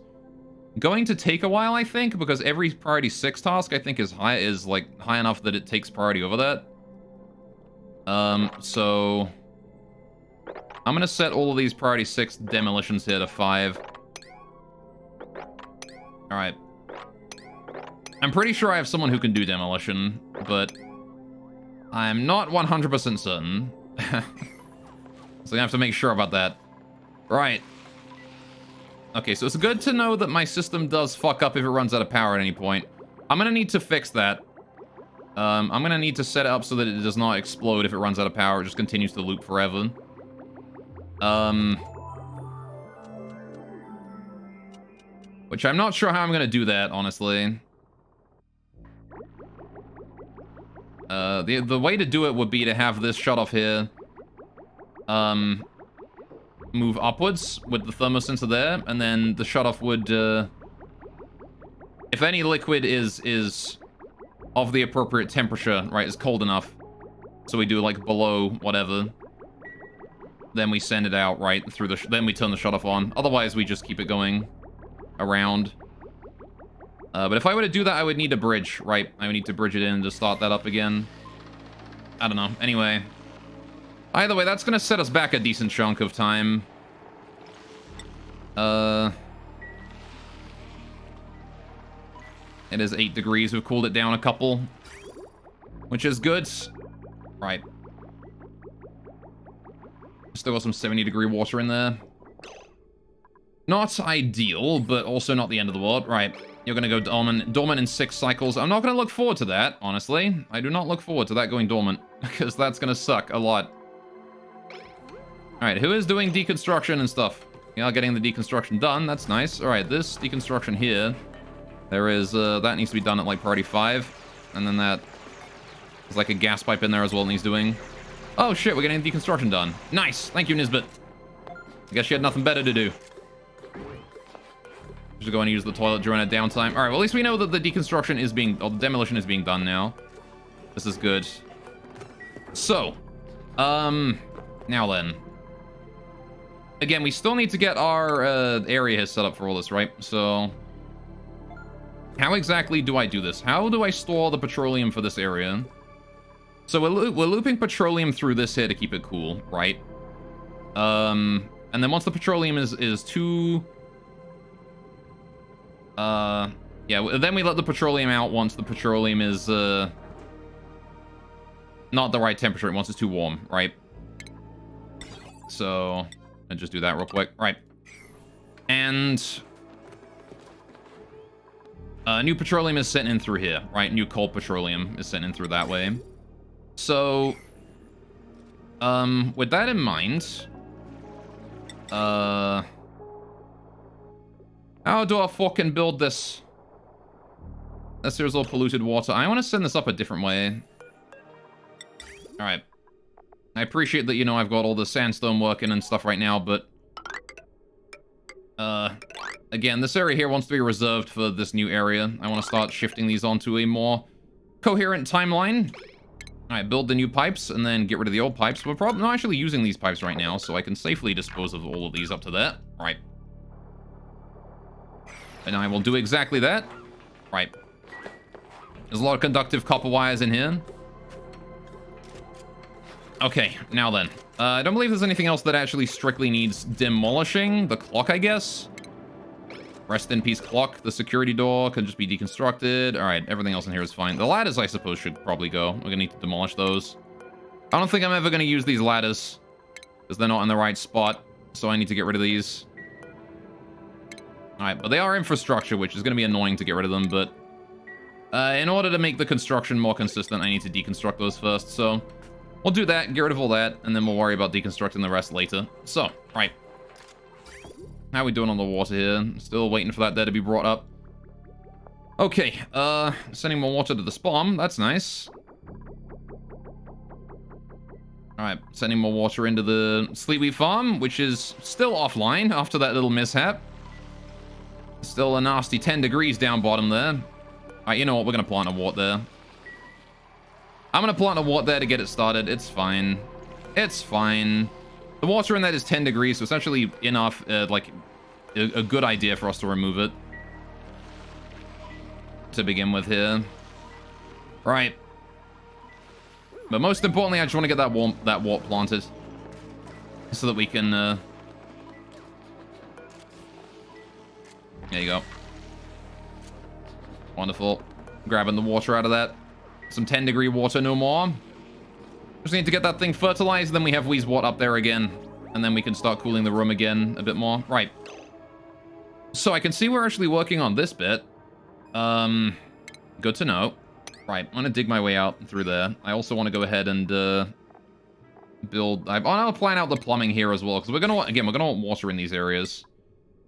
going to take a while, I think, because every priority 6 task, I think, is high enough that it takes priority over that. So I'm gonna set all of these priority 6 demolitions here to 5. Alright. I'm pretty sure I have someone who can do demolition, but I'm not 100% certain. So I have to make sure about that. Right. Okay, so it's good to know that my system does fuck up if it runs out of power at any point. I'm gonna need to fix that. I'm gonna need to set it up so that it does not explode if it runs out of power. It just continues to loop forever. Which I'm not sure how I'm gonna do that, honestly. The way to do it would be to have this shut off here. Move upwards with the thermosensor there, and then the shutoff would, if any liquid is of the appropriate temperature, right, is cold enough, so we do, like, below whatever, then we send it out, right, through the, then we turn the shutoff on. Otherwise, we just keep it going around. But if I were to do that, I would need a bridge, right? I would need to bridge it in to start that up again. I don't know. Anyway. Either way, that's going to set us back a decent chunk of time. It is 8 degrees. We've cooled it down a couple, which is good. Right. Still got some 70-degree water in there. Not ideal, but also not the end of the world. Right. You're going to go dormant in 6 cycles. I'm not going to look forward to that, honestly. I do not look forward to that going dormant, because that's going to suck a lot. Alright, who is doing deconstruction and stuff? Yeah, getting the deconstruction done. That's nice. Alright, this deconstruction here. There is, that needs to be done at, like, priority 5. And then that... There's, like, a gas pipe in there as well that he's doing. Oh, shit, we're getting the deconstruction done. Nice! Thank you, Nisbet. I guess she had nothing better to do. Just go and use the toilet during a downtime. Alright, well, at least we know that the deconstruction is being... or the demolition is being done now. This is good. So, now then. Again, we still need to get our area set up for all this, right? So, how exactly do I do this? How do I store the petroleum for this area? So we're looping petroleum through this here to keep it cool, right? And then once the petroleum is too... yeah, then we let the petroleum out once the petroleum is not the right temperature, once it's too warm, right? So... and just do that real quick. Right. And new petroleum is sent in through here, right? New cold petroleum is sent in through that way. So, with that in mind, how do I fucking build this? This here's all polluted water. I want to send this up a different way. All right. I appreciate that, you know, I've got all the sandstone working and stuff right now, but... again, this area here wants to be reserved for this new area. I want to start shifting these onto a more coherent timeline. Alright, build the new pipes, and then get rid of the old pipes. We're probably not actually using these pipes right now, so I can safely dispose of all of these up to there. Right. And I will do exactly that. Right. There's a lot of conductive copper wires in here. Okay, now then. I don't believe there's anything else that actually strictly needs demolishing. The clock, I guess. Rest in peace, clock. The security door can just be deconstructed. All right, everything else in here is fine. The ladders, I suppose, should probably go. We're gonna need to demolish those. I don't think I'm ever gonna use these ladders because they're not in the right spot, so I need to get rid of these. All right, but they are infrastructure, which is gonna be annoying to get rid of them, but in order to make the construction more consistent, I need to deconstruct those first, so... we'll do that, get rid of all that, and then we'll worry about deconstructing the rest later. So, right. How are we doing on the water here? Still waiting for that there to be brought up. Okay, sending more water to the spawn. That's nice. Alright, sending more water into the Sleepy Farm, which is still offline after that little mishap. Still a nasty 10 degrees down bottom there. Alright, you know what? We're going to plant a wart there. I'm going to plant a wart there to get it started. It's fine. It's fine. The water in that is 10 degrees, so it's actually enough, like, a good idea for us to remove it. To begin with here. Right. But most importantly, I just want to get that wart planted. So that we can, there you go. Wonderful. Grabbing the water out of that. Some 10-degree water, no more. Just need to get that thing fertilized, then we have Wheezewort up there again. And then we can start cooling the room again a bit more. Right. So I can see we're actually working on this bit. Good to know. Right, I'm gonna dig my way out through there. I also want to go ahead and build. I'll plan out the plumbing here as well, because we're gonna want water in these areas.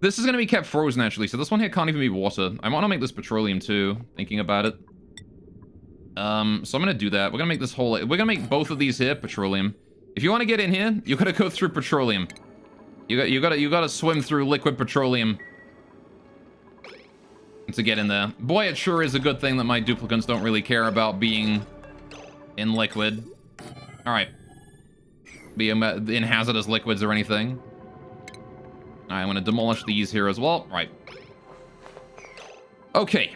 This is gonna be kept frozen actually, so this one here can't even be water. I want to make this petroleum too. Thinking about it. So I'm gonna do that. We're gonna make this whole. We're gonna make both of these here petroleum. If you want to get in here, you gotta go through petroleum. You gotta swim through liquid petroleum. To get in there. Boy, it sure is a good thing that my duplicants don't really care about being in liquid. Alright. Being in hazardous liquids or anything. Alright, I'm gonna demolish these here as well. Right. Okay.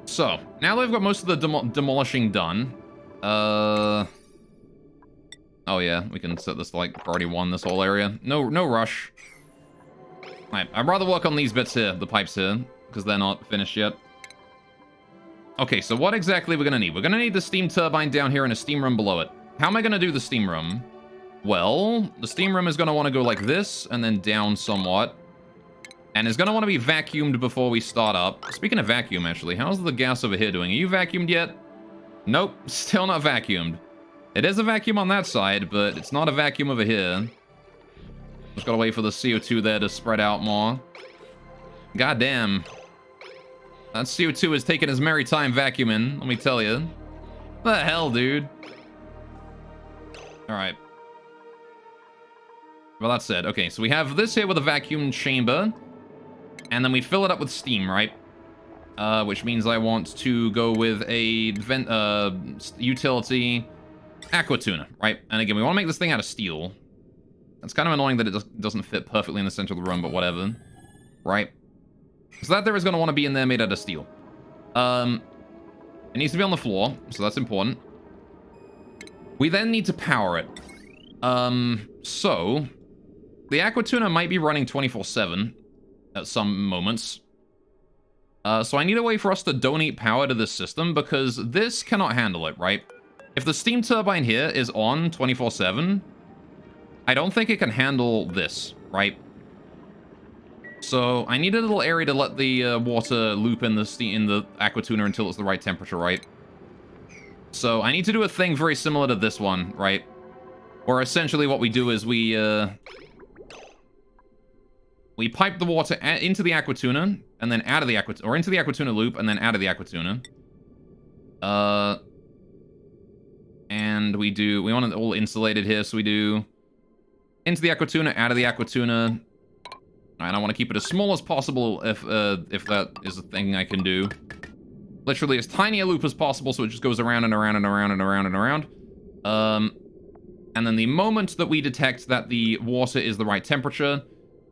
So, now that we've got most of the demolishing done. Oh yeah, we can set this to like priority 1, this whole area. No rush. Right, I'd rather work on these bits here, the pipes here, because they're not finished yet. Okay, so what exactly are we going to need? We're going to need the steam turbine down here and a steam room below it. How am I going to do the steam room? Well, the steam room is going to want to go like this, and then down somewhat. And it's going to want to be vacuumed before we start up. Speaking of vacuum, actually, how's the gas over here doing? Are you vacuumed yet? Nope, still not vacuumed. It is a vacuum on that side, but it's not a vacuum over here. Just gotta wait for the CO2 there to spread out more. God damn. That CO2 is taking his merry time vacuuming, let me tell you. What the hell, dude? Alright. Well, that's it. Okay, so we have this here with a vacuum chamber. And then we fill it up with steam, right? Which means I want to go with a utility aqua tuna, right? And again, we want to make this thing out of steel. It's kind of annoying that it doesn't fit perfectly in the center of the room, but whatever. Right? So that there is going to want to be in there made out of steel. It needs to be on the floor, so that's important. We then need to power it. So the aqua tuna might be running 24/7 at some moments. So I need a way for us to donate power to this system, because this cannot handle it, right? If the steam turbine here is on 24/7... I don't think it can handle this, right? So I need a little area to let the water loop in the aqua tuna until it's the right temperature, right? So I need to do a thing very similar to this one, right? Where essentially what we do is we pipe the water into the aqua tuna and then out of the into the aqua tuna loop and then out of the aqua tuna. And we want it all insulated here, so we do into the aqua tuna, out of the aqua tuna. Alright, I want to keep it as small as possible if that is a thing I can do. Literally as tiny a loop as possible, so it just goes around and around and around and around and around. And then the moment that we detect that the water is the right temperature,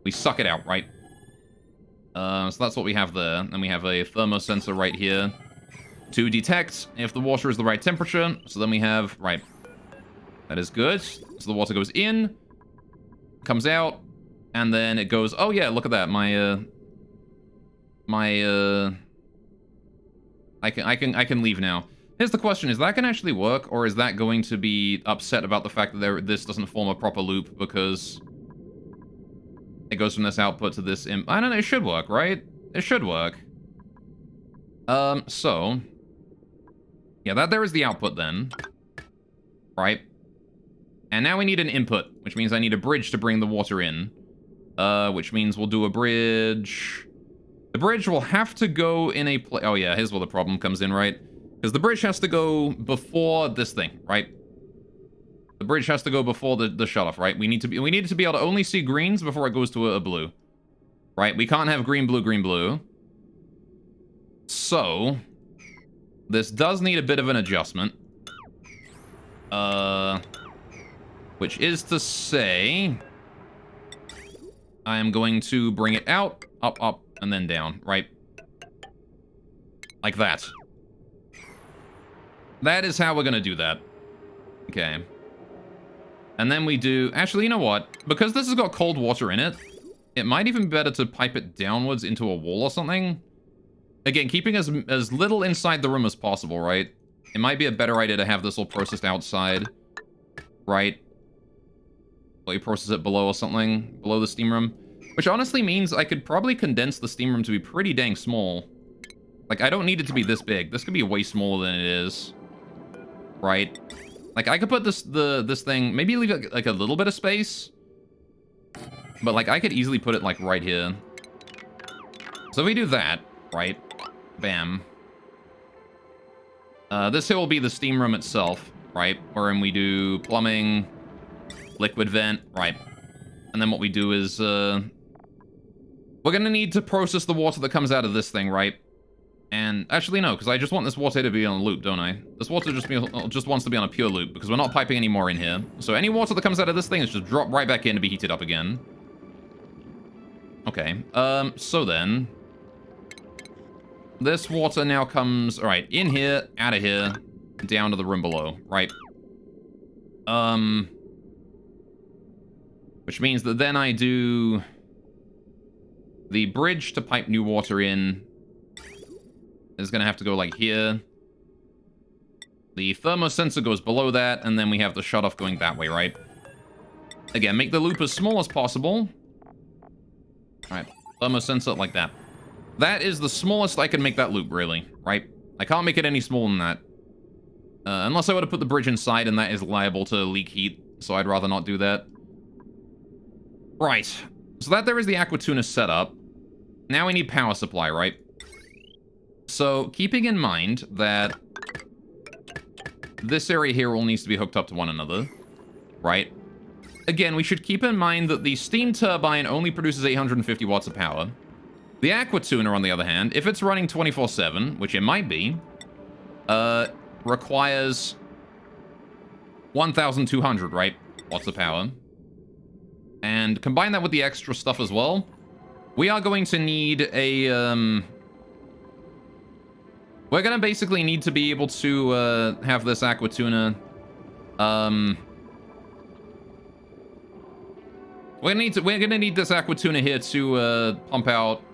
we suck it out, right? So that's what we have there. And we have a thermosensor right here to detect if the water is the right temperature. So then we have, right, that is good. So the water goes in, comes out, and then it goes, oh yeah, look at that. I can leave now. Here's the question, is that going to actually work, or is that going to be upset about the fact that this doesn't form a proper loop because it goes from this output to this I don't know, it should work, right? It should work. So yeah, that there is the output then. Right? And now we need an input, which means I need a bridge to bring the water in. Which means we'll do a bridge The bridge will have to go in a place... Oh, yeah, here's where the problem comes in, right? Because the bridge has to go before this thing, right? The bridge has to go before the shut-off, right? We need it to be able to only see greens before it goes to a blue. Right? We can't have green, blue, green, blue. So, this does need a bit of an adjustment. Which is to say... I am going to bring it out, up, up, and then down, right? Like that. That is how we're gonna do that. Okay. And then we do... Actually, you know what? Because this has got cold water in it, it might even be better to pipe it downwards into a wall or something. Again, keeping as little inside the room as possible, right? It might be a better idea to have this all processed outside, right? Or you process it below or something, below the steam room. Which honestly means I could probably condense the steam room to be pretty dang small. Like, I don't need it to be this big. This could be way smaller than it is. Right? Like, I could put this thing, maybe leave it, like, a little bit of space. But, like, I could easily put it, like, right here. So if we do that, right? Bam. This here will be the steam room itself, right? Wherein we do plumbing, liquid vent, right? And then what we do is, we're gonna need to process the water that comes out of this thing, right? And actually, no, because I just want this water to be on a loop, don't I? This water just wants to be on a pure loop, because we're not piping any more in here. So any water that comes out of this thing is just drop right back in to be heated up again. Okay, so then... This water now comes, alright, in here, out of here, down to the room below, right? Which means that then I do... The bridge to pipe new water in is going to have to go like here. The thermosensor goes below that, and then we have the shut-off going that way, right? Again, make the loop as small as possible. Alright, thermosensor like that. That is the smallest I can make that loop, really, right? I can't make it any smaller than that. Unless I were to put the bridge inside, and that is liable to leak heat, so I'd rather not do that. Right. So that there is the Aquatuna setup. Now we need power supply, right? So, keeping in mind that this area here all needs to be hooked up to one another, right? Again, we should keep in mind that the steam turbine only produces 850 watts of power. The Aquatuna, on the other hand, if it's running 24/7, which it might be, requires 1,200, right? Watts of power. And combine that with the extra stuff as well, we are going to need a, we're gonna basically need to be able to, have this Aquatuna, we're gonna need this Aquatuna here to, pump out,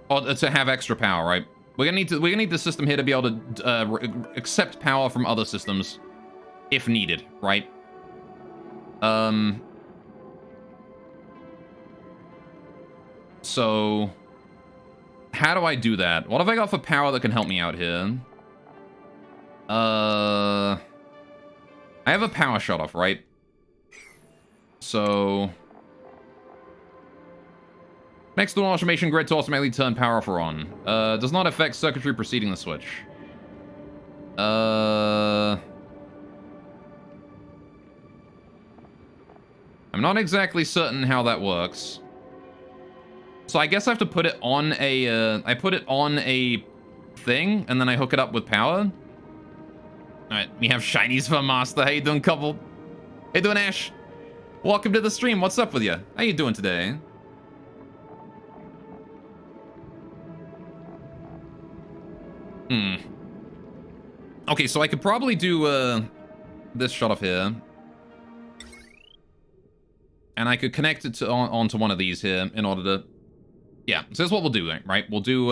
or to have extra power, right? We're gonna need the system here to be able to, accept power from other systems, if needed, right? So, how do I do that? What have I got for power that can help me out here? I have a power shut-off, right? So, next to an automation grid to automatically turn power off or on. Does not affect circuitry preceding the switch. I'm not exactly certain how that works. So I guess I have to put it on a, I put it on a thing, and then I hook it up with power. Alright, we have shinies for Master. How you doing, couple? How you doing, Ash? Welcome to the stream. What's up with you? How you doing today? Okay, so I could probably do, this shut off here. And I could connect it to onto one of these here in order to... Yeah, so here's what we'll do, right? We'll do,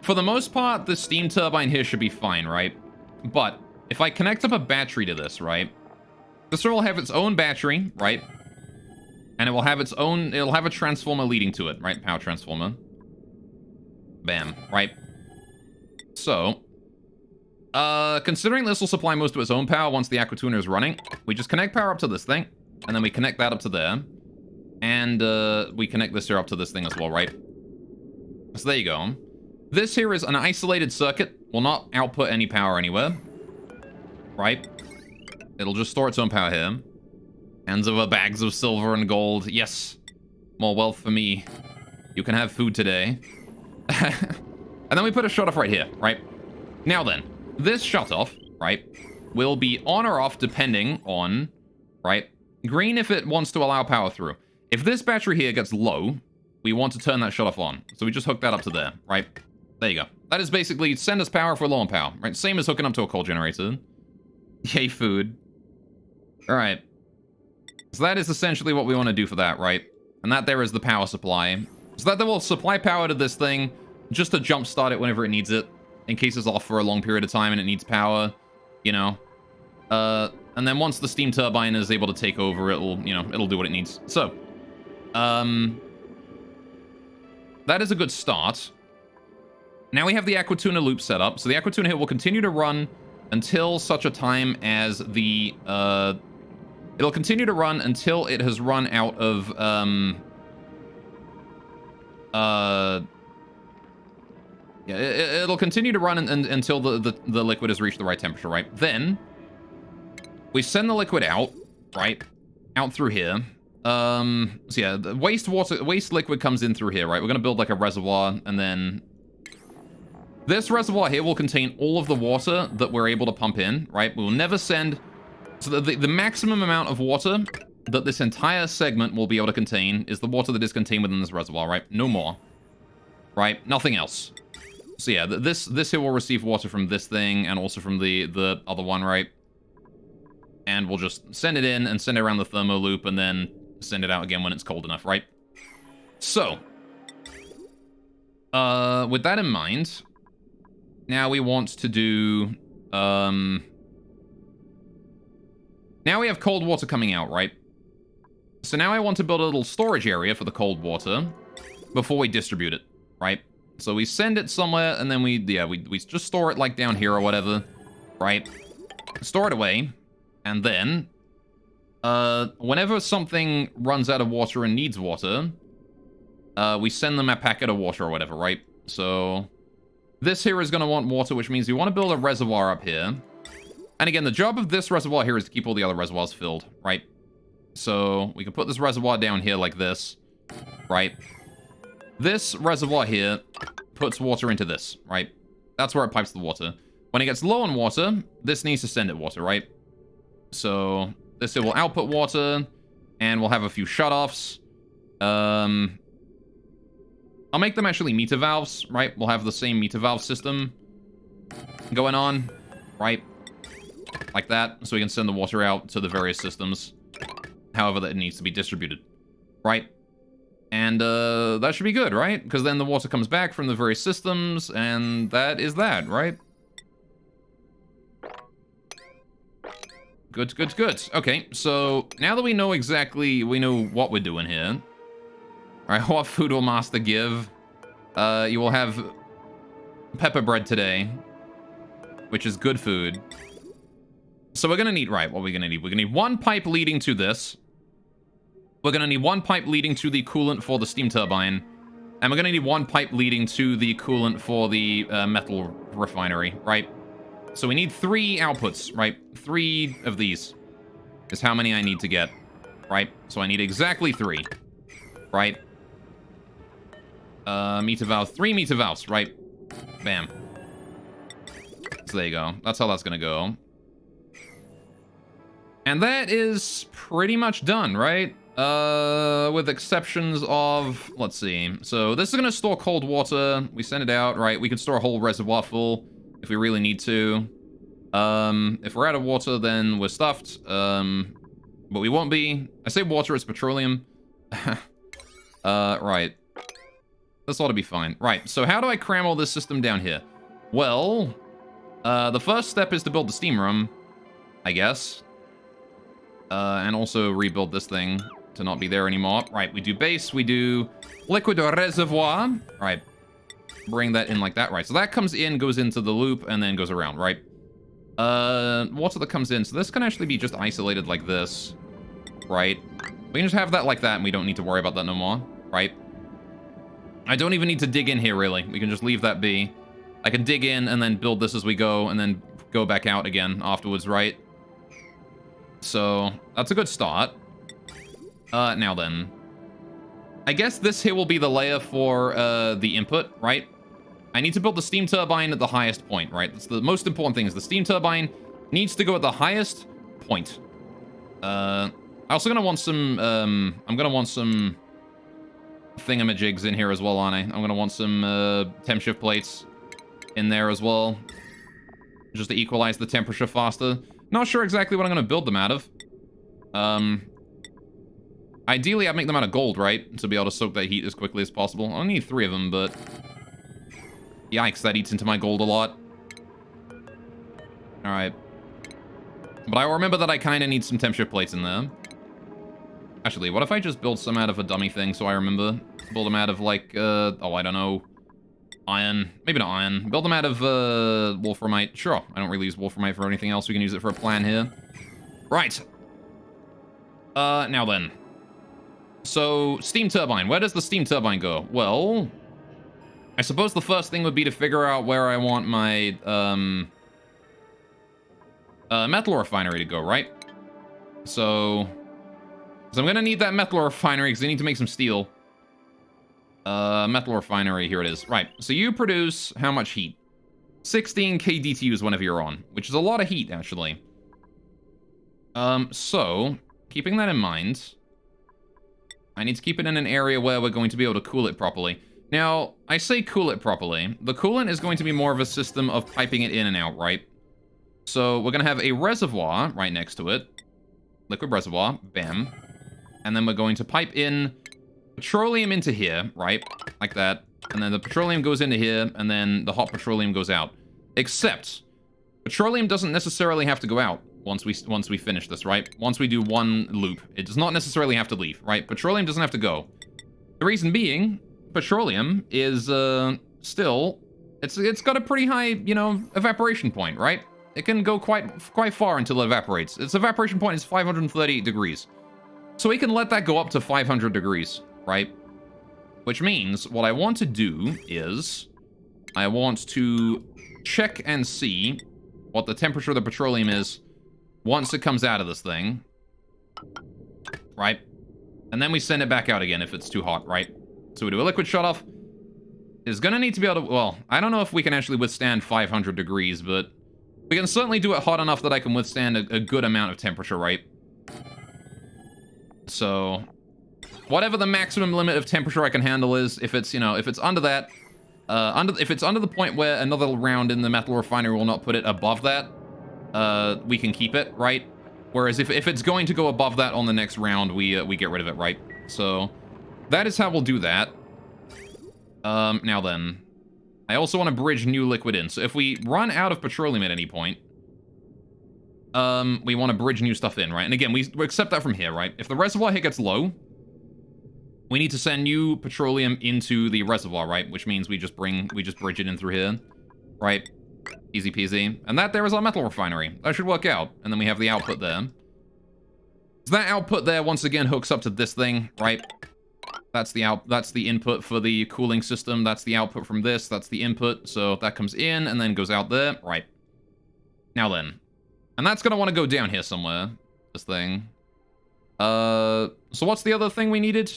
for the most part, the steam turbine here should be fine, right? But if I connect up a battery to this, right? This will have its own battery, right? And it will have its own... It'll have a transformer leading to it, right? Power transformer. Bam, right? So... considering this will supply most of its own power once the Aquatuna is running, we just connect power up to this thing. And then we connect that up to there. And we connect this here up to this thing as well, right? So there you go. This here is an isolated circuit. Will not output any power anywhere. Right? It'll just store its own power here. Hands over bags of silver and gold. Yes. More wealth for me. You can have food today. And then we put a shutoff right here, right? Now then, this shutoff, right, will be on or off depending on, right? Green if it wants to allow power through. If this battery here gets low, we want to turn that shutoff on. So we just hook that up to there, right? There you go. That is basically send us power for low on power, right? Same as hooking up to a coal generator. Yay, food. All right. So that is essentially what we want to do for that, right? And that there is the power supply. So that will supply power to this thing just to jumpstart it whenever it needs it. In case it's off for a long period of time and it needs power, you know. And then once the steam turbine is able to take over, it'll do what it needs. So, that is a good start. Now we have the Aquatuna loop set up. So the Aquatuna here will continue to run until such a time as the, it'll continue to run until it has run out of, yeah, it'll continue to run until the liquid has reached the right temperature, right? Then, we send the liquid out, right? Out through here. So yeah, the waste liquid comes in through here, right? We're gonna build like a reservoir, and then this reservoir here will contain all of the water that we're able to pump in, right? We will never send... So the maximum amount of water that this entire segment will be able to contain is the water that is contained within this reservoir, right? No more. Right? Nothing else. So yeah, this here will receive water from this thing and also from the other one, right? And we'll just send it in and send it around the thermo loop and then send it out again when it's cold enough, right? So, with that in mind, now we want to do, now we have cold water coming out, right? So now I want to build a little storage area for the cold water before we distribute it, right? So we send it somewhere, and then we just store it like down here or whatever, right? Store it away, and then, whenever something runs out of water and needs water, we send them a packet of water or whatever, right? So this here is going to want water, which means we want to build a reservoir up here. And again, the job of this reservoir here is to keep all the other reservoirs filled, right? So we can put this reservoir down here like this, right? This reservoir here puts water into this, right? That's where it pipes the water. When it gets low on water, this needs to send it water, right? So this here will output water, and we'll have a few shutoffs. I'll make them actually meter valves, right? We'll have the same meter valve system going on, right? Like that, so we can send the water out to the various systems, however that it needs to be distributed, right? And that should be good, right? Because then the water comes back from the various systems, and that is that, right? Good, good, good. Okay, so now that we know what we're doing here. All right, what food will Master give? You will have pepper bread today, which is good food. So we're gonna need, right, what are we gonna need? We're gonna need one pipe leading to this. We're gonna need one pipe leading to the coolant for the steam turbine. And we're gonna need one pipe leading to the coolant for the metal refinery, right? So we need 3 outputs, right? 3 of these is how many I need to get, right? So I need exactly 3, right? Meter valve, 3 meter valves, right? Bam. So there you go. That's how that's gonna go. And that is pretty much done, right? With exceptions of, let's see. So this is gonna store cold water. We send it out, right? We can store a whole reservoir full if we really need to. If we're out of water, then we're stuffed. But we won't be. I say water, it's petroleum. Right. This ought to be fine. Right, so how do I cram all this system down here? Well, the first step is to build the steam room, I guess. And also rebuild this thing to not be there anymore. Right, we do base, we do liquid reservoir. Right, bring that in like that. Right, so that comes in, goes into the loop, and then goes around, right? Water that comes in. So this can actually be just isolated like this, right? We can just have that like that, and we don't need to worry about that no more, right? I don't even need to dig in here, really. We can just leave that be. I can dig in and then build this as we go, and then go back out again afterwards, right? So, that's a good start. Now then. I guess this here will be the layer for the input, right? I need to build the steam turbine at the highest point, right? That's the most important thing, is the steam turbine needs to go at the highest point. I'm also gonna want some, I'm gonna want some thingamajigs in here as well, aren't I? I'm gonna want some, temp shift plates in there as well. Just to equalize the temperature faster. Not sure exactly what I'm gonna build them out of. Ideally, I'd make them out of gold, right? To be able to soak that heat as quickly as possible. I only need 3 of them, but... Yikes, that eats into my gold a lot. Alright. But I remember that I kind of need some temp shift plates in there. Actually, what if I just build some out of a dummy thing so I remember? Build them out of, like, oh, I don't know. Iron. Maybe not iron. Build them out of, wolframite. Sure, I don't really use wolframite for anything else. We can use it for a plan here. Right. Now then. So, steam turbine. Where does the steam turbine go? Well, I suppose the first thing would be to figure out where I want my, metal refinery to go, right? So I'm gonna need that metal refinery because I need to make some steel. Metal refinery, here it is. Right, so you produce how much heat? 16 kDTUs whenever you're on, which is a lot of heat, actually. So, keeping that in mind, I need to keep it in an area where we're going to be able to cool it properly. Now, I say cool it properly. The coolant is going to be more of a system of piping it in and out, right? So we're going to have a reservoir right next to it. Liquid reservoir. Bam. And then we're going to pipe in petroleum into here, right? Like that. And then the petroleum goes into here, and then the hot petroleum goes out. Except, petroleum doesn't necessarily have to go out once we finish this, right? Once we do one loop. It does not necessarily have to leave, right? Petroleum doesn't have to go. The reason being, petroleum is still... It's got a pretty high, you know, evaporation point, right? It can go quite far until it evaporates. Its evaporation point is 538 degrees. So we can let that go up to 500 degrees, right? Which means what I want to do is I want to check and see what the temperature of the petroleum is once it comes out of this thing, right? And then we send it back out again if it's too hot, right? So we do a liquid shutoff. It's gonna need to be able to, well, I don't know if we can actually withstand 500 degrees, but we can certainly do it hot enough that I can withstand a good amount of temperature, right? So, whatever the maximum limit of temperature I can handle is, if it's, you know, if it's under that, if it's under the point where another round in the metal refinery will not put it above that, we can keep it, right? Whereas if it's going to go above that on the next round, we get rid of it, right? So, that is how we'll do that. Now then, I also want to bridge new liquid in. So if we run out of petroleum at any point, we want to bridge new stuff in, right? And again, we accept that from here, right? If the reservoir here gets low, we need to send new petroleum into the reservoir, right? Which means we just bridge it in through here, right? Easy peasy. And that there is our metal refinery. That should work out. And then we have the output there. So that output there, once again, hooks up to this thing, right? That's the input for the cooling system. That's the output from this. That's the input. So that comes in and then goes out there. Right. Now then. And that's going to want to go down here somewhere. This thing. So what's the other thing we needed?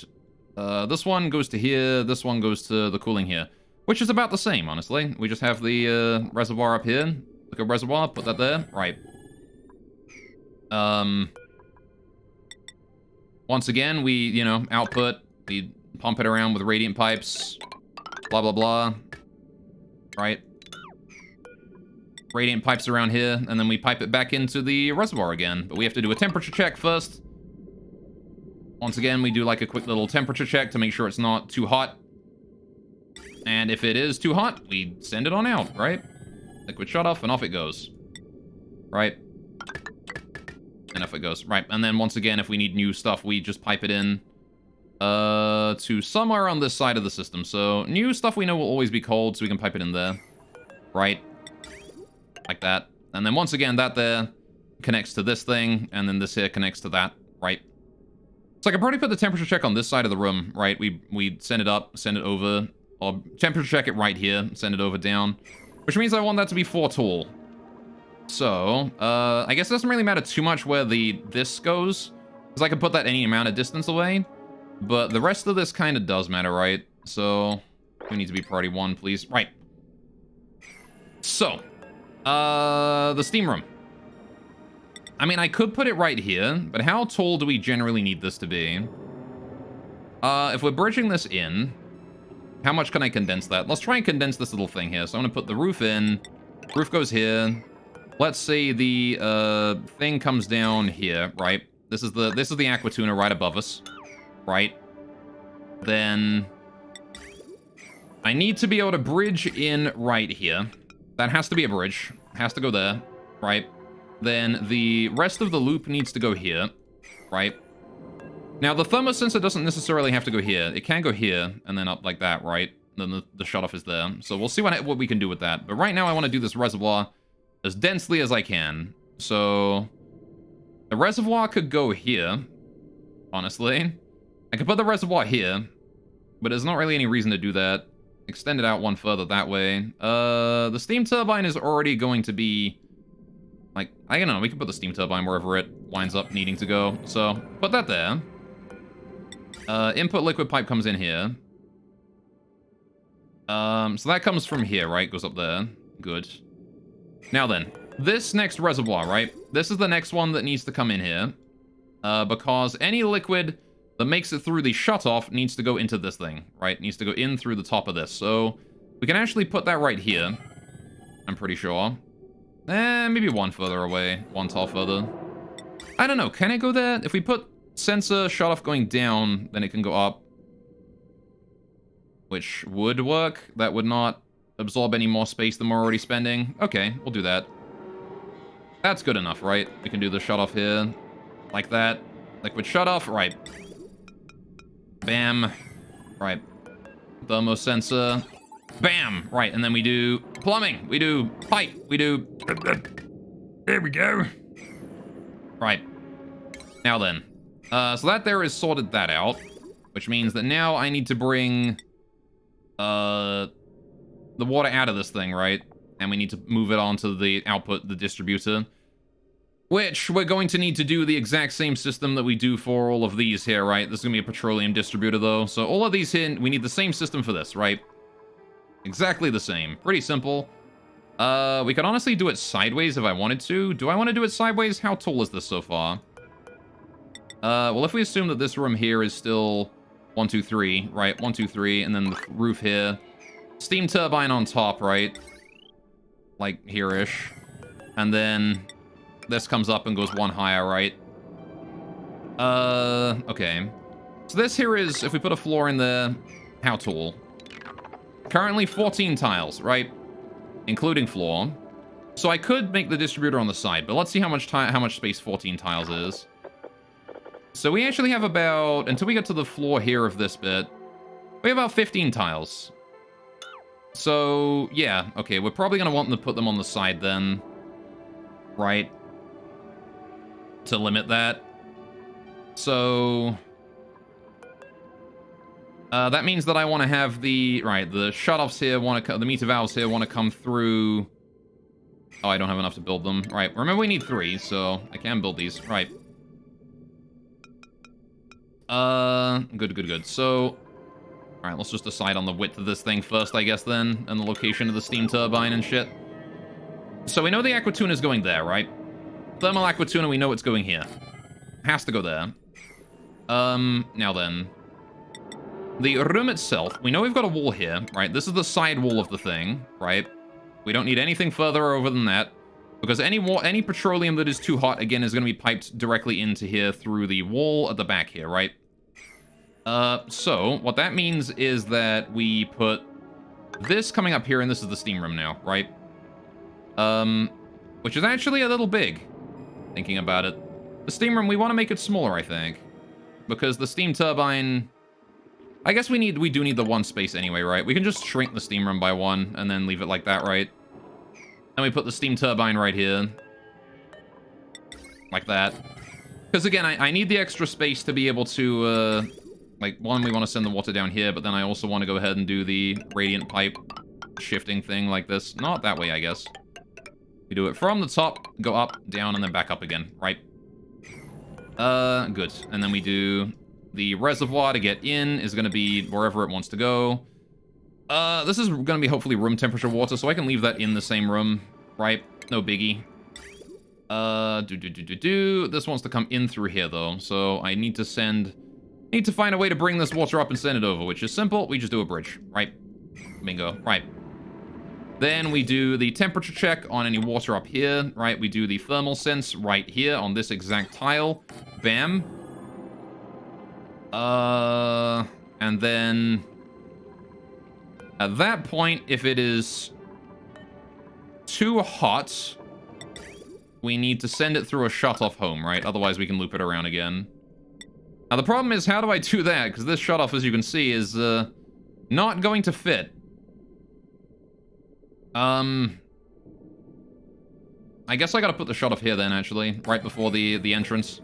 This one goes to here. This one goes to the cooling here. Which is about the same, honestly. We just have the reservoir up here. Liquid reservoir. Put that there. Right. Once again, we, you know, output... We pump it around with radiant pipes, blah, blah, blah, right? Radiant pipes around here, and then we pipe it back into the reservoir again. But we have to do a temperature check first. Once again, we do like a quick little temperature check to make sure it's not too hot. And if it is too hot, we send it on out, right? Liquid shut off, and off it goes. Right? And off it goes. Right, and then once again, if we need new stuff, we just pipe it in. To somewhere on this side of the system. So, new stuff we know will always be cold, so we can pipe it in there. Right? Like that. And then once again, that there connects to this thing, and then this here connects to that. Right? So I can probably put the temperature check on this side of the room, right? We send it up, send it over, or temperature check it right here, send it over down, which means I want that to be 4 tall. So, I guess it doesn't really matter too much where this goes, because I can put that any amount of distance away, but the rest of this kind of does matter, right? So, we need to be priority 1, please. Right. So, the steam room. I mean, I could put it right here, but how tall do we generally need this to be? If we're bridging this in, how much can I condense that? Let's try and condense this little thing here. So I'm gonna put the roof in. Roof goes here. Let's say the thing comes down here, right? This is the aquatuna right above us, right? Then I need to be able to bridge in right here. That has to be a bridge. Has to go there, right? Then the rest of the loop needs to go here, right? Now, the thermosensor doesn't necessarily have to go here. It can go here, and then up like that, right? Then the shutoff is there. So we'll see what we can do with that. But right now, I want to do this reservoir as densely as I can. So the reservoir could go here, honestly. I could put the reservoir here, but there's not really any reason to do that. Extend it out one further that way. The steam turbine is already going to be... like, I don't know, we can put the steam turbine wherever it winds up needing to go. So, put that there. Input liquid pipe comes in here. So that comes from here, right? Goes up there. Good. Now then, this next reservoir, right? This is the next one that needs to come in here. Because any liquid that makes it through the shutoff needs to go into this thing, right? Needs to go in through the top of this. So, we can actually put that right here. I'm pretty sure. Maybe one further away. One tile further. I don't know. Can it go there? If we put sensor shutoff going down, then it can go up. Which would work. That would not absorb any more space than we're already spending. Okay, we'll do that. That's good enough, right? We can do the shutoff here. Like that. Liquid shutoff. Right. Bam. Right. Thermosensor. Bam! Right, and then we do plumbing, we do pipe, we do... There we go. Right. Now then. So that there is sorted that out, which means that now I need to bring the water out of this thing, right? And we need to move it onto the output, the distributor. Which we're going to need to do the exact same system that we do for all of these here, right? This is going to be a petroleum distributor, though. So all of these here, we need the same system for this, right? Exactly the same. Pretty simple. We could honestly do it sideways if I wanted to. Do I want to do it sideways? How tall is this so far? Well, if we assume that this room here is still 1, 2, 3, right? 1, 2, 3, and then the roof here. Steam turbine on top, right? Like here-ish. And then this comes up and goes one higher, right? Okay. So this here is, if we put a floor in there, how tall? Currently 14 tiles, right? Including floor. So I could make the distributor on the side, but let's see how much space 14 tiles is. So we actually have about, until we get to the floor here of this bit, we have about 15 tiles. So, yeah, okay, we're probably going to want to put them on the side then. Right? To limit that. So... that means that I want to have the... right, the shutoffs here the meter valves here want to come through... oh, I don't have enough to build them. Right, remember we need 3, so I can build these. Right. Good. So... alright, let's just decide on the width of this thing first, I guess, then. And the location of the steam turbine and shit. So we know the aquatuna is going there, right? Thermal aquatuna, we know it's going here. Has to go there. Now then... the room itself, we know we've got a wall here, right? This is the side wall of the thing, right? We don't need anything further over than that. Because any petroleum that is too hot, again, is going to be piped directly into here through the wall at the back here, right? So, what that means is that we put this coming up here, and this is the steam room now, right? Which is actually a little big, thinking about it. The steam room, we want to make it smaller, I think. Because the steam turbine... I guess we do need the one space anyway, right? We can just shrink the steam room by 1 and then leave it like that, right? Then we put the steam turbine right here. Like that. Because again, I need the extra space to be able to, like, one, we want to send the water down here, but then I also want to go ahead and do the radiant pipe shifting thing like this. Not that way, I guess. We do it from the top, go up, down, and then back up again, right? Good. And then we do the reservoir to get in is going to be wherever it wants to go. This is going to be hopefully room temperature water, so I can leave that in the same room, right? No biggie. This wants to come in through here, though, so I need to find a way to bring this water up and send it over, which is simple. We just do a bridge, right? Bingo, right. Then we do the temperature check on any water up here, right? We do the thermal sense right here on this exact tile. Bam. And then at that point, if it is too hot, we need to send it through a shutoff home, right? Otherwise, we can loop it around again. Now, the problem is, how do I do that? Because this shutoff, as you can see, is not going to fit. I guess I gotta put the shutoff here then, actually, right before the entrance.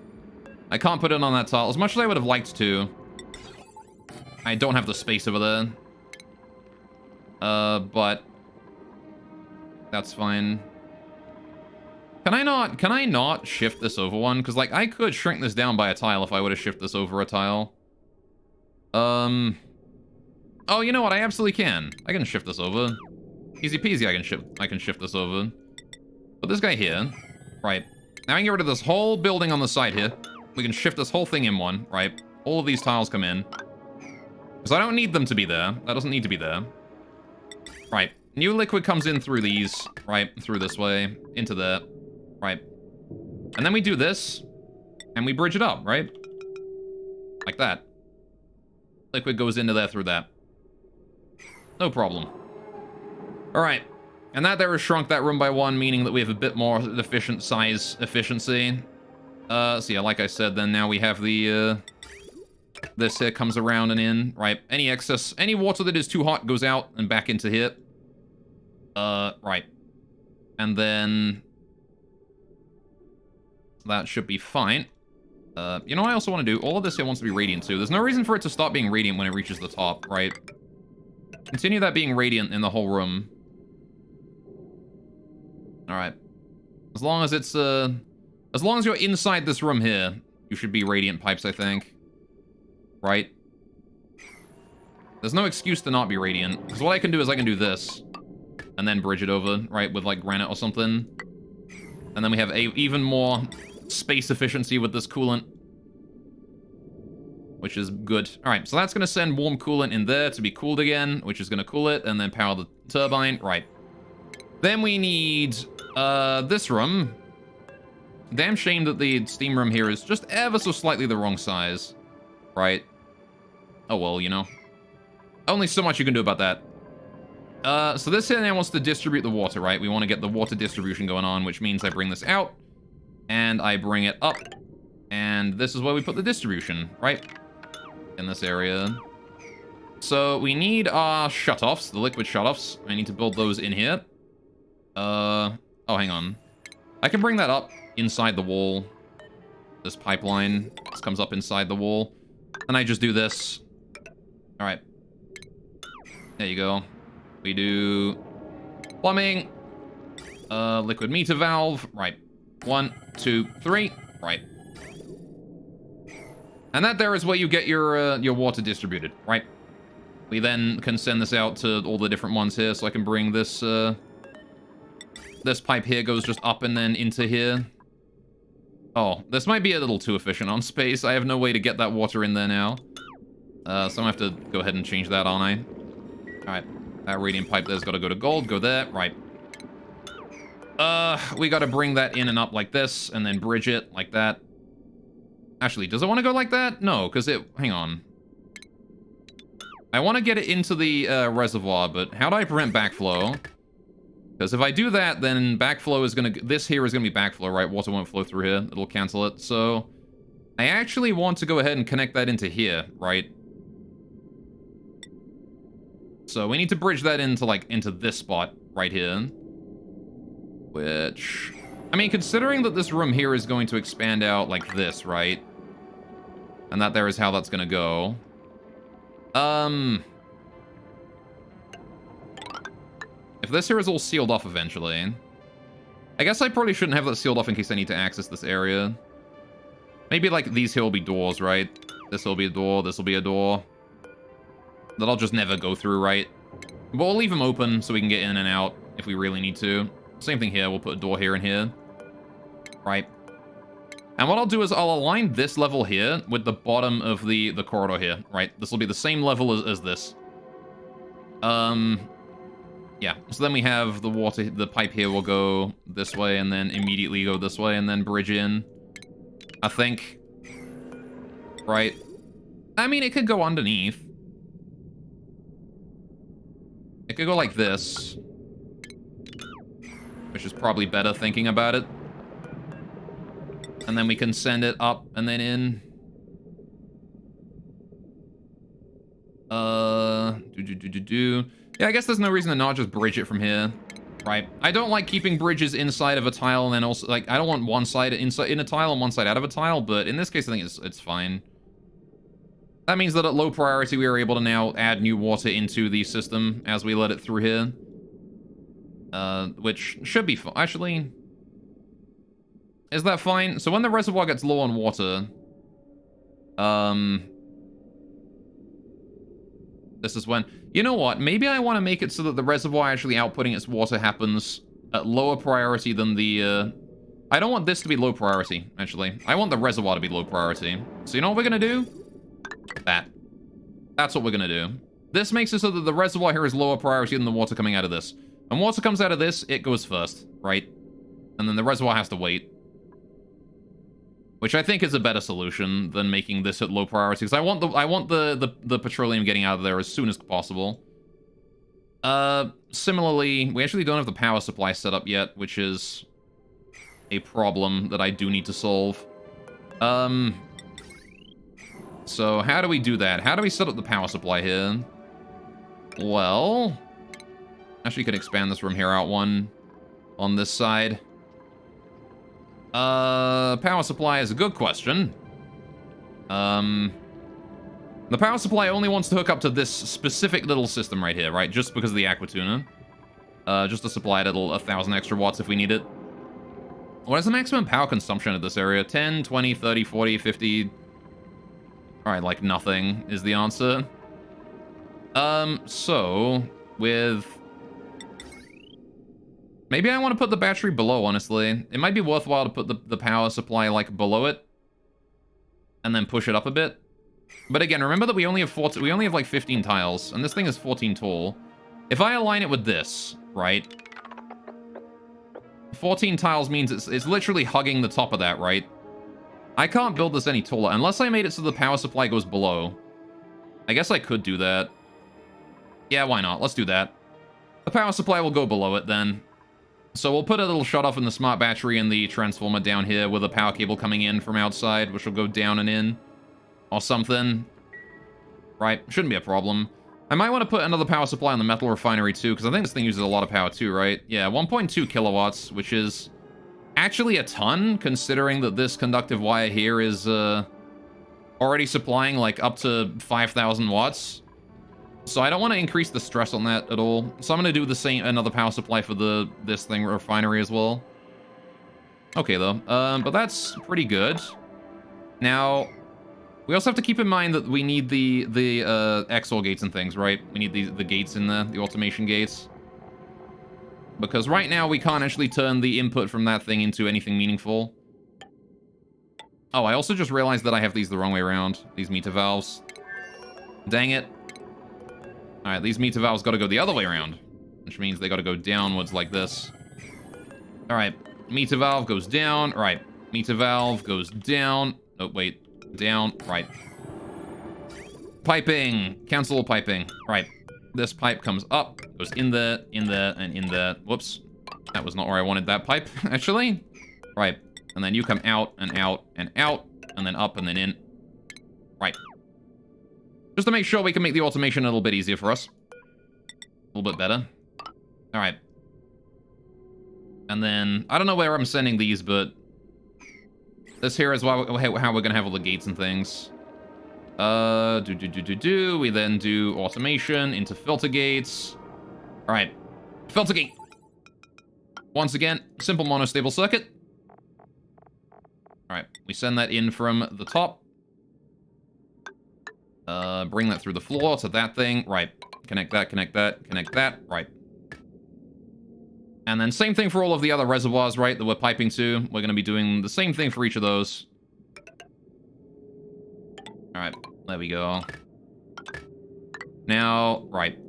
I can't put it on that tile. As much as I would have liked to, I don't have the space over there. But that's fine. Can I not shift this over one? Because, like, I could shrink this down by a tile if I were to shift this over a tile. Oh, you know what? I absolutely can. I can shift this over. Easy peasy, I can shift this over. Put this guy here. Right. Now I can get rid of this whole building on the side here. We can shift this whole thing in one, right? All of these tiles come in. Because I don't need them to be there. That doesn't need to be there. Right. New liquid comes in through these, right? Through this way. Into there. Right. And then we do this. And we bridge it up, right? Like that. Liquid goes into there through that. No problem. Alright. And that there has shrunk that room by 1, meaning that we have a bit more efficient size efficiency. So yeah, like I said, then now we have the, this here comes around and in, right? Any excess, any water that is too hot goes out and back into here. Right. And then that should be fine. You know what I also want to do? All of this here wants to be radiant too. There's no reason for it to stop being radiant when it reaches the top, right? Continue that being radiant in the whole room. Alright. As long as it's, as long as you're inside this room here, you should be radiant pipes, I think. Right? There's no excuse to not be radiant. Because what I can do is I can do this. And then bridge it over, right, with, like, granite or something. And then we have even more space efficiency with this coolant. Which is good. Alright, so that's going to send warm coolant in there to be cooled again, which is going to cool it, and then power the turbine. Right. Then we need this room. Damn shame that the steam room here is just ever so slightly the wrong size. Right. Oh well, you know. Only so much you can do about that. So this here now wants to distribute the water, right? We want to get the water distribution going on, which means I bring this out. And I bring it up. And this is where we put the distribution, right? In this area. So we need our shutoffs, the liquid shutoffs. I need to build those in here. Oh, hang on. I can bring that up inside the wall. This pipeline. This comes up inside the wall. And I just do this. Alright. There you go. We do plumbing. Liquid meter valve. Right. 1, 2, 3. Right. And that there is where you get your water distributed, right? We then can send this out to all the different ones here, so I can bring this, this pipe here goes just up and then into here. Oh, this might be a little too efficient on space. I have no way to get that water in there now. So I'm gonna have to go ahead and change that, aren't I? Alright, that radiant pipe there's gotta go to gold, go there, right. We gotta bring that in and up like this, and then bridge it like that. Actually, does it want to go like that? No, because it... Hang on. I want to get it into the reservoir, but how do I prevent backflow? Because if I do that, then backflow is going to... This here is going to be backflow, right? Water won't flow through here. It'll cancel it. So I actually want to go ahead and connect that into here, right? So we need to bridge that into, like, into this spot right here. Which... I mean, considering that this room here is going to expand out like this, right? And that there is how that's gonna go. If this here is all sealed off eventually, I guess I probably shouldn't have that sealed off in case I need to access this area. Maybe like these here will be doors, right? This will be a door, this will be a door. That I'll just never go through, right? But we'll leave them open so we can get in and out if we really need to. Same thing here, we'll put a door here and here. Right. And what I'll do is I'll align this level here with the bottom of the corridor here, right? This will be the same level as this. Yeah, so then we have the pipe here will go this way and then immediately go this way and then bridge in, I think. Right? I mean, it could go underneath. It could go like this. Which is probably better thinking about it. And then we can send it up and then in. Yeah, I guess there's no reason to not just bridge it from here. Right. I don't like keeping bridges inside of a tile and then also, like, I don't want one side inside in a tile and one side out of a tile, but in this case, I think it's fine. That means that at low priority, we are able to now add new water into the system as we let it through here. Which should be fine. Actually, is that fine? So when the reservoir gets low on water, this is when... You know what? Maybe I want to make it so that the reservoir actually outputting its water happens at lower priority than the... I don't want this to be low priority, actually. I want the reservoir to be low priority. So you know what we're going to do? That's what we're going to do. This makes it so that the reservoir here is lower priority than the water coming out of this. When water comes out of this, it goes first, right? And then the reservoir has to wait. Which I think is a better solution than making this at low priority, because I want the petroleum getting out of there as soon as possible. Similarly, we actually don't have the power supply set up yet, which is a problem that I do need to solve. So how do we do that? How do we set up the power supply here? Well, actually, you could expand this room here out one on this side. Power supply is a good question. The power supply only wants to hook up to this specific little system right here, right? Just because of the Aquatuna. Just to supply it 1,000 extra watts if we need it. What is the maximum power consumption of this area? 10, 20, 30, 40, 50... Alright, like nothing is the answer. So, with... Maybe I want to put the battery below, honestly. It might be worthwhile to put the power supply, like, below it. And then push it up a bit. But again, remember that we only have like 15 tiles, and this thing is 14 tall. If I align it with this, right? 14 tiles means it's literally hugging the top of that, right? I can't build this any taller, unless I made it so the power supply goes below. I guess I could do that. Yeah, why not? Let's do that. The power supply will go below it, then. So we'll put a little shut-off in the smart battery and the transformer down here with a power cable coming in from outside, which will go down and in. Or something. Right, shouldn't be a problem. I might want to put another power supply on the metal refinery, too, because I think this thing uses a lot of power, too, right? Yeah, 1.2 kilowatts, which is... actually a ton, considering that this conductive wire here is already supplying like up to 5,000 watts. So I don't want to increase the stress on that at all. So I'm going to do the same, another power supply for this thing refinery as well. Okay though, but that's pretty good. Now, we also have to keep in mind that we need the XOR gates and things, right? We need the gates in the automation gates. Because right now, we can't actually turn the input from that thing into anything meaningful. Oh, I also just realized that I have these the wrong way around. These meter valves. Dang it. Alright, these meter valves gotta go the other way around. Which means they gotta go downwards like this. Alright, meter valve goes down. Alright, meter valve goes down. Oh, wait. Down. Right. Piping. Cancel piping. Right. This pipe comes up, goes in there, and in there. Whoops. That was not where I wanted that pipe, actually. Right. And then you come out, and out, and out, and then up, and then in. Right. Just to make sure we can make the automation a little bit easier for us. A little bit better. Alright. And then, I don't know where I'm sending these, but this here is how we're gonna have all the gates and things. We then do automation into filter gates. All right, filter gate. Once again, simple monostable circuit. All right, we send that in from the top. Bring that through the floor to that thing. Right, connect that, connect that, connect that. Right. And then same thing for all of the other reservoirs, right, that we're piping to. We're going to be doing the same thing for each of those. All right, there we go. Now, right.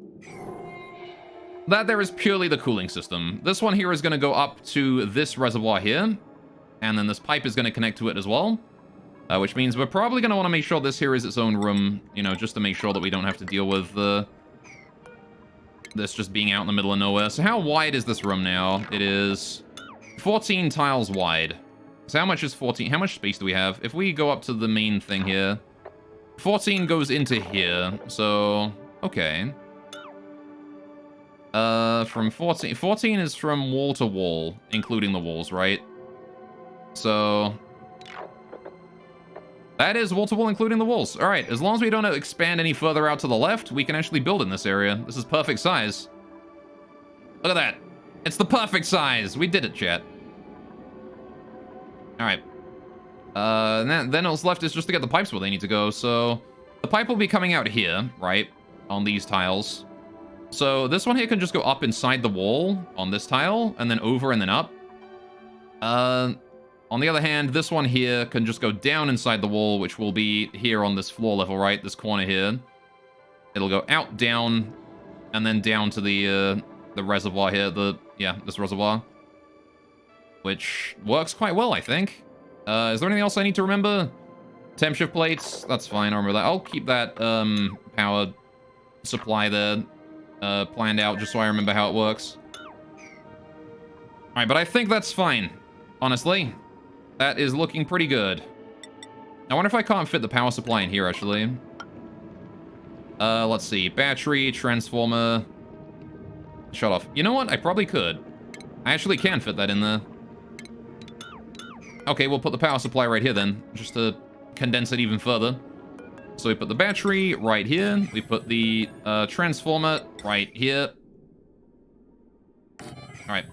That there is purely the cooling system. This one here is going to go up to this reservoir here. And then this pipe is going to connect to it as well. Which means we're probably going to want to make sure this here is its own room, you know, just to make sure that we don't have to deal with this just being out in the middle of nowhere. So how wide is this room now? It is 14 tiles wide. So how much is 14? How much space do we have? If we go up to the main thing here, 14 goes into here. So, okay. From 14 is from wall to wall, including the walls, right? So that is wall to wall, including the walls. All right, as long as we don't expand any further out to the left, we can actually build in this area. This is perfect size. Look at that. It's the perfect size. We did it, chat. All right. Then what's left is just to get the pipes where they need to go. So the pipe will be coming out here, right, on these tiles. So this one here can just go up inside the wall on this tile, and then over and then up. On the other hand, this one here can just go down inside the wall, which will be here on this floor level, right? This corner here. It'll go out, down, and then down to the reservoir here. This reservoir. Which works quite well, I think. Is there anything else I need to remember? Temp shift plates. That's fine. I remember that. I'll keep that power supply there planned out just so I remember how it works. Alright, but I think that's fine. Honestly. That is looking pretty good. I wonder if I can't fit the power supply in here, actually. Let's see. Battery, transformer. Shut off. You know what? I probably could. I actually can fit that in there. Okay, we'll put the power supply right here then, just to condense it even further. So we put the battery right here. We put the transformer right here. All right.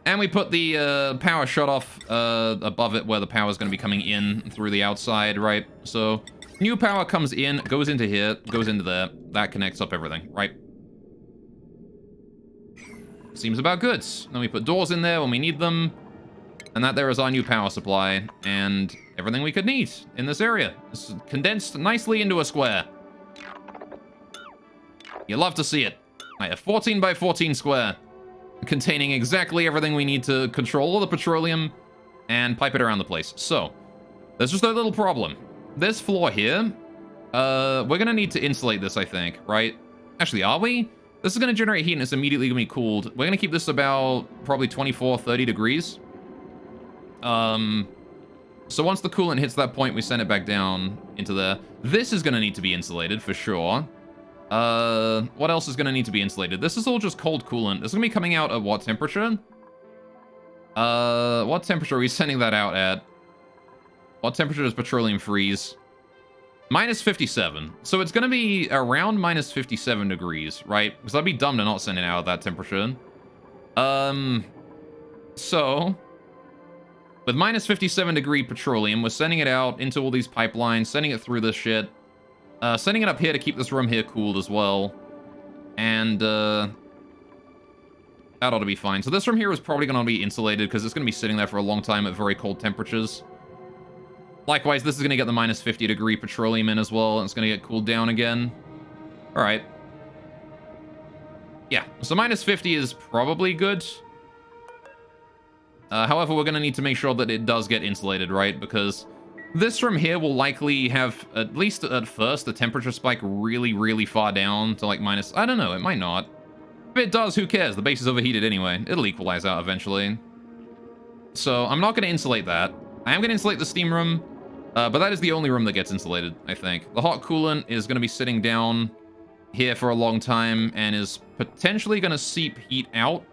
And we put the power shut-off above it where the power is going to be coming in through the outside, right? So new power comes in, goes into here, goes into there. That connects up everything, right? Seems about good. Then we put doors in there when we need them. And that there is our new power supply and everything we could need in this area. It's condensed nicely into a square. You love to see it. I have 14 by 14 square. Containing exactly everything we need to control all the petroleum and pipe it around the place. So, there's just a little problem. This floor here, we're going to need to insulate this, I think, right? Actually, are we? This is going to generate heat and it's immediately going to be cooled. We're going to keep this about probably 24, 30 degrees. So once the coolant hits that point, we send it back down into there. This is going to need to be insulated for sure. What else is going to need to be insulated? This is all just cold coolant. This is going to be coming out at what temperature? What temperature are we sending that out at? What temperature does petroleum freeze? Minus 57. So it's going to be around minus 57 degrees, right? Because I'd be dumb to not send it out at that temperature. So with minus 57 degree petroleum, we're sending it out into all these pipelines, sending it through this shit. Sending it up here to keep this room here cooled as well. And, that ought to be fine. So this room here is probably going to be insulated because it's going to be sitting there for a long time at very cold temperatures. Likewise, this is going to get the minus 50 degree petroleum in as well, and it's going to get cooled down again. Alright. Yeah, so minus 50 is probably good. However, we're going to need to make sure that it does get insulated, right? Because this room here will likely have, at least at first, the temperature spike really, really far down to like minus... I don't know, it might not. If it does, who cares? The base is overheated anyway. It'll equalize out eventually. So I'm not going to insulate that. I am going to insulate the steam room, but that is the only room that gets insulated, I think. The hot coolant is going to be sitting down here for a long time and is potentially going to seep heat out.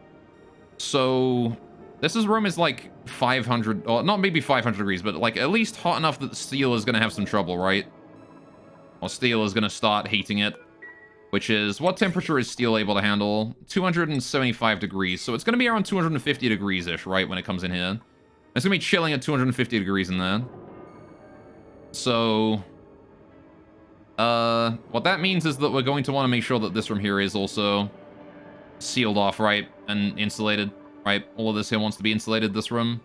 So This room is like 500, or not maybe 500 degrees, but like at least hot enough that the steel is going to have some trouble, right? Or steel is going to start heating it, which is, what temperature is steel able to handle? 275 degrees. So it's going to be around 250 degrees-ish, right, when it comes in here. It's going to be chilling at 250 degrees in there. So, what that means is that we're going to want to make sure that this room here is also sealed off, right, and insulated. Right, all of this here wants to be insulated, this room.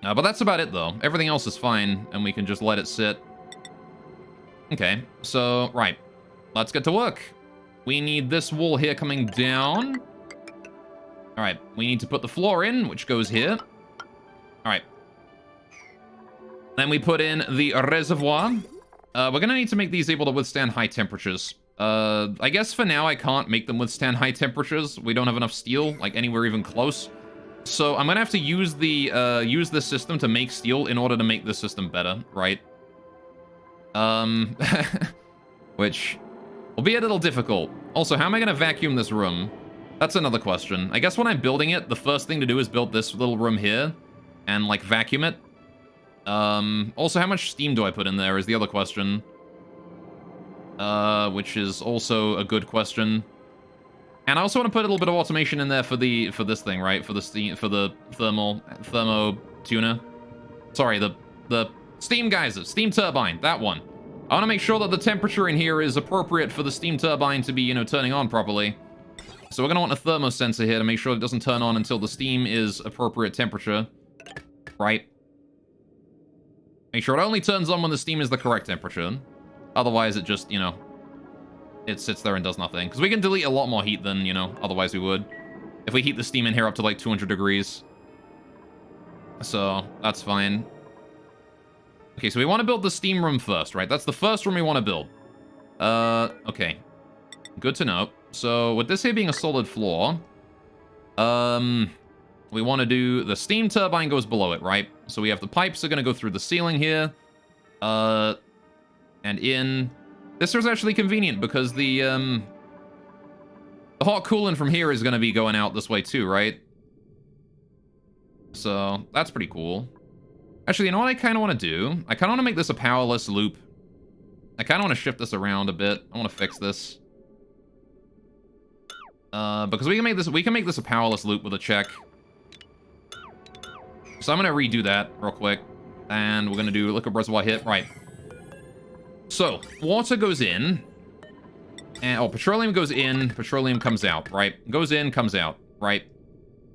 But that's about it, though. Everything else is fine, and we can just let it sit. Okay, so, right. Let's get to work. We need this wall here coming down. Alright, we need to put the floor in, which goes here. Alright. Then we put in the reservoir. We're going to need to make these able to withstand high temperatures. I guess for now I can't make them withstand high temperatures. We don't have enough steel, like anywhere even close. So I'm gonna have to use the use this system to make steel in order to make this system better, right? Which will be a little difficult. Also, how am I gonna vacuum this room? That's another question. I guess when I'm building it, the first thing to do is build this little room here and like vacuum it. Also, how much steam do I put in there is the other question. Which is also a good question. And I also want to put a little bit of automation in there for this thing, right? For the steam, for the thermo tuner. Sorry, the steam geyser, steam turbine, that one. I want to make sure that the temperature in here is appropriate for the steam turbine to be, you know, turning on properly. So we're going to want a thermo sensor here to make sure it doesn't turn on until the steam is appropriate temperature, right? Make sure it only turns on when the steam is the correct temperature. Otherwise, it just, you know, it sits there and does nothing. Because we can delete a lot more heat than, you know, otherwise we would. If we heat the steam in here up to like 200 degrees. So, that's fine. Okay, so we want to build the steam room first, right? That's the first room we want to build. Okay. Good to know. So, with this here being a solid floor, we want to do the steam turbine goes below it, right? So we have the pipes that are going to go through the ceiling here. And in... This was actually convenient because the hot coolant from here is going to be going out this way too, right? So, that's pretty cool. Actually, you know what I kind of want to do? I kind of want to make this a powerless loop. I kind of want to shift this around a bit. I want to fix this. Because we can make this a powerless loop with a check. So I'm going to redo that real quick. And we're going to do liquid reservoir hit. Right. So, water goes in. And, oh, petroleum goes in, petroleum comes out, right? Goes in, comes out, right?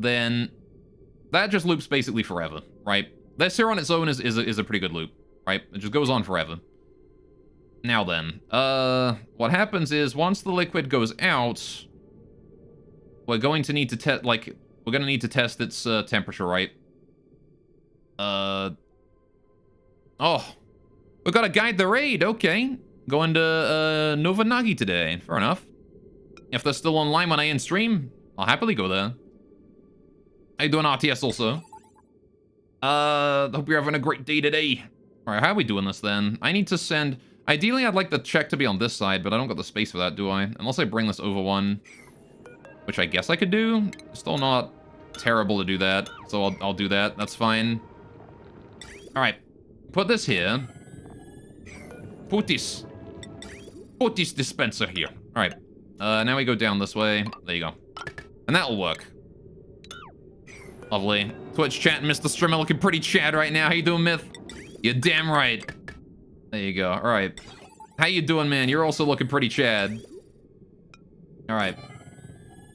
Then, that just loops basically forever, right? This here on its own is a pretty good loop, right? It just goes on forever. Now then, what happens is, once the liquid goes out, we're going to need to test, like, we're going to need to test its temperature, right? Oh, we've got to guide the raid, okay. Going to Novanagi today, fair enough. If they're still online when I end stream, I'll happily go there. How you doing, RTS also? Hope you're having a great day today. Alright, how are we doing this then? I need to send... Ideally, I'd like the check to be on this side, but I don't got the space for that, do I? Unless I bring this over one. Which I guess I could do. Still not terrible to do that, so I'll do that. That's fine. Alright. Put this here. Put this dispenser here. Alright. Now we go down this way. There you go. And that'll work. Lovely. Twitch chat, Mr. Streamer looking pretty chad right now. How you doing, Myth? You're damn right. There you go. Alright. How you doing, man? You're also looking pretty chad. Alright.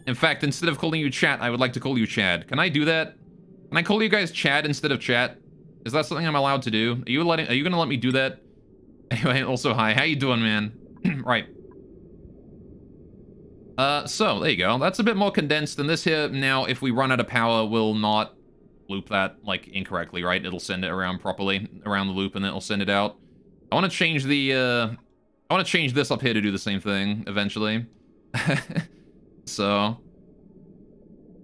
In fact, instead of calling you chat, I would like to call you Chad. Can I do that? Can I call you guys Chad instead of chat? Is that something I'm allowed to do? Are you gonna let me do that? Anyway, also hi. How you doing, man? Right. So, there you go. That's a bit more condensed than this here. Now, if we run out of power, we'll not loop that, like, incorrectly, right? It'll send it around properly, around the loop, and then it'll send it out. I want to change the, I want to change this up here to do the same thing, eventually. So,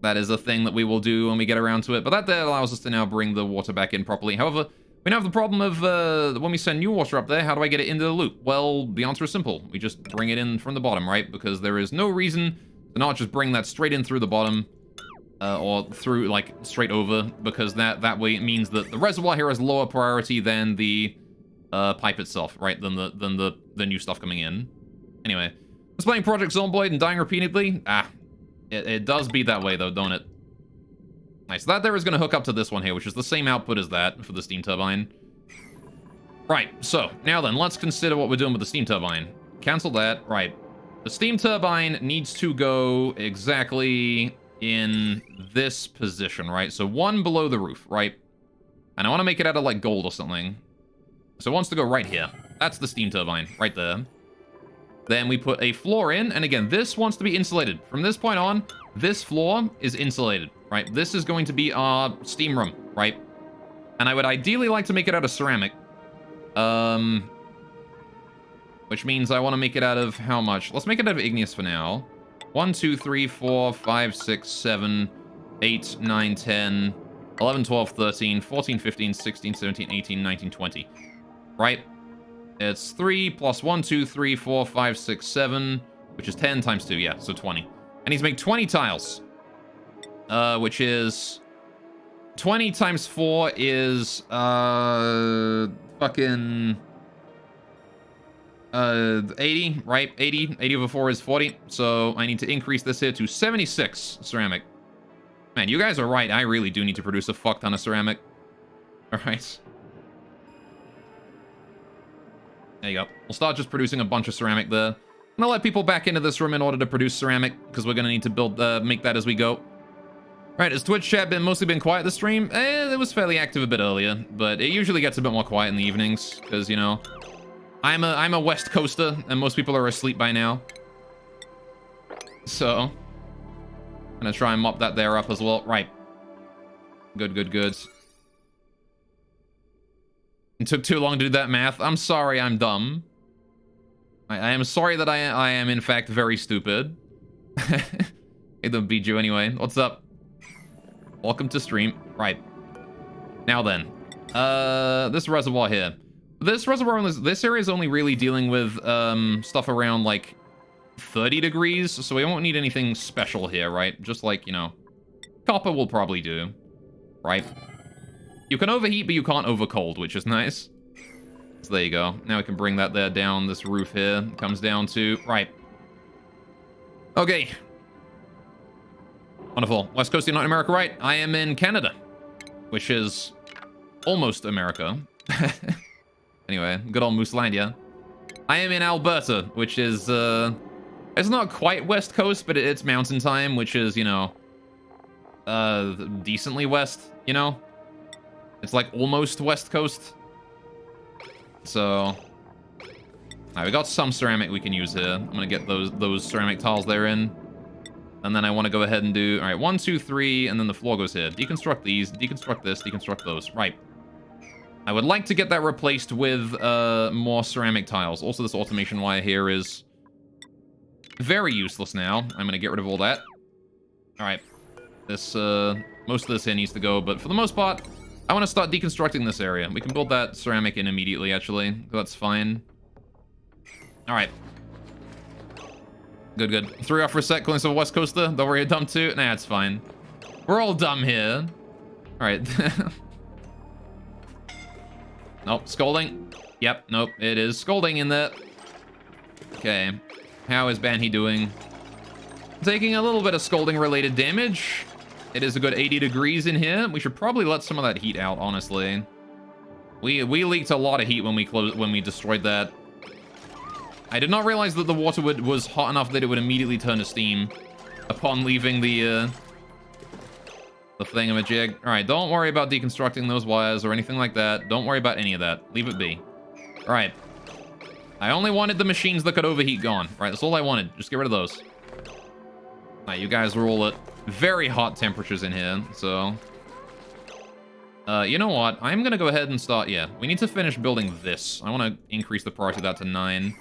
that is a thing that we will do when we get around to it. But that there allows us to now bring the water back in properly. However, we now have the problem of, when we send new water up there, how do I get it into the loop? Well, the answer is simple. We just bring it in from the bottom, right? Because there is no reason to not just bring that straight in through the bottom. or through, like, straight over, because that way it means that the reservoir here has lower priority than the pipe itself, right? Than the new stuff coming in. Anyway, I was playing Project Zomboid and dying repeatedly. It does be that way, though, don't it? Nice. That there is going to hook up to this one here, which is the same output as that for the steam turbine. Right, so, now then, let's consider what we're doing with the steam turbine. Cancel that. Right. The steam turbine needs to go exactly in this position, right? So one below the roof, right? And I want to make it out of, like, gold or something. So it wants to go right here. That's the steam turbine, right there. Then we put a floor in, and again, this wants to be insulated. From this point on, this floor is insulated, right? This is going to be our steam room, right? And I would ideally like to make it out of ceramic. Which means I want to make it out of how much? Let's make it out of igneous for now. 1, 2, 3, 4, 5, 6, 7, 8, 9, 10, 11, 12, 13, 14, 15, 16, 17, 18, 19, 20. Right? It's 3 plus 1, 2, 3, 4, 5, 6, 7, which is 10 times 2, yeah, so 20. I need to make 20 tiles. Which is... 20 times 4 is, fucking... 80, right? 80 over 4 is 40. So I need to increase this here to 76 ceramic. Man, you guys are right. I really do need to produce a fuck ton of ceramic. Alright. There you go. We'll start just producing a bunch of ceramic there. And I'll let people back into this room in order to produce ceramic, because we're going to need to build, make that as we go. Right, has Twitch chat mostly been quiet this stream? It was fairly active a bit earlier, but it usually gets a bit more quiet in the evenings, because, you know... I'm a West Coaster, and most people are asleep by now. So, I'm gonna try and mop that there up as well. Right. Good, good, good. It took too long to do that math. I'm sorry, I'm dumb. I am sorry that I am, in fact, very stupid. Hey, don't beat you anyway. What's up? Welcome to stream. Right. Now then. This reservoir here. This reservoir, this area is only really dealing with stuff around, like, 30 degrees, so we won't need anything special here, right? Just like, you know, copper will probably do, right? You can overheat, but you can't overcold, which is nice. So there you go. Now we can bring that there down. This roof here comes down to... Right. Okay. Wonderful. West Coast of United America, right? I am in Canada, which is almost America. Anyway, good old Mooselandia. I am in Alberta, which is, it's not quite West Coast, but it's mountain time, which is, you know, decently west, you know? It's like almost West Coast. So, alright, we got some ceramic we can use here. I'm gonna get those ceramic tiles there in. And then I want to go ahead and do, alright, 1, 2, 3, and then the floor goes here. Deconstruct these, deconstruct this, deconstruct those. Right. I would like to get that replaced with more ceramic tiles. Also, this automation wire here is very useless now. I'm going to get rid of all that. Alright. This, most of this here needs to go, but for the most part, I want to start deconstructing this area. We can build that ceramic in immediately, actually. That's fine. Alright. Good, good. Threw you off for a sec, calling yourself a West Coaster. Don't worry, you're dumb too. Nah, it's fine. We're all dumb here. Alright. Nope, scolding. Yep, nope, it is scolding in there. Okay. How is Banhi doing? Taking a little bit of scolding-related damage. It is a good 80 degrees in here. We should probably let some of that heat out, honestly. We leaked a lot of heat when we destroyed that. I did not realize that the water was hot enough that it would immediately turn to steam upon leaving the thingamajig. Alright, don't worry about deconstructing those wires or anything like that. Don't worry about any of that. Leave it be. Alright. I only wanted the machines that could overheat gone. Right, that's all I wanted. Just get rid of those. Alright, you guys are all at very hot temperatures in here, so... you know what? I'm gonna go ahead and start... Yeah, we need to finish building this. I want to increase the priority of that to 9.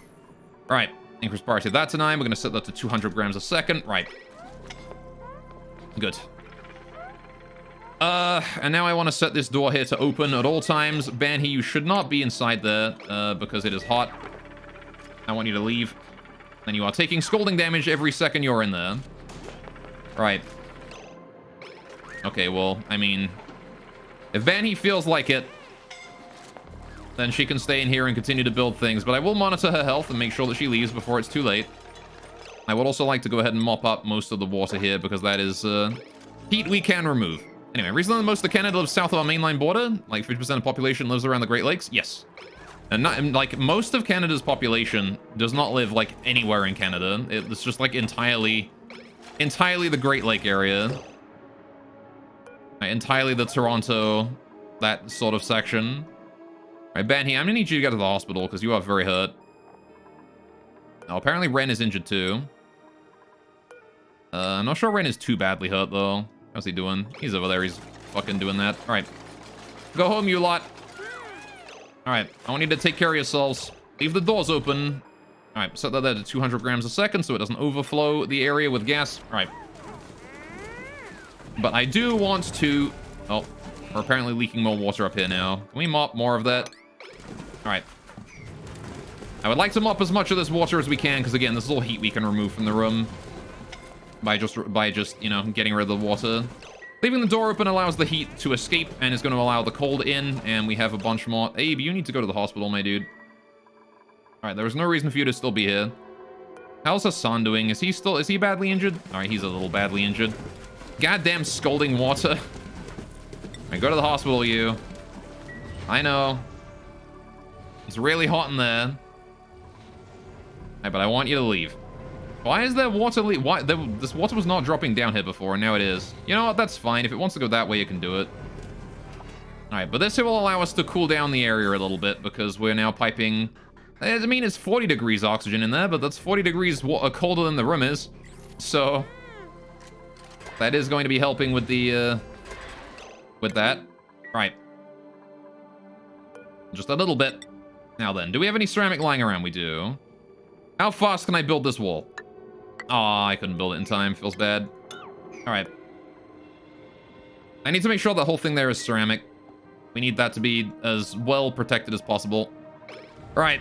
Alright, increase priority of that to 9. We're gonna set that to 200 grams a second. Right. Good. And now I want to set this door here to open at all times. Banhi, you should not be inside there, because it is hot. I want you to leave. And you are taking scalding damage every second you're in there. Right. Okay, well, I mean, if Banhi feels like it, then she can stay in here and continue to build things. But I will monitor her health and make sure that she leaves before it's too late. I would also like to go ahead and mop up most of the water here because that is heat we can remove. Anyway, reason that most of Canada lives south of our mainline border, like 50% of the population lives around the Great Lakes, yes. And not, like, most of Canada's population does not live, like, anywhere in Canada. It's just, like, entirely the Great Lake area. Entirely the Toronto, that sort of section. Alright, Banhi, I'm gonna need you to get to the hospital because you are very hurt. Now, apparently Ren is injured too. I'm not sure Ren is too badly hurt, though. How's he doing? He's over there. He's fucking doing that. Alright. Go home, you lot. Alright. I want you to take care of yourselves. Leave the doors open. Alright. Set that there to 200 grams a second so it doesn't overflow the area with gas. Alright. But I do want to... Oh, we're apparently leaking more water up here now. Can we mop more of that? Alright. I would like to mop as much of this water as we can, because again, this is all heat we can remove from the room. By just, you know, getting rid of the water. Leaving the door open allows the heat to escape and is going to allow the cold in, and we have a bunch more. Abe, you need to go to the hospital, my dude. Alright, there was no reason for you to still be here. How's Hassan doing? Is he badly injured? Alright, he's a little badly injured. Goddamn scalding water. Alright, go to the hospital, you. I know. It's really hot in there. Alright, but I want you to leave. Why is there water Why? This water was not dropping down here before, and now it is. You know what? That's fine. If it wants to go that way, it can do it. Alright, but this here will allow us to cool down the area a little bit, because we're now piping... I mean, it's 40 degrees oxygen in there, but that's 40 degrees colder than the room is. So... that is going to be helping with the, with that. Right. Just a little bit. Now then, do we have any ceramic lying around? We do. How fast can I build this wall? Aw, I couldn't build it in time. Feels bad. Alright. I need to make sure the whole thing there is ceramic. We need that to be as well protected as possible. Alright.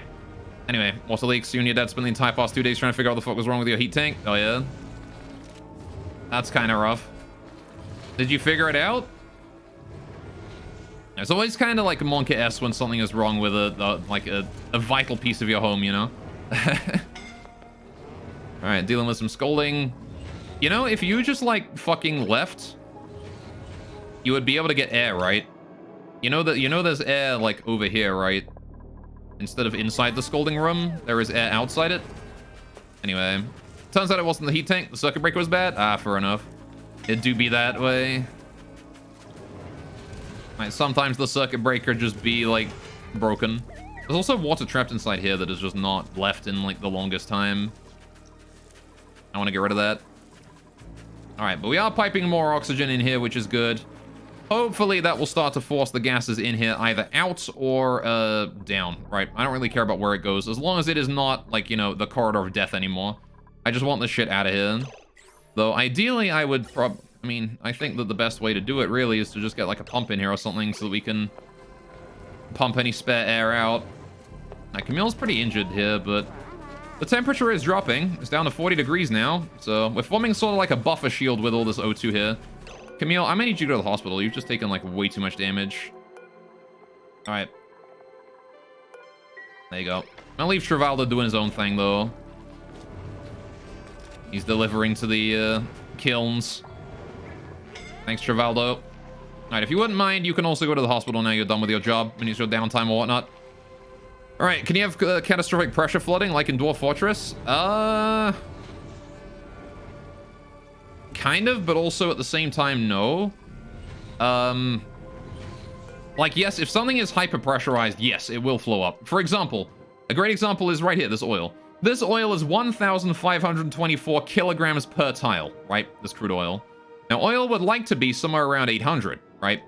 Anyway, water leaks. You and your dad spent the entire past 2 days trying to figure out what the fuck was wrong with your heat tank. Oh, yeah? That's kind of rough. Did you figure it out? It's always kind of like a monkey-esque when something is wrong with a vital piece of your home, you know? Alright, dealing with some scolding. You know, if you just, like, fucking left, you would be able to get air, right? You know there's air, like, over here, right? Instead of inside the scolding room, there is air outside it. Anyway, turns out it wasn't the heat tank. The circuit breaker was bad. Ah, fair enough. It do be that way. Right, sometimes the circuit breaker just be, like, broken. There's also water trapped inside here that is just not left in, like, the longest time. I want to get rid of that. Alright, but we are piping more oxygen in here, which is good. Hopefully that will start to force the gases in here either out or down, right? I don't really care about where it goes, as long as it is not, like, you know, the corridor of death anymore. I just want this shit out of here. Though, ideally, I would I mean, I think that the best way to do it, really, is to just get, like, a pump in here or something so that we can pump any spare air out. Now, Camille's pretty injured here, but the temperature is dropping. It's down to 40 degrees now, so we're forming sort of like a buffer shield with all this O2 here. Camille, I may need you to go to the hospital. You've just taken, like, way too much damage. Alright. There you go. I'll leave Travaldo doing his own thing, though. He's delivering to the kilns. Thanks, Travaldo. Alright, if you wouldn't mind, you can also go to the hospital now you're done with your job. When you your downtime or whatnot. Alright, can you have catastrophic pressure flooding like in Dwarf Fortress? Kind of, but also at the same time, no. Like, yes, if something is hyper-pressurized, yes, it will flow up. For example, a great example is right here, this oil. This oil is 1,524 kilograms per tile, right? This crude oil. Now, oil would like to be somewhere around 800, right?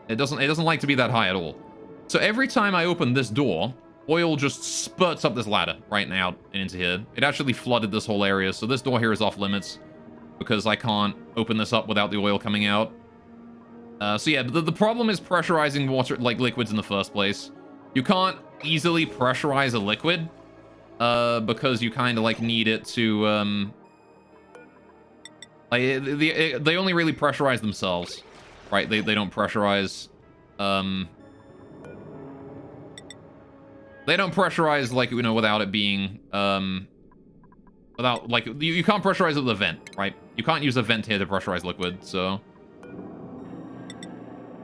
It doesn't like to be that high at all. So every time I open this door, oil just spurts up this ladder right now and into here. It actually flooded this whole area, so this door here is off limits because I can't open this up without the oil coming out. So yeah, the problem is pressurizing water, like liquids in the first place. You can't easily pressurize a liquid because you kind of like need it to they only really pressurize themselves. right? They don't pressurize. They don't pressurize, like, you know, without it being, without, like, you can't pressurize it with a vent, right? You can't use a vent here to pressurize liquid, so...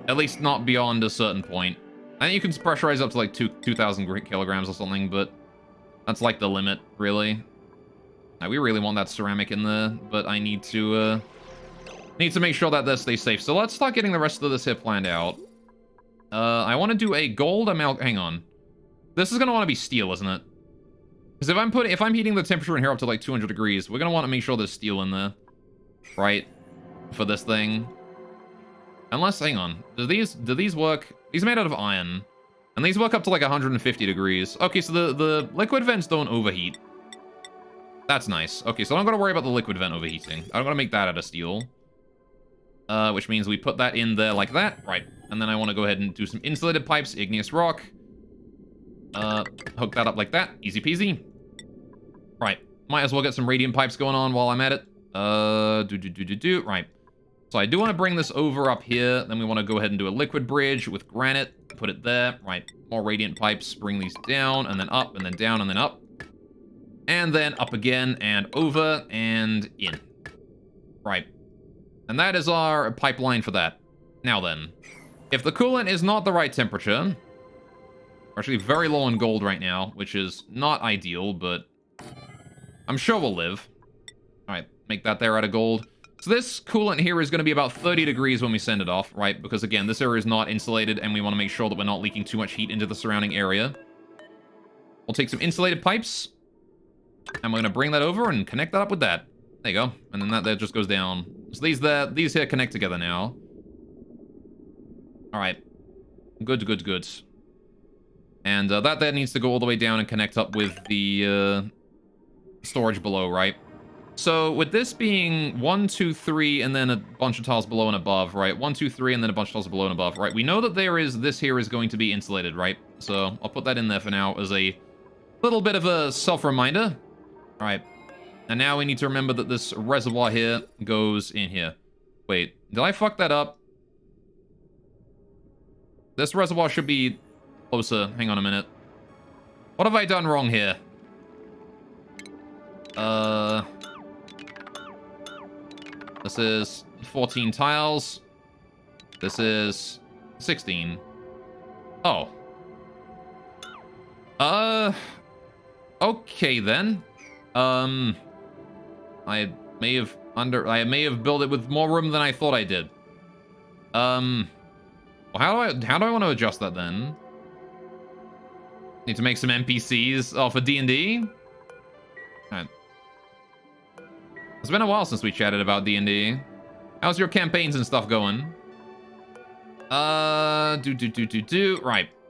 At least not beyond a certain point. I think you can pressurize up to, like, 2,000 kilograms or something, but that's, like, the limit, really. Now, we really want that ceramic in there, but I need to make sure that this stays safe. So let's start getting the rest of this here planned out. I want to do a gold amalgam... Hang on. This is going to want to be steel, isn't it? Because if I'm heating the temperature in here up to like 200 degrees, we're going to want to make sure there's steel in there. Right? For this thing. Unless, hang on. Do these work? These are made out of iron. And these work up to like 150 degrees. Okay, so the liquid vents don't overheat. That's nice. Okay, so I don't got to worry about the liquid vent overheating. I don't got to make that out of steel. Which means we put that in there like that. Right. And then I want to go ahead and do some insulated pipes, igneous rock. Hook that up like that. Easy peasy. Right. Might as well get some radiant pipes going on while I'm at it. Right. So I do want to bring this over up here. Then we want to go ahead and do a liquid bridge with granite. Put it there. Right. More radiant pipes. Bring these down and then up and then down and then up. And then up again and over and in. Right. And that is our pipeline for that. Now then, if the coolant is not the right temperature, we're actually very low on gold right now, which is not ideal, but I'm sure we'll live. All right, make that there out of gold. So this coolant here is going to be about 30 degrees when we send it off, right? Because again, this area is not insulated, and we want to make sure that we're not leaking too much heat into the surrounding area. We'll take some insulated pipes, and we're going to bring that over and connect that up with that. There you go. And then that there just goes down. So these here connect together now. All right. Good. And that there needs to go all the way down and connect up with the storage below, right? So with this being 1, 2, 3, and then a bunch of tiles below and above, right? 1, 2, 3, and then a bunch of tiles below and above, right? We know that this here is going to be insulated, right? So I'll put that in there for now as a little bit of a self-reminder. All right. And now we need to remember that this reservoir here goes in here. Wait, did I fuck that up? This reservoir should be closer. Hang on a minute. What have I done wrong here? This is 14 tiles. This is 16. Oh. Okay then. I may have built it with more room than I thought I did. Well, how do I want to adjust that then? Need to make some NPCs for D&D? Alright. It's been a while since we chatted about D&D. How's your campaigns and stuff going? Right.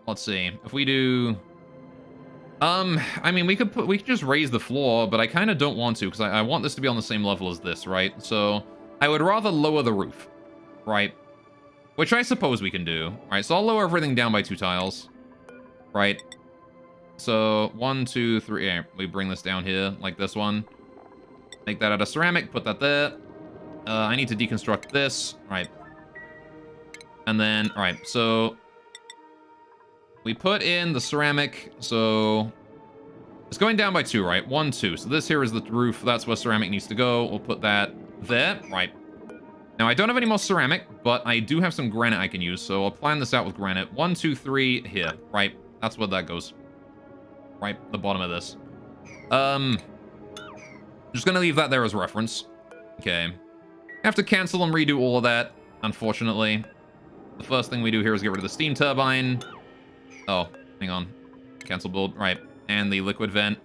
Let's see. If we do... I mean, we could just raise the floor, but I kind of don't want to, because I want this to be on the same level as this, right? So, I would rather lower the roof, right? Which I suppose we can do. Right, so I'll lower everything down by 2 tiles. Right. So, 1, 2, 3, yeah, we bring this down here, like this one. Make that out of ceramic, put that there. I need to deconstruct this, right. And then, alright, so... we put in the ceramic, so... it's going down by 2, right? 1, 2. So this here is the roof. That's where ceramic needs to go. We'll put that there. Right. Now, I don't have any more ceramic, but I do have some granite I can use, so I'll plan this out with granite. 1, 2, 3 here. Right. That's where that goes. Right. The bottom of this. Just gonna leave that there as reference. Okay. Have to cancel and redo all of that, unfortunately. The first thing we do here is get rid of the steam turbine. Oh, hang on. Cancel build. Right. And the liquid vent.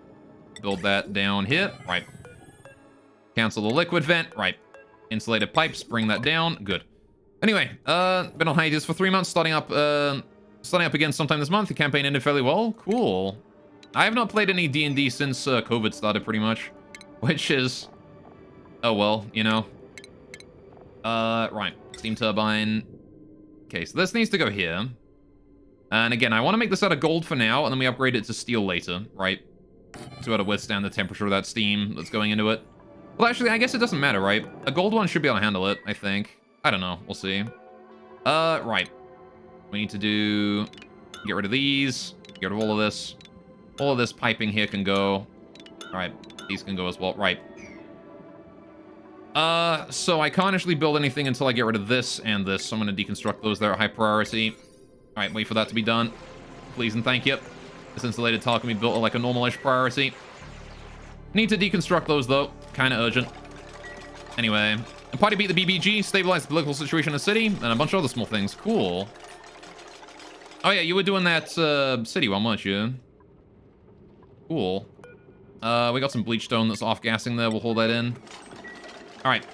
Build that down here. Right. Cancel the liquid vent. Right. Insulated pipes. Bring that down. Good. Anyway, been on hiatus for 3 months. Starting up again sometime this month. The campaign ended fairly well. Cool. I have not played any D&D since COVID started, pretty much. Which is... oh, well, you know. Right. Steam turbine. Okay, so this needs to go here. And again, I want to make this out of gold for now, and then we upgrade it to steel later, right? To be able to withstand the temperature of that steam that's going into it. Well, actually, I guess it doesn't matter, right? A gold one should be able to handle it, I think. I don't know. We'll see. Right. We need to do... Get rid of these. Get rid of all of this. All of this piping here can go. Alright, these can go as well. Right. So I can't actually build anything until I get rid of this and this, so I'm going to deconstruct those that are high priority. Alright, wait for that to be done. Please and thank you. This insulated tile can be built at like a normal-ish priority. Need to deconstruct those, though. Kind of urgent. Anyway, the party beat the BBG, stabilized the political situation in the city, and a bunch of other small things. Cool. Oh yeah, you were doing that city one, weren't you? Cool. We got some bleach stone that's off-gassing there. We'll hold that in. Alright.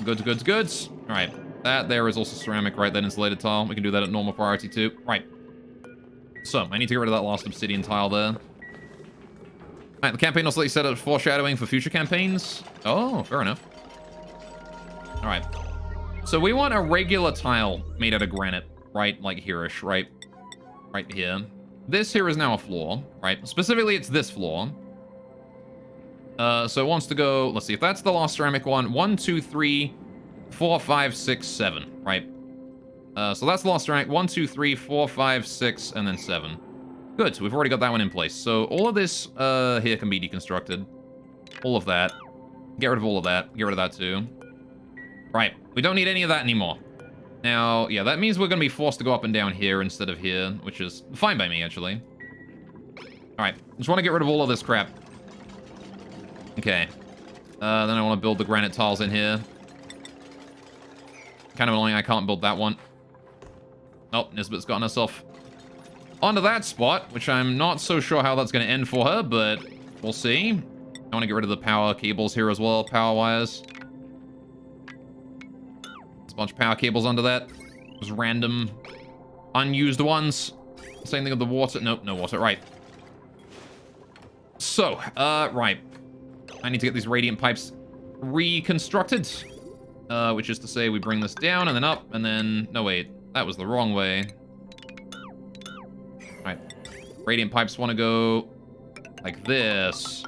Goods, goods, goods. Alright. That there is also ceramic, right? That insulated tile. We can do that at normal priority too. Right. So, I need to get rid of that last obsidian tile there. Alright, the campaign also set up foreshadowing for future campaigns. Oh, fair enough. Alright. So we want a regular tile made out of granite, right? Like here-ish, right? Right here. This here is now a floor, right? Specifically, it's this floor. So it wants to go, let's see, if that's the last ceramic one, 1, 2, 3, 4, 5, 6, 7, right? So that's the last ceramic, 1, 2, 3, 4, 5, 6, and then 7. Good, so we've already got that one in place. So all of this here can be deconstructed. All of that. Get rid of all of that. Get rid of that too. Right, we don't need any of that anymore. Now, yeah, that means we're going to be forced to go up and down here instead of here, which is fine by me, actually. Alright, just want to get rid of all of this crap. Okay. Then I want to build the granite tiles in here. Kind of annoying I can't build that one. Oh, Nisbet's gotten herself onto that spot, which I'm not so sure how that's going to end for her, but we'll see. I want to get rid of the power cables here as well, power wires. There's a bunch of power cables under that. Just random, unused ones. Same thing with the water. Nope, no water. Right. So, right. I need to get these radiant pipes reconstructed. Which is to say we bring this down and then up and then... No, wait. That was the wrong way. Alright. Radiant pipes want to go like this.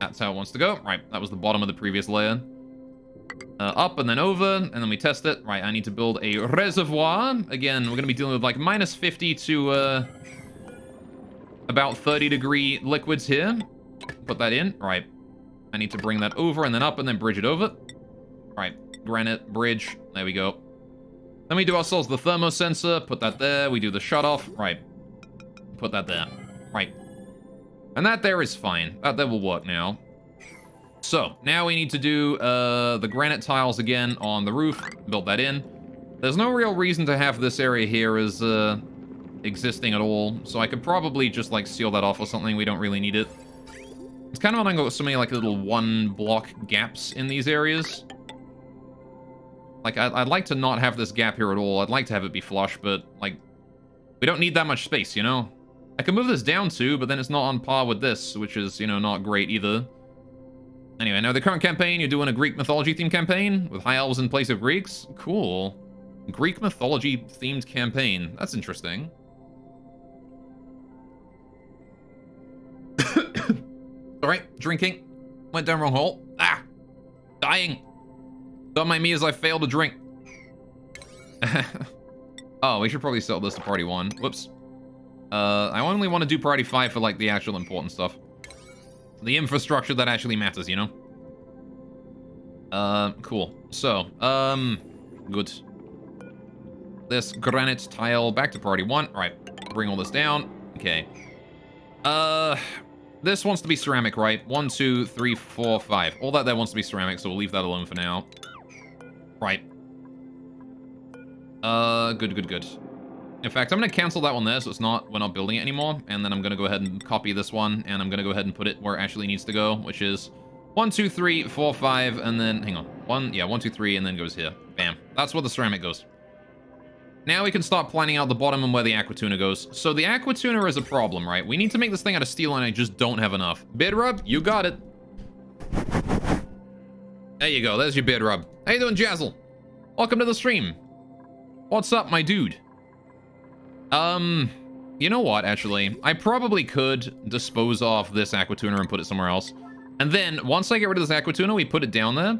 That's how it wants to go. Right, that was the bottom of the previous layer. Up and then over, and then we test it. Right, I need to build a reservoir. Again, we're going to be dealing with like minus 50 to about 30 degree liquids here. Put that in. Right. I need to bring that over and then up and then bridge it over. Right, granite, bridge. There we go. Then we do ourselves the thermosensor. Put that there. We do the shutoff. Right. Put that there. Right. And that there is fine. That there will work now. So, now we need to do the granite tiles again on the roof. Build that in. There's no real reason to have this area here as existing at all. So I could probably just like seal that off or something. We don't really need it. It's kind of annoying got so many like little one block gaps in these areas. Like, I'd like to not have this gap here at all. I'd like to have it be flush, but, like, we don't need that much space, you know? I can move this down too, but then it's not on par with this, which is, you know, not great either. Anyway, now the current campaign, you're doing a Greek mythology-themed campaign with high elves in place of Greeks. Cool. Greek mythology-themed campaign. That's interesting. Alright, drinking. Went down wrong hole. Ah! Dying. Don't mind me as I fail to drink. Oh, we should probably sell this to party 1. Whoops. I only want to do priority 5 for, like, the actual important stuff. The infrastructure that actually matters, you know? Cool. So, good. This granite tile back to priority 1. All right, bring all this down. Okay. This wants to be ceramic, right? 1, 2, 3, 4, 5. All that there wants to be ceramic, so we'll leave that alone for now. Right. Good, good, good. In fact, I'm going to cancel that one there, so we're not building it anymore. And then I'm going to go ahead and copy this one, and I'm going to go ahead and put it where it actually needs to go, which is 1, 2, 3, 4, 5, and then, hang on. 1, 2, 3, and then goes here. Bam. That's where the ceramic goes. Now we can start planning out the bottom and where the aqua tuna goes. So the aqua tuna is a problem, right? We need to make this thing out of steel, and I just don't have enough. Bid rub, you got it. There you go. There's your bid rub. How you doing, Jazzle? Welcome to the stream. What's up, my dude? You know what, actually? I probably could dispose off this aqua tuna and put it somewhere else. And then, once I get rid of this aqua tuna, we put it down there.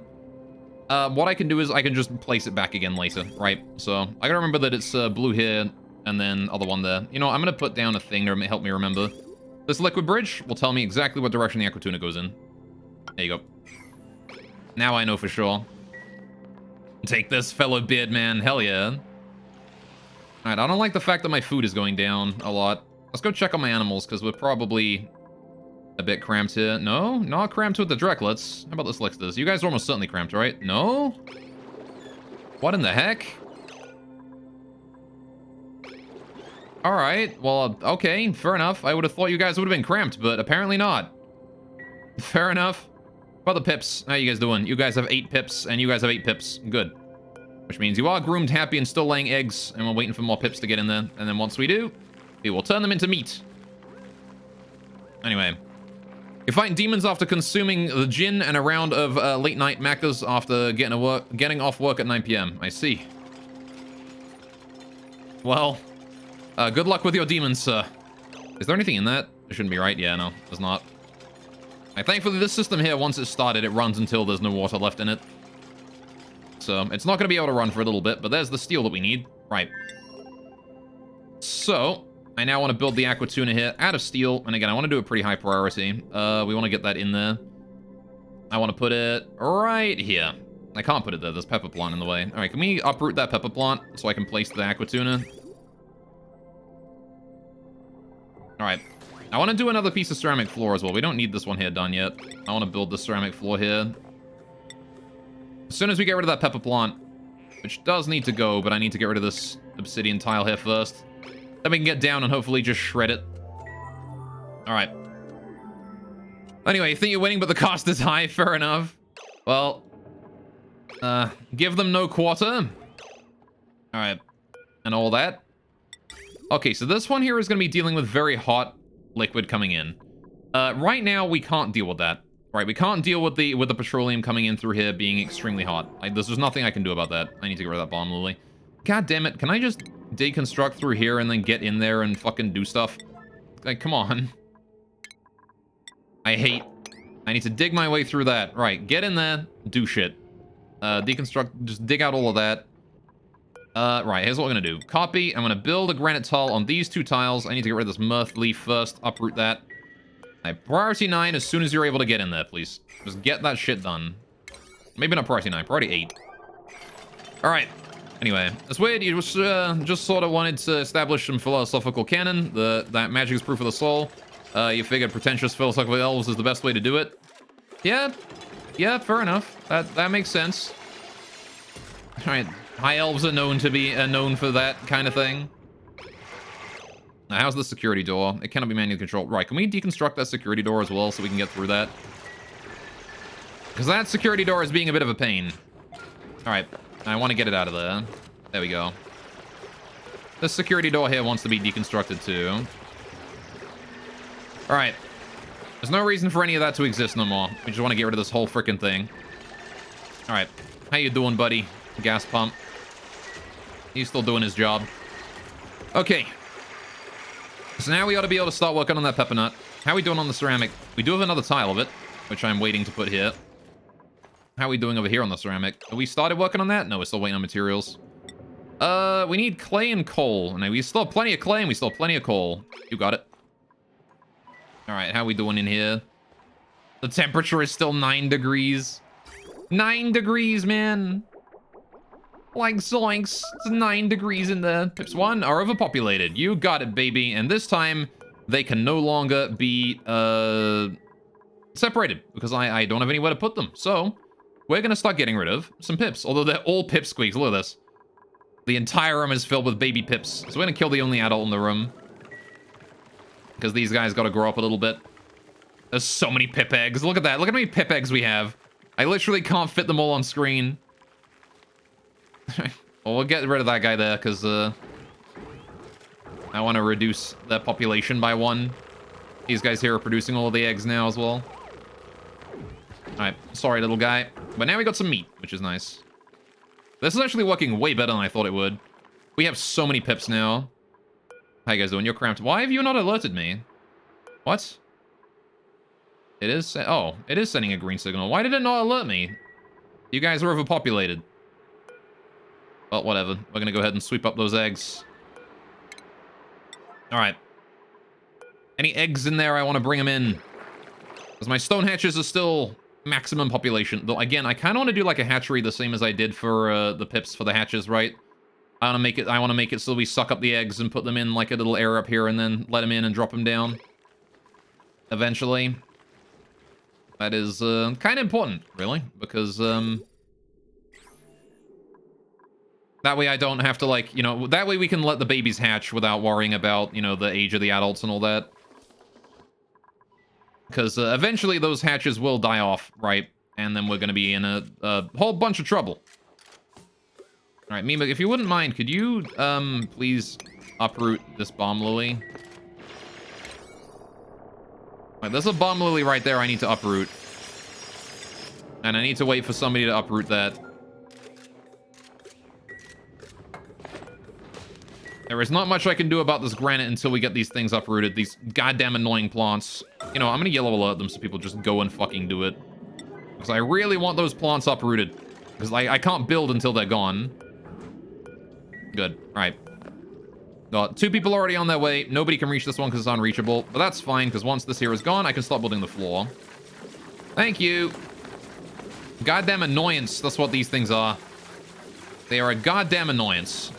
What I can do is I can just place it back again later, right? So I gotta remember that it's blue here and then other one there. You know, I'm gonna put down a thing to help me remember. This liquid bridge will tell me exactly what direction the aquatuna goes in. There you go. Now I know for sure. Take this, fellow beard man. Hell yeah. Alright, I don't like the fact that my food is going down a lot. Let's go check on my animals, because we're probably a bit cramped here. No? Not cramped with the Drecklets. How about this Lixters? You guys are almost certainly cramped, right? No? What in the heck? Alright, well, okay, fair enough. I would have thought you guys would have been cramped, but apparently not. Fair enough. How about the pips? How you guys doing? You guys have 8 pips, and you guys have 8 pips. Good. Which means you are groomed, happy, and still laying eggs, and we're waiting for more pips to get in there. And then once we do, we will turn them into meat. Anyway. You fight demons after consuming the gin and a round of late-night macas after getting off work at 9 p.m. I see. Well, good luck with your demons, sir. Is there anything in that? It shouldn't be right. Yeah, no, there's not. Thankfully, this system here, once it's started, it runs until there's no water left in it. So, it's not going to be able to run for a little bit, but there's the steel that we need. Right. So, I now want to build the aquatuna here out of steel. And again, I want to do a pretty high priority. We want to get that in there. I want to put it right here. I can't put it there. There's pepper plant in the way. All right, can we uproot that pepper plant so I can place the aquatuna? All right. I want to do another piece of ceramic floor as well. We don't need this one here done yet. I want to build the ceramic floor here. As soon as we get rid of that pepper plant, which does need to go, but I need to get rid of this obsidian tile here first. Then we can get down and hopefully just shred it. Alright. Anyway, you think you're winning, but the cost is high. Fair enough. Well, give them no quarter. Alright. And all that. Okay, so this one here is going to be dealing with very hot liquid coming in. Right now, we can't deal with that. Right, we can't deal with the petroleum coming in through here being extremely hot. There's nothing I can do about that. I need to get rid of that bomb lily. God damn it, can I just deconstruct through here and then get in there and fucking do stuff? Like, come on. I need to dig my way through that. Right, get in there, do shit. Deconstruct, just dig out all of that. Right, here's what we're gonna do. Copy, I'm gonna build a granite tile on these 2 tiles. I need to get rid of this mirth leaf first, uproot that. Priority 9 as soon as you're able to get in there, please. Just get that shit done. Maybe not priority 9, priority 8. Alright. Anyway, it's weird. You just sort of wanted to establish some philosophical canon. That magic is proof of the soul. You figured pretentious philosophical elves is the best way to do it. Yeah. Yeah, fair enough. That makes sense. Alright. High elves are known to be known for that kind of thing. Now, how's the security door? It cannot be manually controlled. Right, can we deconstruct that security door as well so we can get through that? Because that security door is being a bit of a pain. Alright, I want to get it out of there. There we go. This security door here wants to be deconstructed too. Alright. There's no reason for any of that to exist no more. We just want to get rid of this whole freaking thing. Alright, how you doing, buddy? Gas pump. He's still doing his job. Okay. So now we ought to be able to start working on that pepper nut. How are we doing on the ceramic? We do have another tile of it, which I'm waiting to put here. How are we doing over here on the ceramic? Have we started working on that? No, we're still waiting on materials. We need clay and coal. And we still have plenty of clay and we still have plenty of coal. You got it. Alright, how are we doing in here? The temperature is still 9 degrees. 9 degrees, man. Like zoinks, it's 9 degrees in there. Pips 1 are overpopulated. You got it, baby. And this time, they can no longer be separated because I don't have anywhere to put them. So, we're going to start getting rid of some pips. Although they're all pipsqueaks. Look at this. The entire room is filled with baby pips. So we're going to kill the only adult in the room. Because these guys got to grow up a little bit. There's so many pip eggs. Look at that. Look at how many pip eggs we have. I literally can't fit them all on screen. Well, we'll get rid of that guy there, because I want to reduce the population by 1. These guys here are producing all of the eggs now as well. Alright, sorry, little guy. But now we got some meat, which is nice. This is actually working way better than I thought it would. We have so many pips now. How you guys doing? You're cramped. Why have you not alerted me? What? It is... Oh, it is sending a green signal. Why did it not alert me? You guys are overpopulated. But whatever. We're gonna go ahead and sweep up those eggs. Alright. Any eggs in there, I want to bring them in. Because my stone hatches are still maximum population. Though, again, I kind of want to do like a hatchery the same as I did for the pips for the hatches, right? I want to make it so we suck up the eggs and put them in like a little area up here and then let them in and drop them down. Eventually. That is kind of important, really. Because, that way I don't have to, like, you know, that way we can let the babies hatch without worrying about, you know, the age of the adults and all that. Because eventually those hatches will die off, right? And then we're going to be in a whole bunch of trouble. All right, Mima, if you wouldn't mind, could you, please uproot this bomb lily? All right, there's a bomb lily right there I need to uproot. And I need to wait for somebody to uproot that. There is not much I can do about this granite until we get these things uprooted. These goddamn annoying plants. You know, I'm gonna yellow alert them so people just go and fucking do it. Because I really want those plants uprooted. Because I can't build until they're gone. Good. Alright. Got 2 people already on their way. Nobody can reach this one because it's unreachable. But that's fine, because once this here is gone, I can start building the floor. Thank you. Goddamn annoyance. That's what these things are. They are a goddamn annoyance.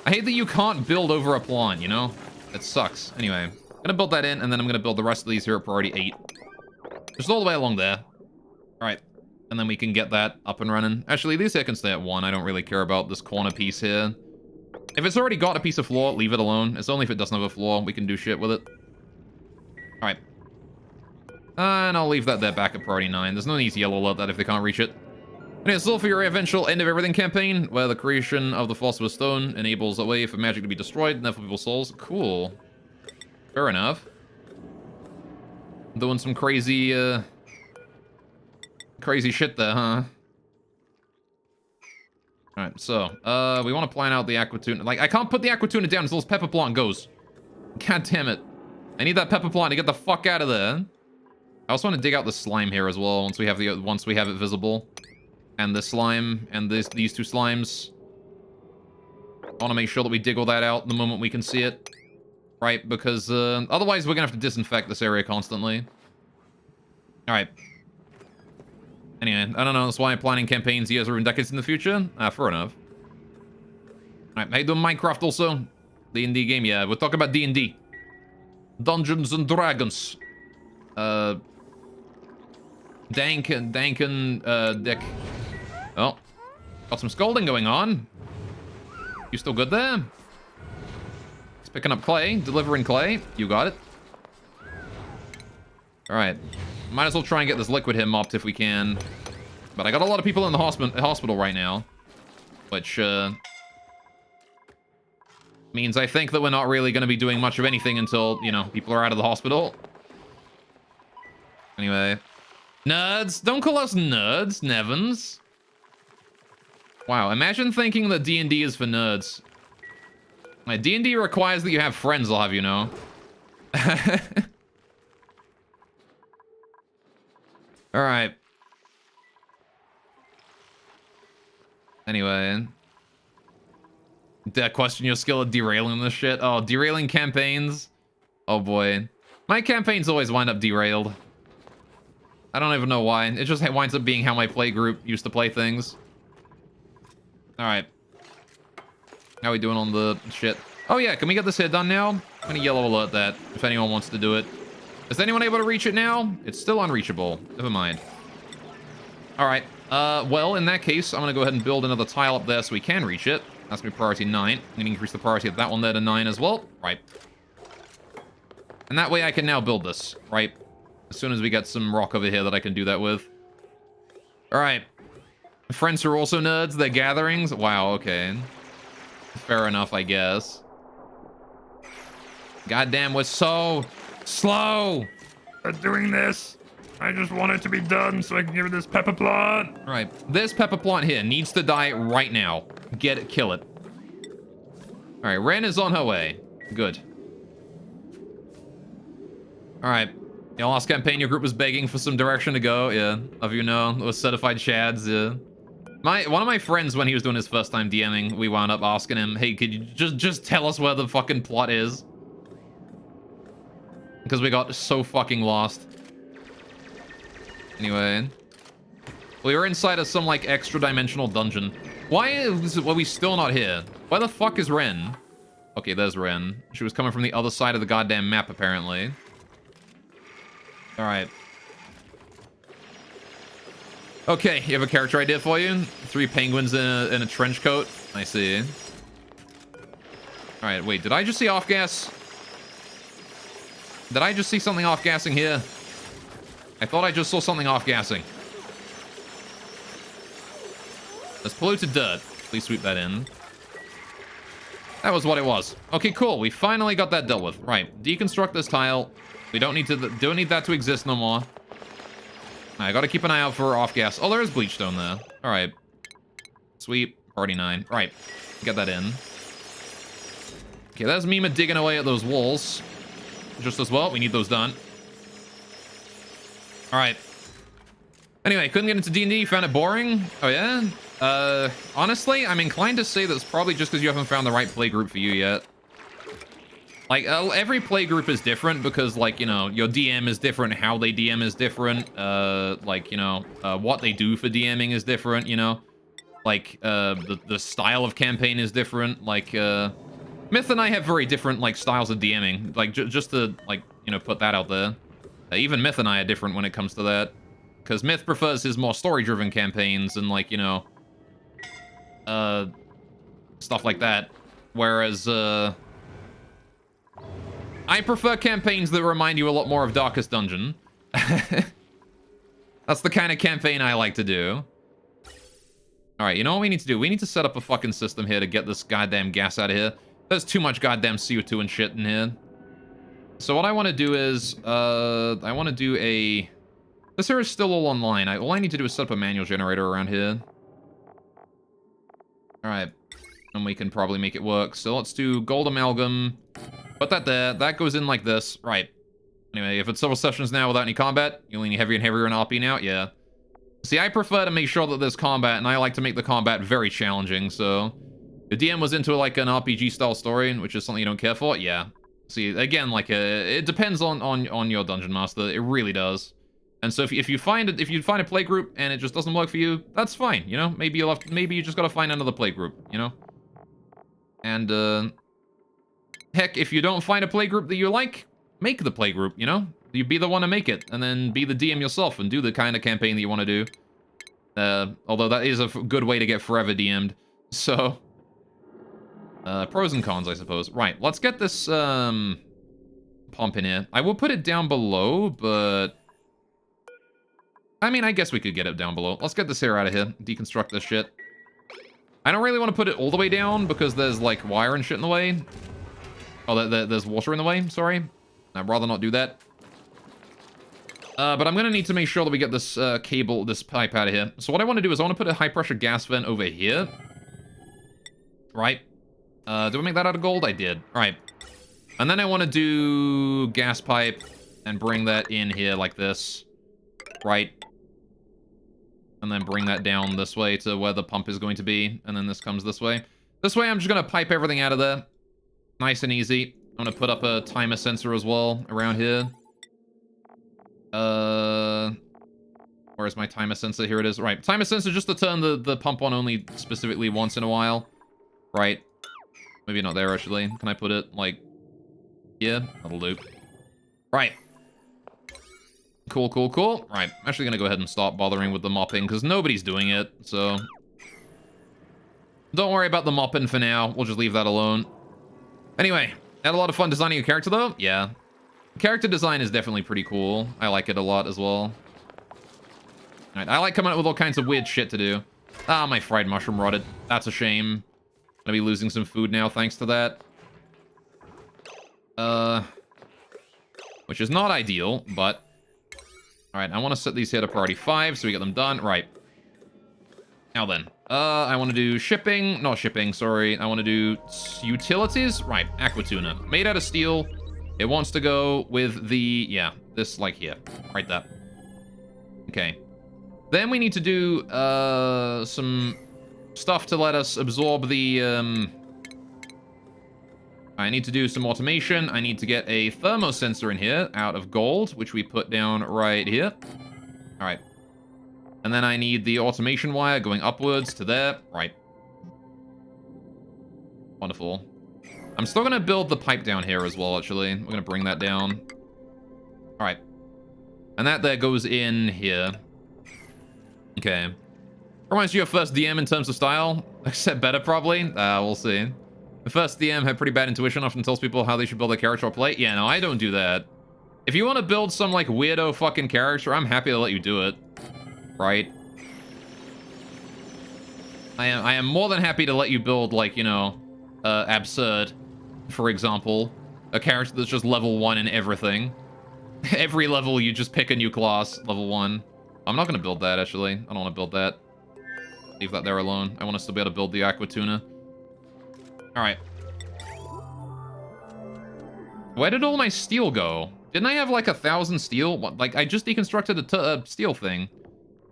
I hate that you can't build over a plant, you know? It sucks. Anyway, I'm gonna build that in, and then I'm gonna build the rest of these here at priority 8. Just all the way along there. Alright. And then we can get that up and running. Actually, these here can stay at 1. I don't really care about this corner piece here. If it's already got a piece of floor, leave it alone. It's only if it doesn't have a floor, we can do shit with it. Alright. And I'll leave that there back at priority 9. There's no need to yellow alert that if they can't reach it. And it's all for your eventual end of everything campaign, where the creation of the philosopher's stone enables a way for magic to be destroyed and therefore people's souls. Cool. Fair enough. Doing some crazy, crazy shit there, huh? Alright, so, we want to plan out the aqua tuna. Like, I can't put the aqua tuna down until this pepper plant goes. God damn it. I need that pepper plant to get the fuck out of there. I also want to dig out the slime here as well, once we have it visible. And the slime, and these 2 slimes. I want to make sure that we dig all that out the moment we can see it. Right, because otherwise we're going to have to disinfect this area constantly. Alright. Anyway, I don't know, that's why I'm planning campaigns years or even decades in the future. Fair enough. Alright, how you doing Minecraft also? D&D game, yeah, we're talking about D&D. Dungeons and Dragons. Dankin, Dick. Oh, got some scolding going on. You still good there? He's picking up clay, delivering clay. You got it. All right. Might as well try and get this liquid here mopped if we can. But I got a lot of people in the hospital right now. Which, means I think that we're not really going to be doing much of anything until, you know, people are out of the hospital. Anyway. Nerds! Don't call us nerds, Nevins. Wow, imagine thinking that D&D is for nerds. Like, D&D requires that you have friends, I'll have you know. Alright. Anyway. Did I question your skill at derailing this shit? Oh, derailing campaigns? Oh boy. My campaigns always wind up derailed. I don't even know why. It just winds up being how my play group used to play things. Alright. How are we doing on the shit? Oh yeah, can we get this here done now? I'm gonna yellow alert that, if anyone wants to do it. Is anyone able to reach it now? It's still unreachable. Never mind. Alright. Well, in that case, I'm gonna go ahead and build another tile up there so we can reach it. That's gonna be priority 9. I'm gonna increase the priority of that one there to 9 as well. Right. And that way I can now build this, right? As soon as we get some rock over here that I can do that with. Alright. Friends who are also nerds, their gatherings? Wow, okay. Fair enough, I guess. Goddamn, we're so slow! Doing this. I just want it to be done so I can give it this pepper plant. Alright, this pepper plant here needs to die right now. Get it, kill it. Alright, Ren is on her way. Good. Alright. Yeah, last campaign your group was begging for some direction to go. Yeah, of you know, those certified chads. Yeah. One of my friends, when he was doing his first time DMing, we wound up asking him, "Hey, could you just tell us where the fucking plot is?" Because we got so fucking lost. Anyway, we were inside of some like extra dimensional dungeon. Were we still not here? Where the fuck is Ren? Okay, there's Ren. She was coming from the other side of the goddamn map, apparently. All right. Okay, you have a character idea for you? 3 penguins in a trench coat. I see. All right, wait, did I just see off-gas? Did I just see something off-gassing here? I thought I just saw something off-gassing. There's polluted dirt. Please sweep that in. That was what it was. Okay, cool. We finally got that dealt with. Right, deconstruct this tile. We don't need that to exist no more. I gotta keep an eye out for off-gas. Oh, there is bleachstone there. All right. Sweep. Party 9. Right. Get that in. Okay, there's Mima digging away at those walls. Just as well. We need those done. All right. Anyway, couldn't get into D&D. Found it boring. Oh, yeah? Honestly, I'm inclined to say that's probably just because you haven't found the right playgroup for you yet. Like, every playgroup is different because, like, you know, your DM is different, how they DM is different, like, you know, what they do for DMing is different, you know? Like, the style of campaign is different, like, Myth and I have very different, like, styles of DMing, like, just to, like, you know, put that out there. Even Myth and I are different when it comes to that. Because Myth prefers his more story-driven campaigns and, like, you know, stuff like that. Whereas, I prefer campaigns that remind you a lot more of Darkest Dungeon. That's the kind of campaign I like to do. Alright, you know what we need to do? We need to set up a fucking system here to get this goddamn gas out of here. There's too much goddamn CO2 and shit in here. So what I want to do is, I want to do a... This here is still all online. All I need to do is set up a manual generator around here. Alright. And we can probably make it work. So let's do gold amalgam. Put that there. That goes in like this. Right. Anyway, if it's several sessions now without any combat, you're leaning heavier and heavier in RP now? Yeah. See, I prefer to make sure that there's combat, and I like to make the combat very challenging, so... The DM was into, like, an RPG-style story, which is something you don't care for? Yeah. See, again, like, it depends on your Dungeon Master. It really does. And so if you find a playgroup and it just doesn't work for you, that's fine, you know? Maybe you just gotta find another playgroup, you know? And, heck, if you don't find a playgroup that you like, make the playgroup, you know? You be the one to make it, and then be the DM yourself and do the kind of campaign that you want to do. Although that is a good way to get forever DM'd. So, pros and cons, I suppose. Right, let's get this, pump in here. I will put it down below, but... I mean, I guess we could get it down below. Let's get this here out of here. Deconstruct this shit. I don't really want to put it all the way down, because there's, like, wire and shit in the way. Oh, there's water in the way, sorry. I'd rather not do that. But I'm going to need to make sure that we get this this pipe out of here. So what I want to do is I want to put a high-pressure gas vent over here. Right. Did I make that out of gold? I did. All right. And then I want to do gas pipe and bring that in here like this. Right. And then bring that down this way to where the pump is going to be. And then this comes this way. This way, I'm just going to pipe everything out of there. Nice and easy. I'm going to put up a timer sensor as well around here. Where's my timer sensor? Here it is. Right, timer sensor just to turn the pump on only specifically once in a while. Right. Maybe not there, actually. Can I put it, like, here? That'll do. Right. Cool, cool, cool. Right, I'm actually gonna go ahead and stop bothering with the mopping, because nobody's doing it, so... Don't worry about the mopping for now. We'll just leave that alone. Anyway, had a lot of fun designing a character, though. Yeah. Character design is definitely pretty cool. I like it a lot as well. Alright, I like coming up with all kinds of weird shit to do. Ah, my fried mushroom rotted. That's a shame. Gonna be losing some food now thanks to that. Which is not ideal, but... Alright, I want to set these here to priority 5 so we get them done. Right. Now then. I want to do shipping. Not shipping, sorry. I want to do utilities. Right, aqua tuna. Made out of steel. It wants to go with the, yeah, this like here, right there. Okay. Then we need to do some stuff to let us absorb the, I need to do some automation. I need to get a thermosensor in here out of gold, which we put down right here. All right. And then I need the automation wire going upwards to there. Right. Wonderful. I'm still going to build the pipe down here as well, actually. We're going to bring that down. All right. And that there goes in here. Okay. Reminds you of first DM in terms of style. Except better, probably. We'll see. The first DM had pretty bad intuition, often tells people how they should build their character or play. Yeah, no, I don't do that. If you want to build some, like, weirdo fucking character, I'm happy to let you do it. Right? I am more than happy to let you build, like, you know, Absurd, for example. A character that's just level 1 in everything. Every level, you just pick a new class, level 1. I'm not going to build that, actually. I don't want to build that. Leave that there alone. I want us to be able to build the Aqua Tuna. Alright. Where did all my steel go? Didn't I have like 1,000 steel? What, like, I just deconstructed a steel thing.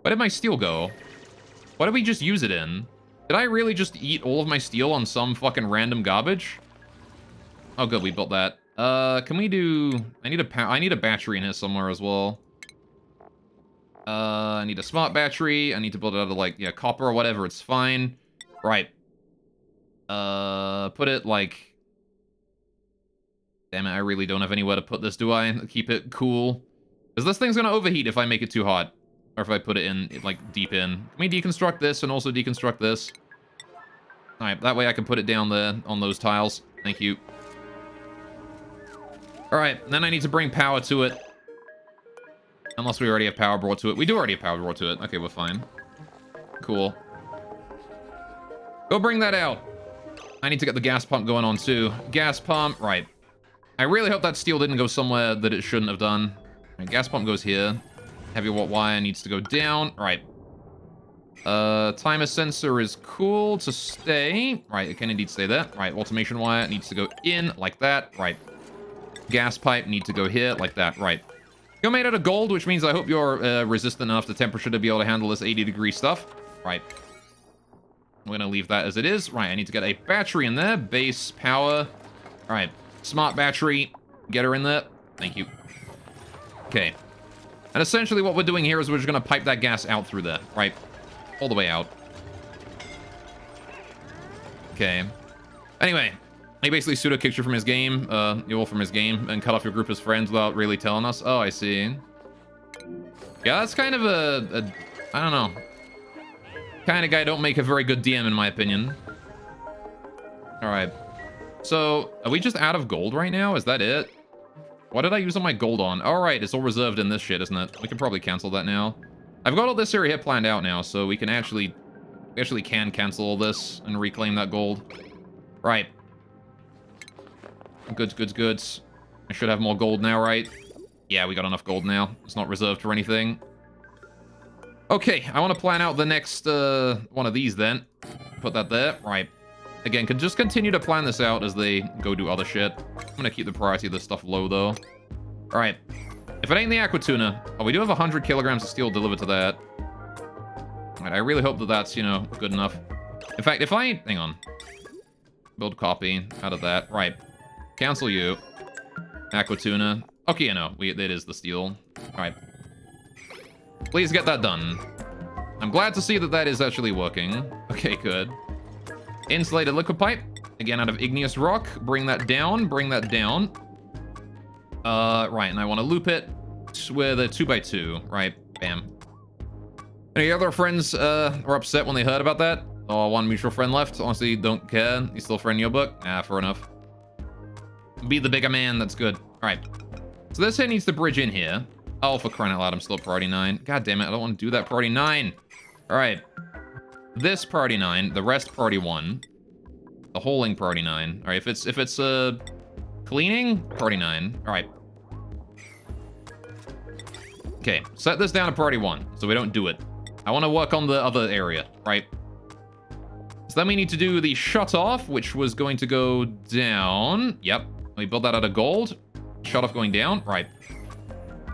Where did my steel go? What did we just use it in? Did I really just eat all of my steel on some fucking random garbage? Oh, good, we built that. Can we do... I need a battery in here somewhere as well. I need a smart battery. I need to build it out of, like, yeah, copper or whatever. It's fine. Right. Put it, like... Damn it, I really don't have anywhere to put this, do I? Keep it cool. Because this thing's gonna overheat if I make it too hot. Or if I put it in, like, deep in. Can we deconstruct this and also deconstruct this? Alright, that way I can put it down there on those tiles. Thank you. Alright, then I need to bring power to it. Unless we already have power brought to it. We do already have power brought to it. Okay, we're fine. Cool. Go bring that out. I need to get the gas pump going on, too. Gas pump, right. I really hope that steel didn't go somewhere that it shouldn't have done. Right, gas pump goes here. Heavy watt wire needs to go down. Right. Timer sensor is cool to stay. Right, it can indeed stay there. Right, automation wire needs to go in like that. Right. Gas pipe need to go here like that. Right. You're made out of gold, which means I hope you're resistant enough to temperature to be able to handle this 80-degree stuff. Right. We're going to leave that as it is. Right, I need to get a battery in there. Base power. All right. Smart battery. Get her in there. Thank you. Okay. And essentially what we're doing here is we're just going to pipe that gas out through there. Right. All the way out. Okay. Anyway. He basically pseudo-kicked you from his game. You all from his game. And cut off your group as friends without really telling us. Oh, I see. Yeah, that's kind of a I don't know. Kind of guy don't make a very good DM, in my opinion. Alright. So, are we just out of gold right now? Is that it? What did I use all my gold on? Alright, it's all reserved in this shit, isn't it? We can probably cancel that now. I've got all this area planned out now, so we can actually... We actually can cancel all this and reclaim that gold. Right. Goods, goods, goods. I should have more gold now, right? Yeah, we got enough gold now. It's not reserved for anything. Okay, I want to plan out the next one of these then. Put that there. Right. Again, can just continue to plan this out as they go do other shit. I'm going to keep the priority of this stuff low, though. All right. If it ain't the Aqua Tuna... Oh, we do have 100 kilograms of steel delivered to that. All right, I really hope that that's, you know, good enough. In fact, if I... Hang on. Build copy out of that. Right. Cancel you. Aqua Tuna. Okay, yeah, no. It is the steel. All right. Please get that done. I'm glad to see that that is actually working. Okay, good. Insulated liquid pipe. Again, out of igneous rock. Bring that down. Bring that down. Right, and I want to loop it with a 2x2. Right, bam. Any other friends were upset when they heard about that? Oh, one mutual friend left. Honestly, don't care. You still friend your book? Ah, fair enough. Be the bigger man. That's good. All right. So this here needs to bridge in here. Oh, for crying out loud, I'm still at priority 9. God damn it, I don't want to do that priority 9. All right. This priority 9, the rest priority 1. The holing priority 9. All right, if it's cleaning, priority 9. All right. Okay, set this down to priority 1 so we don't do it. I want to work on the other area, right? So then we need to do the shut off, which was going to go down. Yep. We built that out of gold. Shut off going down. Right.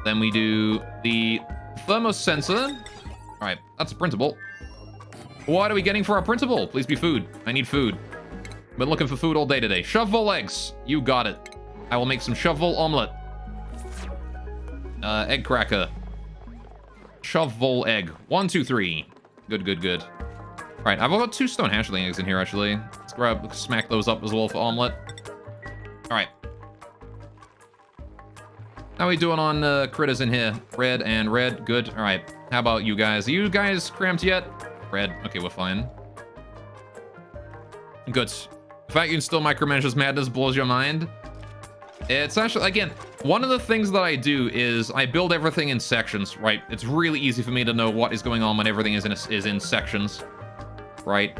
Then we do the thermosensor. All right, that's a printable. What are we getting for our printable? Please be food. I need food. Been looking for food all day today. Shovel eggs. You got it. I will make some shovel omelet. Egg cracker. Shovel egg. 1, 2, 3. Good, good, good. All right, I've got 2 stone hatchling eggs in here, actually. Let's smack those up as well for omelet. All right. How are we doing on critters in here? Red and red. Good. All right. How about you guys? Are you guys cramped yet? Red. Okay, we're fine. Good. The fact you can still micromanage this madness blows your mind. It's actually, again, one of the things that I do is I build everything in sections, right? It's really easy for me to know what is going on when everything is in sections, right?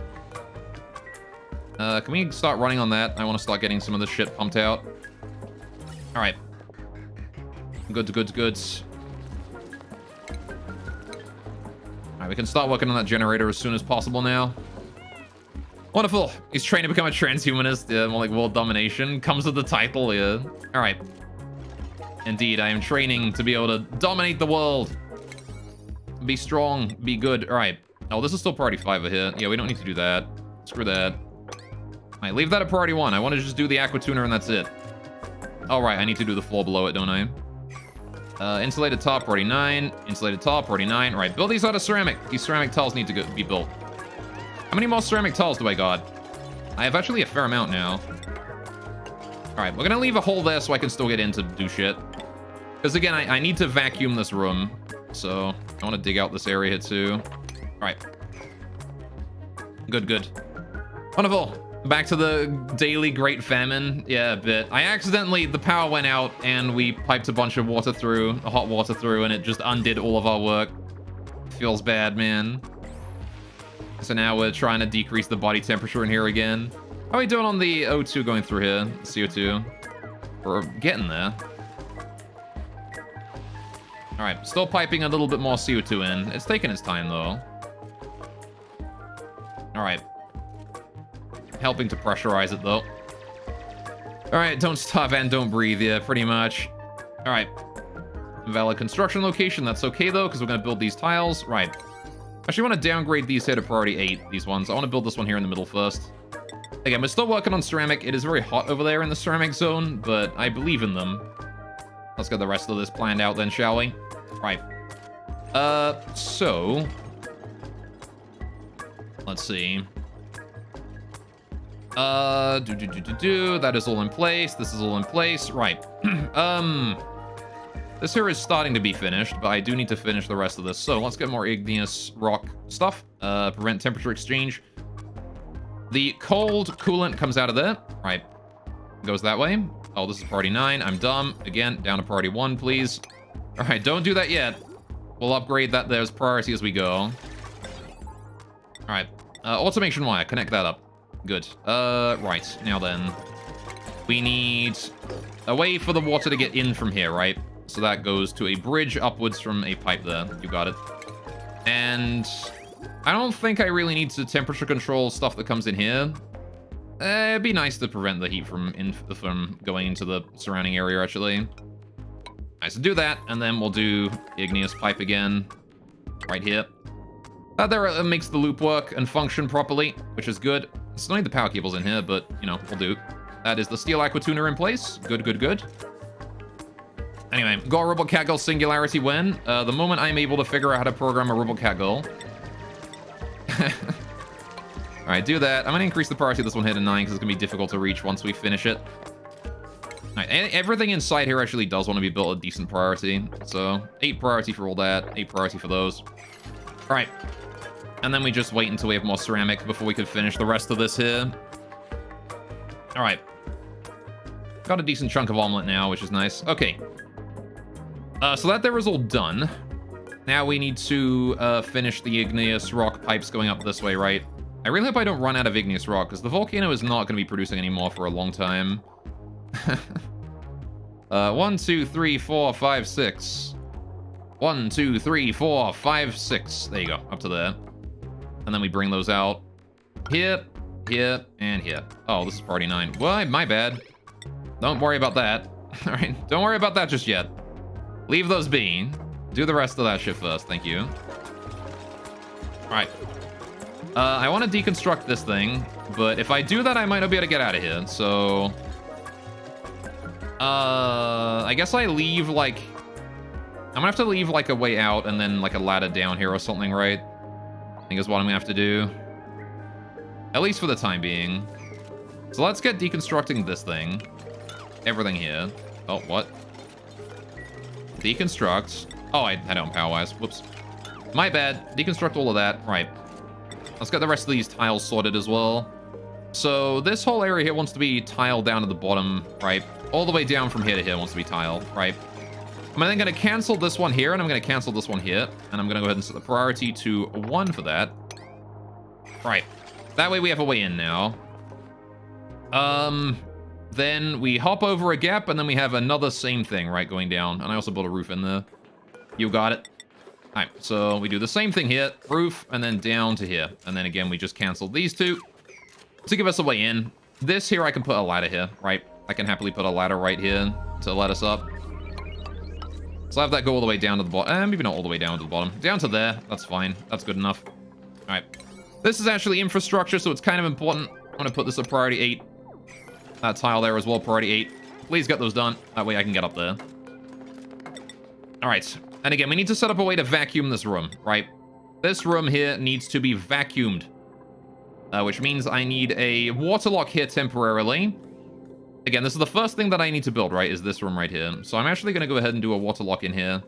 Can we start running on that? I want to start getting some of this shit pumped out. All right. Goods, goods, goods. All right, we can start working on that generator as soon as possible now. Wonderful. He's trained to become a transhumanist. Yeah, more like world domination. Comes with the title, yeah. All right. Indeed, I am training to be able to dominate the world. Be strong, be good. All right. Oh, this is still priority 5 here. Yeah, we don't need to do that. Screw that. All right, leave that at priority 1. I want to just do the aqua tuner and that's it. All right, I need to do the floor below it, don't I? Insulated top, priority 9. Insulated top, priority 9. All right, build these out of ceramic. These ceramic tiles need to be built. How many more ceramic tiles do I got? I have actually a fair amount now. All right, we're gonna leave a hole there so I can still get in to do shit. Because again, I need to vacuum this room. So I want to dig out this area here too. All right. Good, good. Wonderful. Back to the daily Great Famine. Yeah, a bit. The power went out and we piped a bunch of water through, hot water through, and it just undid all of our work. Feels bad, man. So now we're trying to decrease the body temperature in here again. How are we doing on the O2 going through here? CO2. We're getting there. All right, still piping a little bit more CO2 in. It's taking its time, though. All right. Helping to pressurize it, though. All right, don't stop and don't breathe. Yeah, pretty much. All right. Valid construction location. That's okay, though, because we're going to build these tiles. Right. Actually, I want to downgrade these here to priority 8, these ones. I want to build this one here in the middle first. Again, we're still working on ceramic. It is very hot over there in the ceramic zone, but I believe in them. Let's get the rest of this planned out then, shall we? Right. So... let's see. That is all in place. This is all in place. Right. This here is starting to be finished, but I do need to finish the rest of this. So let's get more igneous rock stuff. Prevent temperature exchange. The cold coolant comes out of there. Right. Goes that way. Oh, this is priority 9. I'm dumb. Again, down to priority 1, please. All right, don't do that yet. We'll upgrade that there's priority as we go. All right. Automation wire. Connect that up. Good. Right. Now then. We need a way for the water to get in from here, right? So that goes to a bridge upwards from a pipe there. You got it. And I don't think I really need to temperature control stuff that comes in here. It'd be nice to prevent the heat from going into the surrounding area, actually. Nice to do that, and then we'll do igneous pipe again. Right here. That there makes the loop work and function properly, which is good. Still need the power cables in here, but, you know, we'll do. That is the steel aqua tuner in place. Good, good, good. Anyway, got a Robot Girl singularity when? The moment I'm able to figure out how to program a Robot Girl. Alright, do that. I'm going to increase the priority of this one here to 9 because it's going to be difficult to reach once we finish it. Alright, everything inside here actually does want to be built at decent priority. So, 8 priority for all that, 8 priority for those. Alright. And then we just wait until we have more ceramic before we can finish the rest of this here. Alright. Got a decent chunk of omelet now, which is nice. Okay. So that there is all done. Now we need to finish the igneous rock pipes going up this way, right? I really hope I don't run out of igneous rock, because the volcano is not going to be producing any more for a long time. 1, 2, 3, 4, 5, 6. 1, 2, 3, 4, 5, 6. There you go, up to there. And then we bring those out. Here, here, and here. Oh, this is priority 9. Well, my bad. Don't worry about that. All right, don't worry about that just yet. Leave those be. Do the rest of that shit first, thank you. All right. I want to deconstruct this thing, but if I do that, I might not be able to get out of here, so... I guess I leave, like... I'm gonna have to leave, like, a way out and then, like, a ladder down here or something, right? I think is what I'm gonna have to do. At least for the time being. So let's get deconstructing this thing. Everything here. Oh, what? Deconstruct. Oh, I had it on power-wise. Whoops. My bad. Deconstruct all of that. Right. Let's get the rest of these tiles sorted as well. So this whole area here wants to be tiled down to the bottom, right? All the way down from here to here wants to be tiled, right? I'm then going to cancel this one here, and I'm going to cancel this one here. And I'm going to go ahead and set the priority to 1 for that. Right. That way we have a way in now. Then we hop over a gap, and then we have another same thing, right, going down. And I also built a roof in there. You got it. All right, so we do the same thing here, roof, and then down to here. And then again, we just cancel these two to give us a way in. This here, I can put a ladder here, right? I can happily put a ladder right here to let us up. So I have that go all the way down to the bottom. Maybe not all the way down to the bottom. Down to there. That's fine. That's good enough. All right. This is actually infrastructure, so it's kind of important. I'm going to put this at priority 8. That tile there as well, priority 8. Please get those done. That way I can get up there. All right. And again, we need to set up a way to vacuum this room, right? This room here needs to be vacuumed. Which means I need a waterlock here temporarily. Again, this is the first thing that I need to build, right? Is this room right here. So I'm actually going to go ahead and do a waterlock in here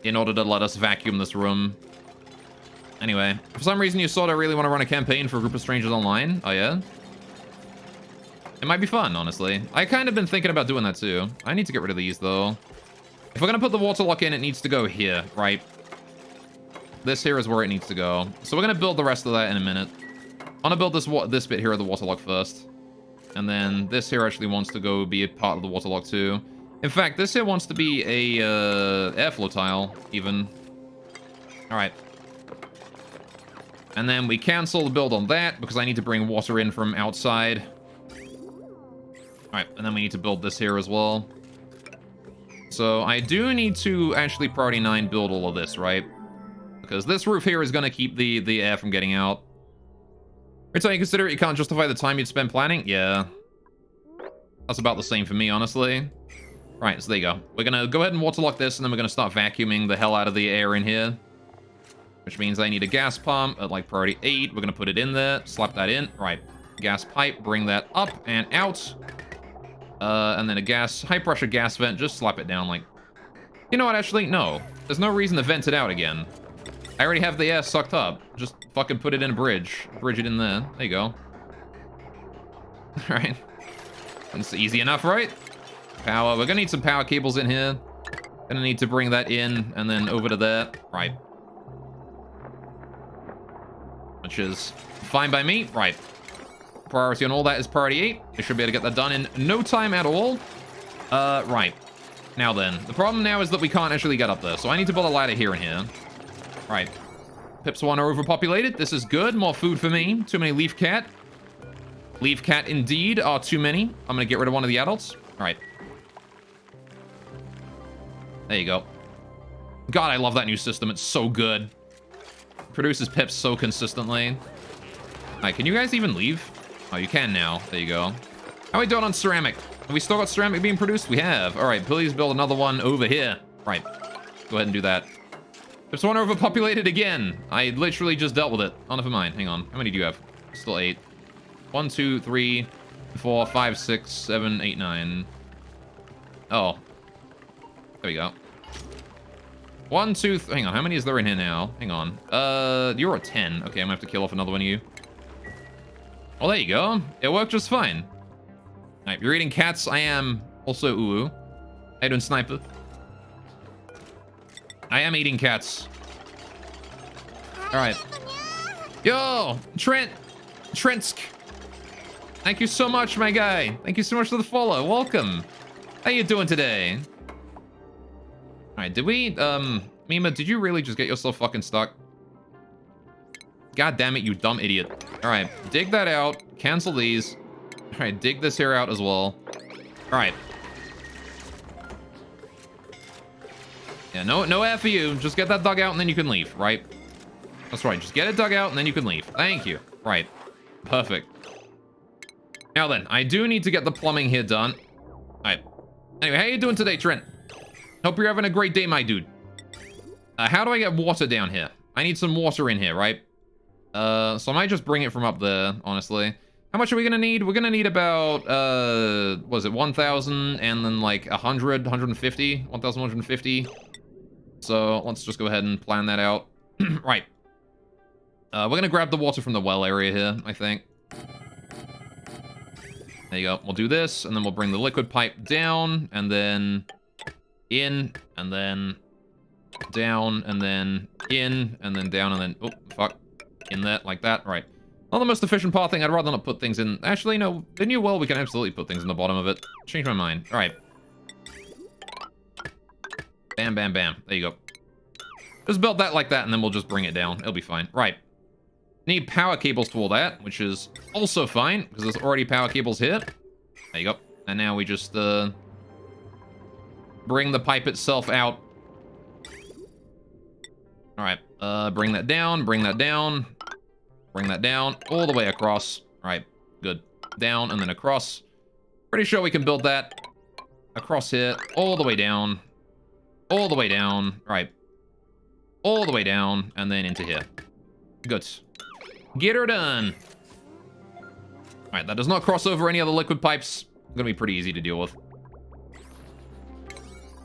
in order to let us vacuum this room. Anyway, for some reason you sort of really want to run a campaign for a group of strangers online. Oh, yeah? It might be fun, honestly. I kind of been thinking about doing that too. I need to get rid of these, though. If we're going to put the waterlock in, it needs to go here, right? This here is where it needs to go. So we're going to build the rest of that in a minute. I want to build this bit here of the waterlock first. And then this here actually wants to go be a part of the waterlock too. In fact, this here wants to be a airflow tile, even. All right. And then we cancel the build on that because I need to bring water in from outside. All right, and then we need to build this here as well. So I do need to actually priority 9 build all of this, right? Because this roof here is going to keep the air from getting out. Every time you consider it, you can't justify the time you'd spend planning? Yeah. That's about the same for me, honestly. Right, so there you go. We're going to go ahead and waterlock this, and then we're going to start vacuuming the hell out of the air in here. Which means I need a gas pump at, like, priority 8. We're going to put it in there, slap that in. Right. Gas pipe, bring that up and out. And then a high-pressure gas vent. Just slap it down, like... You know what, actually? No. There's no reason to vent it out again. I already have the air sucked up. Just fucking put it in a bridge. Bridge it in there. There you go. Alright. That's easy enough, right? Power. We're gonna need some power cables in here. Gonna need to bring that in and then over to there. Right. Which is fine by me. Right. Priority on all that is priority 8. We should be able to get that done in no time at all. Right. Now then. The problem now is that we can't actually get up there. So I need to build a ladder here and here. Right. Pips 1 are overpopulated. This is good. More food for me. Too many leaf cat. Leaf cat indeed are too many. I'm going to get rid of one of the adults. All right. There you go. God, I love that new system. It's so good. Produces pips so consistently. All right, can you guys even leave? Oh, you can now. There you go. How are we doing on ceramic? Have we still got ceramic being produced? We have. All right, please build another one over here. Right. Go ahead and do that. There's one overpopulated again. I literally just dealt with it. Oh, never mind. Hang on. How many do you have? Still 8. 1, 2, 3, 4, 5, 6, 7, 8, 9. Oh. There we go. 1, 2, hang on. How many is there in here now? Hang on. You're a 10. Okay, I'm gonna have to kill off another one of you. Well, there you go. It worked just fine. Alright, you're eating cats. I am also Uwu. How you doing, Sniper? I am eating cats. Alright. Yo! Trentsk! Thank you so much, my guy. Thank you so much for the follow. Welcome. How you doing today? Alright, did we, Mima, did you really just get yourself fucking stuck? God damn it, you dumb idiot. Alright, dig that out. Cancel these. Alright, dig this here out as well. Alright. Yeah, no air for you. Just get that dug out and then you can leave, right? That's right. Just get it dug out and then you can leave. Thank you. Right. Perfect. Now then, I do need to get the plumbing here done. All right. Anyway, how you doing today, Trent? Hope you're having a great day, my dude. How do I get water down here? I need some water in here, right? So I might just bring it from up there, honestly. How much are we gonna need? We're gonna need about, what is it, 1,000 and then like 100, 150, 1,150. So let's just go ahead and plan that out. Right. We're gonna grab the water from the well area here, I think. There you go. We'll do this, and then we'll bring the liquid pipe down, and then in, and then down, and then in, and then down, and then, oh, fuck. In there, like that, right. Not the most efficient path thing, I'd rather not put things in. Actually, no, the new well, we can absolutely put things in the bottom of it. Change my mind. All right. Bam, bam, bam. There you go. Just build that like that, and then we'll just bring it down. It'll be fine. Right. Need power cables to all that, which is also fine, because there's already power cables here. There you go. And now we just, bring the pipe itself out. All right. Bring that down, bring that down. Bring that down, all the way across. All right, good. Down and then across. Pretty sure we can build that across here, all the way down. All the way down. All right. All the way down, and then into here. Good. Get her done. All right, that does not cross over any other liquid pipes. Gonna be pretty easy to deal with.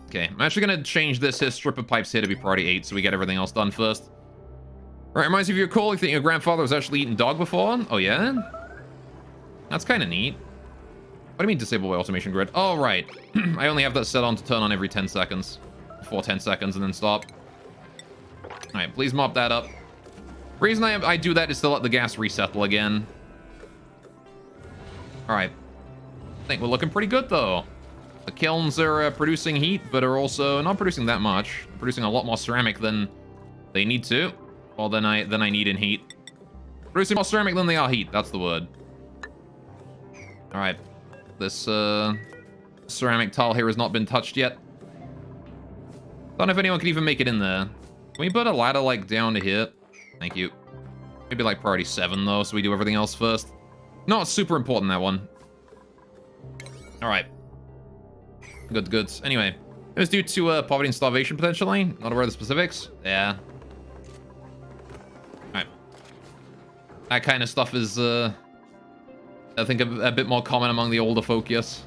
Okay, I'm actually gonna change this here strip of pipes here to be priority 8 so we get everything else done first. Right, reminds you of your call. You think your grandfather was actually eating dog before? Oh, yeah? That's kind of neat. What do you mean disable by automation grid? Oh, right. I only have that set on to turn on every 10 seconds. For 10 seconds and then stop. All right, please mop that up. The reason I do that is to let the gas resettle again. All right. I think we're looking pretty good, though. The kilns are producing heat, but are also not producing that much. They're producing a lot more ceramic than they need to. Well, than I need in heat. Producing more ceramic than they are heat. That's the word. All right. This ceramic tile here has not been touched yet. Don't know if anyone can even make it in there. Can we put a ladder like down to here? Thank you. Maybe like priority 7 though, so we do everything else first. Not super important, that one. All right. Good, good. Anyway, it was due to poverty and starvation potentially. Not aware of the specifics. Yeah. That kind of stuff is, I think, a bit more common among the older folk, yes.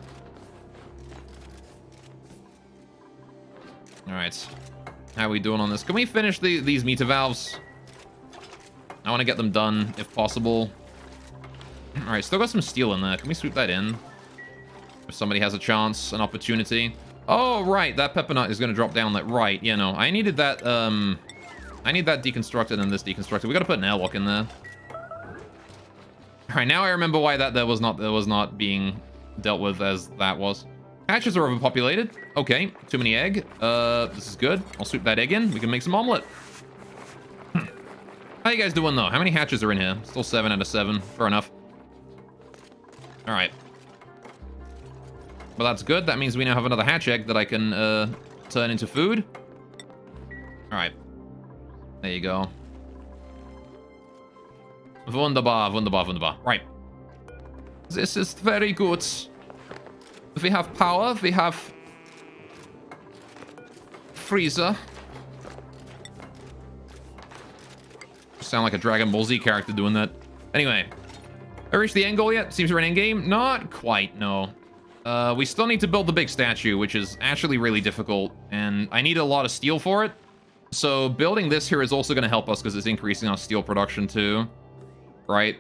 Alright. How are we doing on this? Can we finish these meter valves? I want to get them done, if possible. Alright, still got some steel in there. Can we sweep that in? If somebody has a chance, an opportunity. Oh, right, that pepper nut is going to drop down that right. Yeah, no, I needed that, I need that deconstructed and this deconstructed. We got to put an airlock in there. All right, now I remember why that was not being dealt with as that was. Hatches are overpopulated. Okay, too many egg. This is good. I'll sweep that egg in. We can make some omelet. How you guys doing though? How many hatches are in here? Still 7 out of 7. Fair enough. All right. Well, that's good. That means we now have another hatch egg that I can turn into food. All right. There you go. Wunderbar, wunderbar, wunderbar. Right. This is very good. We have power. We have freezer. Sound like a Dragon Ball Z character doing that. Anyway, I reached the end goal yet? Seems we're in end game. Not quite, no. We still need to build the big statue, which is actually really difficult, and I need a lot of steel for it. So building this here is also going to help us because it's increasing our steel production too. Right?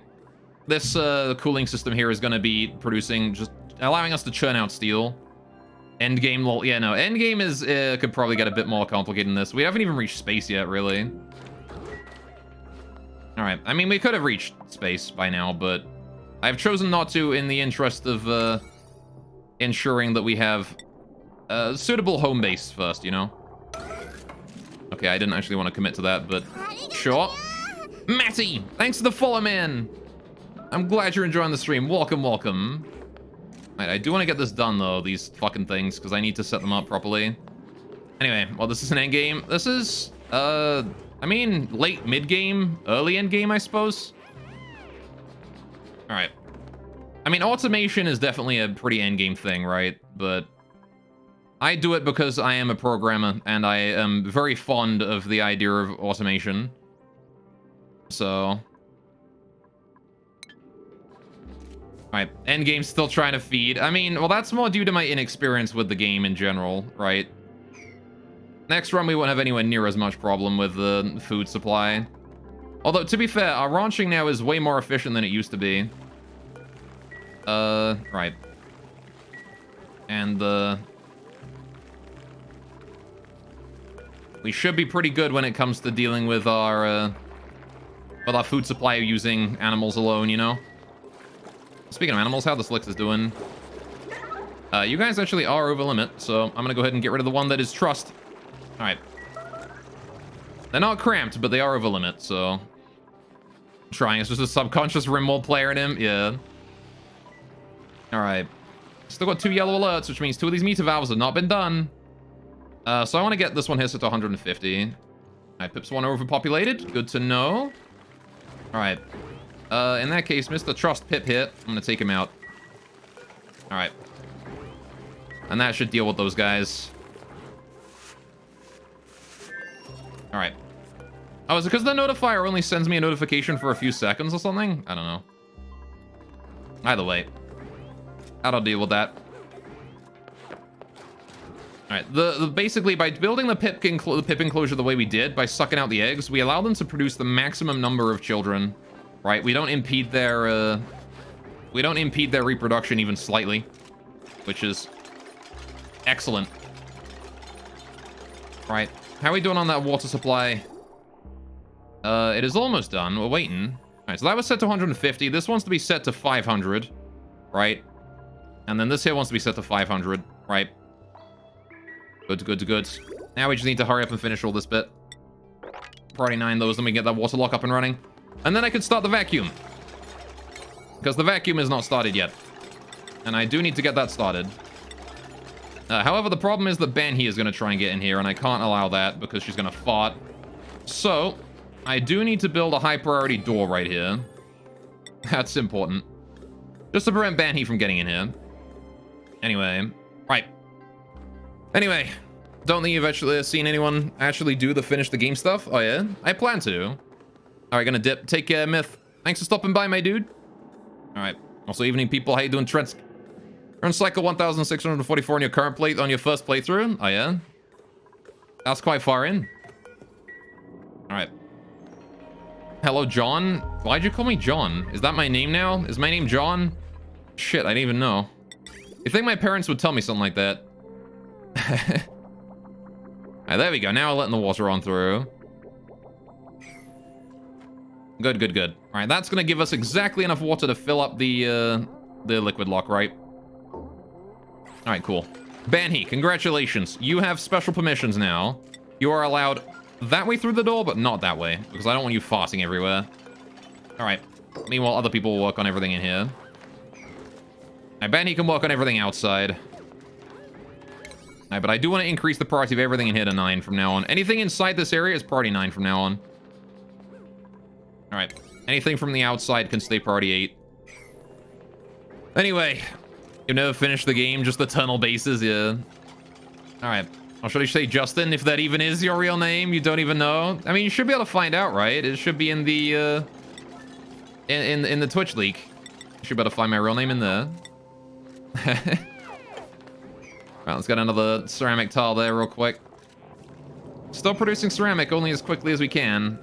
This cooling system here is going to be producing, just allowing us to churn out steel. Endgame, well, yeah, no, endgame is, could probably get a bit more complicated than this. We haven't even reached space yet, really. All right, I mean, we could have reached space by now, but I've chosen not to in the interest of ensuring that we have a suitable home base first, you know? Okay, I didn't actually want to commit to that, but sure. Matty, thanks for the follow, man. I'm glad you're enjoying the stream. Welcome, welcome. Right, I do want to get this done, though, these fucking things, because I need to set them up properly. Anyway, well, this is an end game. This is, I mean, late mid-game, early end game, I suppose. All right. I mean, automation is definitely a pretty end game thing, right? But I do it because I am a programmer, and I am very fond of the idea of automation. So... Alright, endgame's still trying to feed. I mean, well, that's more due to my inexperience with the game in general, right? Next run, we won't have anywhere near as much problem with the food supply. Although, to be fair, our ranching now is way more efficient than it used to be. Right. And, we should be pretty good when it comes to dealing with our food supply using animals alone, you know? Speaking of animals, how the Slicks is doing? You guys actually are over limit, so I'm gonna go ahead and get rid of the one that is trust. Alright. They're not cramped, but they are over limit, so... I'm trying. It's just a subconscious Rimworld player in him. Yeah. Alright. Still got 2 yellow alerts, which means 2 of these meter valves have not been done. So I want to get this one here set to 150. Alright, Pip's one overpopulated. Good to know. Alright. In that case, Mr. Trust Pip here. I'm gonna take him out. Alright. And that should deal with those guys. Alright. Oh, is it because the notifier only sends me a notification for a few seconds or something? I don't know. Either way. I'll deal with that. Alright, basically, by building the pip enclosure the way we did, by sucking out the eggs, we allow them to produce the maximum number of children. Right, we don't impede their reproduction even slightly, which is excellent. Right, how are we doing on that water supply? It is almost done. We're waiting. Alright, so that was set to 150. This wants to be set to 500, right? And then this here wants to be set to 500, right? Good. Now we just need to hurry up and finish all this bit. Priority 9 those, then we get that water lock up and running. And then I can start the vacuum. Because the vacuum is not started yet. And I do need to get that started. However, the problem is that Banhi is going to try and get in here, and I can't allow that because she's going to fart. So, I do need to build a high priority door right here. That's important. Just to prevent Banhi from getting in here. Anyway, right. Anyway, don't think you've actually seen anyone actually do the finish the game stuff. Oh yeah? I plan to. Alright, gonna dip. Take care, Myth. Thanks for stopping by, my dude. Alright. Also, evening, people. How you doing, Trent? You're on cycle 1644 on your current on your first playthrough. Oh, yeah? That's quite far in. Alright. Hello, John. Why'd you call me John? Is that my name now? Is my name John? Shit, I didn't even know. You think my parents would tell me something like that? Alright, there we go. Now we're letting the water on through. Good. Alright, that's gonna give us exactly enough water to fill up the liquid lock, right? Alright, cool. Banhi, congratulations. You have special permissions now. You are allowed that way through the door, but not that way, because I don't want you farting everywhere. Alright. Meanwhile, other people will work on everything in here. Alright, Banhi can work on everything outside. Alright, but I do want to increase the priority of everything in here to 9 from now on. Anything inside this area is priority 9 from now on. Alright. Anything from the outside can stay priority 8. Anyway. You've never finished the game, just the tunnel bases, yeah. Alright. Or should I say Justin, if that even is your real name? You don't even know? I mean, you should be able to find out, right? It should be in the, in the Twitch leak. You should be able to find my real name in there. Alright, let's get another ceramic tile there real quick. Still producing ceramic only as quickly as we can.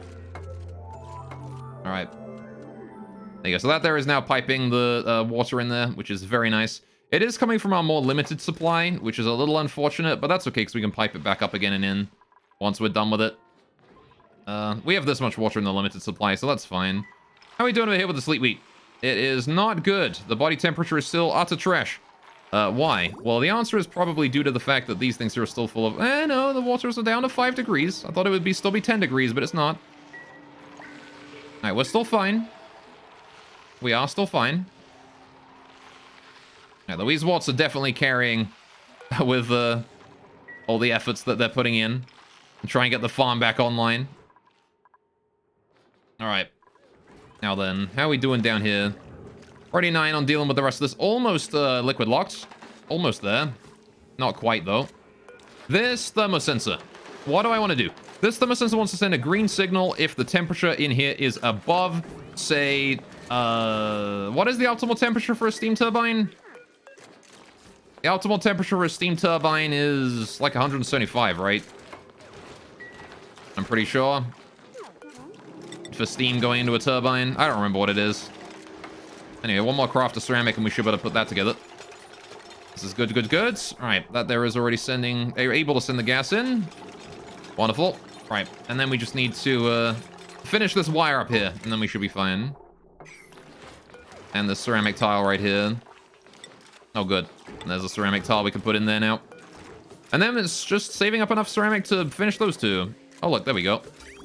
Alright. There you go. So that there is now piping the water in there, which is very nice. It is coming from our more limited supply, which is a little unfortunate, but that's okay because we can pipe it back up again and in once we're done with it. We have this much water in the limited supply, so that's fine. How are we doing over here with the sleep wheat? It is not good. The body temperature is still utter trash. Why? Well, the answer is probably due to the fact that these things are still full of... no, the waters are down to 5 degrees. I thought it would still be 10 degrees, but it's not. Alright, we're still fine. We are still fine. Yeah, Louise Watts are definitely carrying with all the efforts that they're putting in and try and get the farm back online. All right. Now then, how are we doing down here? 49 on dealing with the rest of this. Almost liquid locked. Almost there. Not quite, though. This thermosensor. What do I want to do? This thermosensor wants to send a green signal if the temperature in here is above, say, what is the optimal temperature for a steam turbine? The optimal temperature for a steam turbine is like 175, right? I'm pretty sure. For steam going into a turbine. I don't remember what it is. Anyway, one more craft of ceramic and we should be able to put that together. This is good, good, good. All right, that there is already sending... They're able to send the gas in. Wonderful. All right, and then we just need to finish this wire up here, and then we should be fine. And the ceramic tile right here. Oh, good. And there's a ceramic tile we can put in there now. And then it's just saving up enough ceramic to finish those two. Oh, look, there we go.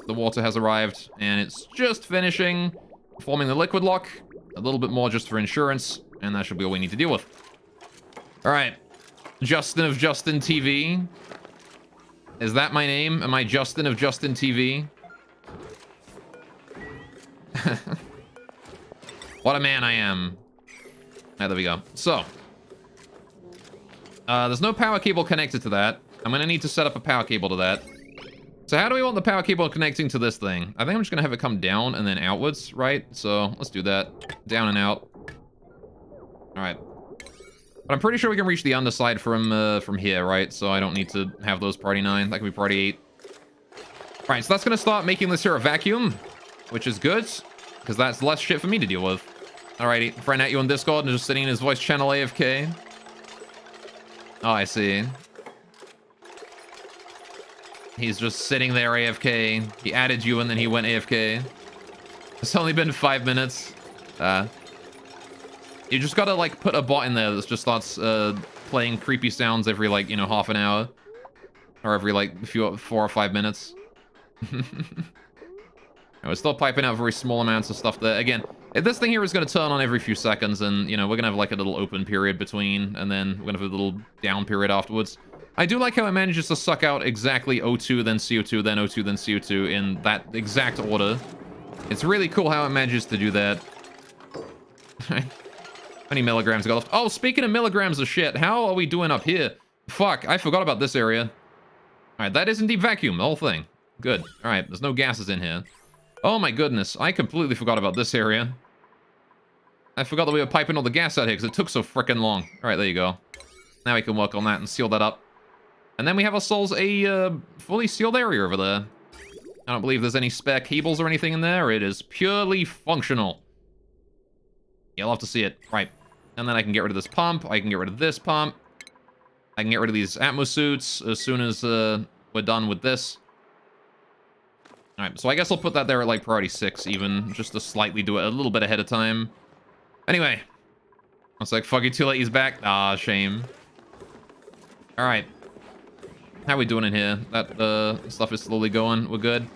The water has arrived, and it's just finishing forming the liquid lock. A little bit more just for insurance, and that should be all we need to deal with. All right. Justin of Justin TV. Is that my name? Am I Justin of Justin TV? What a man I am. Ah, there we go. So. There's no power cable connected to that. I'm going to need to set up a power cable to that. So how do we want the power cable connecting to this thing? I think I'm just going to have it come down and then outwards, right? So let's do that. Down and out. All right. But I'm pretty sure we can reach the underside from here, right? So I don't need to have those priority 9. That can be priority 8. All right, so that's going to start making this here a vacuum, which is good, because that's less shit for me to deal with. Alrighty, friend at you on Discord and just sitting in his voice channel AFK. Oh, I see. He's just sitting there AFK. He added you and then he went AFK. It's only been 5 minutes. You just gotta, like, put a bot in there that just starts playing creepy sounds every, like, you know, half an hour. Or every, like, 4 or 5 minutes. We're still piping out very small amounts of stuff there. Again, this thing here is going to turn on every few seconds, and, you know, we're going to have, like, a little open period between, and then we're going to have a little down period afterwards. I do like how it manages to suck out exactly O2, then CO2, then O2, then CO2 in that exact order. It's really cool how it manages to do that. How many milligrams got left? Oh, speaking of milligrams of shit, how are we doing up here? Fuck, I forgot about this area. All right, that is indeed vacuum, the whole thing. Good. All right, there's no gases in here. Oh my goodness, I completely forgot about this area. I forgot that we were piping all the gas out here because it took so frickin' long. All right, there you go. Now we can work on that and seal that up. And then we have ourselves a fully sealed area over there. I don't believe there's any spare cables or anything in there. It is purely functional. You'll have to see it. Right. And then I can get rid of this pump. I can get rid of this pump. I can get rid of these Atmo suits as soon as we're done with this. Alright, so I guess I'll put that there at, like, priority 6 even, just to slightly do it a little bit ahead of time. Anyway. It's like, fuck you, too late, he's back. Ah, shame. Alright. How are we doing in here? That stuff is slowly going. We're good.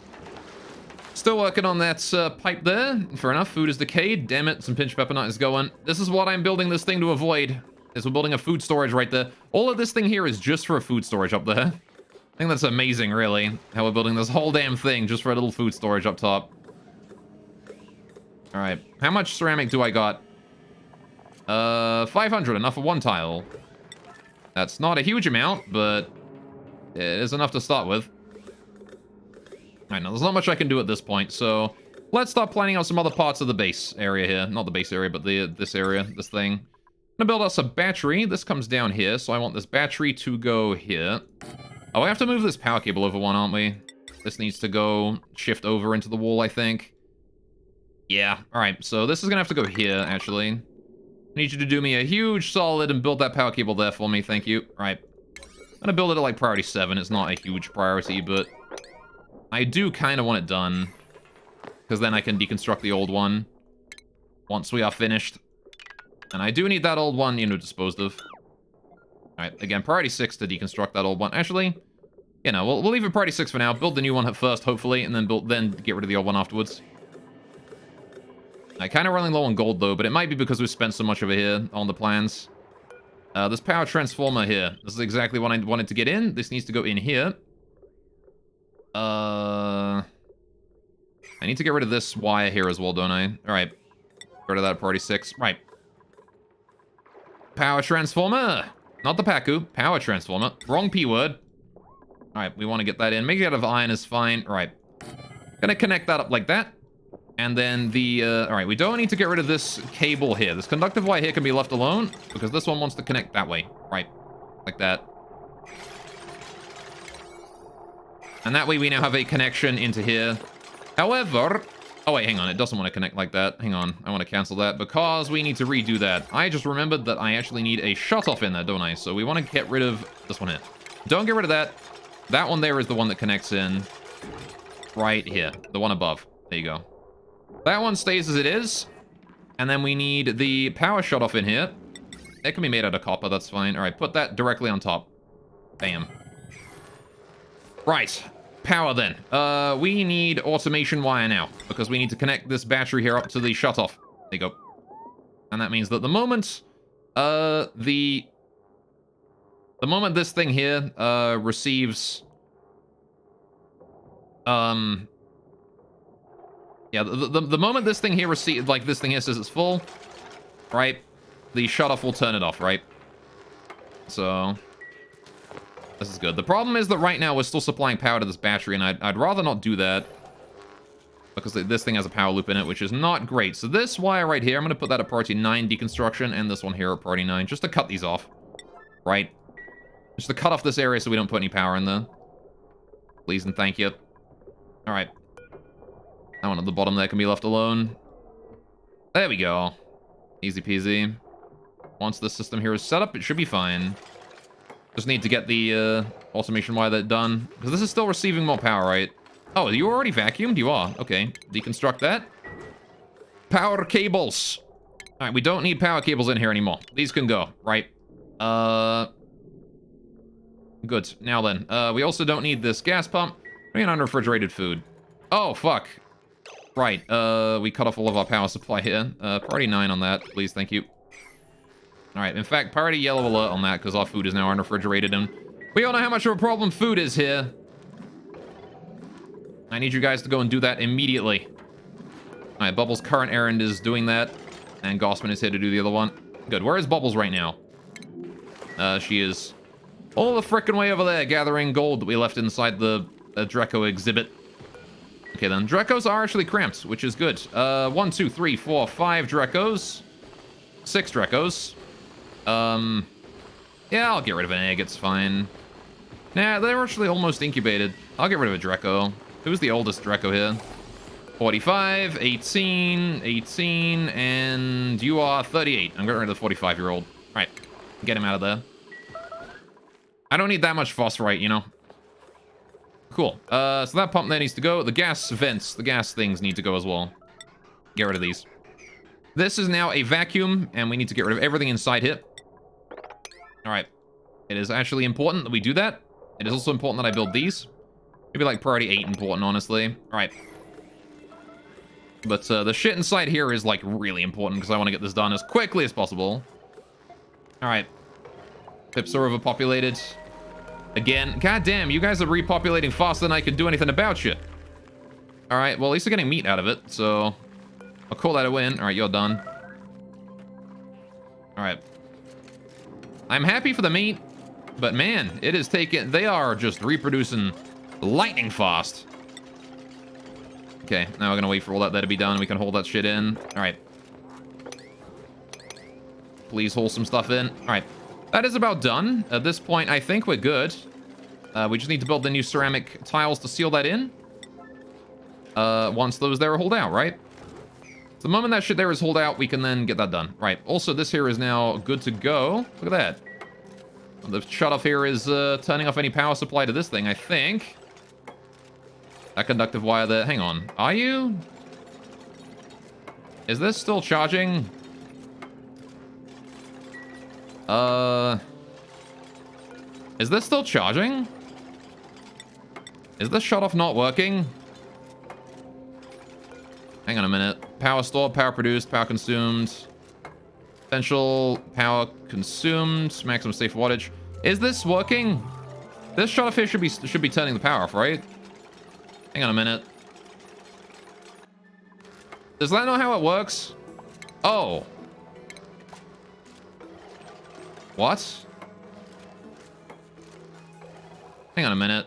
Still working on that pipe there. Fair enough, food is decayed. Damn it, some pinch pepper nut is going. This is what I'm building this thing to avoid. Is we're building a food storage right there. All of this thing here is just for a food storage up there. I think that's amazing, really, how we're building this whole damn thing just for a little food storage up top. All right, how much ceramic do I got? 500, enough for one tile. That's not a huge amount, but it is enough to start with. All right, now there's not much I can do at this point, so let's start planning out some other parts of the base area here. Not the base area, but this area, this thing. I'm gonna build us a battery. This comes down here, so I want this battery to go here. Oh, we have to move this power cable over one, aren't we? This needs to go shift over into the wall, I think. Yeah, alright, so this is gonna have to go here, actually. I need you to do me a huge solid and build that power cable there for me, thank you. Alright. I'm gonna build it at, like, priority 7. It's not a huge priority, but I do kind of want it done. Because then I can deconstruct the old one once we are finished. And I do need that old one, you know, disposed of. Alright, again, priority 6 to deconstruct that old one. Actually, you know, we'll leave it priority 6 for now. Build the new one first, hopefully, and then get rid of the old one afterwards. I'm kind of running low on gold, though, but it might be because we've spent so much over here on the plans. This power transformer here. This is exactly what I wanted to get in. This needs to go in here. I need to get rid of this wire here as well, don't I? Alright. Get rid of that priority 6. Right. Power transformer! Not the Paku. Power transformer. Wrong P word. Alright, we want to get that in. Making it out of iron is fine. Alright. Gonna connect that up like that. And then the, alright, we don't need to get rid of this cable here. This conductive wire here can be left alone, because this one wants to connect that way. Right. Like that. And that way we now have a connection into here. However... Oh, wait, hang on. It doesn't want to connect like that. Hang on. I want to cancel that, because we need to redo that. I just remembered that I actually need a shutoff in there, don't I? So we want to get rid of this one here. Don't get rid of that. That one there is the one that connects in right here. The one above. There you go. That one stays as it is. And then we need the power shutoff in here. It can be made out of copper. That's fine. All right, put that directly on top. Bam. Right. Power then. We need automation wire now, because we need to connect this battery here up to the shutoff. There you go. And that means that the moment the moment this thing here receives yeah, the moment this thing here receives, like this thing here says it's full, right? The shutoff will turn it off, right? So this is good. The problem is that right now we're still supplying power to this battery, and I'd rather not do that, because this thing has a power loop in it, which is not great. So this wire right here, I'm going to put that at priority 9 deconstruction, and this one here at priority 9, just to cut these off, right? Just to cut off this area so we don't put any power in there. Please and thank you. All right. That one at the bottom there can be left alone. There we go. Easy peasy. Once the system here is set up, it should be fine. Just need to get the automation wire that done, because this is still receiving more power, right? Oh, you already vacuumed? You are. Okay. Deconstruct that. Power cables. All right, we don't need power cables in here anymore. These can go, right? Good. Now then, we also don't need this gas pump. We need unrefrigerated food. Oh, fuck. Right, we cut off all of our power supply here. Priority 9 on that, please, thank you. Alright, in fact, priority yellow alert on that, because our food is now unrefrigerated, and we all know how much of a problem food is here. I need you guys to go and do that immediately. Alright, Bubbles' current errand is doing that, and Gossman is here to do the other one. Good, where is Bubbles right now? She is all the frickin' way over there, gathering gold that we left inside the Dreco exhibit. Okay, then. Drecos are actually cramped, which is good. 1, 2, 3, 4, 5 Drecos. 6 Drecos. Yeah, I'll get rid of an egg. It's fine. Nah, they're actually almost incubated. I'll get rid of a Dreco. Who's the oldest Dreco here? 45, 18, 18, and you are 38. I'm getting rid of the 45-year-old. All right, get him out of there. I don't need that much phosphorite, you know? Cool. So that pump there needs to go. The gas vents, the gas things need to go as well. Get rid of these. This is now a vacuum, and we need to get rid of everything inside here. All right. It is actually important that we do that. It is also important that I build these. Maybe like priority 8 important, honestly. All right. But the shit inside here is like really important, because I want to get this done as quickly as possible. All right. Pips are overpopulated. Again, goddamn, you guys are repopulating faster than I could do anything about you. All right, well, at least we're getting meat out of it, so I'll call that a win. All right, you're done. All right. I'm happy for the meat, but man, it is taking... They are just reproducing lightning fast. Okay, now we're gonna wait for all that there to be done. We can hold that shit in. All right. Please hold some stuff in. All right. That is about done. At this point, I think we're good. We just need to build the new ceramic tiles to seal that in. Once those there are holed out, right? So the moment that shit there is holed out, we can then get that done. Right. Also, this here is now good to go. Look at that. The shutoff here is turning off any power supply to this thing, I think. That conductive wire there. Hang on. Are you? Is this still charging? Is this still charging? Is this shutoff not working? Hang on a minute. Power stored, power produced, power consumed. Potential power consumed. Maximum safe wattage. Is this working? This shot of here should be turning the power off, right? Hang on a minute. Is that not how it works? Oh. What? Hang on a minute.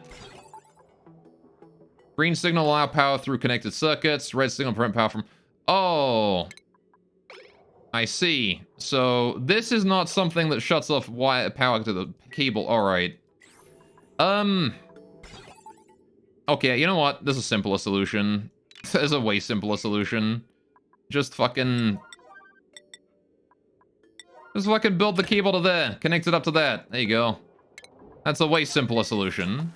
Green signal allow power through connected circuits. Red signal prevent power from... Oh. I see. So this is not something that shuts off wire power to the cable. All right. Okay, you know what? There's a simpler solution. There's a way simpler solution. Just fucking build the cable to there. Connect it up to that. There you go. That's a way simpler solution.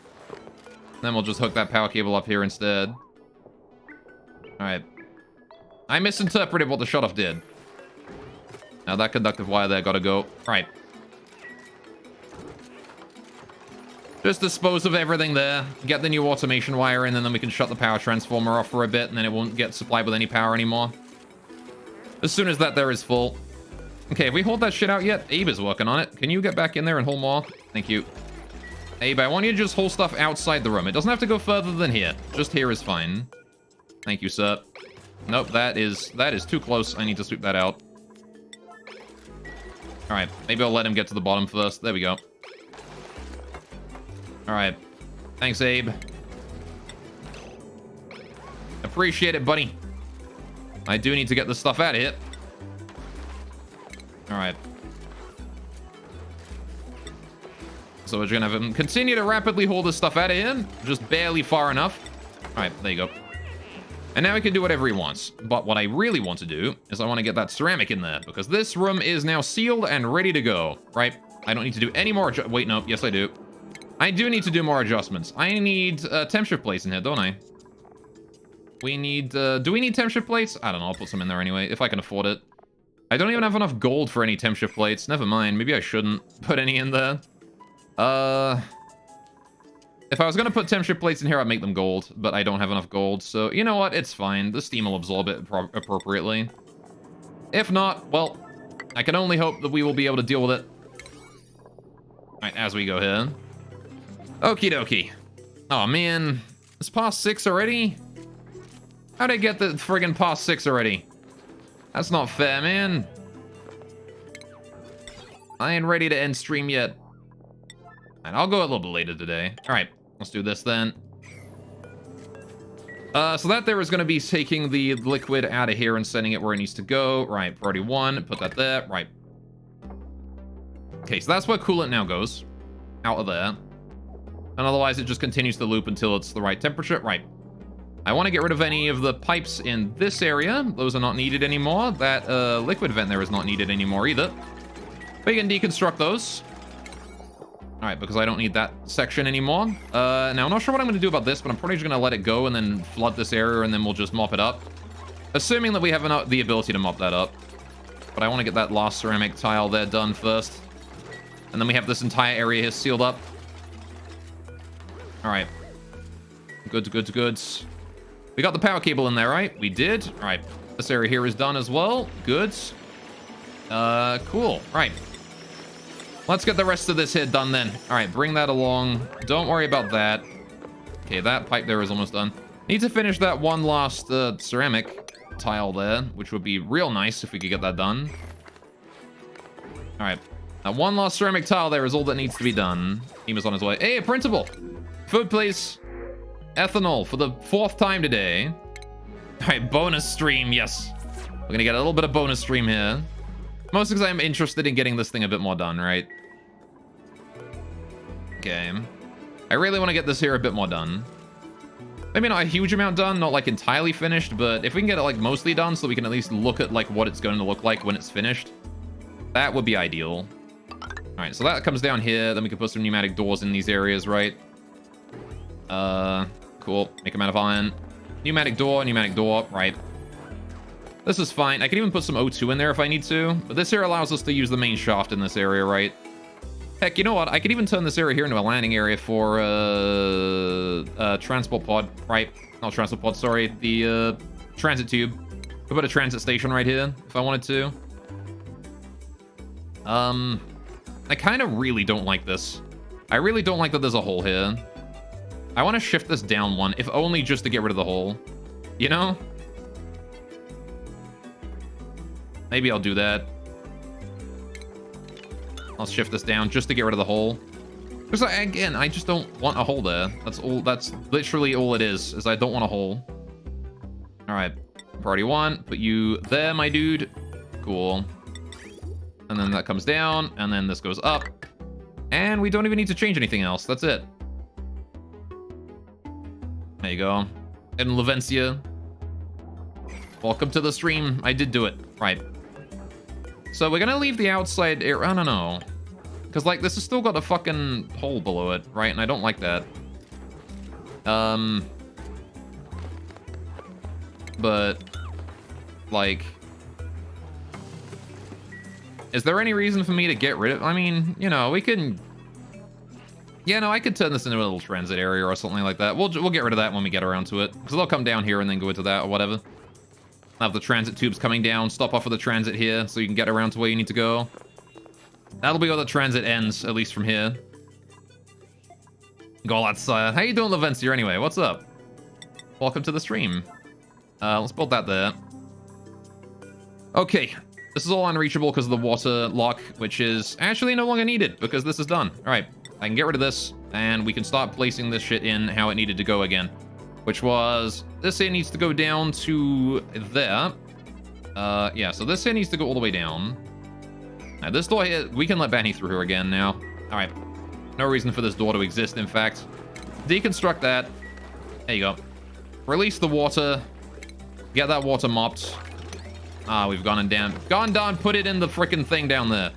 Then we'll just hook that power cable up here instead. Alright. I misinterpreted what the shutoff did. Now that conductive wire there gotta go. Alright. Just dispose of everything there. Get the new automation wire in, and then we can shut the power transformer off for a bit, and then it won't get supplied with any power anymore. As soon as that there is full. Okay, have we hauled that shit out yet? Abe is working on it. Can you get back in there and haul more? Thank you. Abe, I want you to just haul stuff outside the room. It doesn't have to go further than here. Just here is fine. Thank you, sir. Nope, that is too close. I need to sweep that out. Alright, maybe I'll let him get to the bottom first. There we go. Alright. Thanks, Abe. Appreciate it, buddy. I do need to get this stuff out of here. Alright. So we're gonna have him continue to rapidly haul this stuff out of here. Just barely far enough. Alright, there you go. And now he can do whatever he wants. But what I really want to do is I want to get that ceramic in there. Because this room is now sealed and ready to go. Right? I don't need to do any more... Wait, no. Yes, I do. I do need to do more adjustments. I need temp shift plates in here, don't I? We need... do we need temp shift plates? I don't know. I'll put some in there anyway, if I can afford it. I don't even have enough gold for any temp shift plates. Never mind. Maybe I shouldn't put any in there. If I was going to put temp shift plates in here, I'd make them gold. But I don't have enough gold. So, you know what? It's fine. The steam will absorb it appropriately. If not, well, I can only hope that we will be able to deal with it. Alright, as we go here. Okie dokie. Oh, man. It's past 6 already? How'd I get the friggin' past 6 already? That's not fair, man. I ain't ready to end stream yet. And I'll go a little bit later today. Alright, let's do this then. So that there is going to be taking the liquid out of here and sending it where it needs to go. Right, priority 1, put that there. Right. Okay, so that's where coolant now goes. Out of there. And otherwise it just continues to loop until it's the right temperature. Right. I want to get rid of any of the pipes in this area. Those are not needed anymore. That liquid vent there is not needed anymore either. We can deconstruct those. Alright, because I don't need that section anymore. Now, I'm not sure what I'm going to do about this, but I'm probably just going to let it go and then flood this area, and then we'll just mop it up. Assuming that we have the ability to mop that up. But I want to get that last ceramic tile there done first. And then we have this entire area here sealed up. Alright. Goods, goods, goods. We got the power cable in there, right? We did. Alright. This area here is done as well. Goods. Cool. Right. Let's get the rest of this here done then. Alright, bring that along. Don't worry about that. Okay, that pipe there is almost done. Need to finish that one last ceramic tile there, which would be real nice if we could get that done. Alright. That one last ceramic tile there is all that needs to be done. Ema's on his way. Hey, a printable! Food, please. Ethanol for the 4th time today. Alright, bonus stream, yes. We're gonna get a little bit of bonus stream here. Mostly because I'm interested in getting this thing a bit more done, right? Okay. I really want to get this here a bit more done. Maybe not a huge amount done, not like entirely finished, but if we can get it like mostly done so we can at least look at like what it's going to look like when it's finished, that would be ideal. Alright, so that comes down here. Then we can put some pneumatic doors in these areas, right? Cool. Make them out of iron. Pneumatic door, right. This is fine. I could even put some O2 in there if I need to. But this here allows us to use the main shaft in this area, right? Heck, you know what? I could even turn this area here into a landing area for transport pod, right? Not transport pod, sorry. The transit tube. Could put a transit station right here if I wanted to. I kind of really don't like this. I really don't like that there's a hole here. I want to shift this down one, if only just to get rid of the hole. You know? Maybe I'll do that. I'll shift this down just to get rid of the hole. Because, again, I just don't want a hole there. That's all. That's literally all it is I don't want a hole. All right. Priority 1. Put you there, my dude. Cool. And then that comes down, and then this goes up. And we don't even need to change anything else. That's it. There you go. And Lavencia. Welcome to the stream. I did do it. Right. So we're gonna leave the outside area. I don't know. Because, like, this has still got a fucking hole below it, right? And I don't like that. But, like... Is there any reason for me to get rid of... I mean, you know, we can... Yeah, no, I could turn this into a little transit area or something like that. We'll get rid of that when we get around to it. Because they'll come down here and then go into that or whatever. Have the transit tubes coming down. Stop off of the transit here so you can get around to where you need to go. That'll be where the transit ends, at least from here. Go, that's... how you doing, Lavencia, anyway? What's up? Welcome to the stream. Let's build that there. Okay. This is all unreachable because of the water lock, which is actually no longer needed because this is done. All right. I can get rid of this, and we can start placing this shit in how it needed to go again. Which was... This here needs to go down to there. Yeah, so this here needs to go all the way down. Now, this door here, we can let Benny through here again now. All right. No reason for this door to exist, in fact. Deconstruct that. There you go. Release the water. Get that water mopped. Ah, we've gone down. Gone down, put it in the frickin' thing down there.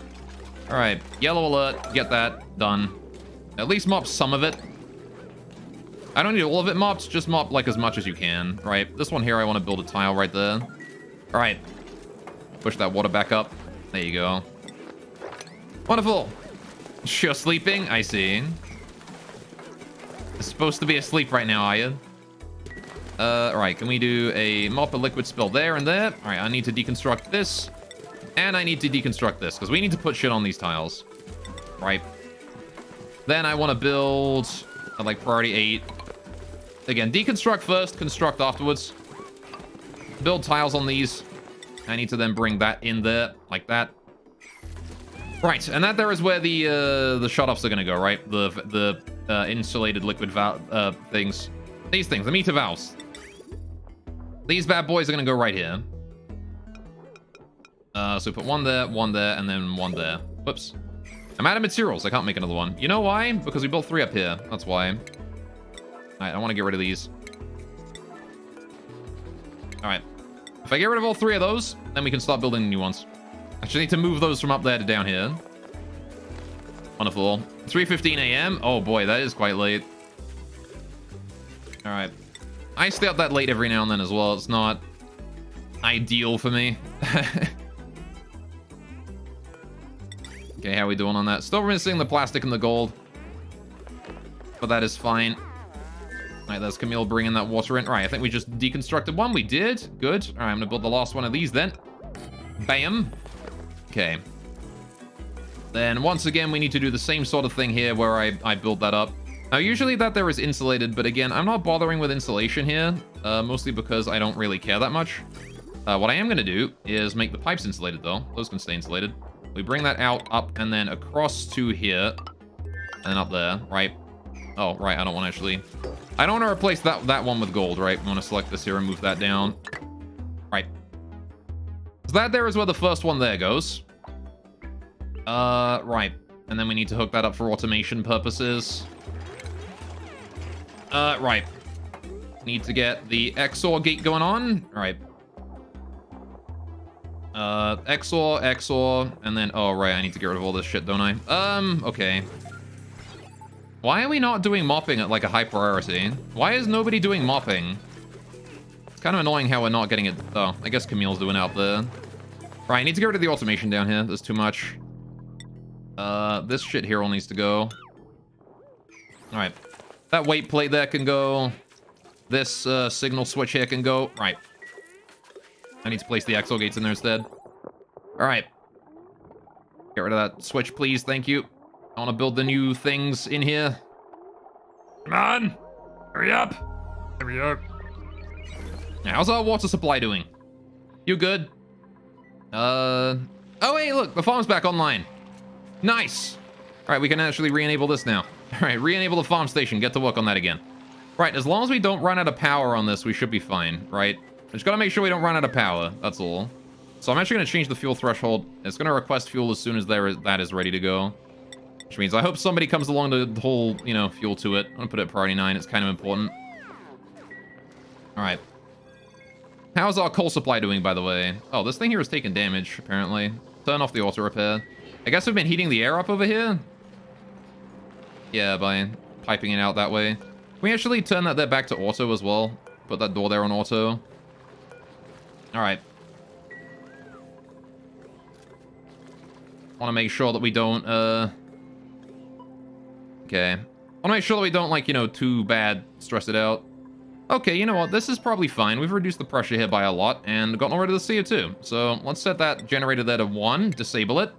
All right. Yellow alert. Get that done. At least mop some of it. I don't need all of it mopped. Just mop, like, as much as you can, right? This one here, I want to build a tile right there. All right. Push that water back up. There you go. Wonderful. You're sleeping? I see. It's supposed to be asleep right now, are you? Alright, can we do a mop of liquid spill there and there? Alright, I need to deconstruct this. And I need to deconstruct this, because we need to put shit on these tiles. Right. Then I want to build, like, priority 8. Again, deconstruct first, construct afterwards. Build tiles on these. I need to then bring that in there, like that. Right, and that there is where the shutoffs are going to go, right? The insulated liquid valve things. These things, the meter valves. These bad boys are going to go right here. So put one there, and then one there. Whoops. I'm out of materials. I can't make another one. You know why? Because we built 3 up here. That's why. All right, I want to get rid of these. All right. If I get rid of all 3 of those, then we can start building new ones. I just need to move those from up there to down here. Wonderful. 3:15 a.m. Oh boy, that is quite late. All right. I stay up that late every now and then as well. It's not ideal for me. Okay, how are we doing on that? Still missing the plastic and the gold. But that is fine. All right, there's Camille bringing that water in. All right, I think we just deconstructed one. We did. Good. All right, I'm going to build the last one of these then. Bam. Okay. Then once again, we need to do the same sort of thing here where I build that up. Now, usually that there is insulated, but again, I'm not bothering with insulation here, mostly because I don't really care that much. What I am going to do is make the pipes insulated, though. Those can stay insulated. We bring that out, up, and then across to here, and up there, right? Oh, right, I don't want to actually... I don't want to replace that one with gold, right? I want to select this here and move that down. Right. So that there is where the first one there goes. Right. And then we need to hook that up for automation purposes. Right. Need to get the XOR gate going on. All right. XOR, and then... Oh, right, I need to get rid of all this shit, don't I? Okay. Why are we not doing mopping at, like, a high priority? Why is nobody doing mopping? It's kind of annoying how we're not getting it... Oh, I guess Camille's doing it out there. Right, I need to get rid of the automation down here. There's too much. This shit here all needs to go. Alright. That weight plate there can go. This, signal switch here can go. Right. I need to place the XO gates in there instead. Alright. Get rid of that switch, please. Thank you. I want to build the new things in here. Come on! Hurry up! There we are. Now, how's our water supply doing? You good? Oh, hey, look, the farm's back online. Nice. All right, we can actually re-enable this now. All right, re-enable the farm station. Get to work on that again. Right, as long as we don't run out of power on this, we should be fine, right? Just gotta make sure we don't run out of power. That's all. So I'm actually gonna change the fuel threshold. It's gonna request fuel as soon as that is ready to go. Which means I hope somebody comes along to hold, you know, fuel to it. I'm gonna put it at priority 9. It's kind of important. All right. How's our coal supply doing, by the way? Oh, this thing here is taking damage, apparently. Turn off the auto repair. I guess we've been heating the air up over here? Yeah, by piping it out that way. Can we actually turn that there back to auto as well? Put that door there on auto. Alright. Want to make sure that we don't, Okay. Want to make sure that we don't, like, you know, too bad stress it out. Okay, you know what? This is probably fine. We've reduced the pressure here by a lot and gotten rid of the CO2. So let's set that generator there to 1, disable it.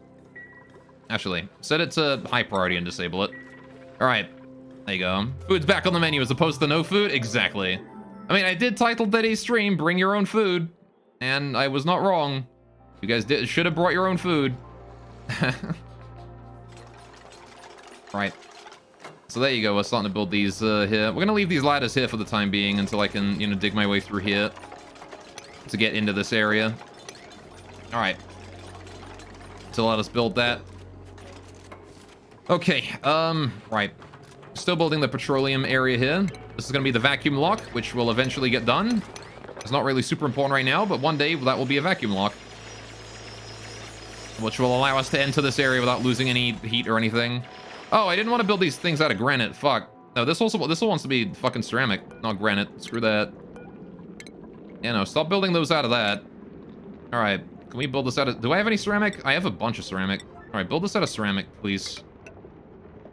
Actually, set it to high priority and disable it. All right, there you go. Food's back on the menu as opposed to no food? Exactly. I mean, I did title today's stream, Bring Your Own Food, and I was not wrong. You guys should have brought your own food. Right. So there you go, we're starting to build these here. We're going to leave these ladders here for the time being until I can, you know, dig my way through here to get into this area. All right. So let us build that. Okay, right. Still building the petroleum area here. This is going to be the vacuum lock, which will eventually get done. It's not really super important right now, but one day that will be a vacuum lock, which will allow us to enter this area without losing any heat or anything. Oh, I didn't want to build these things out of granite. Fuck. No, this one wants to be fucking ceramic, not granite. Screw that. Yeah, no, stop building those out of that. All right, can we build this out of... Do I have any ceramic? I have a bunch of ceramic. All right, build this out of ceramic, please.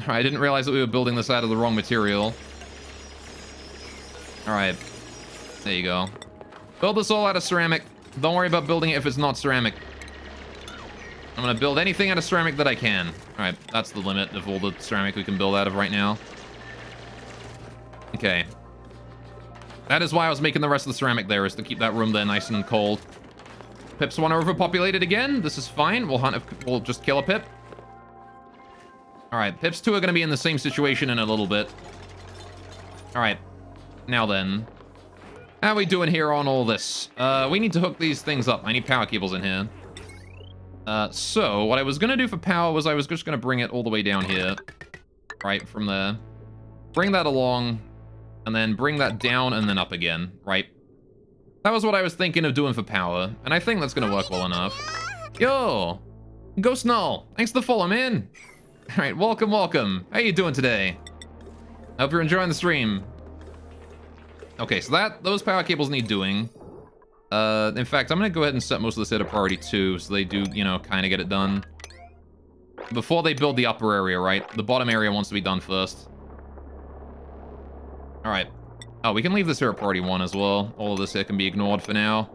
All right, I didn't realize that we were building this out of the wrong material. All right, there you go. Build this all out of ceramic. Don't worry about building it if it's not ceramic. I'm gonna build anything out of ceramic that I can. All right, that's the limit of all the ceramic we can build out of right now. Okay. That is why I was making the rest of the ceramic there, is to keep that room there nice and cold. Pips want to overpopulate it again. This is fine. We'll just kill a pip. All right, pips 2 are gonna be in the same situation in a little bit. All right, now then. How are we doing here on all this? We need to hook these things up. I need power cables in here. So what I was gonna do for power was I was just gonna bring it all the way down here, right from there. Bring that along, and then bring that down and then up again, right? That was what I was thinking of doing for power, and I think that's gonna work well enough. Yo, Ghost Null, thanks for the follow, man. All right, welcome, welcome. How you doing today? Hope you're enjoying the stream. Okay, so those power cables need doing. In fact, I'm gonna go ahead and set most of this at a priority 2, so they do, you know, kind of get it done. Before they build the upper area, right? The bottom area wants to be done first. All right. Oh, we can leave this here at priority 1 as well. All of this here can be ignored for now.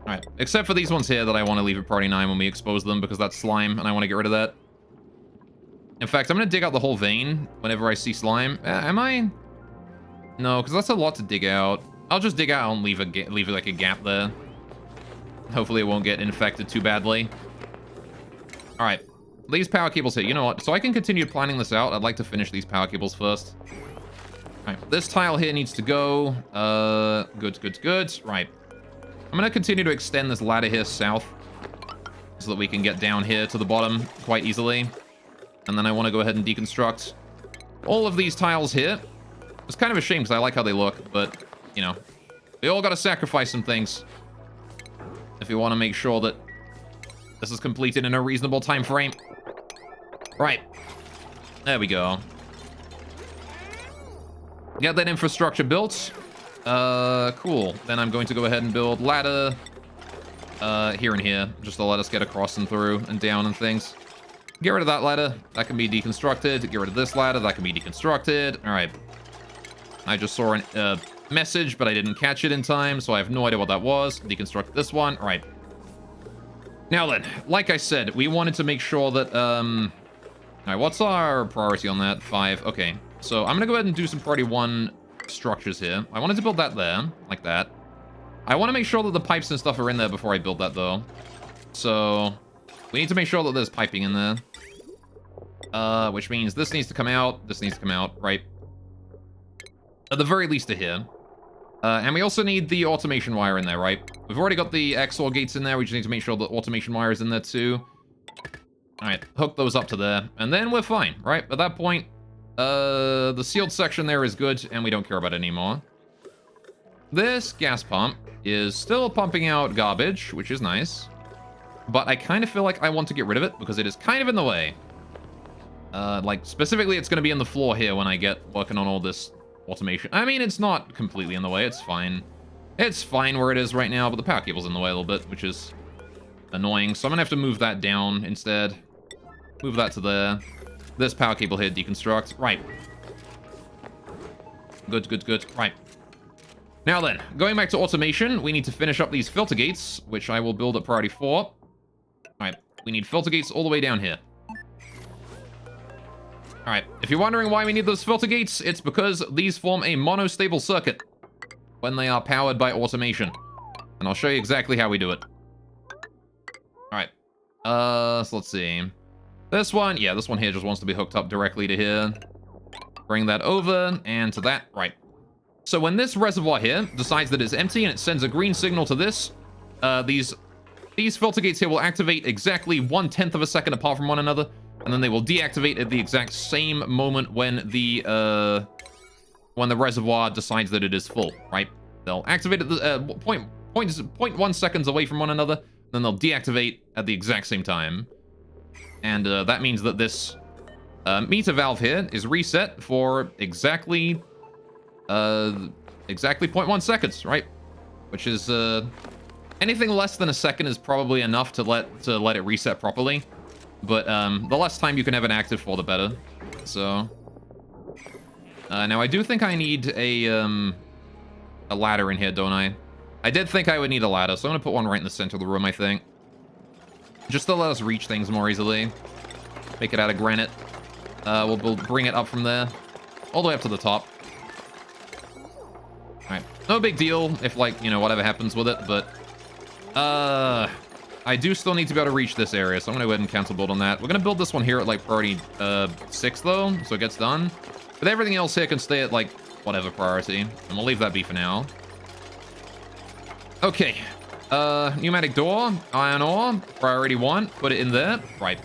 All right, except for these ones here that I want to leave at priority 9 when we expose them, because that's slime, and I want to get rid of that. In fact, I'm gonna dig out the whole vein whenever I see slime. Am I? No, because that's a lot to dig out. I'll just dig out and leave like a gap there. Hopefully it won't get infected too badly. All right, these power cables here. You know what? So I can continue planning this out. I'd like to finish these power cables first. All right, this tile here needs to go. Good. Right. I'm gonna continue to extend this ladder here south so that we can get down here to the bottom quite easily. And then I want to go ahead and deconstruct all of these tiles here. It's kind of a shame because I like how they look, but you know, we all got to sacrifice some things if we want to make sure that this is completed in a reasonable time frame. Right. There we go. Get that infrastructure built. Cool. Then I'm going to go ahead and build ladder here and here, just to let us get across and through and down and things. Get rid of that ladder. That can be deconstructed. Get rid of this ladder. That can be deconstructed. All right. I just saw a message, but I didn't catch it in time, so I have no idea what that was. Deconstruct this one. All right. Now then, like I said, we wanted to make sure that, Alright, what's our priority on that? 5. Okay, so I'm gonna go ahead and do some priority 1 structures here. I wanted to build that there, like that. I want to make sure that the pipes and stuff are in there before I build that, though. So, we need to make sure that there's piping in there. Which means this needs to come out, this needs to come out, right? At the very least to here. And we also need the automation wire in there, right? We've already got the XOR gates in there, we just need to make sure the automation wire is in there too. Alright, hook those up to there, and then we're fine, right? At that point, the sealed section there is good, and we don't care about it anymore. This gas pump is still pumping out garbage, which is nice. But I kind of feel like I want to get rid of it, because it is kind of in the way. Like, specifically, it's going to be in the floor here when I get working on all this automation. I mean, it's not completely in the way, it's fine. It's fine where it is right now, but the power cable's in the way a little bit, which is annoying. So I'm going to have to move that down instead. Move that to there. This power cable here, deconstruct. Right. Good, good, good. Right. Now then, going back to automation, we need to finish up these filter gates, which I will build at priority 4. Alright, we need filter gates all the way down here. Alright, if you're wondering why we need those filter gates, it's because these form a monostable circuit when they are powered by automation. And I'll show you exactly how we do it. Alright, so let's see. This one, yeah, this one here just wants to be hooked up directly to here. Bring that over, and to that, right. So when this reservoir here decides that it's empty and it sends a green signal to this, these filter gates here will activate exactly 1/10 of a second apart from one another, and then they will deactivate at the exact same moment when the reservoir decides that it is full, right? They'll activate at the 0.1 seconds away from one another, then they'll deactivate at the exact same time. And that means that this meter valve here is reset for exactly 0.1 seconds, right? Which is anything less than a second is probably enough to let it reset properly. But the less time you can have it active for, the better. So now I do think I need a ladder in here, don't I? I did think I would need a ladder, so I'm gonna put one right in the center of the room, I think. Just to let us reach things more easily. Make it out of granite. We'll bring it up from there. All the way up to the top. Alright. No big deal if, like, you know, whatever happens with it, but... I do still need to be able to reach this area, so I'm going to go ahead and cancel build on that. We're going to build this one here at, like, priority 6, though, so it gets done. But everything else here can stay at, like, whatever priority. And we'll leave that be for now. Okay. Pneumatic door, iron ore, priority 1, put it in there. Right.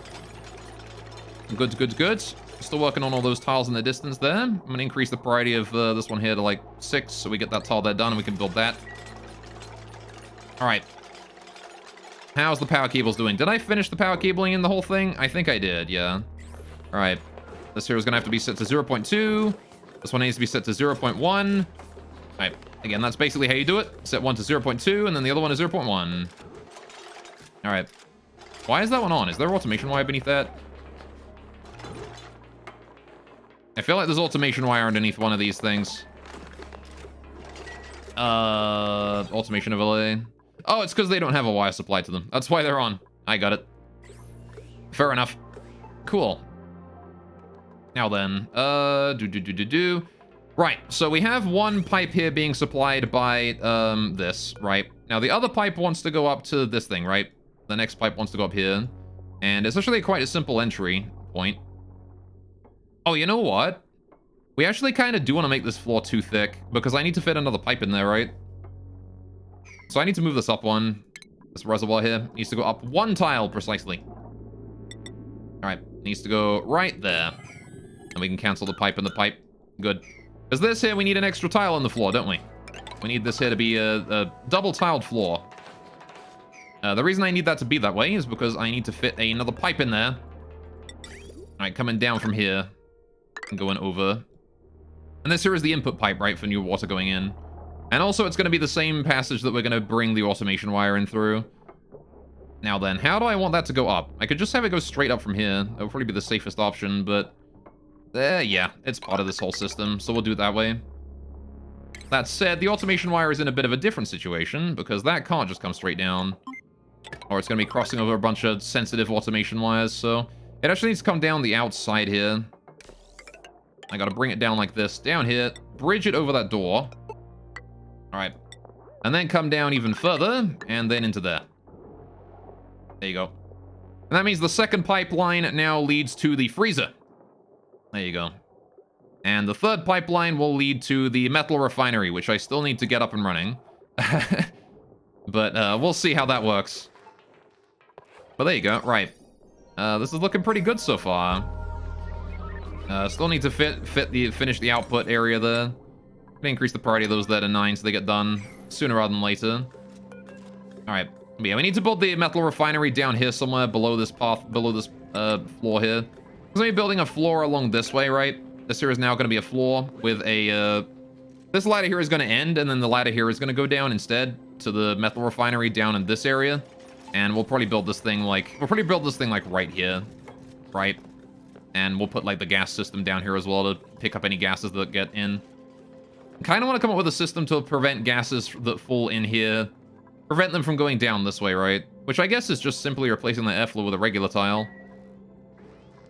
Good, good, good. Still working on all those tiles in the distance there. I'm going to increase the priority of this one here to like 6, so we get that tile there done and we can build that. All right. How's the power cables doing? Did I finish the power cabling in the whole thing? I think I did, yeah. All right. This here is going to have to be set to 0.2. This one needs to be set to 0.1. All right. Again, that's basically how you do it. Set one to 0.2, and then the other one is 0.1. All right. Why is that one on? Is there automation wire beneath that? I feel like there's automation wire underneath one of these things. Automation overlay. Oh, it's because they don't have a wire supply to them. That's why they're on. I got it. Fair enough. Cool. Now then, Right, so we have one pipe here being supplied by, this, right? Now, the other pipe wants to go up to this thing, right? The next pipe wants to go up here. And it's actually quite a simple entry point. Oh, you know what? We actually kind of do want to make this floor too thick, because I need to fit another pipe in there, right? So I need to move this up one. This reservoir here needs to go up 1 tile, precisely. Alright, needs to go right there. And we can cancel the pipe and the pipe. Good. Because this here, we need an extra tile on the floor, don't we? We need this here to be a double-tiled floor. The reason I need that to be that way is because I need to fit another pipe in there. Alright, coming down from here. And going over. And this here is the input pipe, right, for new water going in. And also, it's going to be the same passage that we're going to bring the automation wire in through. Now then, how do I want that to go up? I could just have it go straight up from here. That would probably be the safest option, but... yeah, it's part of this whole system, so we'll do it that way. That said, the automation wire is in a bit of a different situation, because that can't just come straight down. Or it's going to be crossing over a bunch of sensitive automation wires, so... It actually needs to come down the outside here. I got to bring it down like this. Down here. Bridge it over that door. Alright. And then come down even further, and then into there. There you go. And that means the second pipeline now leads to the freezer. There you go. And the third pipeline will lead to the metal refinery, which I still need to get up and running. But we'll see how that works. But there you go. Right. This is looking pretty good so far. Still need to finish the output area there. Gonna increase the priority of those there to 9 so they get done sooner rather than later. Alright. Yeah, we need to build the metal refinery down here somewhere below this path, below this floor here. We're gonna be building a floor along this way, right? This here is now gonna be a floor with a, this ladder here is gonna end, and then the ladder here is gonna go down instead to the metal refinery down in this area. And we'll probably build this thing like, right here, right? And we'll put like the gas system down here as well to pick up any gases that get in. Kind of want to come up with a system to prevent gases that fall in here. Prevent them from going down this way, right? Which I guess is just simply replacing the airflow with a regular tile.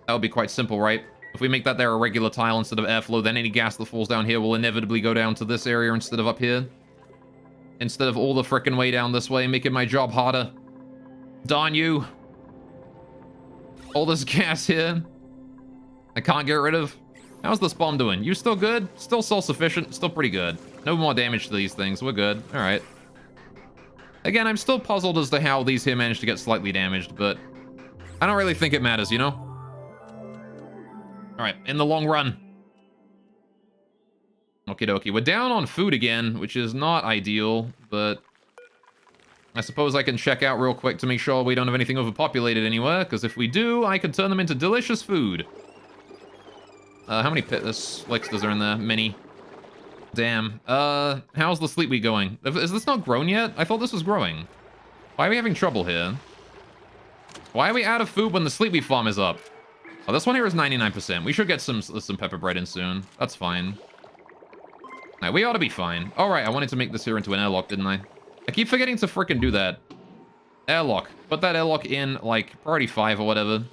That would be quite simple, right? If we make that there a regular tile instead of airflow, then any gas that falls down here will inevitably go down to this area instead of up here. Instead of all the frickin' way down this way, making my job harder. Darn you. All this gas here. I can't get rid of. How's this bomb doing? You still good? Still self-sufficient? Still pretty good. No more damage to these things. We're good. Alright. Again, I'm still puzzled as to how these here managed to get slightly damaged, but I don't really think it matters, you know? Alright, in the long run. Okie dokie. We're down on food again, which is not ideal, but I suppose I can check out real quick to make sure we don't have anything overpopulated anywhere, because if we do, I can turn them into delicious food. How many slicksters are in there? Many. Damn. How's the sleep week going? Is this not grown yet? I thought this was growing. Why are we having trouble here? Why are we out of food when the sleep week farm is up? Oh, this one here is 99%. We should get some pepper bread in soon. That's fine. Alright, we ought to be fine. Alright, I wanted to make this here into an airlock, didn't I? I keep forgetting to frickin' do that. Airlock. Put that airlock in, like, priority 5 or whatever.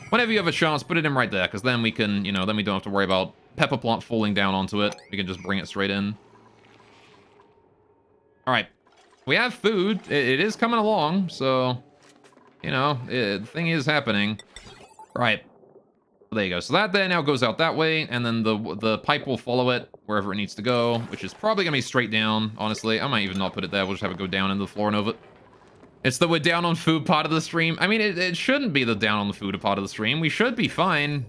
Whenever you have a chance, put it in right there, because then we can, you know, then we don't have to worry about pepper plant falling down onto it. We can just bring it straight in. Alright. We have food. It is coming along, so, you know, the thing is happening. Right. There you go. So that there now goes out that way, and then the pipe will follow it wherever it needs to go, which is probably going to be straight down, honestly. I might even not put it there. We'll just have it go down into the floor and over it. It's the we're down on food part of the stream. I mean, it shouldn't be the down on the food part of the stream. We should be fine.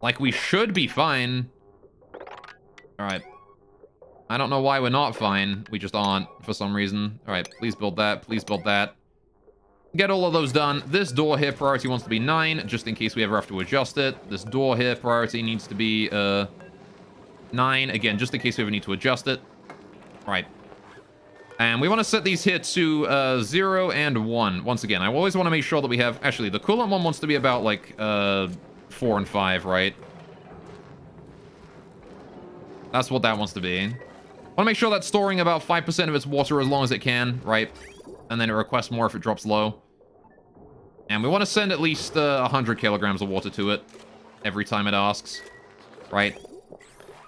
Like, we should be fine. Alright. I don't know why we're not fine. We just aren't, for some reason. Alright, please build that. Please build that. Get all of those done. This door here, priority wants to be 9, just in case we ever have to adjust it. This door here, priority needs to be 9, again, just in case we ever need to adjust it. Right. And we want to set these here to 0 and 1. Once again, I always want to make sure that we have... Actually, the coolant one wants to be about, like, 4 and 5, right? That's what that wants to be. Want to make sure that's storing about 5% of its water as long as it can, right? And then it requests more if it drops low. And we want to send at least 100 kilograms of water to it every time it asks, right?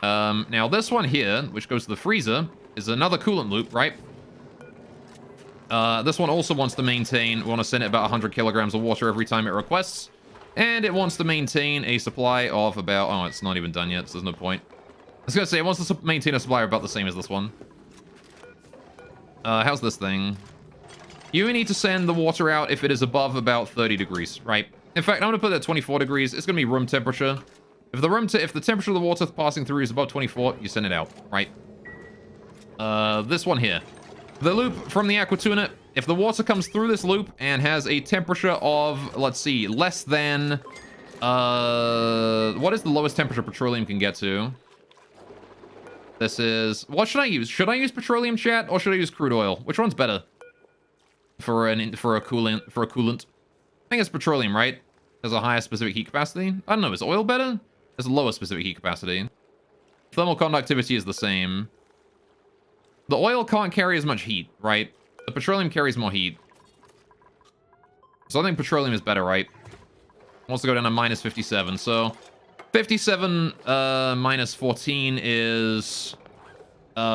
Now, this one here, which goes to the freezer, is another coolant loop, right? This one also wants to maintain, we want to send it about 100 kilograms of water every time it requests. And it wants to maintain a supply of about, oh, it's not even done yet, so there's no point. I was going to say, it wants to maintain a supply about the same as this one. How's this thing? You need to send the water out if it is above about 30 degrees, right? In fact, I'm going to put it at 24 degrees. It's going to be room temperature. If the temperature of the water passing through is above 24, you send it out, right? This one here. The loop from the aqua tuna, if the water comes through this loop and has a temperature of, let's see, less than, what is the lowest temperature petroleum can get to? This is, what should I use? Should I use petroleum, chat, or should I use crude oil? Which one's better? For a coolant. I think it's petroleum, right? Has a higher specific heat capacity. I don't know, is oil better? There's a lower specific heat capacity. Thermal conductivity is the same. The oil can't carry as much heat, right? The petroleum carries more heat. So I think petroleum is better, right? Wants to go down to minus 57. So 57 minus 14 is that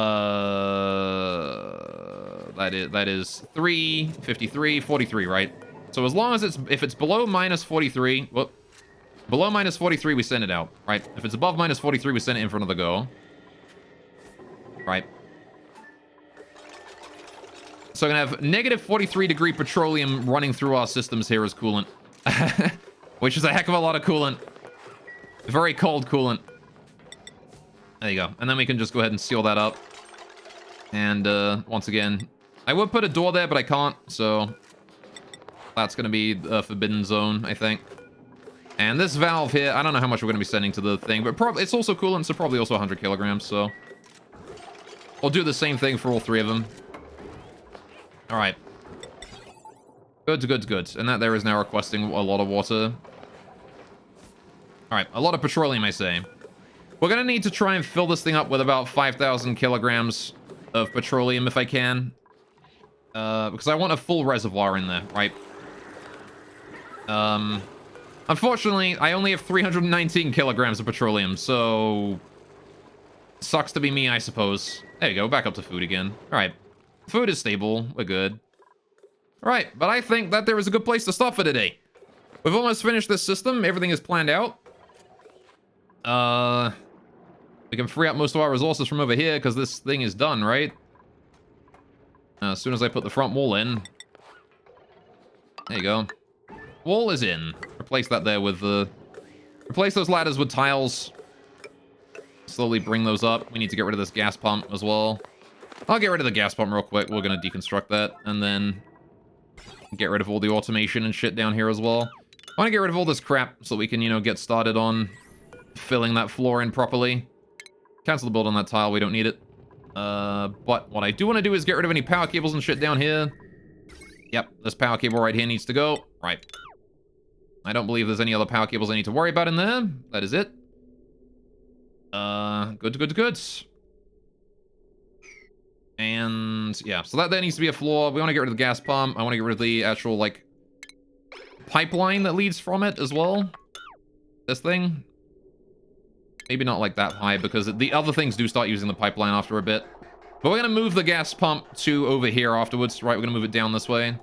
is 3, 53, 43, right? So as long as if it's below minus 43, whoop, below minus 43, we send it out, right? If it's above minus 43, we send it in for another go, right? So we're gonna have negative 43 degree petroleum running through our systems here as coolant, which is a heck of a lot of coolant. Very cold coolant. There you go. And then we can just go ahead and seal that up. And once again, I would put a door there, but I can't. So that's going to be a forbidden zone, I think. And this valve here, I don't know how much we're going to be sending to the thing, but probably it's also coolant, so probably also 100 kilograms. So we'll do the same thing for all three of them. All right. Good, good, good. And that there is now requesting a lot of water. All right, a lot of petroleum, I say. We're going to need to try and fill this thing up with about 5,000 kilograms of petroleum if I can. Because I want a full reservoir in there, right? Unfortunately, I only have 319 kilograms of petroleum, so... Sucks to be me, I suppose. There you go, back up to food again. All right, food is stable, we're good. All right, but I think that there is a good place to stop for today. We've almost finished this system, everything is planned out. We can free up most of our resources from over here because this thing is done, right? As soon as I put the front wall in. There you go. Wall is in. Replace that there with the... Replace those ladders with tiles. Slowly bring those up. We need to get rid of this gas pump as well. I'll get rid of the gas pump real quick. We're going to deconstruct that. And then get rid of all the automation and shit down here as well. I want to get rid of all this crap so we can, you know, get started on filling that floor in properly. Cancel the build on that tile. We don't need it. But what I do want to do is get rid of any power cables and shit down here. Yep, this power cable right here needs to go. Right. I don't believe there's any other power cables I need to worry about in there. That is it. Good, good, good. And yeah, so that there needs to be a floor. We want to get rid of the gas pump. I want to get rid of the actual, like, pipeline that leads from it as well. This thing. Maybe not like that high, because the other things do start using the pipeline after a bit. But we're going to move the gas pump to over here afterwards, right? We're going to move it down this way.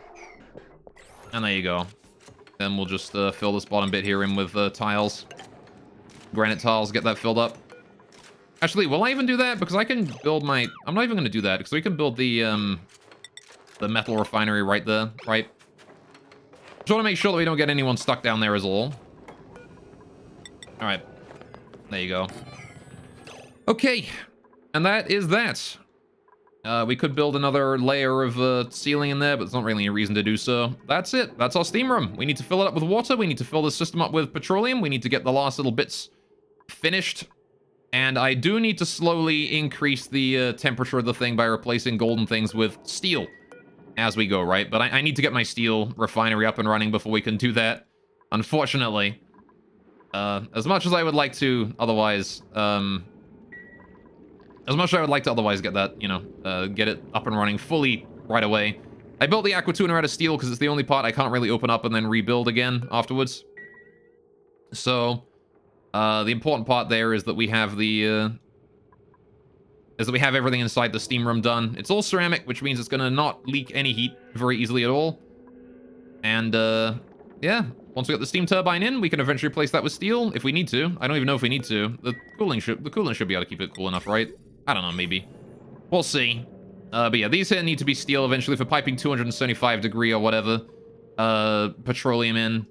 And there you go. Then we'll just fill this bottom bit here in with tiles. Granite tiles, get that filled up. Actually, will I even do that? Because I can build my... I'm not even going to do that, because we can build the metal refinery right there, right? Just want to make sure that we don't get anyone stuck down there is all. All right. There you go. Okay, and that is that. We could build another layer of ceiling in there, but there's not really a reason to do so. That's it. That's our steam room. We need to fill it up with water. We need to fill the system up with petroleum. We need to get the last little bits finished. And I do need to slowly increase the temperature of the thing by replacing golden things with steel as we go, right? But I need to get my steel refinery up and running before we can do that, unfortunately. As much as I would like to otherwise, get that, you know, get it up and running fully right away. I built the aqua tuner out of steel because it's the only part I can't really open up and then rebuild again afterwards. So, the important part there is that we have everything inside the steam room done. It's all ceramic, which means it's gonna not leak any heat very easily at all. And, yeah. Once we got the steam turbine in, we can eventually replace that with steel if we need to. I don't even know if we need to. The coolant should be able to keep it cool enough, right? I don't know, maybe. We'll see. But yeah, these here need to be steel eventually for piping 275 degree or whatever petroleum in.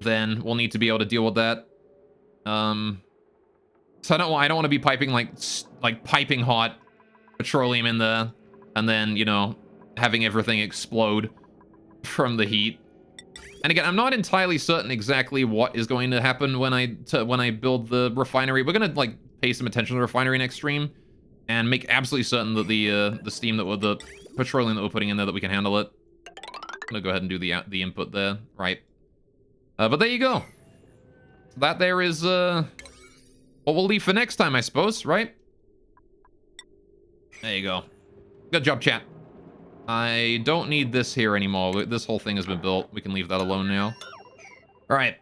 Then we'll need to be able to deal with that. So I don't want to be piping like piping hot petroleum in there, and then, you know, having everything explode from the heat. And again, I'm not entirely certain exactly what is going to happen when I build the refinery. We're gonna like pay some attention to the refinery next stream and make absolutely certain that the steam the petroleum that we're putting in there, that we can handle it. I'm gonna go ahead and do the input there, right? But there you go. That there is what we'll leave for next time, I suppose, right? There you go. Good job, chat. I don't need this here anymore. This whole thing has been built. We can leave that alone now. All right.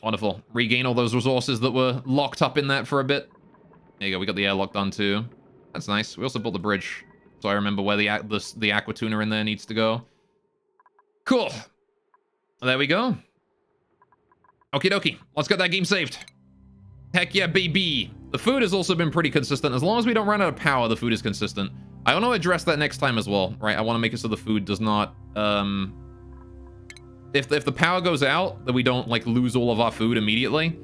Wonderful. Regain all those resources that were locked up in that for a bit. There you go. We got the airlock done too. That's nice. We also built the bridge, so I remember where the aqua tuner in there needs to go. Cool. There we go. Okie dokie. Let's get that game saved. Heck yeah, baby. The food has also been pretty consistent. As long as we don't run out of power, the food is consistent. I want to address that next time as well, right? I want to make it so the food does not... If the power goes out, that we don't, like, lose all of our food immediately.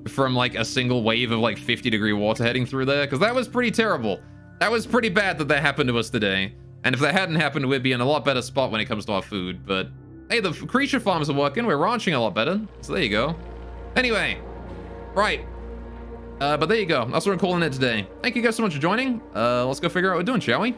From, like, a single wave of, like, 50-degree water heading through there. Because that was pretty terrible. That was pretty bad that happened to us today. And if that hadn't happened, we'd be in a lot better spot when it comes to our food. But, hey, the creature farms are working. We're ranching a lot better. So there you go. Anyway. Right. But there you go. That's what we're calling it today. Thank you guys so much for joining. Let's go figure out what we're doing, shall we?